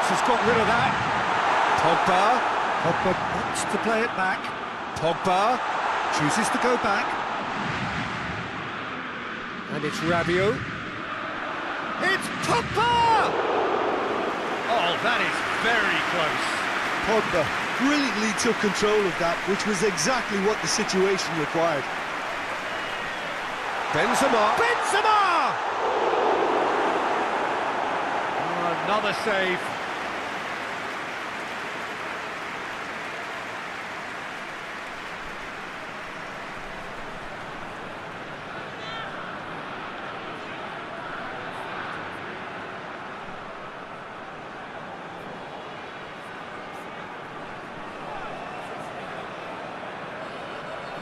[SPEAKER 1] Has got rid of that. Pogba. Pogba wants to play it back. Pogba chooses to go back. And it's Rabiot. It's Pogba!
[SPEAKER 3] Oh, that is very close.
[SPEAKER 2] Pogba brilliantly took control of that, which was exactly what the situation required.
[SPEAKER 1] Benzema.
[SPEAKER 3] Benzema! Oh, another save.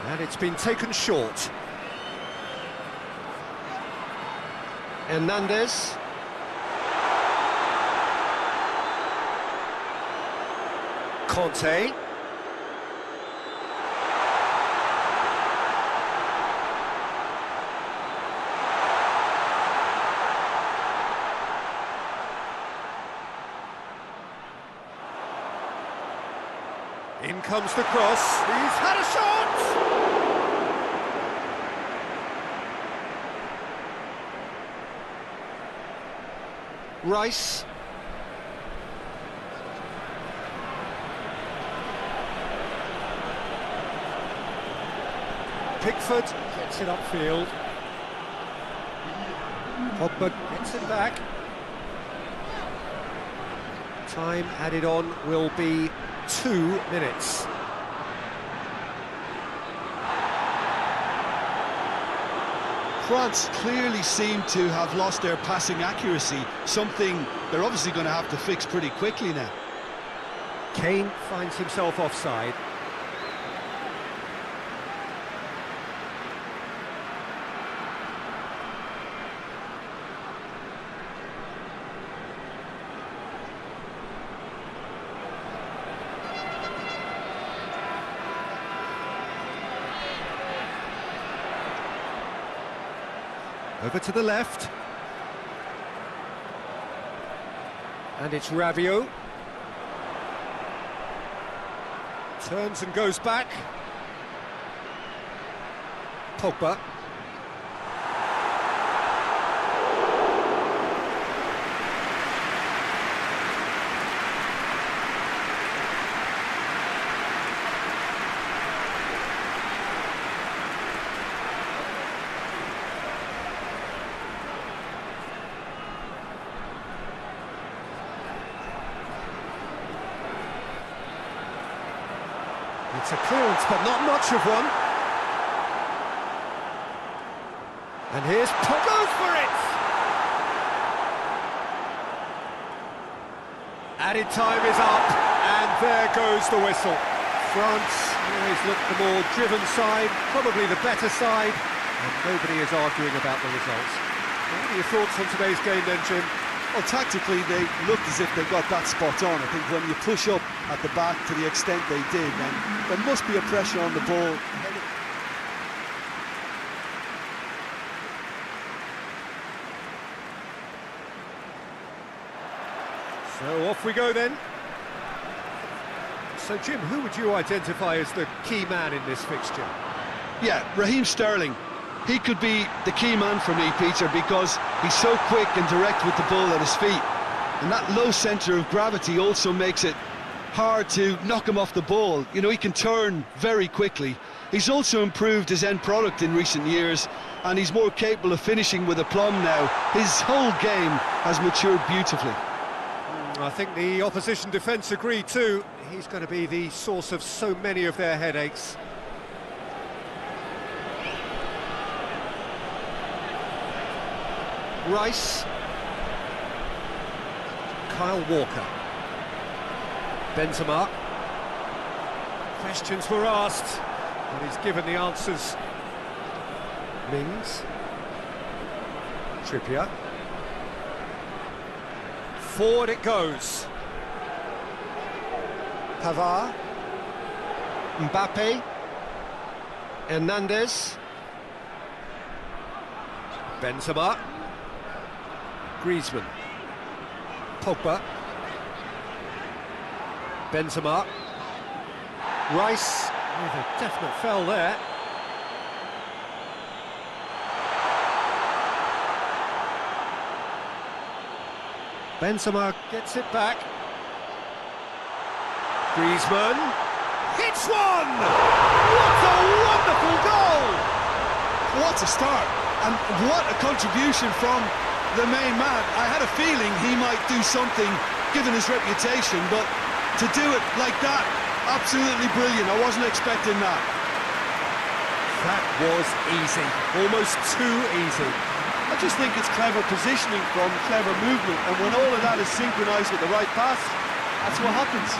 [SPEAKER 1] And it's been taken short. Hernandez. Conte. In comes the cross. He's had a shot! Rice. Pickford gets it upfield. Pogba gets it back. Time added on will be 2 minutes.
[SPEAKER 2] France clearly seem to have lost their passing accuracy, something they're obviously going to have to fix pretty quickly now.
[SPEAKER 1] Kane finds himself offside. Over to the left. And it's Rabiot. Turns and goes back. Pogba. It's a clearance, but not much of one. And here's Pogba. Goes for it! Added time is up, and there goes the whistle. France always looked the more driven side, probably the better side, and nobody is arguing about the results. What are your thoughts on today's game then, Jim?
[SPEAKER 2] Well, tactically, they looked as if they got that spot on. I think when you push up at the back to the extent they did, then there must be a pressure on the ball.
[SPEAKER 1] So off we go then. So Jim, who would you identify as the key man in this fixture?
[SPEAKER 2] Yeah, Raheem Sterling. He could be the key man for me, Peter, because he's so quick and direct with the ball at his feet. And that low centre of gravity also makes it hard to knock him off the ball. You know, he can turn very quickly. He's also improved his end product in recent years, and he's more capable of finishing with aplomb now. His whole game has matured beautifully.
[SPEAKER 1] I think the opposition defence agree too. He's going to be the source of so many of their headaches. Rice. Kyle Walker. Benzema. Questions were asked, but he's given the answers. Mings. Trippier. Forward it goes. Pavard. Mbappe. Hernandez. Benzema. Griezmann. Pogba. Benzema. Rice with a definite foul there. Benzema gets it back. Griezmann hits one! What a wonderful goal!
[SPEAKER 2] What a start, and what a contribution from the main man. I had a feeling he might do something given his reputation, but to do it like that, absolutely brilliant. I wasn't expecting that.
[SPEAKER 1] That was easy, almost too easy.
[SPEAKER 2] I just think it's clever positioning from clever movement, and when all of that is synchronised with the right pass, that's what happens.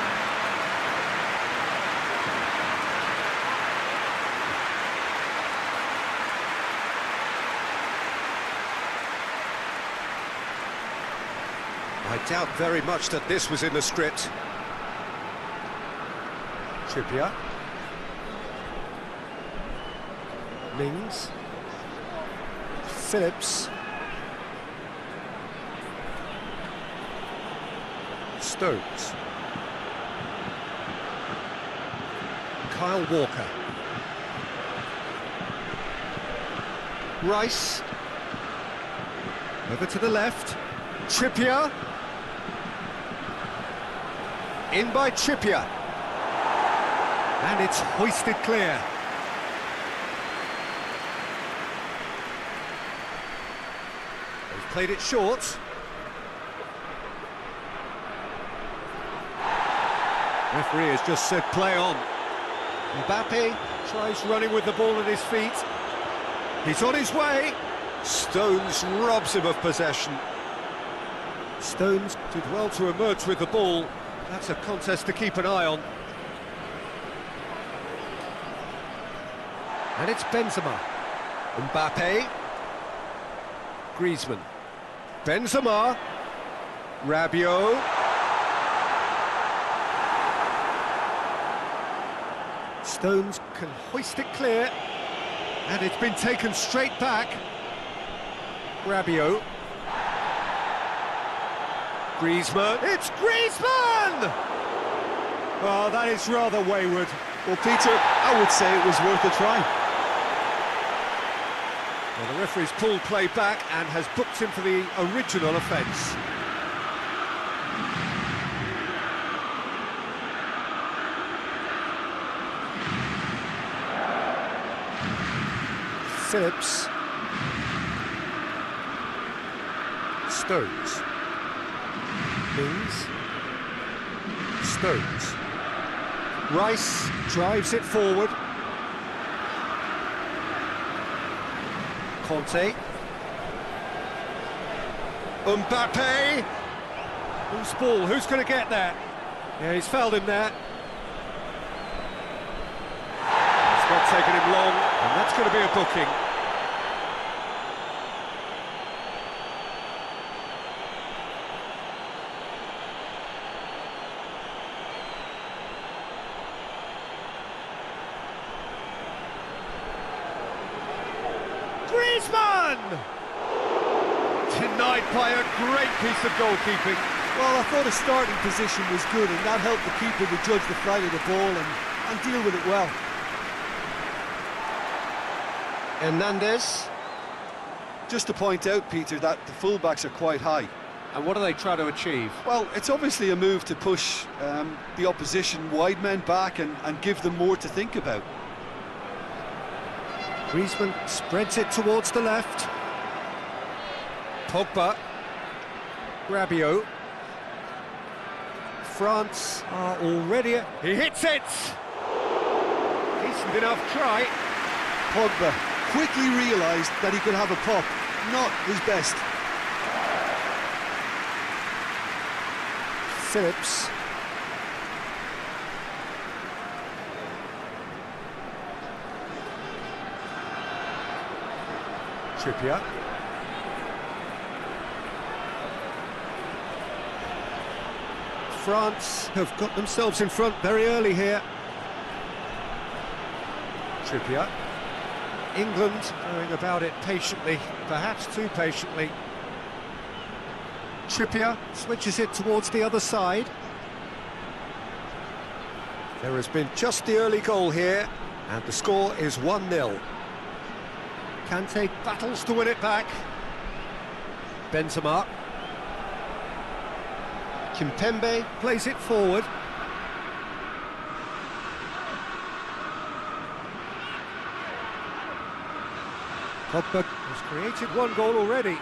[SPEAKER 1] I doubt very much that this was in the script. Trippier. Mings. Phillips. Stones. Kyle Walker. Rice. Over to the left. Trippier. In by Trippier. And it's hoisted clear. They've played it short. Referee has just said play on. Mbappe tries running with the ball at his feet. He's on his way. Stones robs him of possession. Stones did well to emerge with the ball. That's a contest to keep an eye on. And it's Benzema. Mbappe. Griezmann. Benzema. Rabiot. Stones can hoist it clear. And it's been taken straight back. Rabiot. Griezmann. It's Griezmann! Well, that is rather wayward.
[SPEAKER 2] Well, Peter, I would say it was worth a try.
[SPEAKER 1] Well, the referee's pulled play back and has booked him for the original offence. Phillips. Stones. Mings. Stones. Rice drives it forward. Conte. Mbappe. Who's ball? Who's going to get that? Yeah, he's fouled him there. It's not taken him long, and that's going to be a booking. Griezmann! Denied by a great piece of goalkeeping.
[SPEAKER 2] Well, I thought his starting position was good, and that helped the keeper to judge the flight of the ball and deal with it well.
[SPEAKER 1] Hernandez.
[SPEAKER 2] Just to point out, Peter, that the fullbacks are quite high.
[SPEAKER 1] And what do they try to achieve?
[SPEAKER 2] Well, it's obviously a move to push the opposition wide men back and give them more to think about.
[SPEAKER 1] Griezmann spreads it towards the left. Pogba. Rabiot. France are already... He hits it! Decent enough try.
[SPEAKER 2] Pogba quickly realised that he could have a pop. Not his best.
[SPEAKER 1] Phillips. Trippier. France have got themselves in front very early here. Trippier. England going about it patiently, perhaps too patiently. Trippier switches it towards the other side. There has been just the early goal here, and the score is 1-0. Kante battles to win it back. Benzema. Kimpembe plays it forward. Pogba has created one goal already.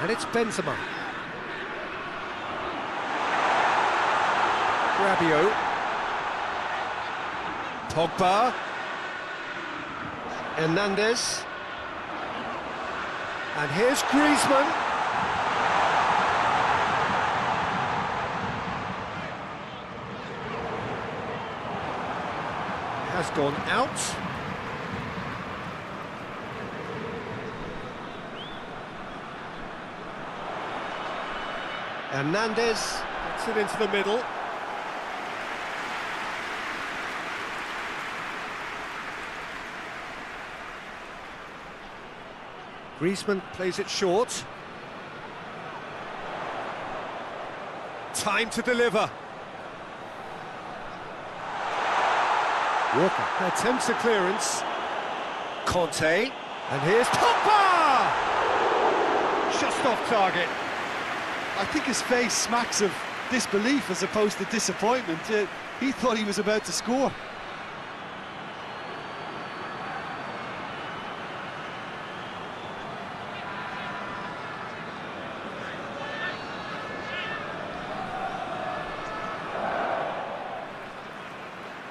[SPEAKER 1] And it's Benzema. Rabiot. Pogba. Hernandez. And here's Griezmann. Has gone out. Hernandez gets it into the middle. Griezmann plays it short. Time to deliver. Walker attempts a clearance. Conte. And here's Pogba! Just off target.
[SPEAKER 2] I think his face smacks of disbelief as opposed to disappointment. He thought he was about to score.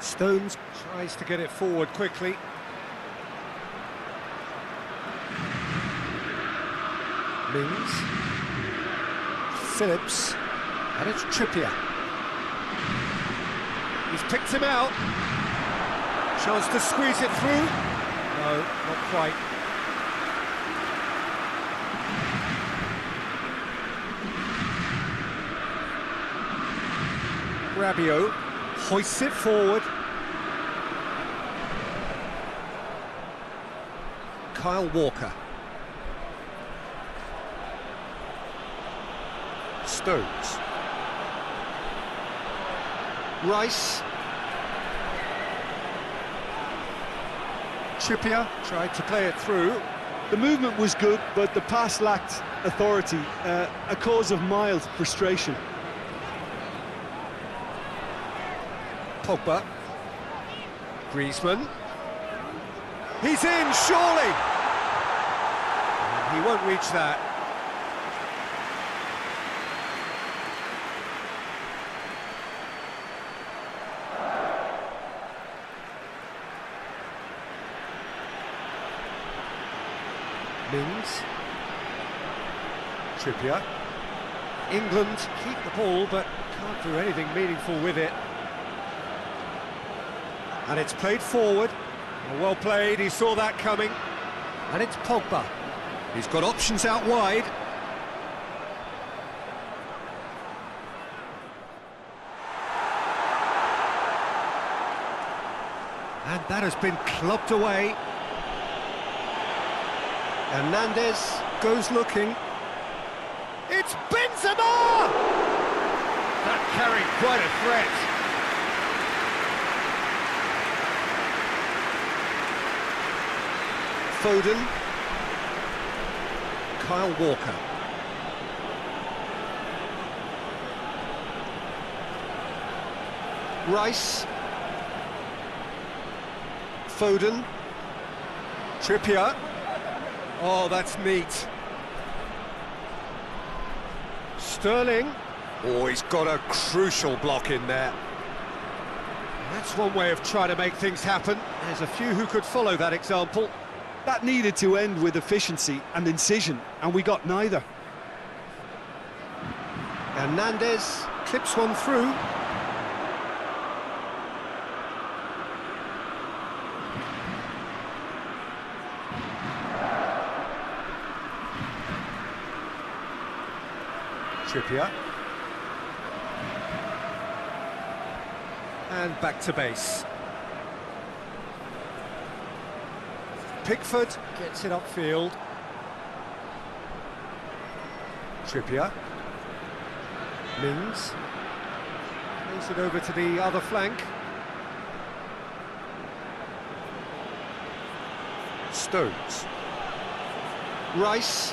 [SPEAKER 1] Stones tries to get it forward quickly. Mings. Phillips. And it's Trippier. He's picked him out. Chance to squeeze it through. No, not quite. Rabiot hoists it forward. Kyle Walker. Stones. Rice. Trippier tried to play it through.
[SPEAKER 2] The movement was good, but the pass lacked authority, a cause of mild frustration.
[SPEAKER 1] Pogba. Griezmann. He's in, surely! He won't reach that. Mings. Trippier. England keep the ball, but can't do anything meaningful with it. And it's played forward. Well played, he saw that coming. And it's Pogba. He's got options out wide. And that has been clubbed away. Hernandez goes looking. It's Benzema! That carried quite a threat. Foden. Kyle Walker. Rice. Foden. Trippier. Oh, that's neat. Sterling. Oh, he's got a crucial block in there. That's one way of trying to make things happen. There's a few who could follow that example.
[SPEAKER 2] That needed to end with efficiency and incision, and we got neither.
[SPEAKER 1] Hernandez clips one through. Trippier. And back to base. Pickford gets it upfield. Trippier. Mings. Plays it over to the other flank. Stones. Rice.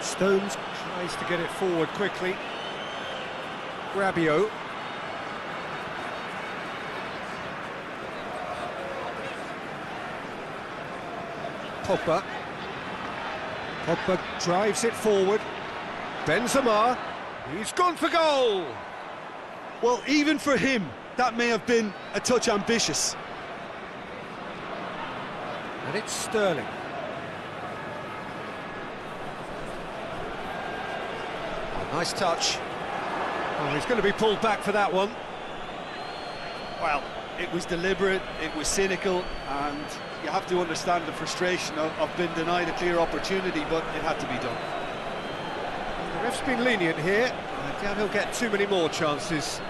[SPEAKER 1] Stones tries to get it forward quickly. Rabiot. Pogba. Pogba drives it forward. Benzema. He's gone for goal.
[SPEAKER 2] Well, even for him, that may have been a touch ambitious.
[SPEAKER 1] And it's Sterling. Nice touch. Oh, he's going to be pulled back for that one.
[SPEAKER 2] Well, it was deliberate, it was cynical, and you have to understand the frustration of being denied a clear opportunity, but it had to be done.
[SPEAKER 1] The ref's been lenient here. I doubt he'll get too many more chances.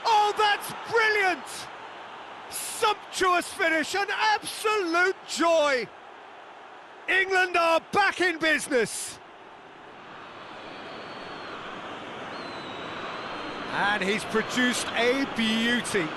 [SPEAKER 3] Oh, that's brilliant! Sumptuous finish, an absolute joy! England are back in business!
[SPEAKER 1] And he's produced a beauty.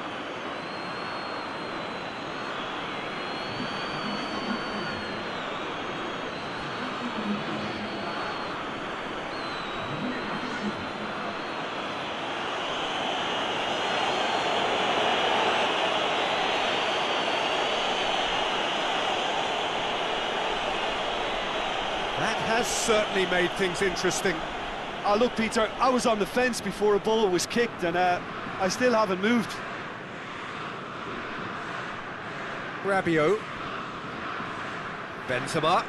[SPEAKER 1] That has certainly made things interesting.
[SPEAKER 2] Look, Peter, I was on the fence before a ball was kicked, and I still haven't moved.
[SPEAKER 1] Rabiot. Benzema.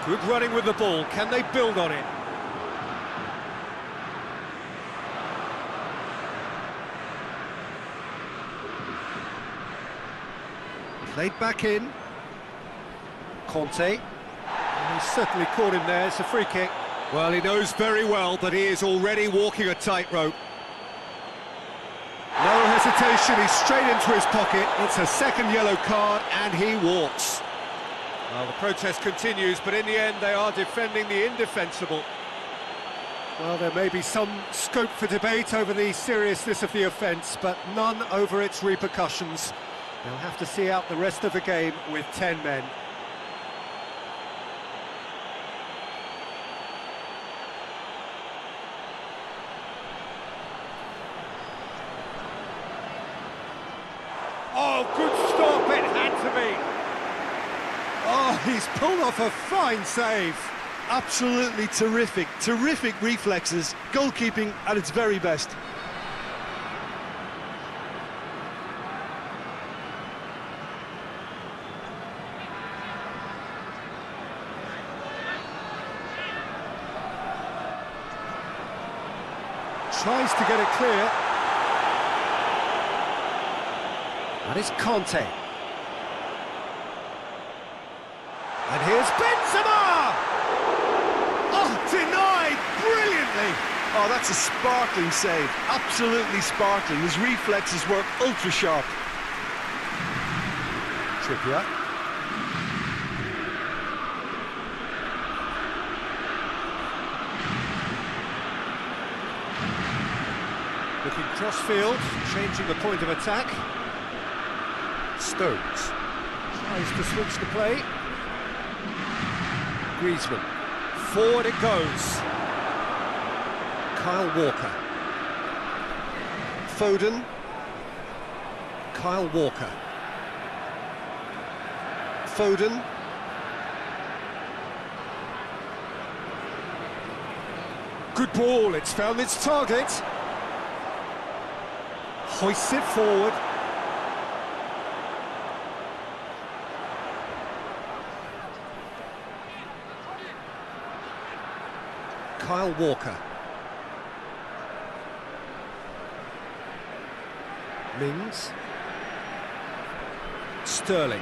[SPEAKER 1] Good running with the ball. Can they build on it? Played back in. Conte. He's certainly caught him there. It's a free kick. Well, he knows very well that he is already walking a tightrope. No hesitation, he's straight into his pocket. It's a second yellow card, and he walks. Well, the protest continues, but in the end, they are defending the indefensible. Well, there may be some scope for debate over the seriousness of the offence, but none over its repercussions. They'll have to see out the rest of the game with 10 men.
[SPEAKER 3] Oh, good stop, it had to be.
[SPEAKER 1] he's pulled off a fine save.
[SPEAKER 2] Absolutely terrific, terrific reflexes, goalkeeping at its very best.
[SPEAKER 1] Tries to get it clear. And it's Conte. And here's Benzema! Oh, denied brilliantly!
[SPEAKER 2] Oh, that's a sparkling save, absolutely sparkling. His reflexes were ultra sharp.
[SPEAKER 1] Trippier. Looking cross-field, changing the point of attack. Stones tries to switch the play. Griezmann. Forward it goes. Kyle Walker. Foden. Kyle Walker. Foden. Good ball, it's found its target. Hoists it forward. Kyle Walker. Mings. Sterling.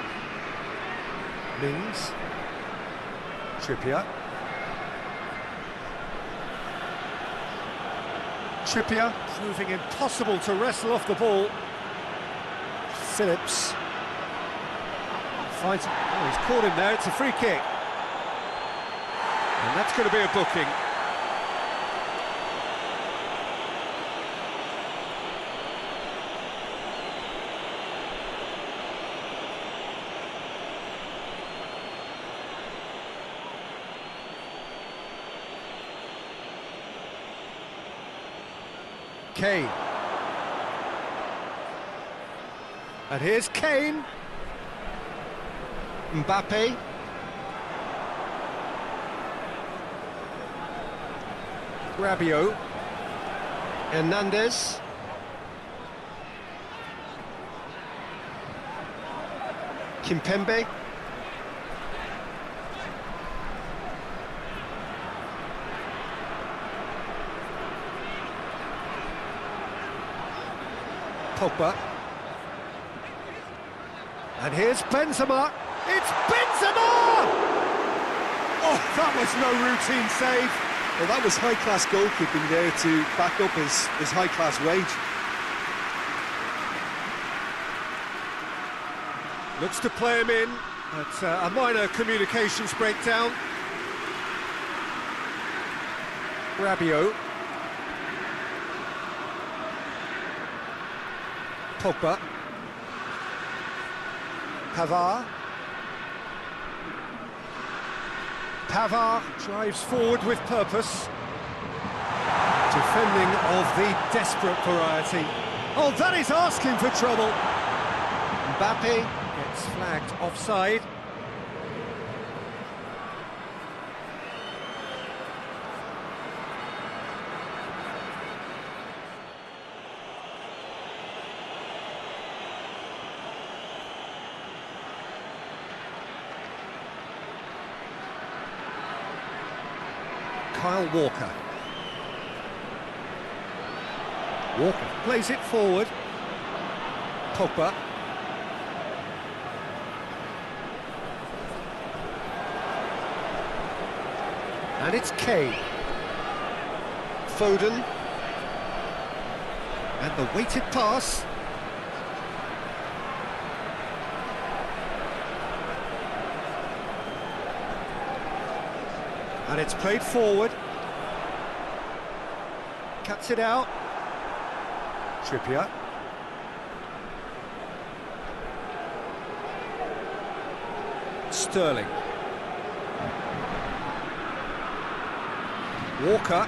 [SPEAKER 1] Mings. Trippier. Trippier, proving impossible to wrestle off the ball. Phillips. Finds... Oh, he's caught him there, it's a free kick. And that's going to be a booking. Kane. And here's Kane. Mbappe. Rabiot. Hernandez. Kimpembe. Pogba. And here's Benzema. It's Benzema! Oh, that was no routine save.
[SPEAKER 2] Well, that was high-class goalkeeping there to back up his high-class wage.
[SPEAKER 1] Looks to play him in, but a minor communications breakdown. Rabiot. Pogba. Pavard. Pavard drives forward with purpose. Defending of the desperate variety. Oh, that is asking for trouble. Mbappe gets flagged offside. Kyle Walker. Walker plays it forward. Pogba. And it's Kane. Foden. And the weighted pass. And it's played forward. Cuts it out. Trippier. Sterling. Walker.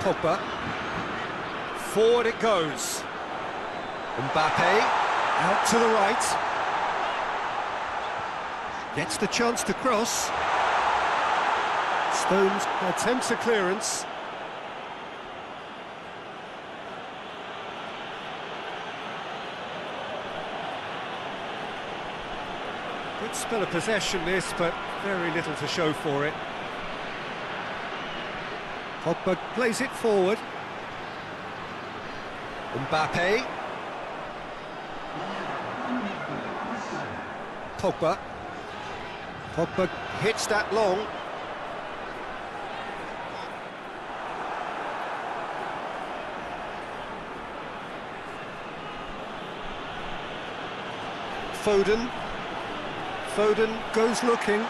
[SPEAKER 1] Pogba. Forward it goes. Mbappe, out to the right. Gets the chance to cross. Stones attempts a clearance. Good spell of possession this, but very little to show for it. Pogba plays it forward. Mbappe. Pogba. Pogba hits that long. Foden. Foden goes looking.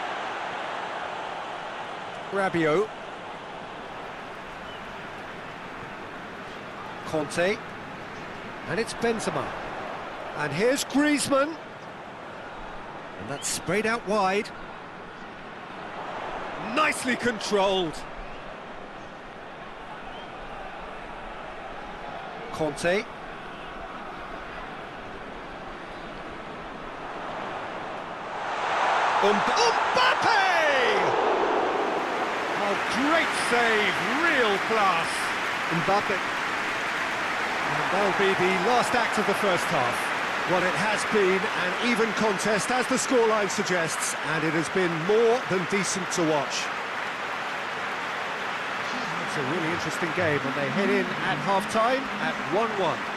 [SPEAKER 1] Rabiot. Conte. And it's Benzema. And here's Griezmann. And that's sprayed out wide. Nicely controlled. Conte. Mbappe!
[SPEAKER 3] Oh, great save, real class.
[SPEAKER 1] Mbappe. And that'll be the last act of the first half. Well, it has been an even contest, as the scoreline suggests, and it has been more than decent to watch. It's a really interesting game, and they head in at half-time at 1-1.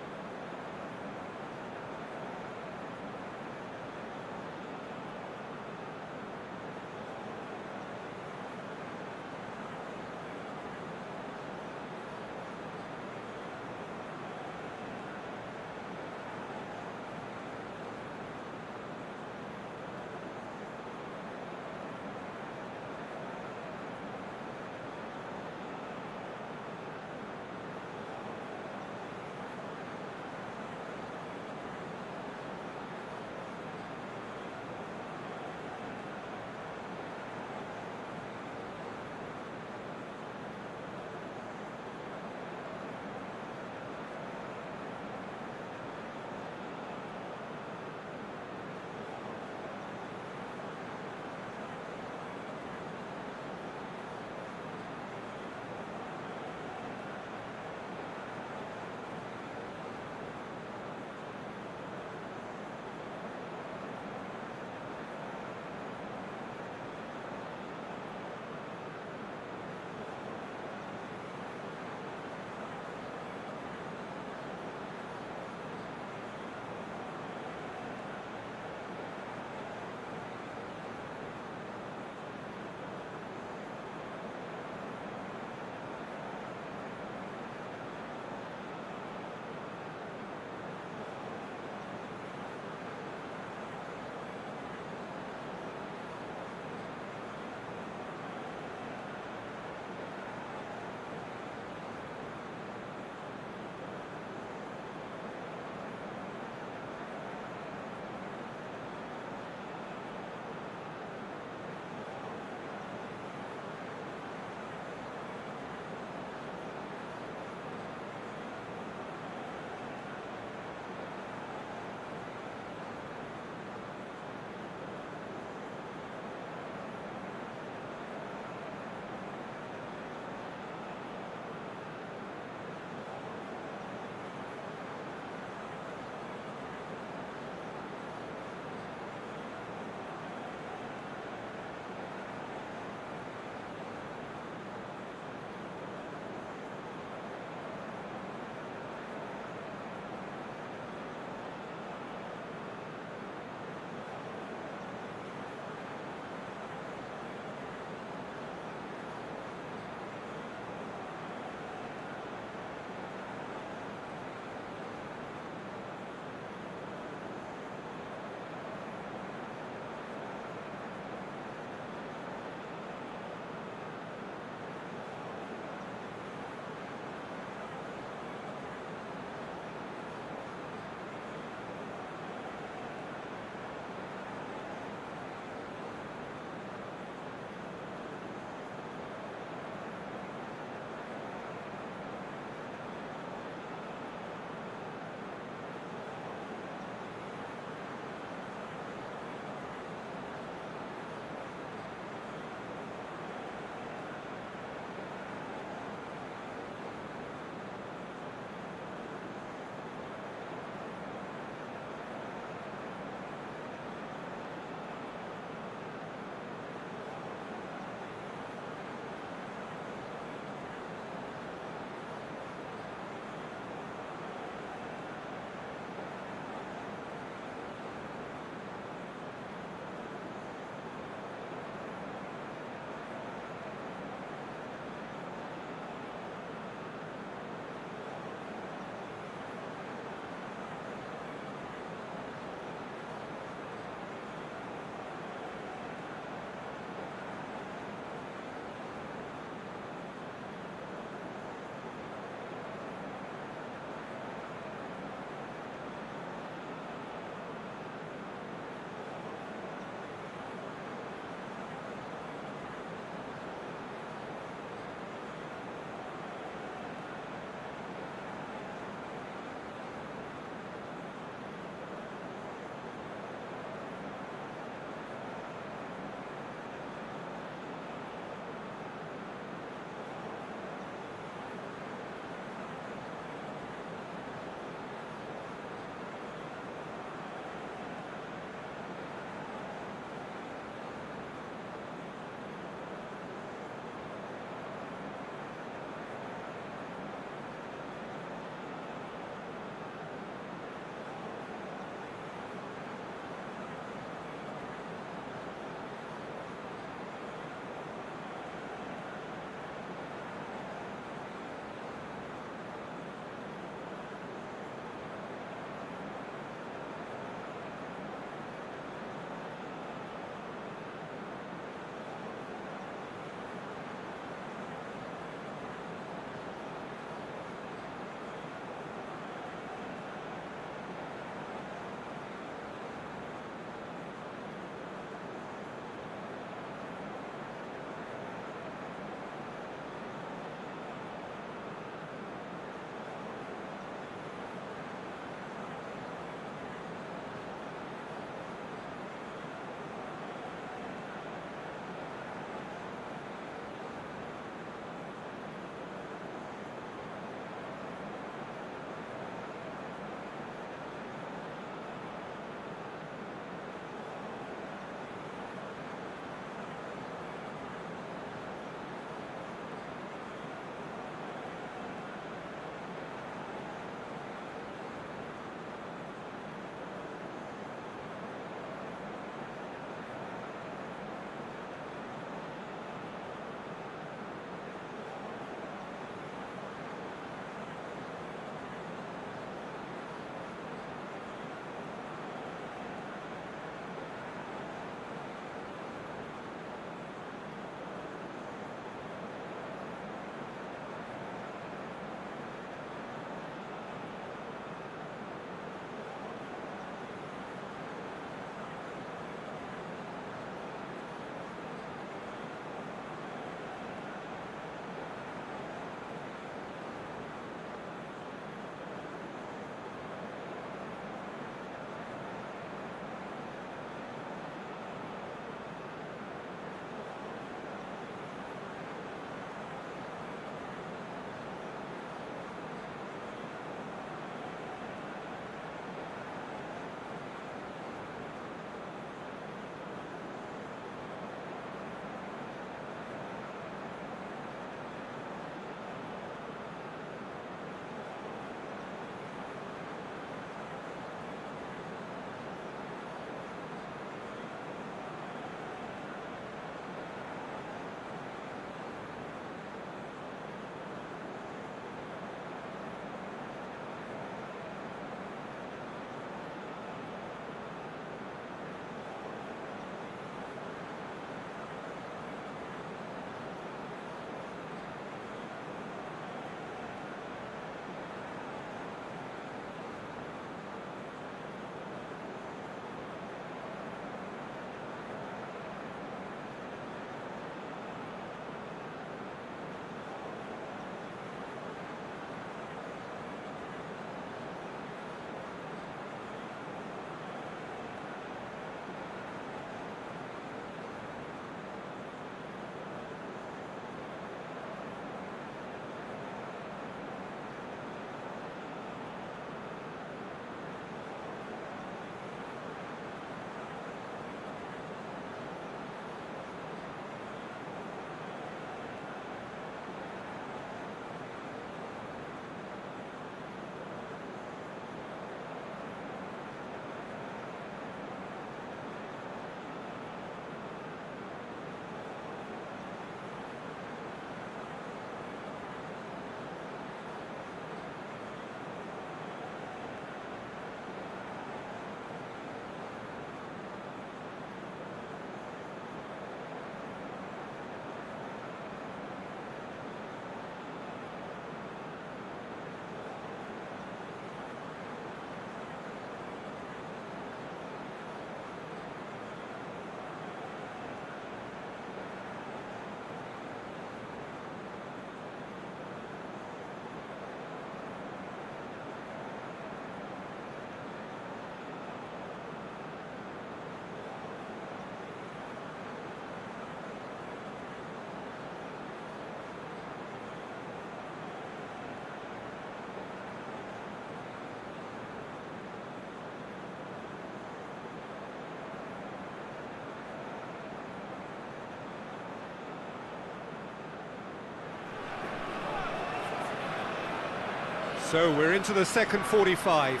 [SPEAKER 1] So we're into the second 45.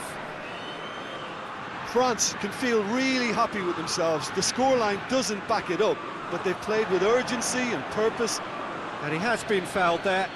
[SPEAKER 2] France can feel really happy with themselves. The scoreline doesn't back it up, but they've played with urgency and purpose.
[SPEAKER 1] And he has been fouled there.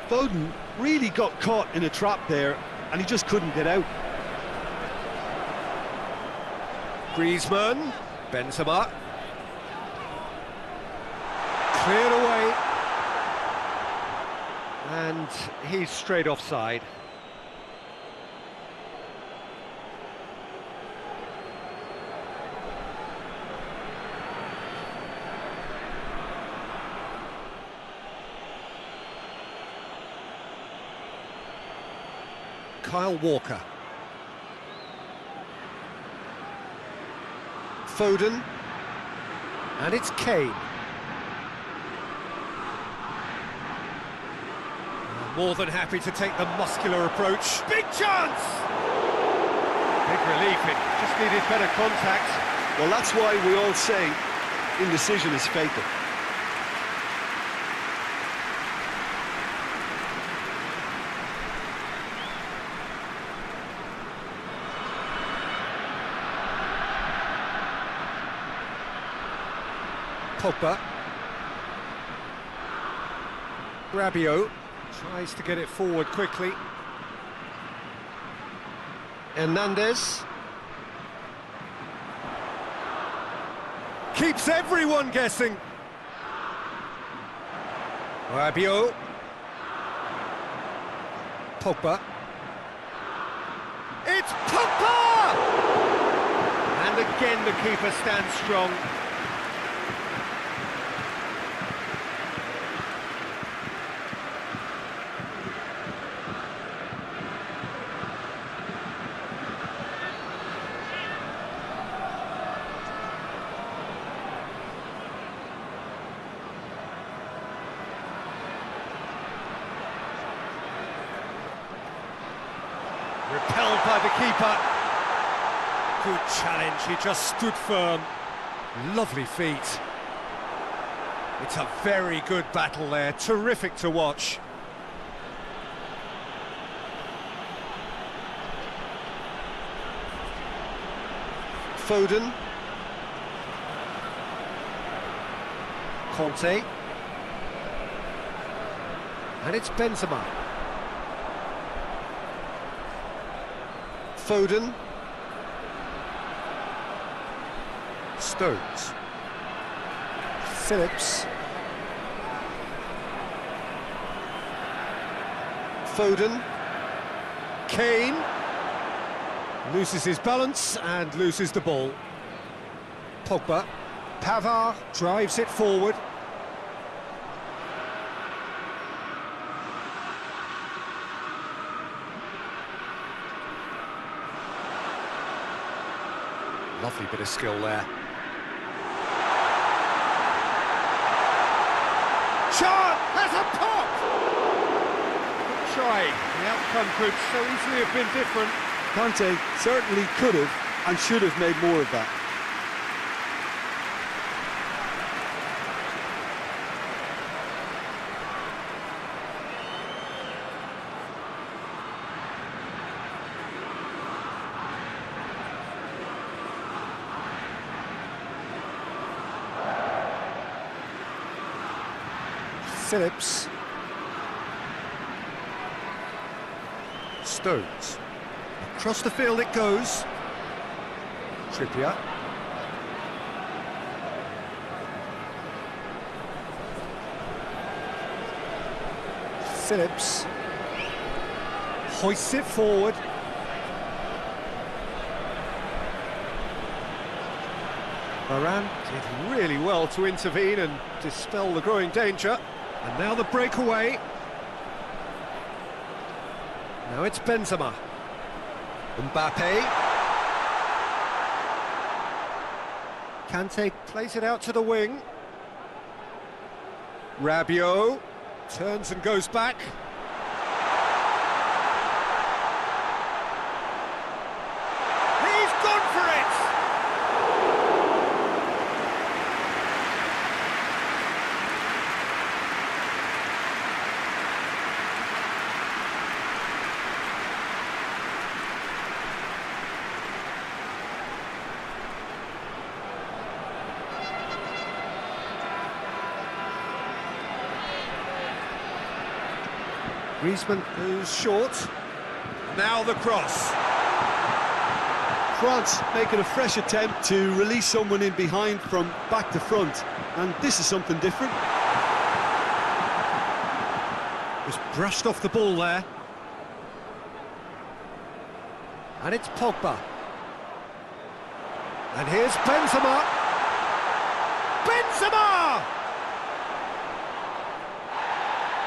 [SPEAKER 2] Foden really got caught in a trap there, and he just couldn't get out.
[SPEAKER 1] Griezmann, Benzema. Cleared away. And he's straight offside. Kyle Walker. Foden. And it's Kane. More than happy to take the muscular approach. Big chance! Big relief, it just needed better contact.
[SPEAKER 2] Well, that's why we all say indecision is fatal.
[SPEAKER 1] Pogba. Rabiot tries to get it forward quickly. Hernandez. Keeps everyone guessing. Rabiot. Pogba. It's Pogba! And again the keeper stands strong. Repelled by the keeper. Good challenge, he just stood firm. Lovely feet. It's a very good battle there, terrific to watch.
[SPEAKER 2] Foden.
[SPEAKER 1] Conte. And it's Benzema.
[SPEAKER 2] Foden.
[SPEAKER 1] Stones. Phillips.
[SPEAKER 2] Foden.
[SPEAKER 1] Kane. Loses his balance and loses the ball. Pogba. Pavard drives it forward. Lovely bit of skill there. Shot! Has a pop! Good try. The outcome could so easily have been different.
[SPEAKER 2] Conte certainly could have and should have made more of that.
[SPEAKER 1] Phillips. Stones. Across the field it goes. Trippier. Phillips. Hoists it forward. Varane did really well to intervene and dispel the growing danger. And now the breakaway. Now it's Benzema. Mbappe. Kante plays it out to the wing. Rabiot turns and goes back.
[SPEAKER 3] He's gone for it!
[SPEAKER 1] Griezmann goes short. Now the cross.
[SPEAKER 2] France making a fresh attempt to release someone in behind from back to front, and this is something different.
[SPEAKER 1] Just brushed off the ball there. And it's Pogba. And here's Benzema. Benzema!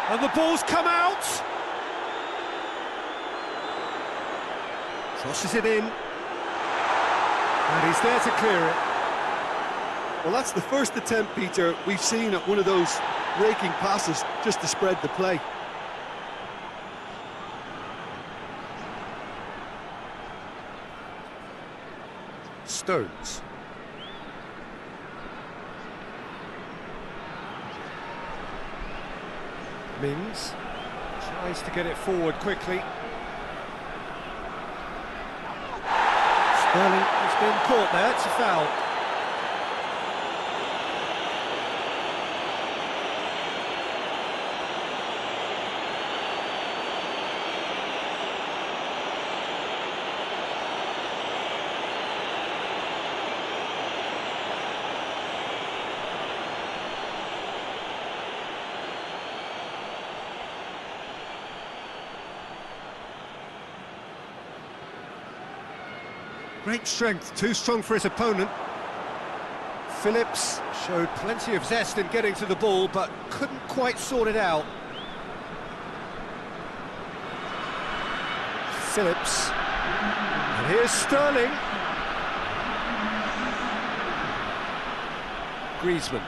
[SPEAKER 1] And the ball's come out. Crosses it in. And he's there to clear it.
[SPEAKER 2] Well, that's the first attempt, Peter, we've seen at one of those raking passes just to spread the play.
[SPEAKER 1] Stones. Mings tries to get it forward quickly. Sterling has been caught there, it's a foul. Great strength, too strong for his opponent. Phillips showed plenty of zest in getting to the ball, but couldn't quite sort it out. Phillips. And here's Sterling. Griezmann.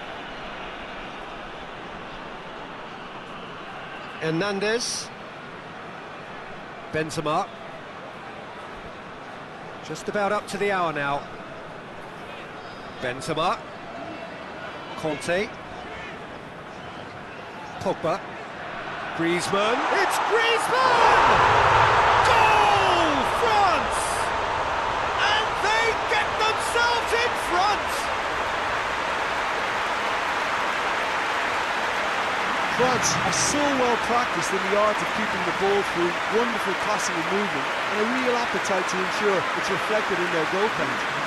[SPEAKER 1] Hernandez. Benzema. Just about up to the hour now. Benzema. Conte. Pogba. Griezmann. It's Griezmann! Goal, France! And they get themselves in front!
[SPEAKER 2] France are so well practiced in the art of keeping the ball through wonderful passing and movement, and a real appetite to ensure it's reflected in their goal count.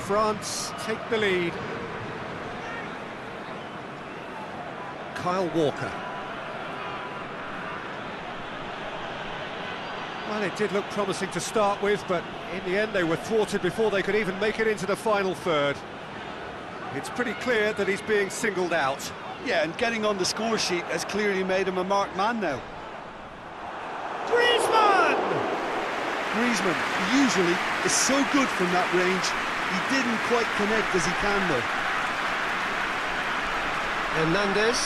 [SPEAKER 1] France take the lead. Kyle Walker. Well, it did look promising to start with, but in the end they were thwarted before they could even make it into the final third. It's pretty clear that he's being singled out.
[SPEAKER 2] Yeah, and getting on the score sheet has clearly made him a marked man now.
[SPEAKER 1] Griezmann!
[SPEAKER 2] Griezmann usually is so good from that range. He didn't quite connect as he can, though.
[SPEAKER 1] Hernandez.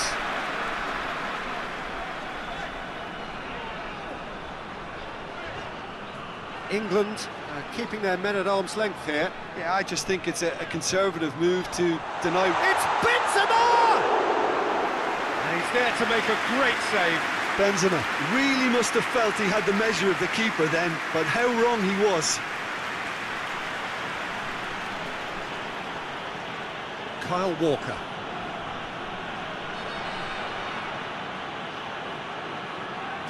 [SPEAKER 1] England keeping their men at arm's length here.
[SPEAKER 2] Yeah, I just think it's a conservative move to deny...
[SPEAKER 1] It's Benzema! And he's there to make a great save.
[SPEAKER 2] Benzema really must have felt he had the measure of the keeper then, but how wrong he was.
[SPEAKER 1] Kyle Walker.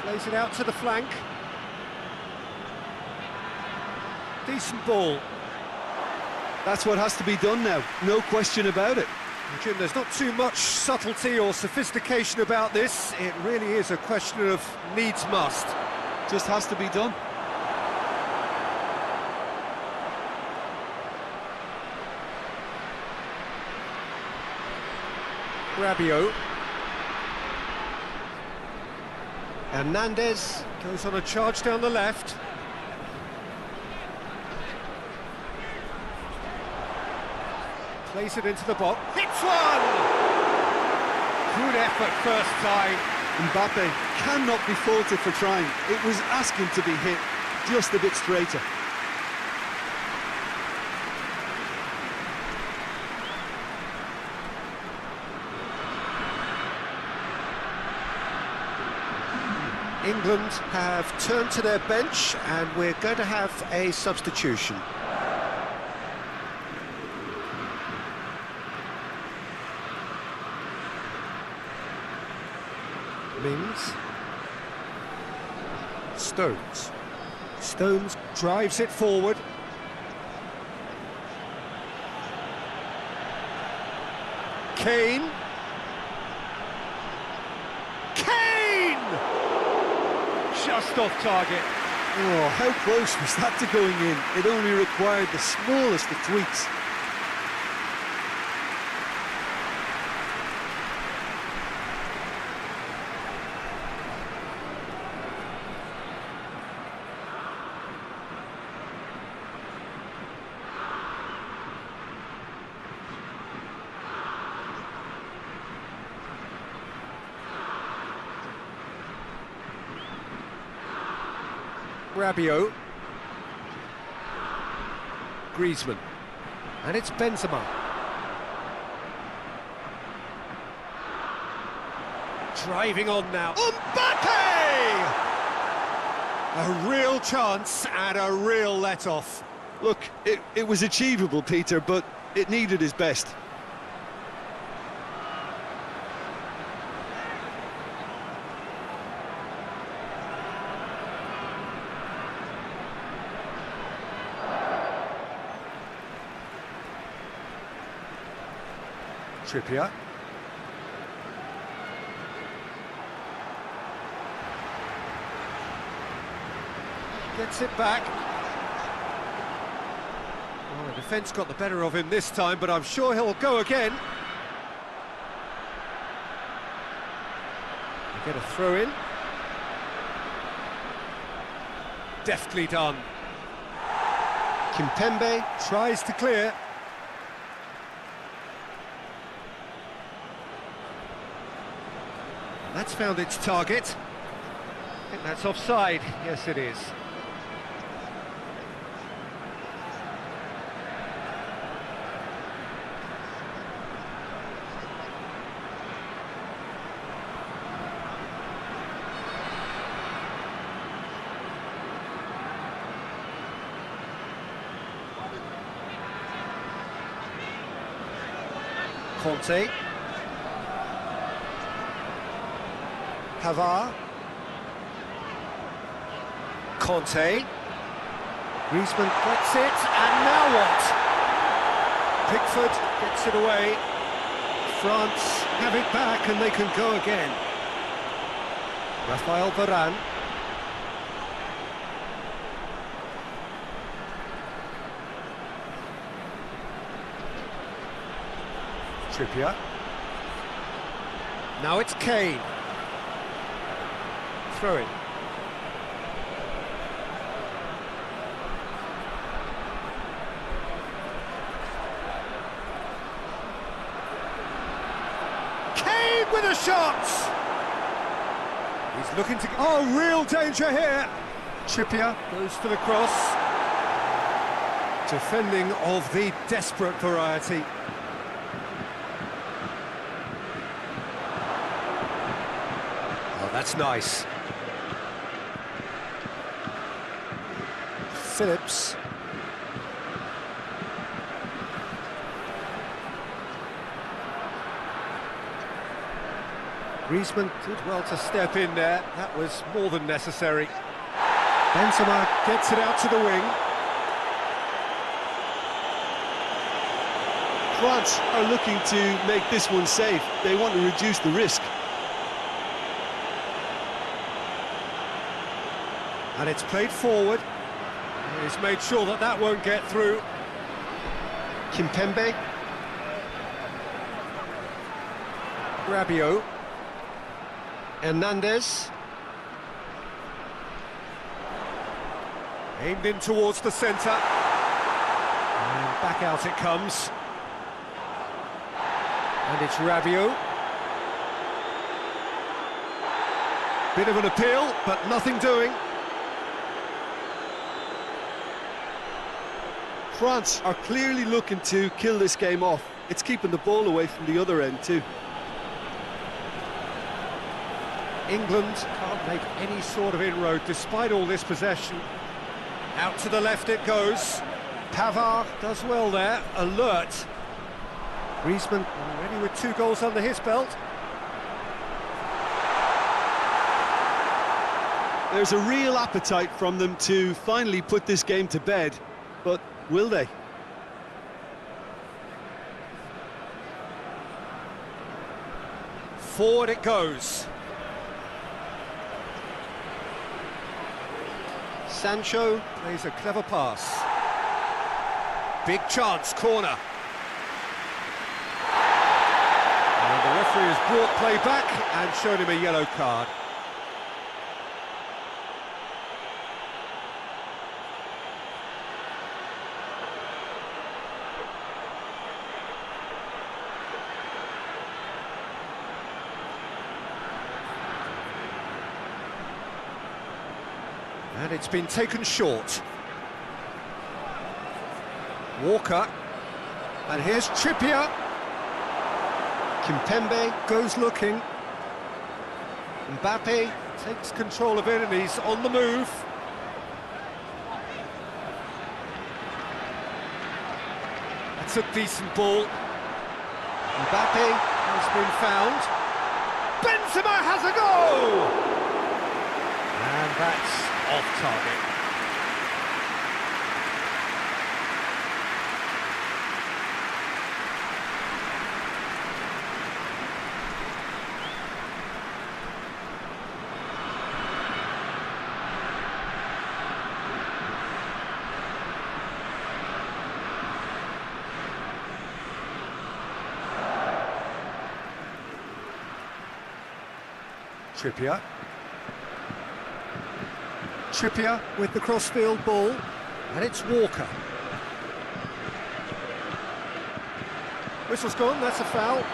[SPEAKER 1] Plays it out to the flank. Decent ball.
[SPEAKER 2] That's what has to be done now, no question about it.
[SPEAKER 1] Jim, there's not too much subtlety or sophistication about this. It really is a question of needs must.
[SPEAKER 2] Just has to be done.
[SPEAKER 1] Rabiot. Hernandez goes on a charge down the left. Plays it into the box. Hits one! Good effort first time.
[SPEAKER 2] Mbappe cannot be faulted for trying. It was asking to be hit just a bit straighter.
[SPEAKER 1] England have turned to their bench and we're going to have a substitution. Mings. Stones. Stones drives it forward. Kane. Just off target.
[SPEAKER 2] Oh, how close was that to going in? It only required the smallest of tweaks.
[SPEAKER 1] Rabiot. Griezmann. And it's Benzema. Driving on now. Mbappe! A real chance and a real let-off.
[SPEAKER 2] Look, it was achievable, Peter, but it needed his best.
[SPEAKER 1] Trippier. Gets it back. Oh, the defence got the better of him this time, but I'm sure he'll go again. They get a throw in. Deftly done. Kimpembe tries to clear. That's found its target. I think that's offside. Yes, it is. Conte. Pavard. Conte. Griezmann gets it, and now what? Pickford gets it away. France have it back and they can go again. Rafael Varane. Trippier. Now it's Kane. Throw in. Kane with a shot! He's looking to... Oh, real danger here! Trippier goes for the cross. Defending of the desperate variety. Oh, that's nice. Phillips. Griezmann did well to step in there. That was more than necessary. Benzema gets it out to the wing.
[SPEAKER 2] France are looking to make this one safe. They want to reduce the risk.
[SPEAKER 1] And it's played forward. He's made sure that that won't get through.
[SPEAKER 3] Kimpembe.
[SPEAKER 1] Rabiot.
[SPEAKER 3] Hernandez.
[SPEAKER 1] Aimed in towards the centre. And back out it comes. And it's Rabiot. Bit of an appeal, but nothing doing.
[SPEAKER 2] France are clearly looking to kill this game off. It's keeping the ball away from the other end too.
[SPEAKER 1] England can't make any sort of inroad despite all this possession. Out to the left it goes. Pavard does well there, alert. Griezmann already with 2 goals under his belt.
[SPEAKER 2] There's a real appetite from them to finally put this game to bed, but will they?
[SPEAKER 1] Forward it goes.
[SPEAKER 3] Sancho.
[SPEAKER 1] Plays a clever pass. Big chance, corner. And the referee has brought play back and shown him a yellow card. And it's been taken short. Walker. And here's Trippier.
[SPEAKER 3] Kimpembe.
[SPEAKER 1] Goes looking.
[SPEAKER 3] Mbappe.
[SPEAKER 1] Takes control of it and he's on the move. That's a decent ball.
[SPEAKER 3] Mbappe.
[SPEAKER 1] Has been found. Benzema has a goal! And that's off target. Trippier. Trippier with the crossfield ball, and it's Walker. Whistle's gone, that's a foul.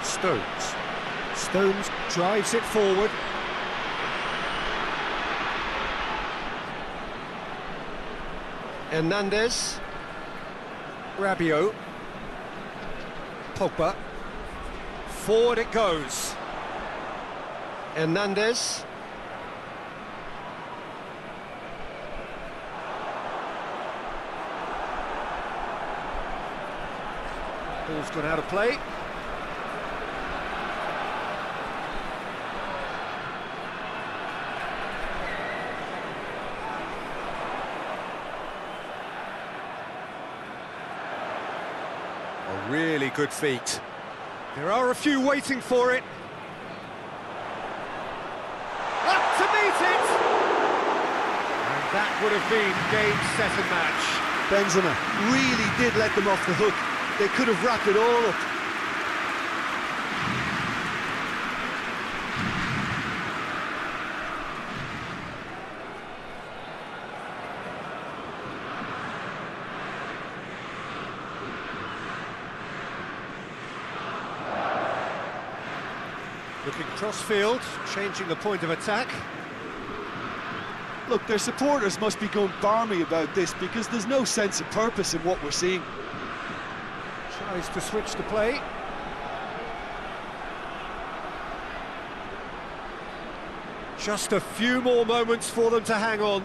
[SPEAKER 1] Stones. Stones drives it forward.
[SPEAKER 3] Hernandez.
[SPEAKER 1] Rabiot. Pogba. Forward it goes.
[SPEAKER 3] Hernandez.
[SPEAKER 1] Ball's gone out of play. A really good feat. There are a few waiting for it. Up to meet it! And that would have been game, set and match.
[SPEAKER 2] Benzema really did let them off the hook. They could have wrapped it all up.
[SPEAKER 1] Looking cross-field, changing the point of attack.
[SPEAKER 2] Look, their supporters must be going barmy about this because there's no sense of purpose in what we're seeing.
[SPEAKER 1] Tries to switch the play. Just a few more moments for them to hang on.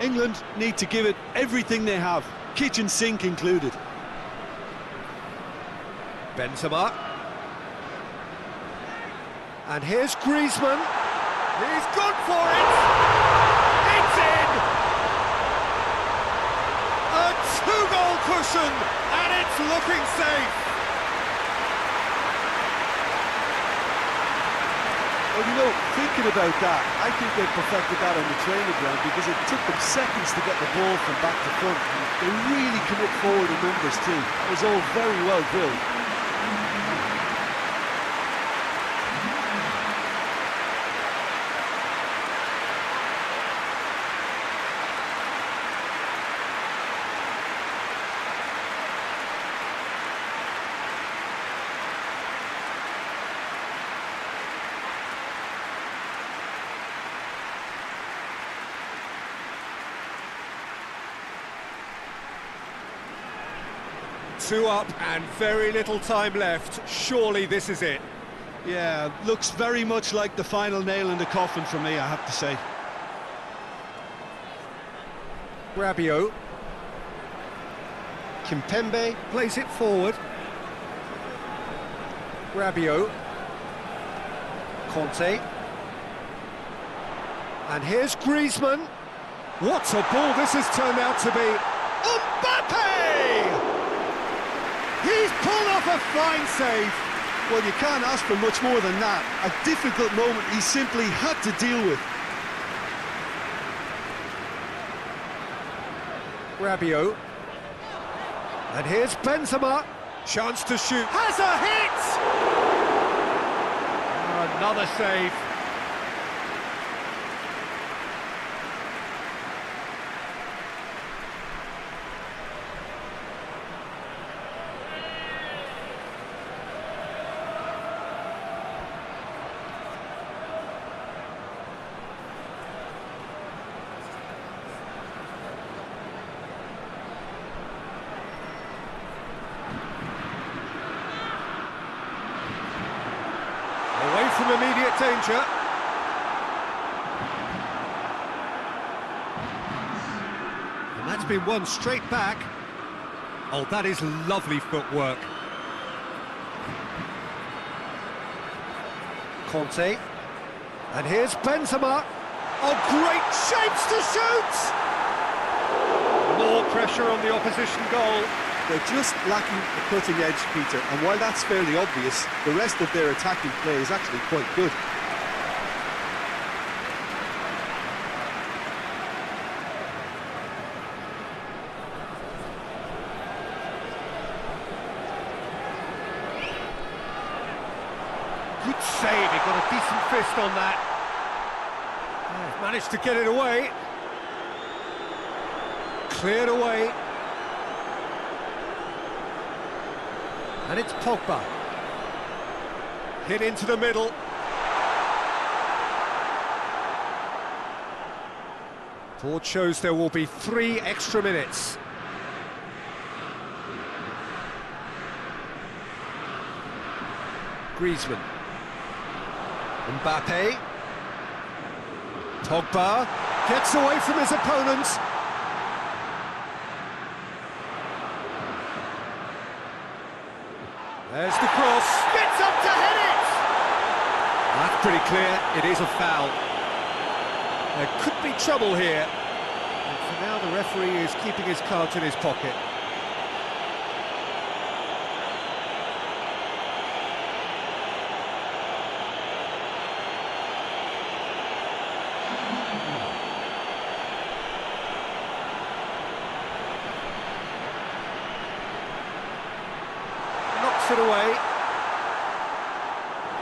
[SPEAKER 2] England need to give it everything they have, kitchen sink included.
[SPEAKER 1] Benzema. And here's Griezmann. He's gone for it! It's in! A two-goal cushion, and it's looking safe!
[SPEAKER 2] Well, you know, thinking about that, I think they perfected that on the training ground because it took them seconds to get the ball from back to front. And they really come up forward in numbers too. It was all very well drilled.
[SPEAKER 1] Two up and very little time left. Surely this is it.
[SPEAKER 2] Yeah, looks very much like the final nail in the coffin for me, I have to say.
[SPEAKER 1] Rabiot. Kimpembe plays it forward. Rabiot. Conte. And here's Griezmann. What a ball this has turned out to be. Mbappe! He's pulled off a fine save.
[SPEAKER 2] Well, you can't ask for much more than that. A difficult moment he simply had to deal with.
[SPEAKER 1] Rabiot. And here's Benzema. Chance to shoot. Has a hit! Another save. Away from immediate danger. And that's been won straight back. Oh, that is lovely footwork. Conte. And here's Benzema. Oh, great shapes to shoot! More pressure on the opposition goal.
[SPEAKER 2] They're just lacking the cutting edge, Peter, and while that's fairly obvious, the rest of their attacking play is actually quite good.
[SPEAKER 1] Good save, he got a decent fist on that. Yeah, managed to get it away. Cleared away. And it's Pogba. Hit into the middle. Board shows there will be 3 extra minutes. Griezmann. Mbappe. Pogba gets away from his opponents. There's the cross. Gets up to head it! That's pretty clear. It is a foul. There could be trouble here. And for now, the referee is keeping his cards in his pocket. It away.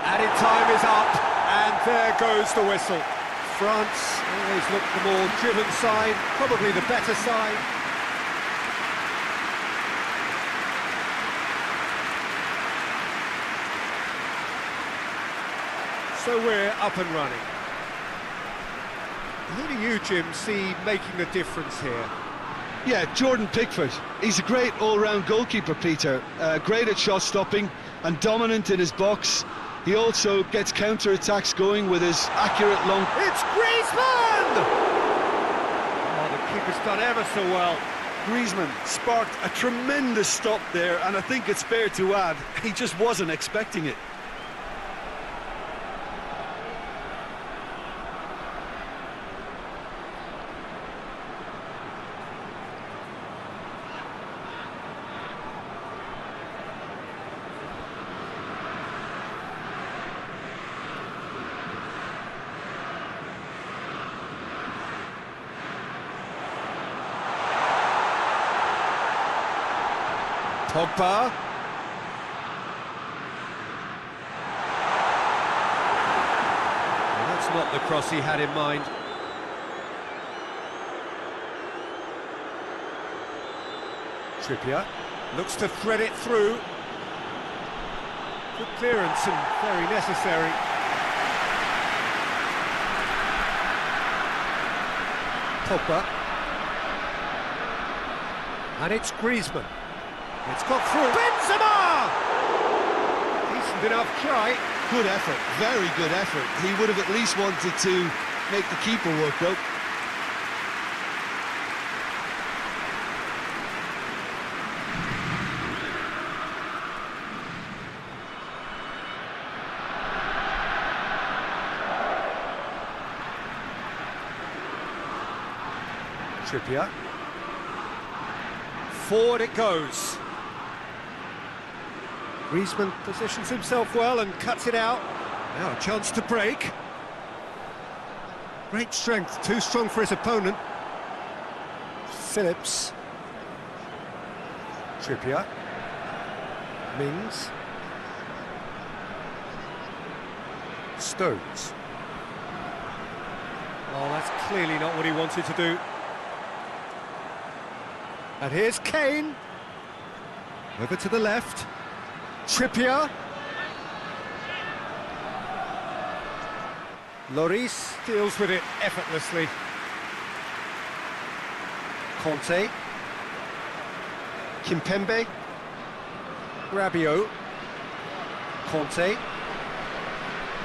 [SPEAKER 1] Added time is up, and there goes the whistle. France always look the more driven side, probably the better side. So we're up and running. Who do you, Jim, see making the difference here?
[SPEAKER 2] Yeah, Jordan Pickford. He's a great all-round goalkeeper, Peter. Great at shot stopping and dominant in his box. He also gets counter-attacks going with his accurate long...
[SPEAKER 1] It's Griezmann! Oh, the keeper's done ever so well.
[SPEAKER 2] Griezmann sparked a tremendous stop there, and I think it's fair to add, he just wasn't expecting it.
[SPEAKER 1] Pogba. Well, that's not the cross he had in mind. Trippier looks to thread it through. Good clearance and very necessary. Pogba. And it's Griezmann. It's got through. Benzema! Decent enough try.
[SPEAKER 2] Good effort, very good effort. He would have at least wanted to make the keeper work, though.
[SPEAKER 1] Trippier. Forward it goes. Griezmann positions himself well and cuts it out. Now a chance to break. Great strength, too strong for his opponent. Phillips. Trippier. Mings. Stones. Oh, that's clearly not what he wanted to do. And here's Kane. Over to the left. Trippier. Lloris deals with it effortlessly. Conte. Kimpembe. Rabiot. Conte.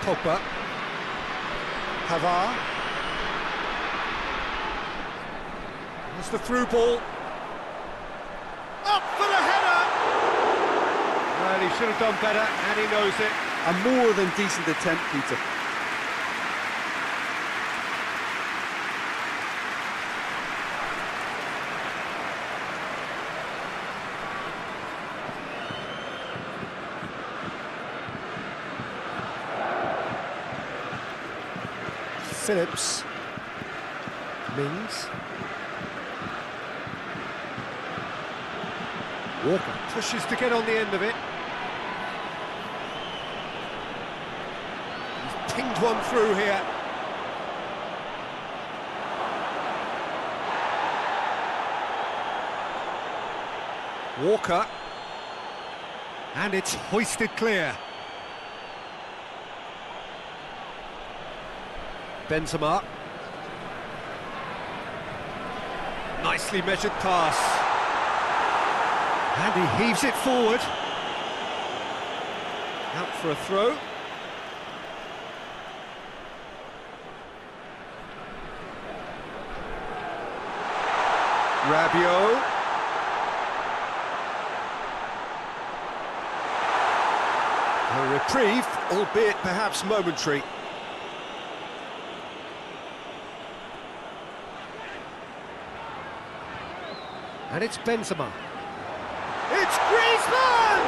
[SPEAKER 1] Pogba. Pavard. There's the through ball. Up for the header! Well, he should have done better, and he knows it.
[SPEAKER 2] A more than decent attempt, Peter.
[SPEAKER 1] Phillips. Mings. Walker pushes to get on the end of it. He's pinged one through here. Walker. And it's hoisted clear. Benzema. Nicely measured pass. And he heaves it forward. Out for a throw. Rabiot. A reprieve, albeit perhaps momentary. And it's Benzema. It's Griezmann!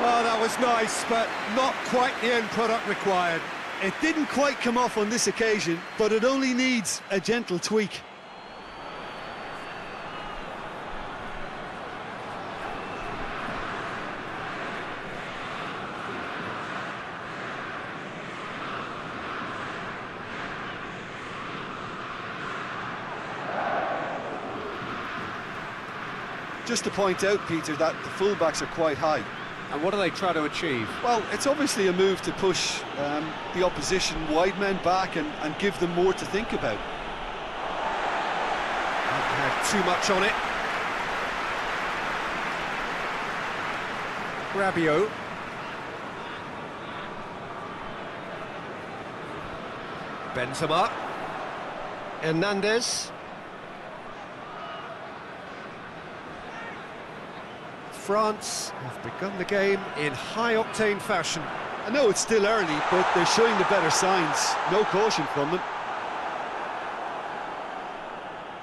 [SPEAKER 1] Oh, that was nice, but not quite the end product required.
[SPEAKER 2] It didn't quite come off on this occasion, but it only needs a gentle tweak. Just to point out, Peter, that the fullbacks are quite high.
[SPEAKER 1] And what do they try to achieve?
[SPEAKER 2] Well, it's obviously a move to push the opposition wide men back and give them more to think about.
[SPEAKER 1] Haven't had too much on it. Rabiot. Benzema. Hernandez. France have begun the game in high-octane fashion.
[SPEAKER 2] I know it's still early, but they're showing the better signs. No caution from them.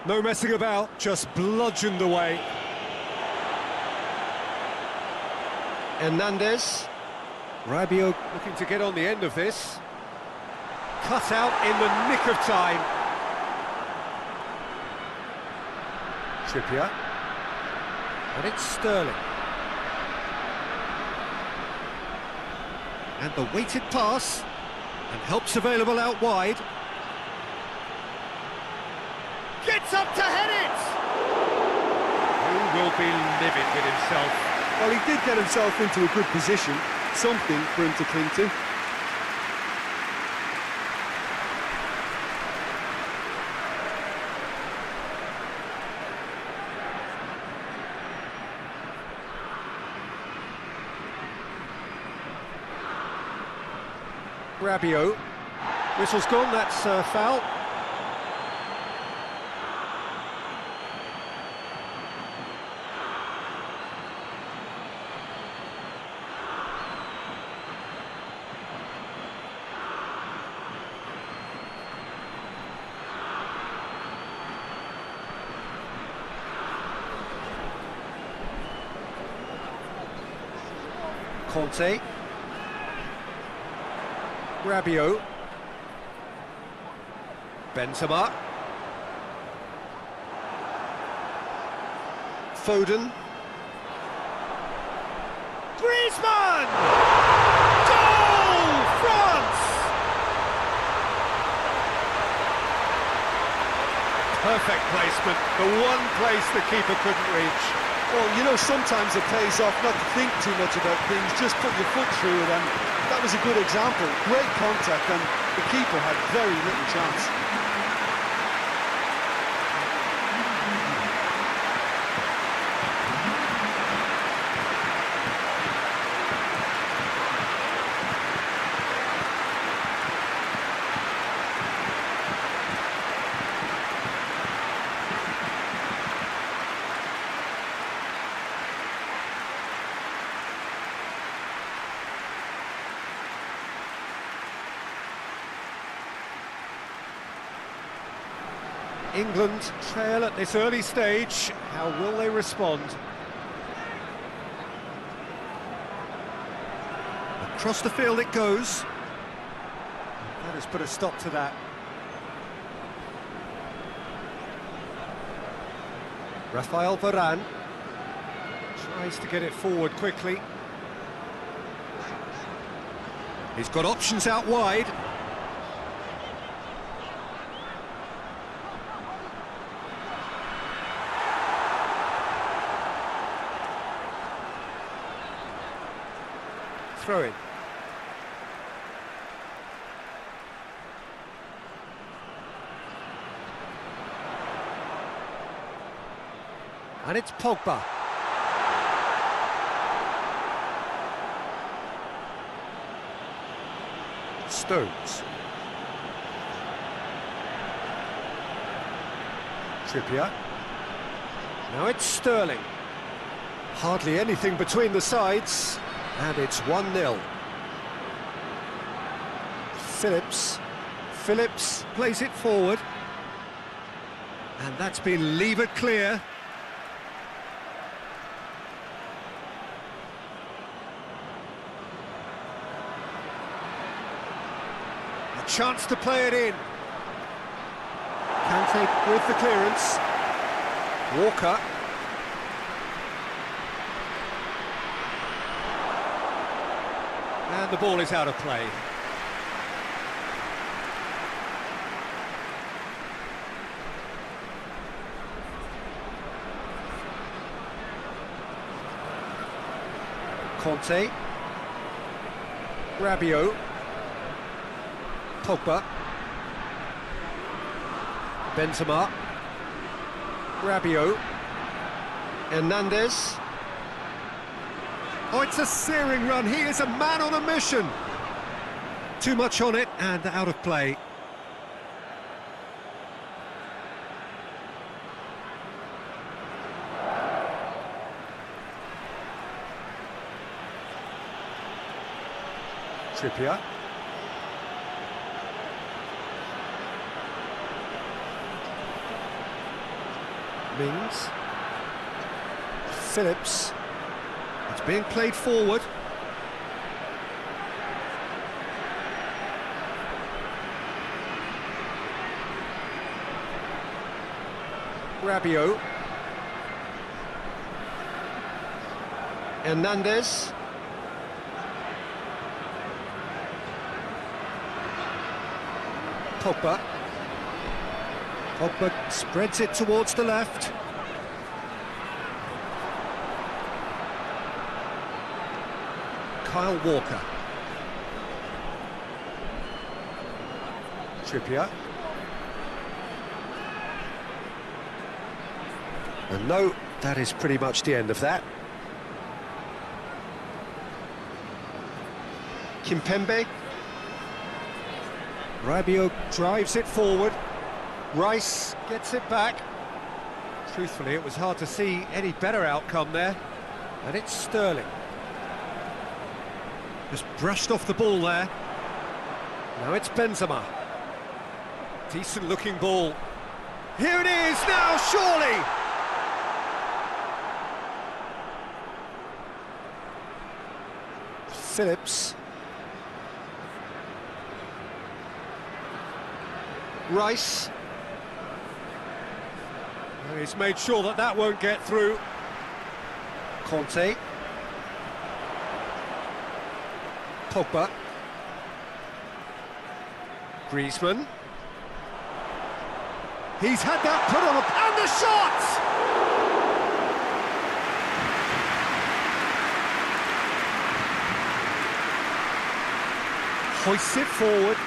[SPEAKER 1] No messing about, just bludgeoned away. Hernandez. Rabiot looking to get on the end of this. Cut out in the nick of time. Trippier. And it's Sterling. And the weighted pass, and help's available out wide.
[SPEAKER 3] Gets up to head it! Who will be livid with himself?
[SPEAKER 2] Well, he did get himself into a good position, something for him to cling to.
[SPEAKER 1] Rabiot. Whistle's gone, that's foul. Conte. Rabiot. Benzema. Foden. Griezmann! Goal! France!
[SPEAKER 3] Perfect placement, the one place the keeper couldn't reach.
[SPEAKER 2] Well, you know, sometimes it pays off not to think too much about things, just put your foot through it, and that was a good example. Great contact, and the keeper had very little chance.
[SPEAKER 1] England trail at this early stage. How will they respond? Across the field it goes. That has put a stop to that. Rafael Varane tries to get it forward quickly. He's got options out wide. Throw in. And it's Pogba. Stones. Trippier. Now it's Sterling. Hardly anything between the sides. And it's 1-0. Phillips plays it forward. And that's been levered clear. A chance to play it in. Kante with the clearance. Walker. And the ball is out of play. Conte. Rabiot. Pogba. Benzema. Rabiot. Hernandez. Oh, it's a searing run. He is a man on a mission. Too much on it and out of play. Trippier. Mings. Phillips. It's being played forward. Rabiot. Hernandez. Pogba. Pogba spreads it towards the left. Kyle Walker. Trippier. And no, that is pretty much the end of that. Kimpembe. Rabiot drives it forward. Rice gets it back. Truthfully, it was hard to see any better outcome there. And it's Sterling. Just brushed off the ball there. Now it's Benzema. Decent looking ball. Here it is now, surely! Phillips. Rice. And he's made sure that that won't get through. Conte. Pogba. Griezmann. He's had that put on, and the shot! Hoists it forward.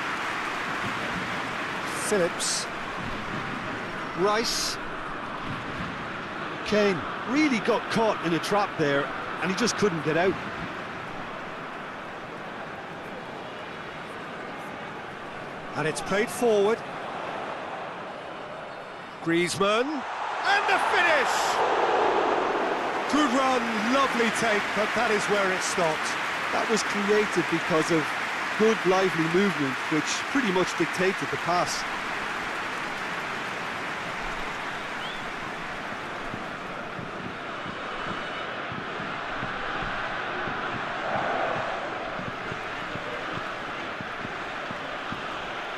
[SPEAKER 1] Phillips. Rice.
[SPEAKER 2] Kane really got caught in a trap there, and he just couldn't get out.
[SPEAKER 1] And it's played forward. Griezmann. And the finish! Good run, lovely take, but that is where it stopped.
[SPEAKER 2] That was created because of good, lively movement, which pretty much dictated the pass.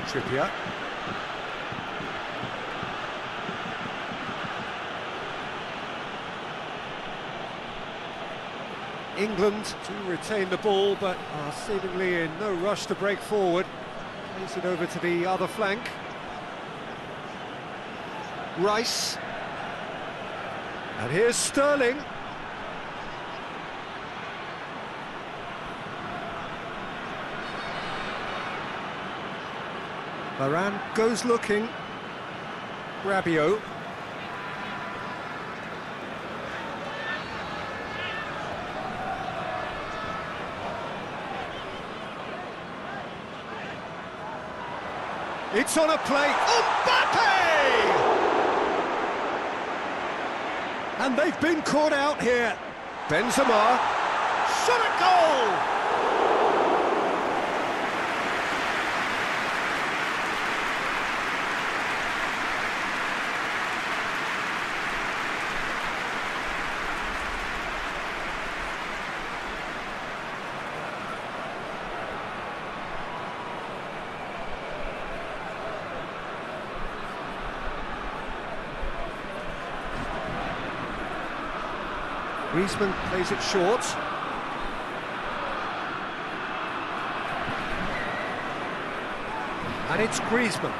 [SPEAKER 1] Trippier. England to retain the ball, but are seemingly in no rush to break forward. Plays it over to the other flank. Rice. And here's Sterling. Varane goes looking. Rabiot. It's on a plate. Mbappe! And they've been caught out here. Benzema. Shot at goal! Griezmann plays it short. And it's Griezmann.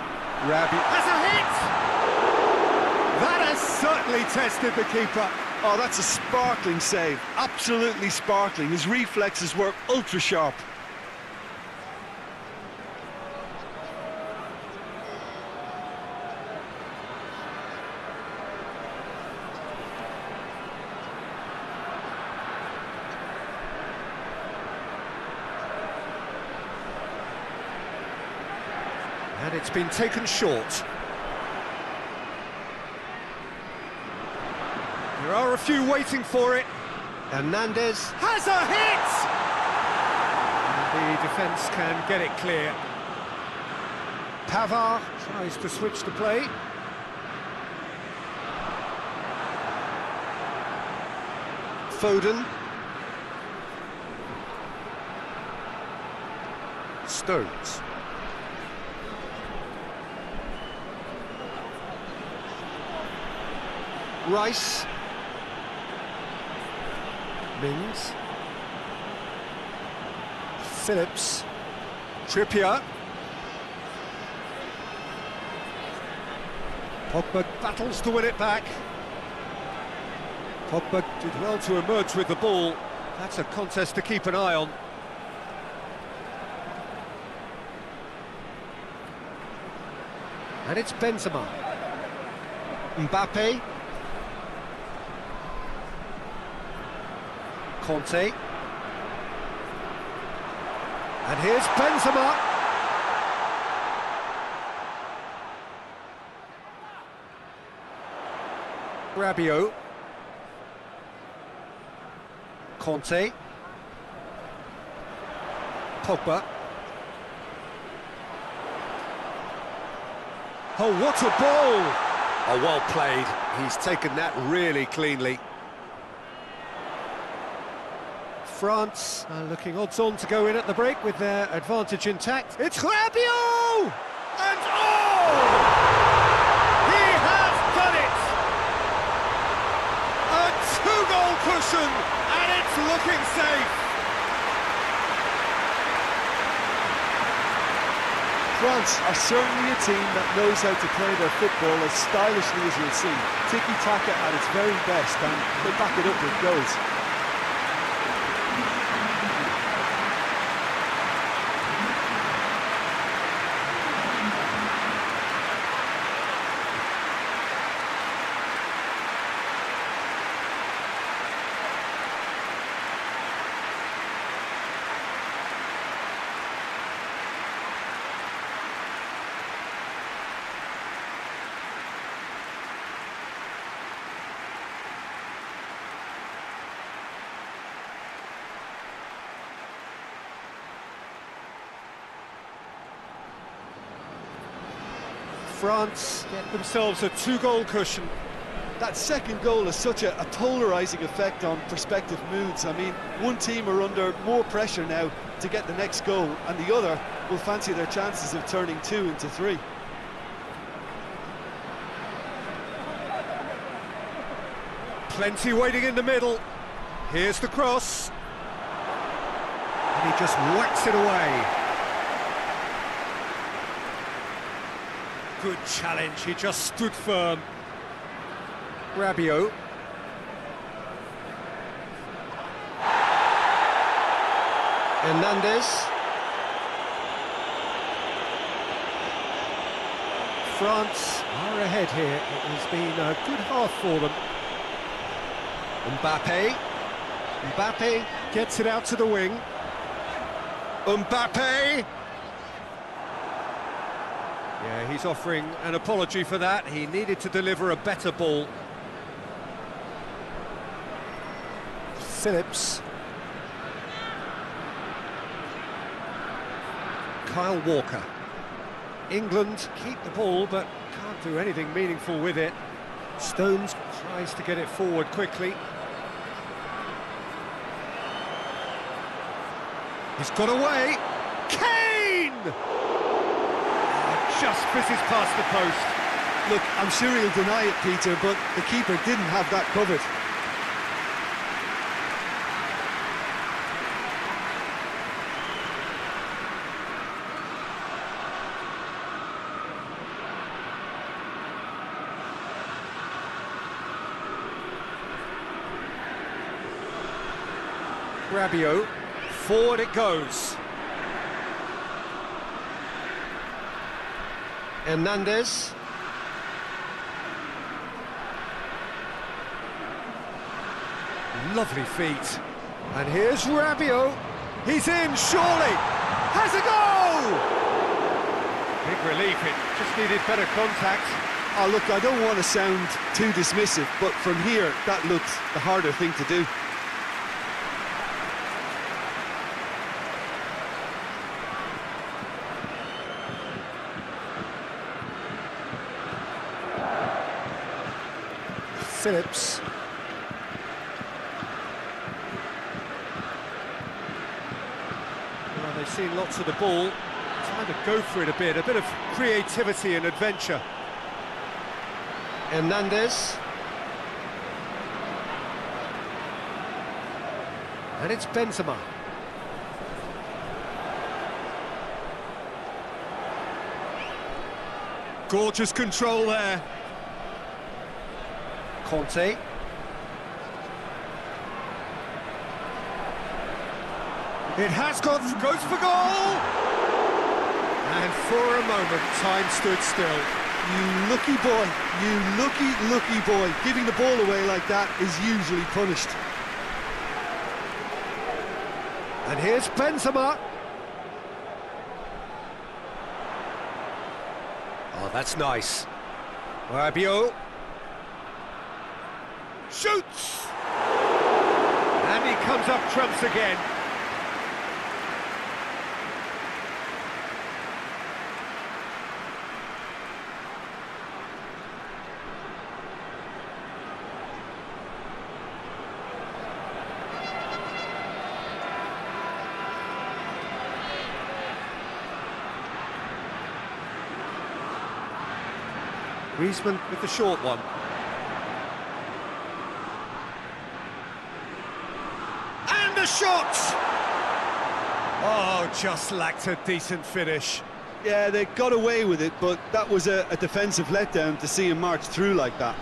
[SPEAKER 1] Rabiot has a hit! That has certainly tested the keeper.
[SPEAKER 2] Oh, that's a sparkling save. Absolutely sparkling. His reflexes were ultra sharp.
[SPEAKER 1] And it's been taken short. There are a few waiting for it.
[SPEAKER 3] Hernandez.
[SPEAKER 1] Has a hit! And the defence can get it clear. Pavard tries to switch the play.
[SPEAKER 3] Foden. Stones. Rice.
[SPEAKER 1] Mings. Phillips. Trippier. Pogba battles to win it back. Pogba did well to emerge with the ball. That's a contest to keep an eye on. And it's Benzema.
[SPEAKER 3] Mbappe.
[SPEAKER 1] Conte. And here's Benzema. Rabiot. Conte. Pogba. Oh, what a ball!
[SPEAKER 3] Oh, well played. He's taken that really cleanly.
[SPEAKER 1] France are looking odds-on to go in at the break with their advantage intact. It's Rabiot!
[SPEAKER 3] And oh! He has done it! A two-goal cushion, and it's looking safe.
[SPEAKER 2] France are certainly a team that knows how to play their football as stylishly as you'll see. Tiki-taka at its very best, and they back it up with goals.
[SPEAKER 1] France get themselves a two-goal cushion.
[SPEAKER 2] That second goal has such a polarising effect on prospective moods. I mean, one team are under more pressure now to get the next goal, and the other will fancy their chances of turning 2 into 3.
[SPEAKER 1] Plenty waiting in the middle. Here's the cross. And he just whacks it away. Good challenge, he just stood firm. Rabiot.
[SPEAKER 3] Hernandez.
[SPEAKER 1] France are ahead here. It has been a good half for them.
[SPEAKER 3] Mbappe. Mbappe.
[SPEAKER 1] Gets it out to the wing.
[SPEAKER 3] Mbappe.
[SPEAKER 1] Yeah, he's offering an apology for that. He needed to deliver a better ball. Phillips. Kyle Walker. England keep the ball, but can't do anything meaningful with it. Stones tries to get it forward quickly. He's got away. Kane! Just fizzes past the post.
[SPEAKER 2] Look, I'm sure he'll deny it, Peter, but the keeper didn't have that covered.
[SPEAKER 1] Rabiot, forward it goes. Hernandez. Lovely feet. And here's Rabiot. He's in, surely. Has a goal!
[SPEAKER 3] Big relief, it just needed better contact.
[SPEAKER 2] Oh, look, I don't want to sound too dismissive, but from here, that looks the harder thing to do.
[SPEAKER 1] Phillips. Well, they've seen lots of the ball. Time to go for it a bit of creativity and adventure. Hernandez. And it's Benzema. Gorgeous control there. Conte. It has goes for goal! And for a moment, time stood still.
[SPEAKER 2] You lucky boy, you lucky boy. Giving the ball away like that is usually punished.
[SPEAKER 1] And here's Benzema. Oh, that's nice. Rabiot. Shoots!
[SPEAKER 3] And he comes up trumps again.
[SPEAKER 1] Griezmann with the short one. And the shot! Oh, just lacked a decent finish.
[SPEAKER 2] Yeah, they got away with it, but that was a defensive letdown to see him march through like that.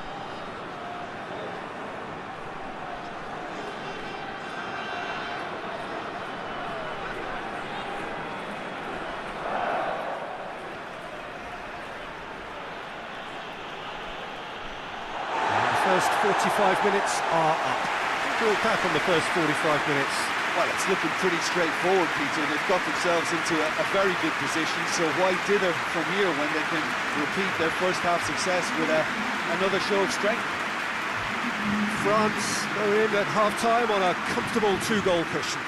[SPEAKER 1] First 45 minutes are up. We'll back on the first 45 minutes.
[SPEAKER 2] Well, it's looking pretty straightforward, Peter. They've got themselves into a very good position, so why dither from here when they can repeat their first half success with another show of strength?
[SPEAKER 1] France go in at half-time on a comfortable 2-goal cushion.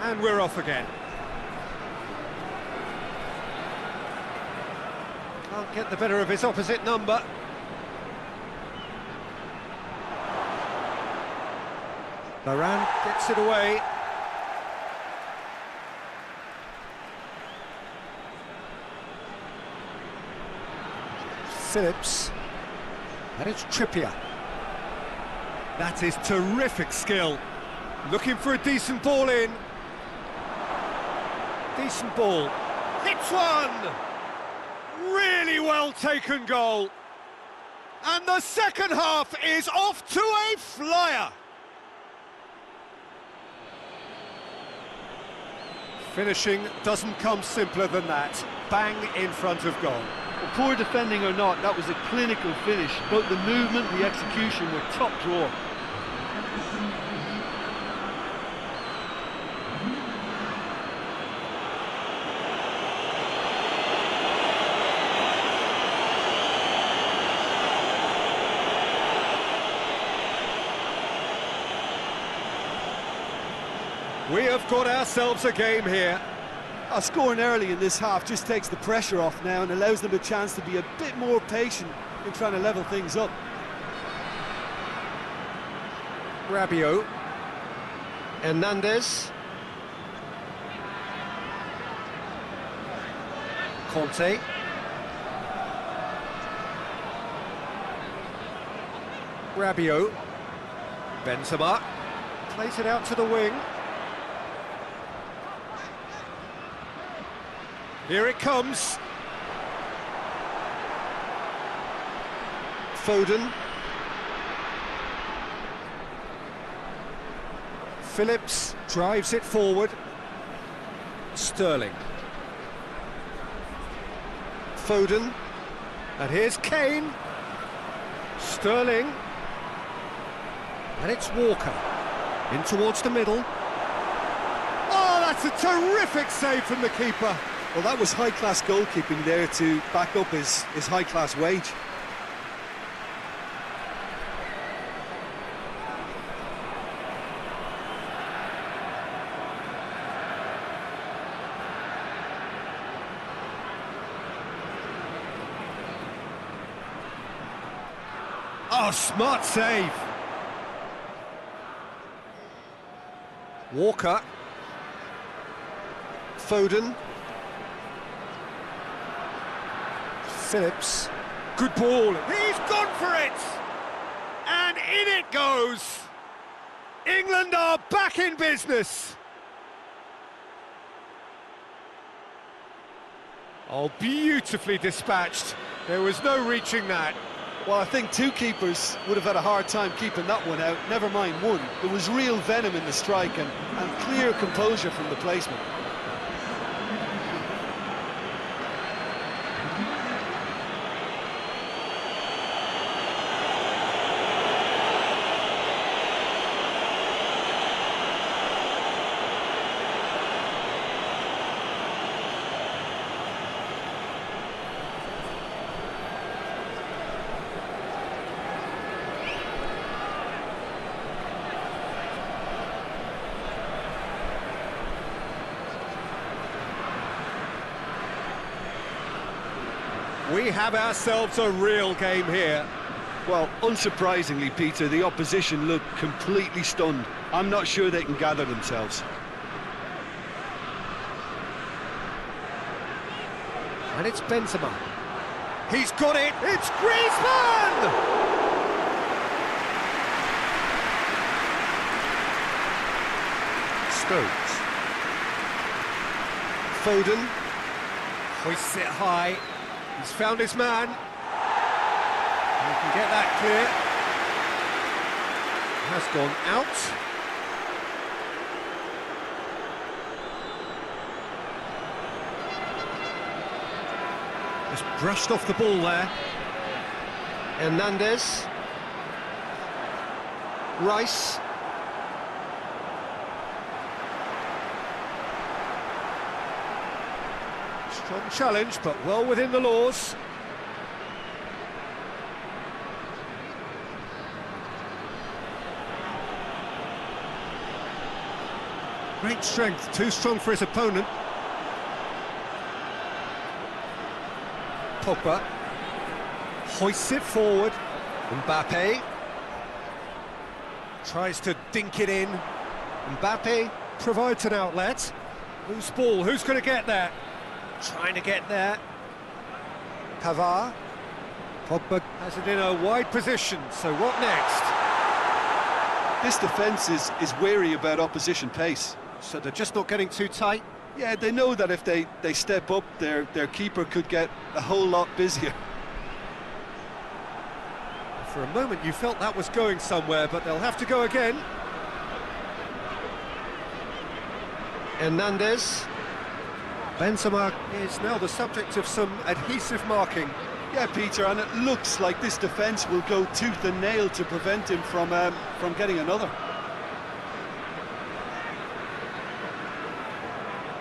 [SPEAKER 1] And we're off again. Can't get the better of his opposite number. Varane gets it away. Phillips. And it's Trippier. That is terrific skill. Looking for a decent ball in. Decent ball. Hits one! Really well taken goal. And the second half is off to a flyer. Finishing doesn't come simpler than that. Bang in front of goal.
[SPEAKER 2] Well, poor defending or not, that was a clinical finish. Both the movement and the execution were top drawer.
[SPEAKER 1] We have got ourselves a game here.
[SPEAKER 2] Scoring early in this half just takes the pressure off now and allows them a chance to be a bit more patient in trying to level things up.
[SPEAKER 1] Rabiot. Hernandez. Conte. Rabiot. Benzema. Plays it out to the wing. Here it comes. Foden. Phillips drives it forward. Sterling. Foden. And here's Kane. Sterling. And it's Walker. In towards the middle. Oh, that's a terrific save from the keeper.
[SPEAKER 2] Well, that was high-class goalkeeping there to back up his high-class wage.
[SPEAKER 1] Oh, smart save. Walker. Foden. Phillips. Good ball. He's gone for it! And in it goes! England are back in business! Oh, beautifully dispatched. There was no reaching that.
[SPEAKER 2] Well, I think two keepers would have had a hard time keeping that one out, never mind one. There was real venom in the strike and clear composure from the placement.
[SPEAKER 1] We have ourselves a real game here.
[SPEAKER 2] Well, unsurprisingly, Peter, the opposition look completely stunned. I'm not sure they can gather themselves.
[SPEAKER 1] And it's Benzema. He's got it! It's Griezmann! Stones. Foden. Hoists it high. He's found his man. He can get that clear. Has gone out. Just brushed off the ball there. Hernandez. Rice. Strong challenge, but well within the laws. Great strength, too strong for his opponent. Pogba hoists it forward. Mbappe tries to dink it in. Mbappe provides an outlet. Loose ball, who's going to get there? Trying to get there. Pavard. Pogba has it in a wide position, so what next?
[SPEAKER 2] This defence is wary about opposition pace.
[SPEAKER 1] So they're just not getting too tight.
[SPEAKER 2] Yeah, they know that if they step up, their keeper could get a whole lot busier.
[SPEAKER 1] For a moment you felt that was going somewhere, but they'll have to go again. Hernandez. Benzema is now the subject of some adhesive marking.
[SPEAKER 2] Yeah, Peter, and it looks like this defence will go tooth and nail to prevent him from getting another.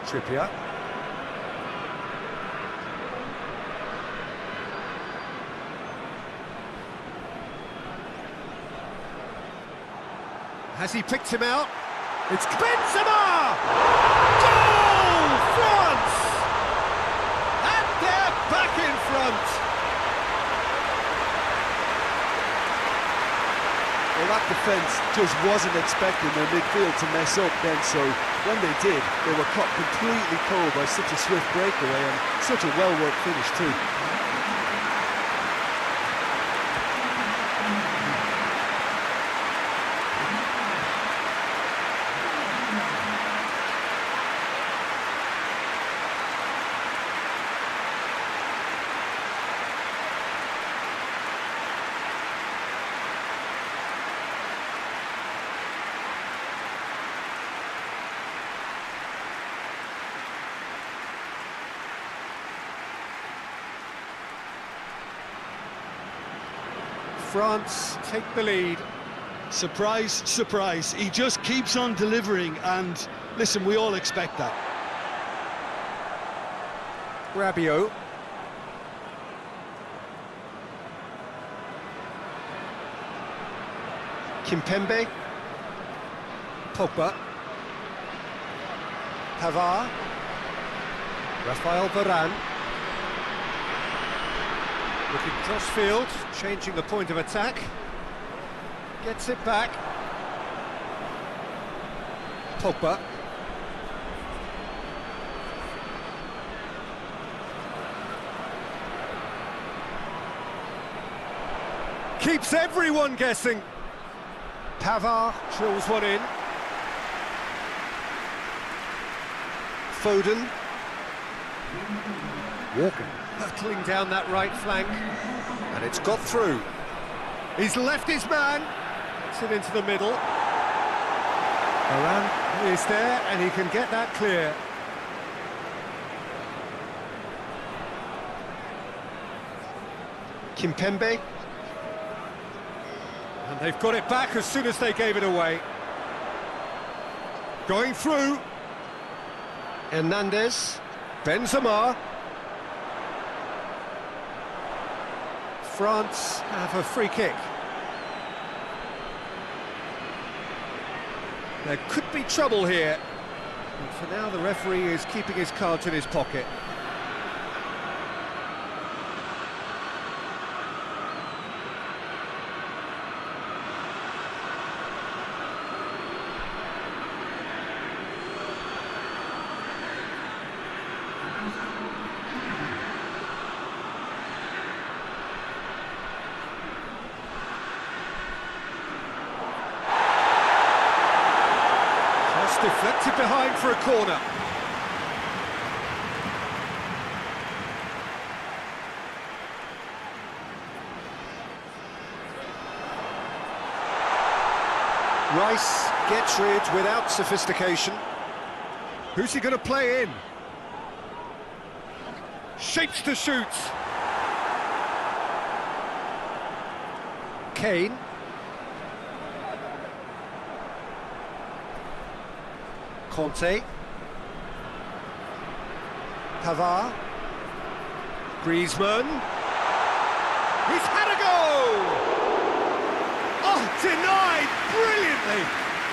[SPEAKER 1] Trippier. Has he picked him out? It's Benzema! Goal! France! And they're back in front!
[SPEAKER 2] Well, that defence just wasn't expecting their midfield to mess up then, so when they did, they were caught completely cold by such a swift breakaway and such a well-worked finish too.
[SPEAKER 1] France take the lead.
[SPEAKER 2] Surprise, surprise, he just keeps on delivering, and listen, we all expect that.
[SPEAKER 1] Rabiot. Kimpembe. Pogba. Pavard. Rafael Varane. Looking cross-field, changing the point of attack. Gets it back. Pogba. Keeps everyone guessing. Pavard drills one in. Foden. Walker. Hurtling down that right flank, and it's got through. He's left his man, gets it into the middle. Varane is there, and he can get that clear. Kimpembe. And they've got it back as soon as they gave it away. Going through. Hernandez. Benzema. France have a free kick. There could be trouble here. And for now, the referee is keeping his cards in his pocket. Deflected behind for a corner. Rice gets rid without sophistication. Who's he going to play in? Shapes to shoot. Kane. Conte. Pavard. Griezmann. He's had a go! Oh, denied brilliantly!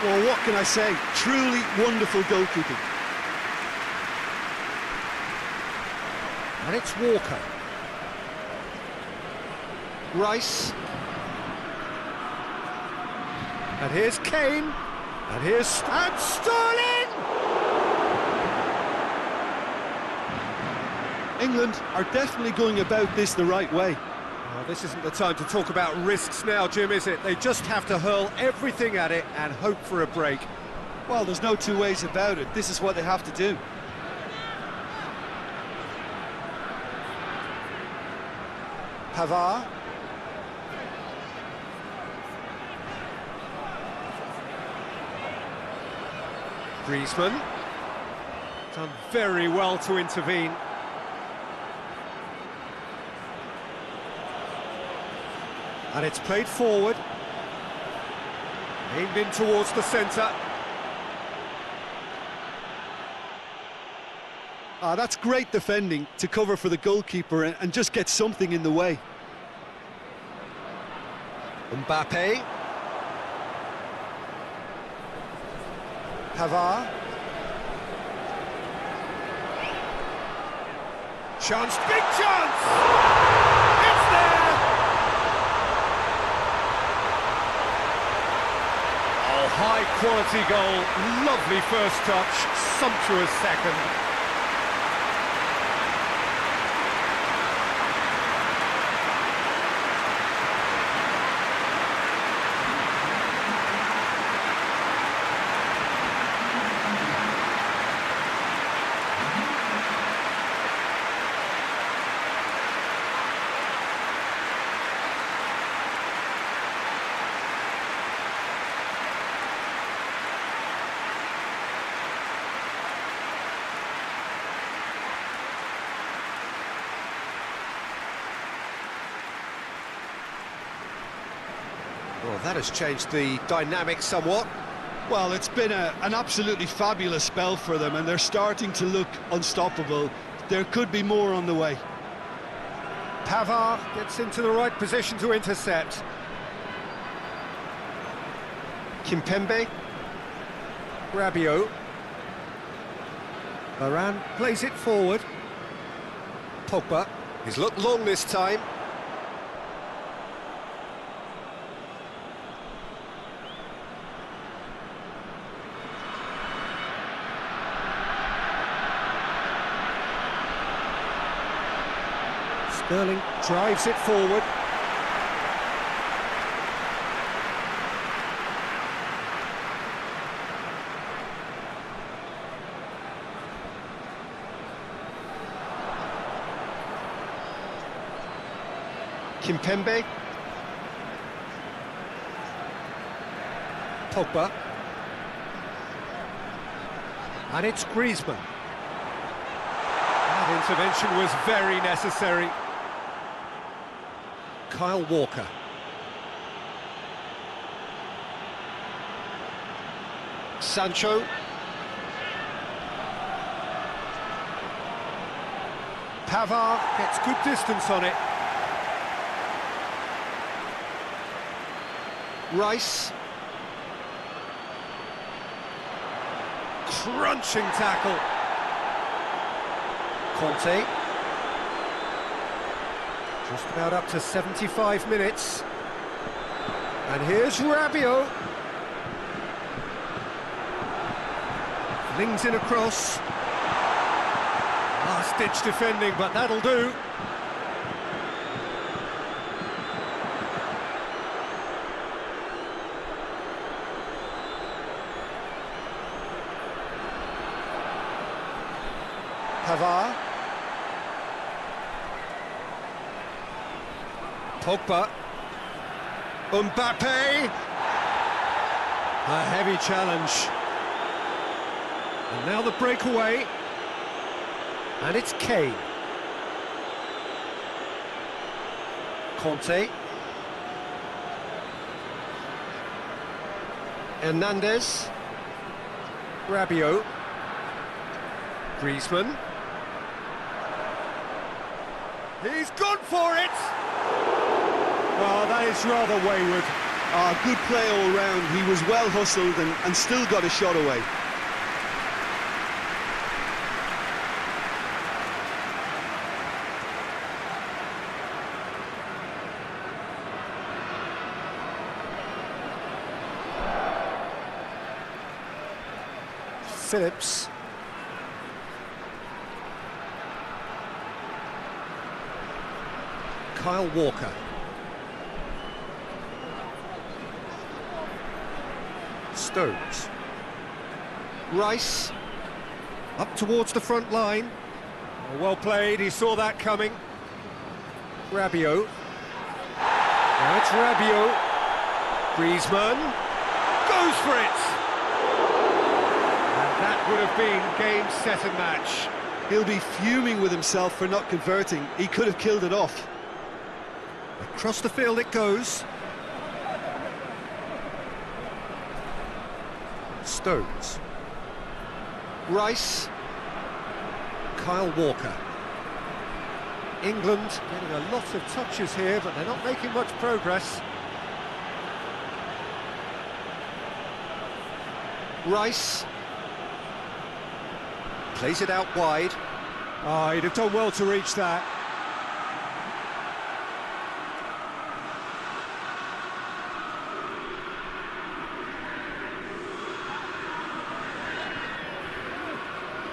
[SPEAKER 2] Well, what can I say? Truly wonderful goalkeeping.
[SPEAKER 1] And it's Walker. Rice. And here's Kane. And here's Sterling!
[SPEAKER 2] England are definitely going about this the right way.
[SPEAKER 1] Well, this isn't the time to talk about risks now, Jim, is it? They just have to hurl everything at it and hope for a break.
[SPEAKER 2] Well, there's no two ways about it. This is what they have to do.
[SPEAKER 1] Pavard. Griezmann. Done very well to intervene. And it's played forward. Aimed in towards the centre.
[SPEAKER 2] That's great defending to cover for the goalkeeper and just get something in the way.
[SPEAKER 1] Mbappe. Pavard. Chance, big chance! It's there! Oh, high quality goal, lovely first touch, sumptuous second. Well, that has changed the dynamic somewhat.
[SPEAKER 2] Well, it's been an absolutely fabulous spell for them, and they're starting to look unstoppable. There could be more on the way.
[SPEAKER 1] Pavard gets into the right position to intercept. Kimpembe. Rabiot. Varane plays it forward. Pogba. He's looked long this time. Sterling drives it forward. Kimpembe. Pogba. And it's Griezmann. That intervention was very necessary. Kyle Walker. Sancho. Pavard gets good distance on it. Rice. Crunching tackle. Conte. Just about up to 75 minutes. And here's Rabiot. Flings in across. Last-ditch defending, but that'll do. Pavard. Pogba. Mbappe. A heavy challenge. And now the breakaway. And it's Kane. Conte. Hernandez. Rabiot. Griezmann. He's gone for it! Oh, that is rather wayward.
[SPEAKER 4] Good play all round. He was well hustled and still got a shot away.
[SPEAKER 1] Phillips. Kyle Walker. Stones. Rice. Up towards the front line. Oh, well played, he saw that coming. Rabiot. Now it's Rabiot. Griezmann. Goes for it! And that would have been game, set and match.
[SPEAKER 4] He'll be fuming with himself for not converting. He could have killed it off.
[SPEAKER 1] Across the field it goes. Stones. Rice. Kyle Walker. England getting a lot of touches here, but they're not making much progress. Rice. Plays it out wide. Oh, he'd have done well to reach that.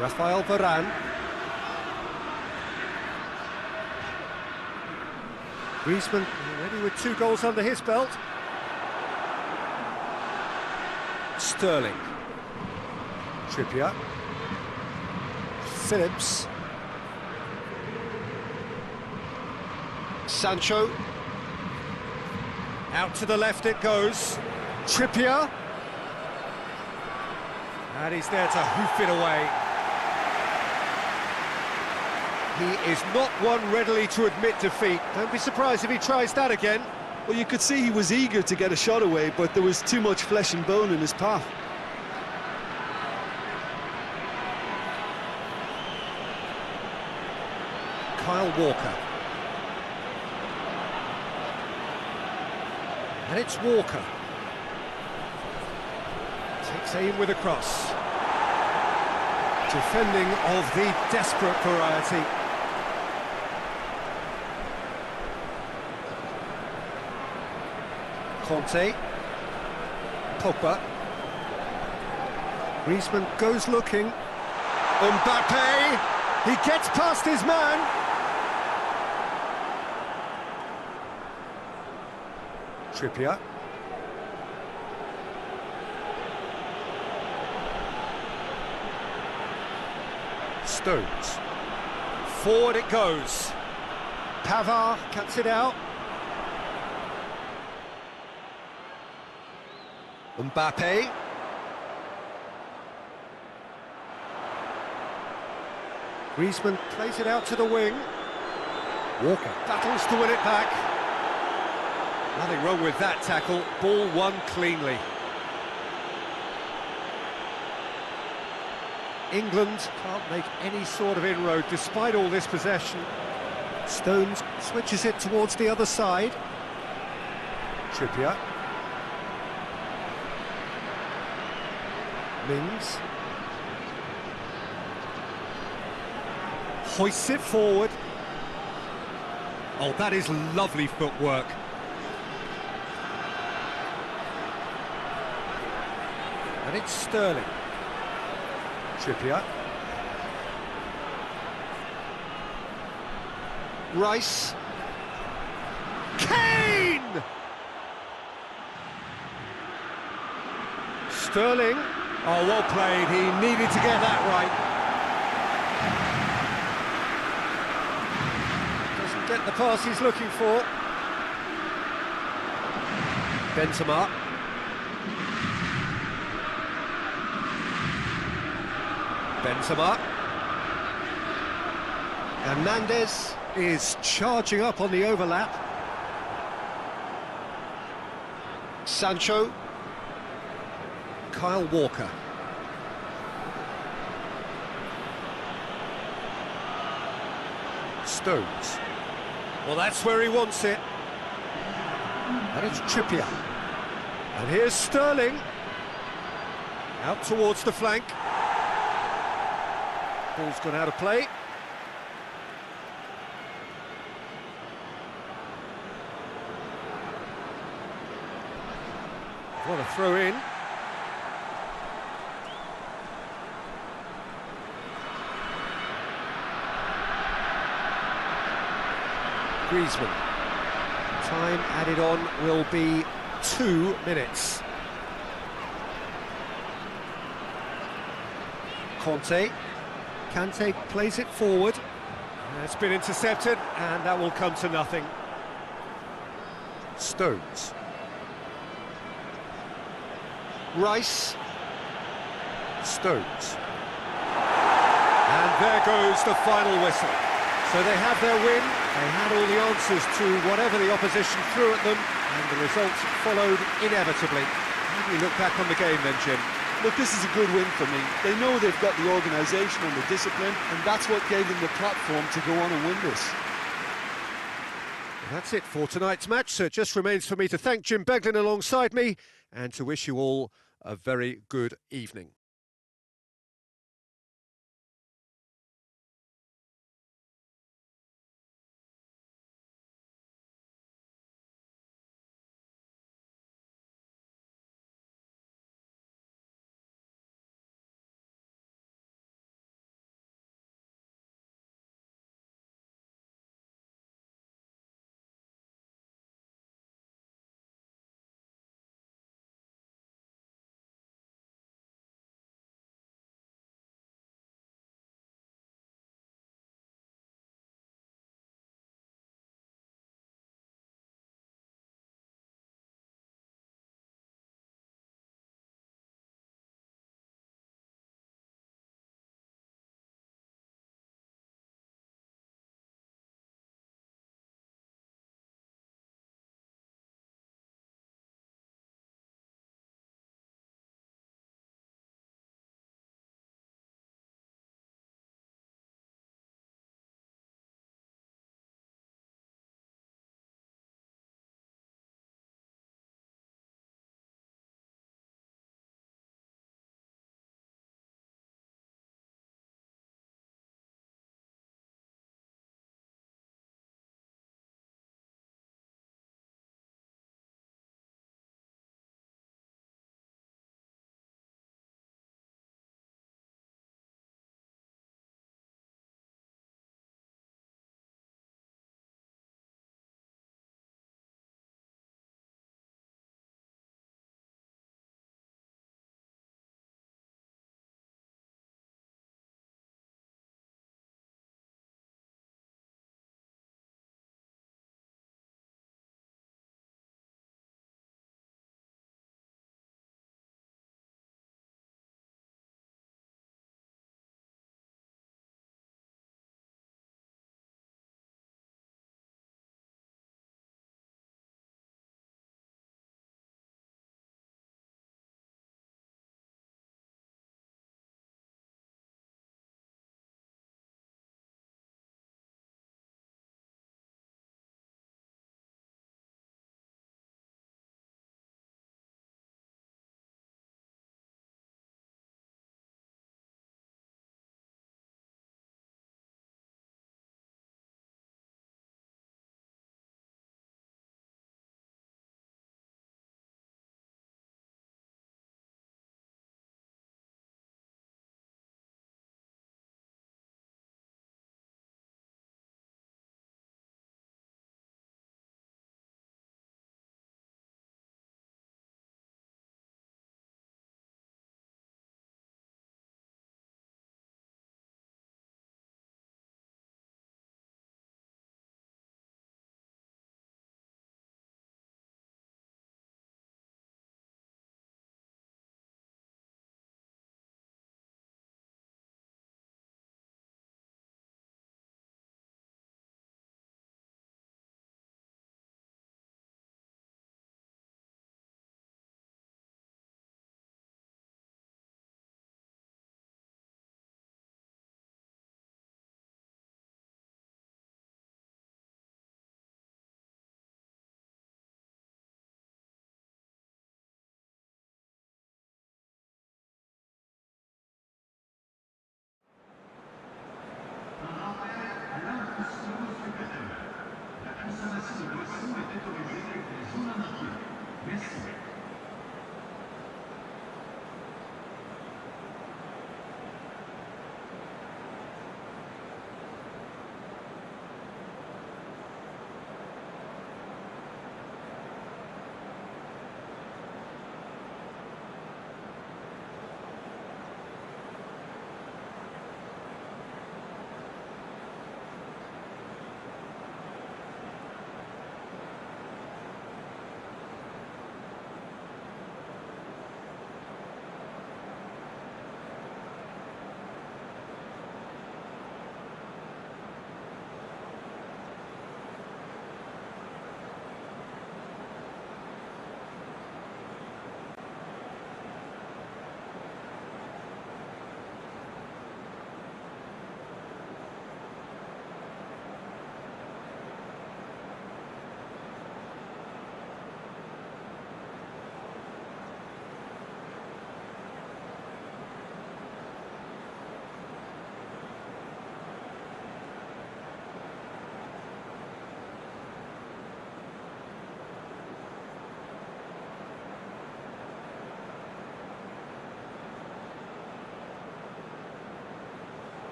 [SPEAKER 1] Rafael Varane. Griezmann already with 2 goals under his belt. Sterling. Trippier. Phillips. Sancho. Out to the left it goes. Trippier. And he's there to hoof it away. He is not one readily to admit defeat. Don't be surprised if he tries that again.
[SPEAKER 4] Well, you could see he was eager to get a shot away, but there was too much flesh and bone in his path.
[SPEAKER 1] Kyle Walker. And it's Walker. Takes aim with a cross. Defending of the desperate variety. Conte. Pogba. Griezmann goes looking. Mbappe. He gets past his man. Trippier. Stones. Forward it goes. Pavard cuts it out. Mbappe. Griezmann plays it out to the wing. Walker battles to win it back. Nothing wrong with that tackle. Ball won cleanly. England can't make any sort of inroad despite all this possession. Stones switches it towards the other side. Trippier. Mings. Hoists it forward. Oh, that is lovely footwork. And it's Sterling. Trippier. Rice. Kane! Sterling. Oh, well played. He needed to get that right. Doesn't get the pass he's looking for. Benzema. Benzema. Hernandez is charging up on the overlap. Sancho. Kyle Walker. Stones. Well, that's where he wants it. And it's Trippier. And here's Sterling. Out towards the flank. Ball's gone out of play. What a throw in. Griezmann. Time added on will be 2 minutes. Kante plays it forward. It's been intercepted, and that will come to nothing. Stones. Rice. Stones. And there goes the final whistle. So they have their win, they had all the answers to whatever the opposition threw at them, and the results followed inevitably. How do you look back on the game then, Jim?
[SPEAKER 2] Look, this is a good win for me. They know they've got the organisation and the discipline, and that's what gave them the platform to go on and win this.
[SPEAKER 1] Well, that's it for tonight's match, so it just remains for me to thank Jim Beglin alongside me, and to wish you all a very good evening.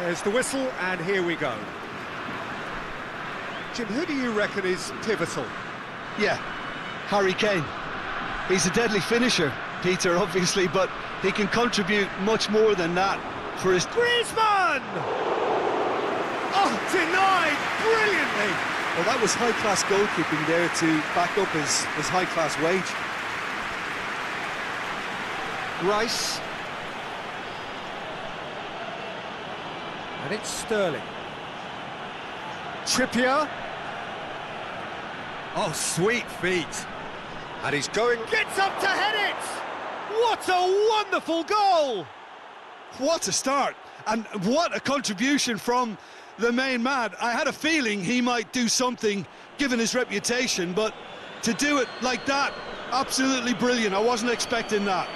[SPEAKER 1] There's the whistle, and here we go. Jim, who do you reckon is pivotal?
[SPEAKER 2] Yeah, Harry Kane. He's a deadly finisher, Peter, obviously, but he can contribute much more than that for his...
[SPEAKER 1] Griezmann! Oh, denied brilliantly!
[SPEAKER 4] Well, that was high-class goalkeeping there to back up his high-class wage.
[SPEAKER 1] Rice. And it's Sterling. Trippier. Oh, sweet feet. And he's going... Gets up to head it! What a wonderful goal!
[SPEAKER 2] What a start, and what a contribution from the main man. I had a feeling he might do something, given his reputation, but to do it like that, absolutely brilliant. I wasn't expecting that.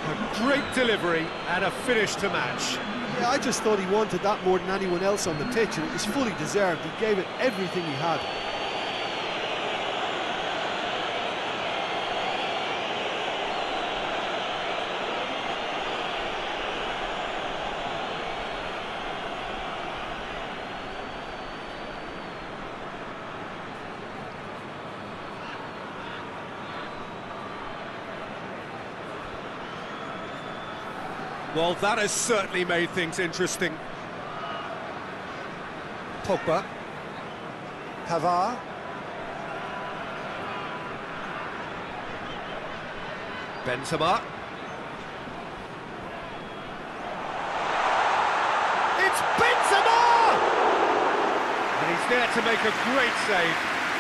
[SPEAKER 1] A great delivery and a finish to match.
[SPEAKER 4] Yeah, I just thought he wanted that more than anyone else on the pitch, and it was fully deserved. He gave it everything he had.
[SPEAKER 1] Well, that has certainly made things interesting. Pogba. Pavard. Benzema. It's Benzema! And he's there to make a great save.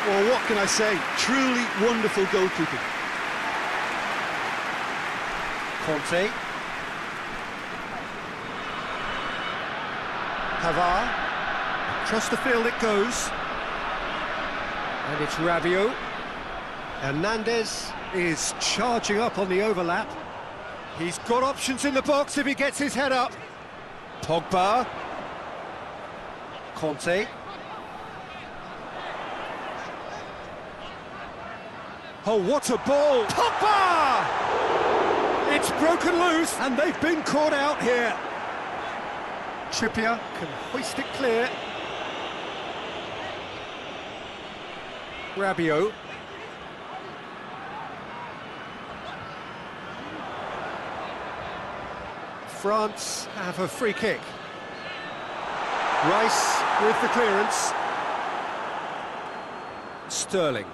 [SPEAKER 2] Well, what can I say? Truly wonderful goalkeeping.
[SPEAKER 1] Conte. Pavard, across the field it goes, and it's Rabiot. Hernandez is charging up on the overlap. He's got options in the box if he gets his head up. Pogba. Conte. Oh, what a ball! Pogba! It's broken loose, and they've been caught out here. Trippier can hoist it clear. Rabiot. France have a free kick. Rice with the clearance. Sterling.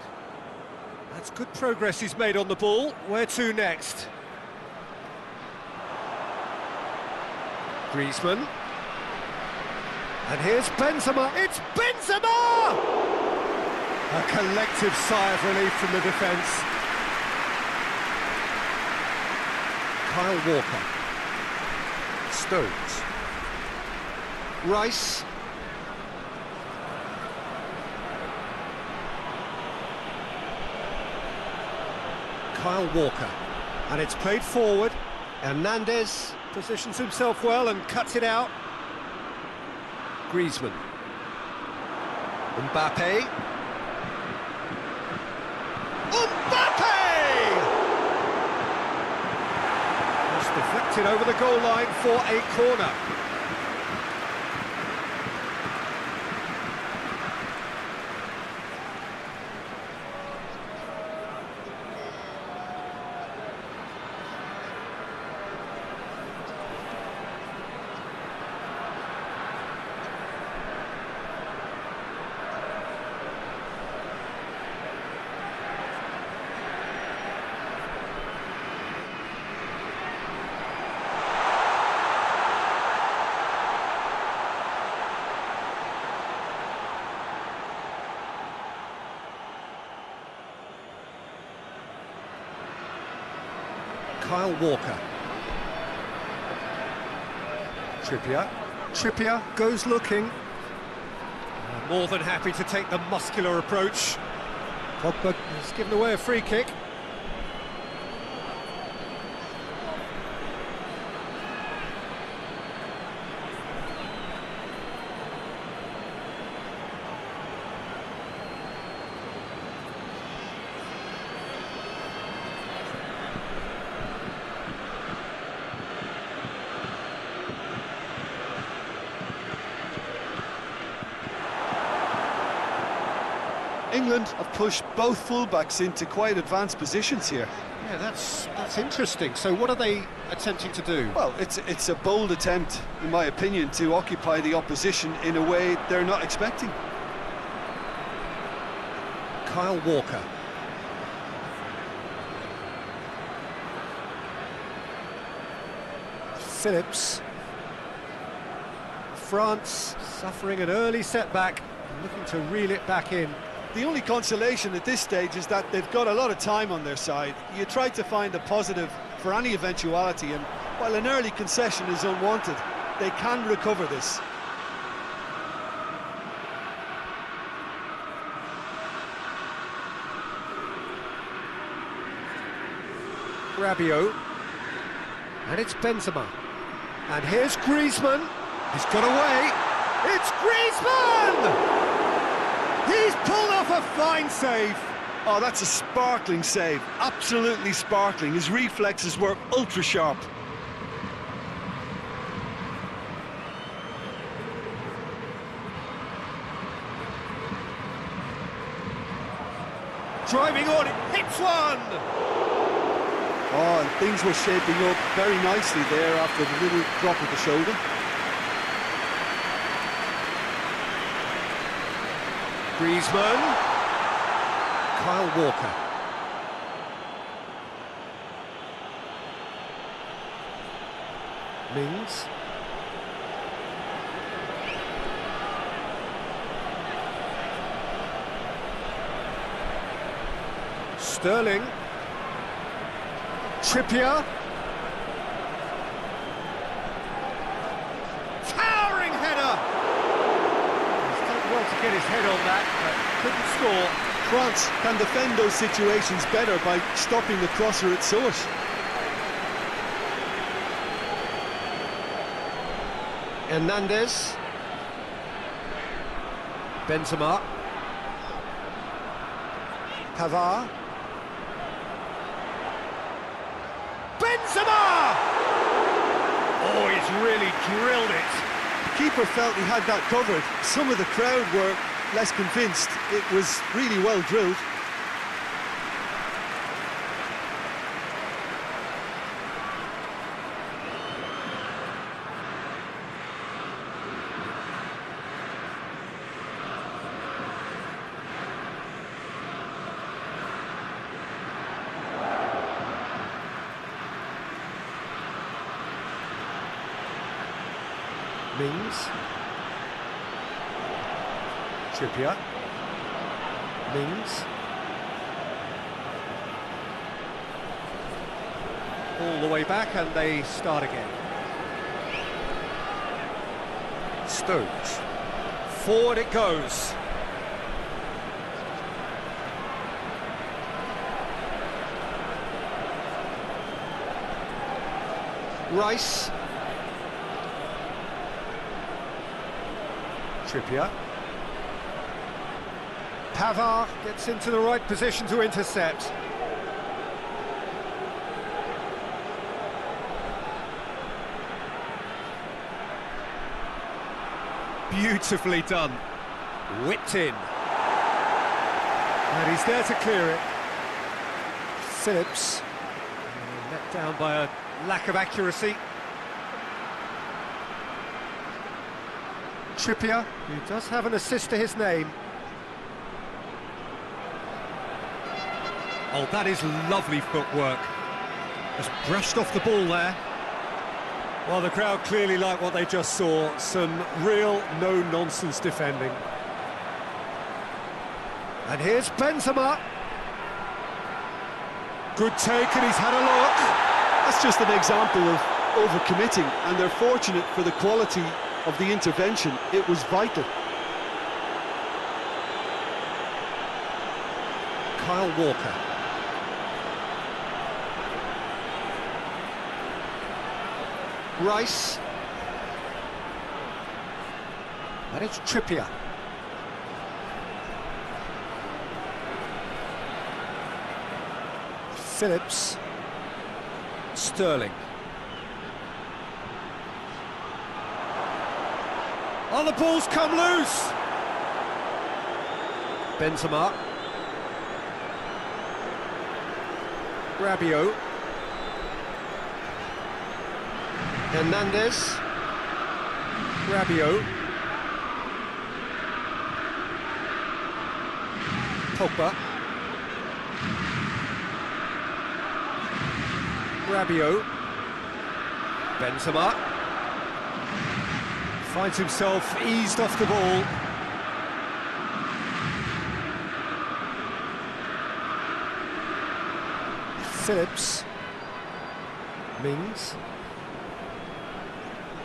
[SPEAKER 1] That's good progress he's made on the ball. Where to next? Griezmann. And here's Benzema. It's Benzema! A collective sigh of relief from the defence. Kyle Walker. Stones. Rice. Kyle Walker. And it's played forward. Hernandez positions himself well and cuts it out. Griezmann. Mbappe. Mbappe! It's deflected over the goal line for a corner. Kyle Walker. Trippier goes looking. More than happy to take the muscular approach. Pogba has given away a free kick.
[SPEAKER 2] England have pushed both fullbacks into quite advanced positions here.
[SPEAKER 1] Yeah, that's interesting. So what are they attempting to do?
[SPEAKER 2] Well, it's a bold attempt, in my opinion, to occupy the opposition in a way they're not expecting.
[SPEAKER 1] Kyle Walker. Phillips. France suffering an early setback, looking to reel it back in.
[SPEAKER 2] The only consolation at this stage is that they've got a lot of time on their side. You try to find a positive for any eventuality, and while an early concession is unwanted, they can recover this.
[SPEAKER 1] Rabiot. And it's Benzema. And here's Griezmann. He's got away. It's Griezmann! He's pulled off a fine save.
[SPEAKER 2] Oh, that's a sparkling save. Absolutely sparkling. His reflexes were ultra sharp.
[SPEAKER 1] Driving on, hits one!
[SPEAKER 2] Oh, and things were shaping up very nicely there after the little drop of the shoulder.
[SPEAKER 1] Griezmann. Kyle Walker. Mings. Sterling. Trippier. Towering header! He's done well to get his head on that, but couldn't score.
[SPEAKER 2] France can defend those situations better by stopping the crosser at source.
[SPEAKER 1] Hernandez. Benzema. Pavard. Benzema! Oh, he's really drilled it.
[SPEAKER 2] The keeper felt he had that covered. Some of the crowd were less convinced. It was really well drilled.
[SPEAKER 1] Mings. Trippier. Mings. All the way back and they start again. Stones. Forward it goes.
[SPEAKER 3] Rice.
[SPEAKER 1] Trippier. Pavard gets into the right position to intercept. Beautifully done. Whipped in. And he's there to clear it. Phillips. Let down by a lack of accuracy. Trippier, who does have an assist to his name. Oh, that is lovely footwork. Just brushed off the ball there. Well, the crowd clearly like what they just saw. Some real no-nonsense defending. And here's Benzema. Good take, and he's had a look.
[SPEAKER 2] That's just an example of overcommitting, and they're fortunate for the quality of the intervention. It was vital.
[SPEAKER 1] Kyle Walker.
[SPEAKER 3] Rice.
[SPEAKER 1] And it's Trippier. Phillips. Sterling. Oh, the ball's come loose! Benzema. Rabiot.
[SPEAKER 3] Hernandez.
[SPEAKER 1] Rabiot. Pogba. Rabiot. Benzema. Finds himself eased off the ball. Phillips. Mings.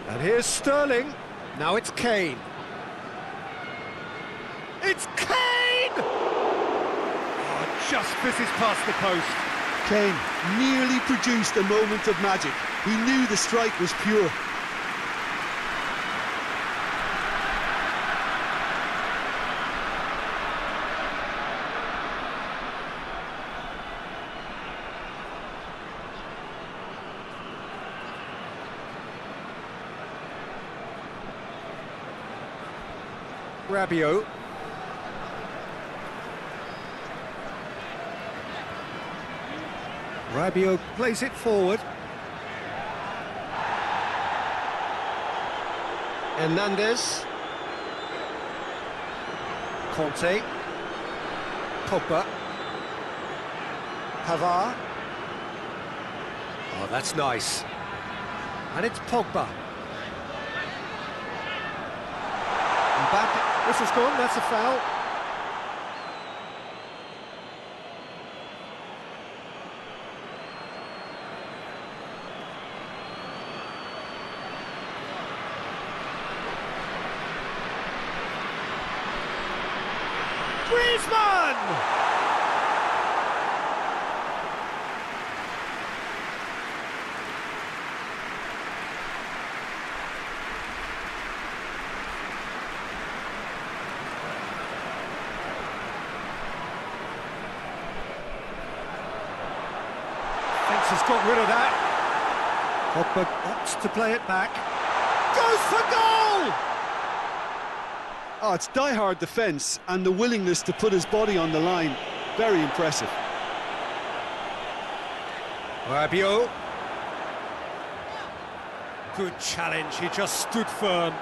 [SPEAKER 1] And here's Sterling. Now it's Kane. It's Kane! Oh, just misses past the post.
[SPEAKER 2] Kane nearly produced a moment of magic. He knew the strike was pure.
[SPEAKER 1] Rabiot. Rabiot plays it forward.
[SPEAKER 3] Hernandez.
[SPEAKER 1] Conte. Pogba. Pavard. Oh, that's nice. And it's Pogba. And back. This has gone, that's a foul. Griezmann! Has got rid of that. Pogba opts to play it back. Goes for goal!
[SPEAKER 2] Oh, it's die-hard defence and the willingness to put his body on the line. Very impressive.
[SPEAKER 1] Rabiot. Good challenge, he just stood firm.